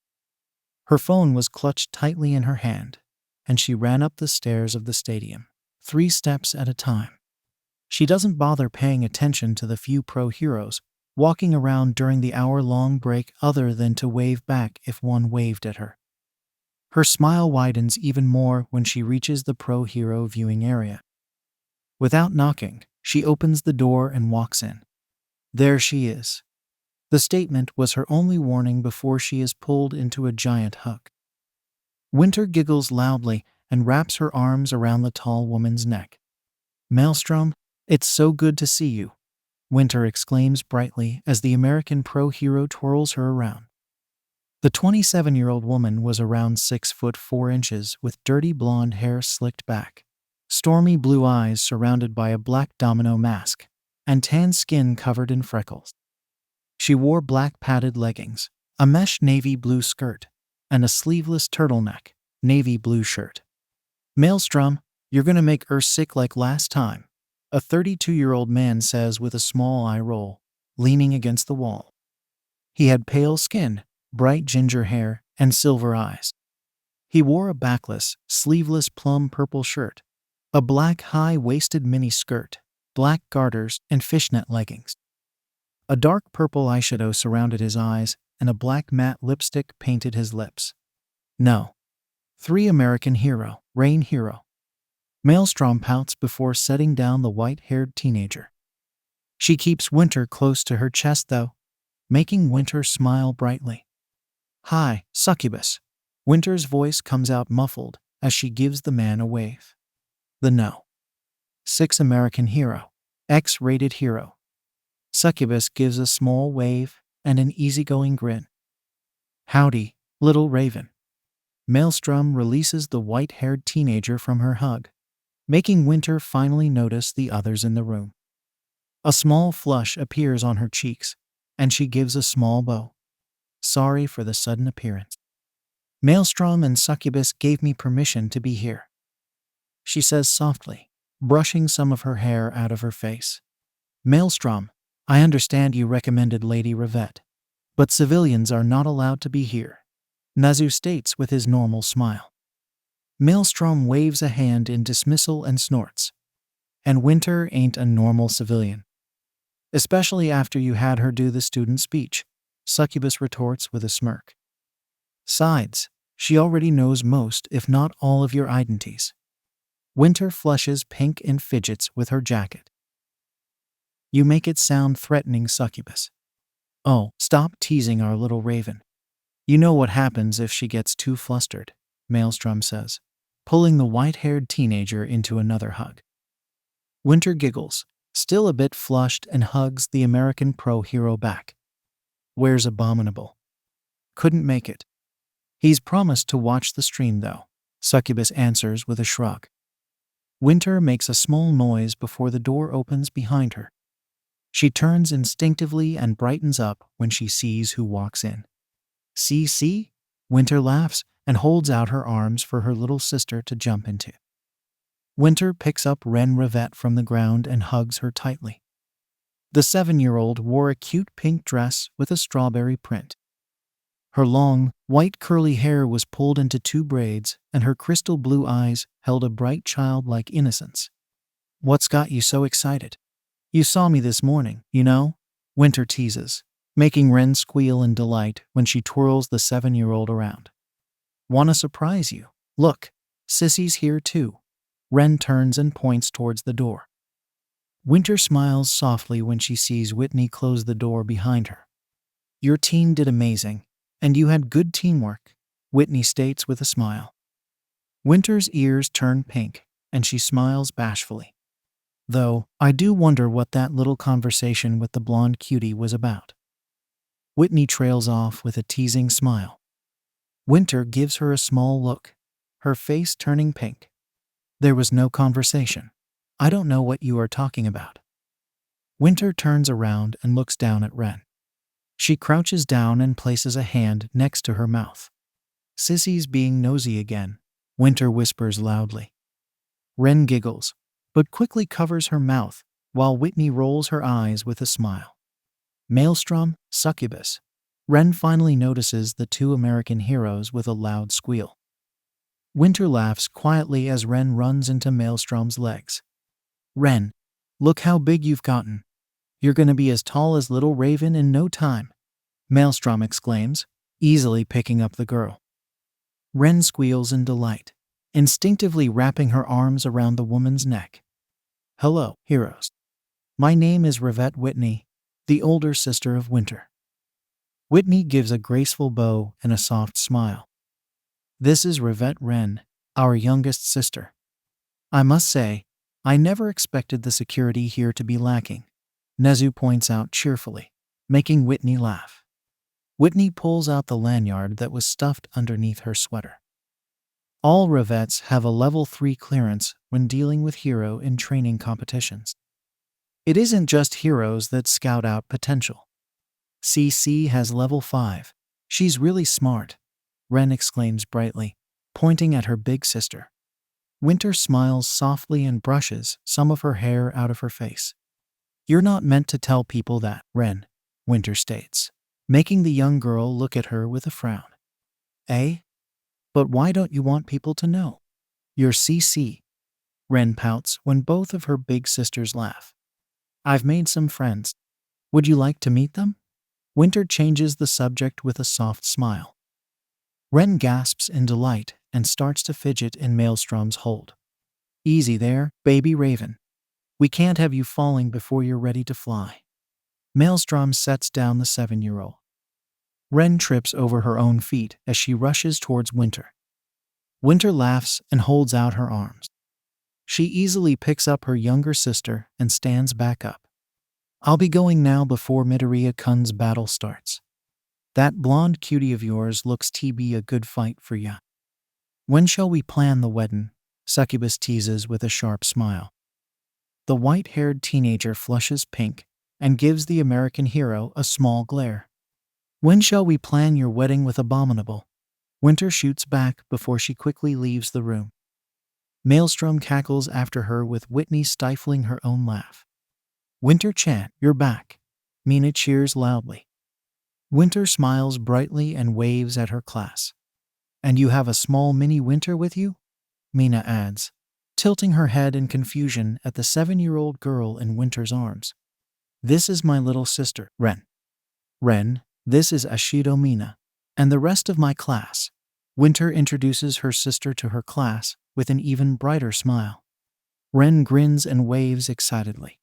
Her phone was clutched tightly in her hand, and she ran up the stairs of the stadium, 3 steps at a time. She doesn't bother paying attention to the few pro heroes walking around during the hour-long break other than to wave back if one waved at her. Her smile widens even more when she reaches the pro hero viewing area. Without knocking, she opens the door and walks in. There she is. The statement was her only warning before she is pulled into a giant hug. Winter giggles loudly and wraps her arms around the tall woman's neck. "Maelstrom, it's so good to see you," Winter exclaims brightly as the American pro hero twirls her around. The 27-year-old woman was around 6 foot 4 inches with dirty blonde hair slicked back, stormy blue eyes surrounded by a black domino mask, and tan skin covered in freckles. She wore black padded leggings, a mesh navy blue skirt, and a sleeveless turtleneck, navy blue shirt. "Maelstrom, you're gonna make her sick like last time," a 32-year-old man says with a small eye roll, leaning against the wall. He had pale skin, bright ginger hair, and silver eyes. He wore a backless, sleeveless plum purple shirt, a black high-waisted mini skirt, black garters, and fishnet leggings. A dark purple eyeshadow surrounded his eyes, and a black matte lipstick painted his lips. "No. 3 American hero, Rain Hero." Maelstrom pouts before setting down the white-haired teenager. She keeps Winter close to her chest though, making Winter smile brightly. "Hi, succubus." Winter's voice comes out muffled as she gives the man a wave. The no. 6 American hero, X-rated hero. Succubus gives a small wave and an easygoing grin. "Howdy, little raven." Maelstrom releases the white-haired teenager from her hug, making Winter finally notice the others in the room. A small flush appears on her cheeks, and she gives a small bow. "Sorry for the sudden appearance. Maelstrom and Succubus gave me permission to be here," she says softly, brushing some of her hair out of her face. "Maelstrom, I understand you recommended Lady Ravette, but civilians are not allowed to be here," Nazu states with his normal smile. Maelstrom waves a hand in dismissal and snorts. "And Winter ain't a normal civilian. Especially after you had her do the student speech," Succubus retorts with a smirk. "Sides, she already knows most if not all of your identities." Winter flushes pink and fidgets with her jacket. "You make it sound threatening, Succubus." "Oh, stop teasing our little raven. You know what happens if she gets too flustered," Maelstrom says, pulling the white-haired teenager into another hug. Winter giggles, still a bit flushed, and hugs the American pro hero back. "Where's Abominable?" "Couldn't make it. He's promised to watch the stream though," Succubus answers with a shrug. Winter makes a small noise before the door opens behind her. She turns instinctively and brightens up when she sees who walks in. See? Winter laughs and holds out her arms for her little sister to jump into. Winter picks up Ren Ravette from the ground and hugs her tightly. The 7-year-old wore a cute pink dress with a strawberry print. Her long, white curly hair was pulled into 2 braids, and her crystal blue eyes held a bright childlike innocence. "What's got you so excited? You saw me this morning, you know?" Winter teases, making Ren squeal in delight when she twirls the 7-year-old around. "Wanna surprise you? Look, Sissy's here too." Ren turns and points towards the door. Winter smiles softly when she sees Whitney close the door behind her. "Your team did amazing, and you had good teamwork," Whitney states with a smile. Winter's ears turn pink, and she smiles bashfully. "Though, I do wonder what that little conversation with the blonde cutie was about." Whitney trails off with a teasing smile. Winter gives her a small look, her face turning pink. "There was no conversation. I don't know what you are talking about. Winter turns around and looks down at Ren. She crouches down and places a hand next to her mouth. Sissy's being nosy again, Winter whispers loudly. Ren giggles, but quickly covers her mouth while Whitney rolls her eyes with a smile. Maelstrom, succubus. Ren finally notices the two American heroes with a loud squeal. Winter laughs quietly as Ren runs into Maelstrom's legs. Ren, look how big you've gotten. You're gonna be as tall as little Raven in no time, Maelstrom exclaims, easily picking up the girl. Ren squeals in delight, instinctively wrapping her arms around the woman's neck. Hello, heroes. My name is Ravette Whitney, the older sister of Winter. Whitney gives a graceful bow and a soft smile. This is Ravette Ren, our youngest sister. I must say, I never expected the security here to be lacking, Nezu points out cheerfully, making Whitney laugh. Whitney pulls out the lanyard that was stuffed underneath her sweater. All Ravettes have a level 3 clearance when dealing with hero in training competitions. It isn't just heroes that scout out potential. CC has level 5. She's really smart, Ren exclaims brightly, pointing at her big sister. Winter smiles softly and brushes some of her hair out of her face. You're not meant to tell people that, Ren, Winter states, making the young girl look at her with a frown. Eh? But why don't you want people to know? You're CC. Ren pouts when both of her big sisters laugh. I've made some friends. Would you like to meet them? Winter changes the subject with a soft smile. Ren gasps in delight and starts to fidget in Maelstrom's hold. Easy there, baby Raven. We can't have you falling before you're ready to fly. Maelstrom sets down the 7-year-old. Ren trips over her own feet as she rushes towards Winter. Winter laughs and holds out her arms. She easily picks up her younger sister and stands back up. I'll be going now before Midoriya-kun's battle starts. That blonde cutie of yours looks to be a good fight for ya. When shall we plan the wedding? Succubus teases with a sharp smile. The white-haired teenager flushes pink and gives the American hero a small glare. When shall we plan your wedding with Abominable? Winter shoots back before she quickly leaves the room. Maelstrom cackles after her with Whitney stifling her own laugh. Winter-chan, you're back. Mina cheers loudly. Winter smiles brightly and waves at her class. And you have a small mini Winter with you? Mina adds, tilting her head in confusion at the 7-year-old girl in Winter's arms. This is my little sister, Ren. Ren, this is Ashido Mina, and the rest of my class. Winter introduces her sister to her class with an even brighter smile. Ren grins and waves excitedly.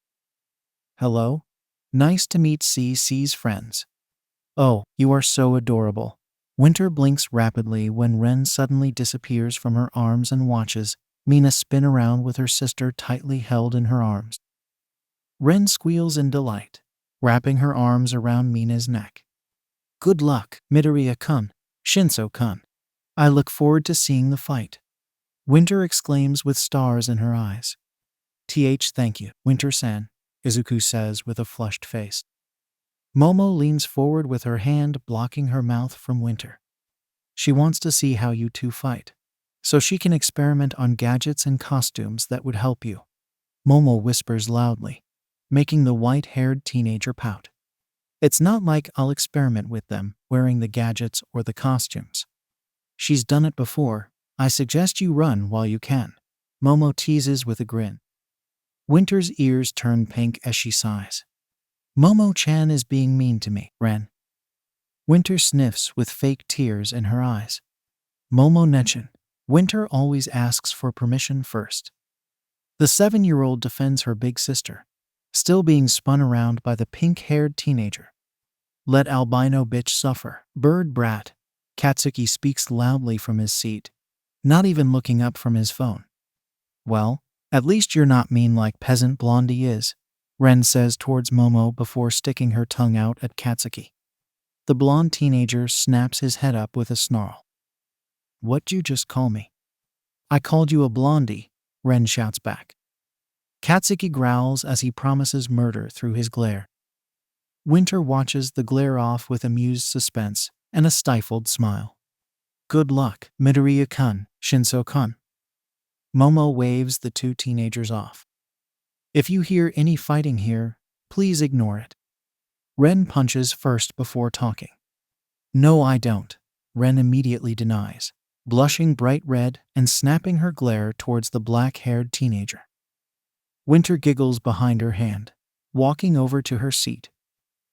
Hello? Nice to meet CC's friends. Oh, you are so adorable. Winter blinks rapidly when Ren suddenly disappears from her arms and watches Mina spin around with her sister tightly held in her arms. Ren squeals in delight, wrapping her arms around Mina's neck. Good luck, Midoriya-kun, Shinso-kun. I look forward to seeing the fight. Winter exclaims with stars in her eyes. Thank you, Winter-san, Izuku says with a flushed face. Momo leans forward with her hand blocking her mouth from Winter. She wants to see how you two fight, so she can experiment on gadgets and costumes that would help you. Momo whispers loudly, making the white-haired teenager pout. It's not like I'll experiment with them wearing the gadgets or the costumes. She's done it before. I suggest you run while you can. Momo teases with a grin. Winter's ears turn pink as she sighs. Momo-chan is being mean to me, Ren. Winter sniffs with fake tears in her eyes. Momo-nechan. Winter always asks for permission first. The 7-year-old defends her big sister, still being spun around by the pink-haired teenager. Let albino bitch suffer, bird brat. Katsuki speaks loudly from his seat, not even looking up from his phone. Well, at least you're not mean like peasant Blondie is, Ren says towards Momo before sticking her tongue out at Katsuki. The blonde teenager snaps his head up with a snarl. What'd you just call me? I called you a blondie, Ren shouts back. Katsuki growls as he promises murder through his glare. Winter watches the glare off with amused suspense and a stifled smile. Good luck, Midoriya-kun, Shinso-kun. Momo waves the two teenagers off. If you hear any fighting here, please ignore it. Ren punches first before talking. No, I don't, Ren immediately denies, blushing bright red and snapping her glare towards the black-haired teenager. Winter giggles behind her hand, walking over to her seat.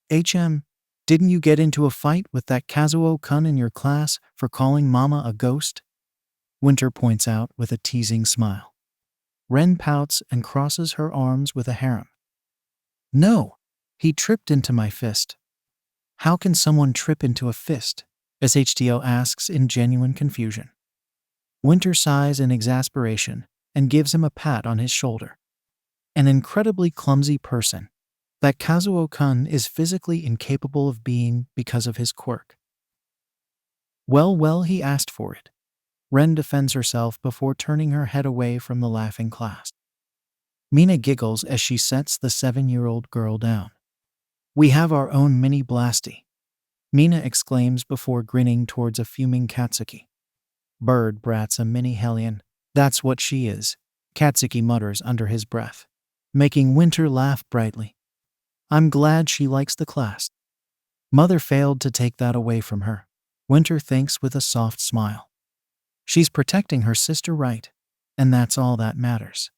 Didn't you get into a fight with that Kazuo-kun in your class for calling Mama a ghost? Winter points out with a teasing smile. Ren pouts and crosses her arms with a harem. No, he tripped into my fist. How can someone trip into a fist? SHTO asks in genuine confusion. Winter sighs in exasperation and gives him a pat on his shoulder. An incredibly clumsy person. That Kazuo-kun is physically incapable of being because of his quirk. Well, he asked for it. Ren defends herself before turning her head away from the laughing class. Mina giggles as she sets the 7-year-old girl down. We have our own mini Blasty, Mina exclaims before grinning towards a fuming Katsuki. Bird brats a mini Hellion. That's what she is, Katsuki mutters under his breath, making Winter laugh brightly. I'm glad she likes the class. Mother failed to take that away from her, Winter thinks with a soft smile. She's protecting her sister right, and that's all that matters.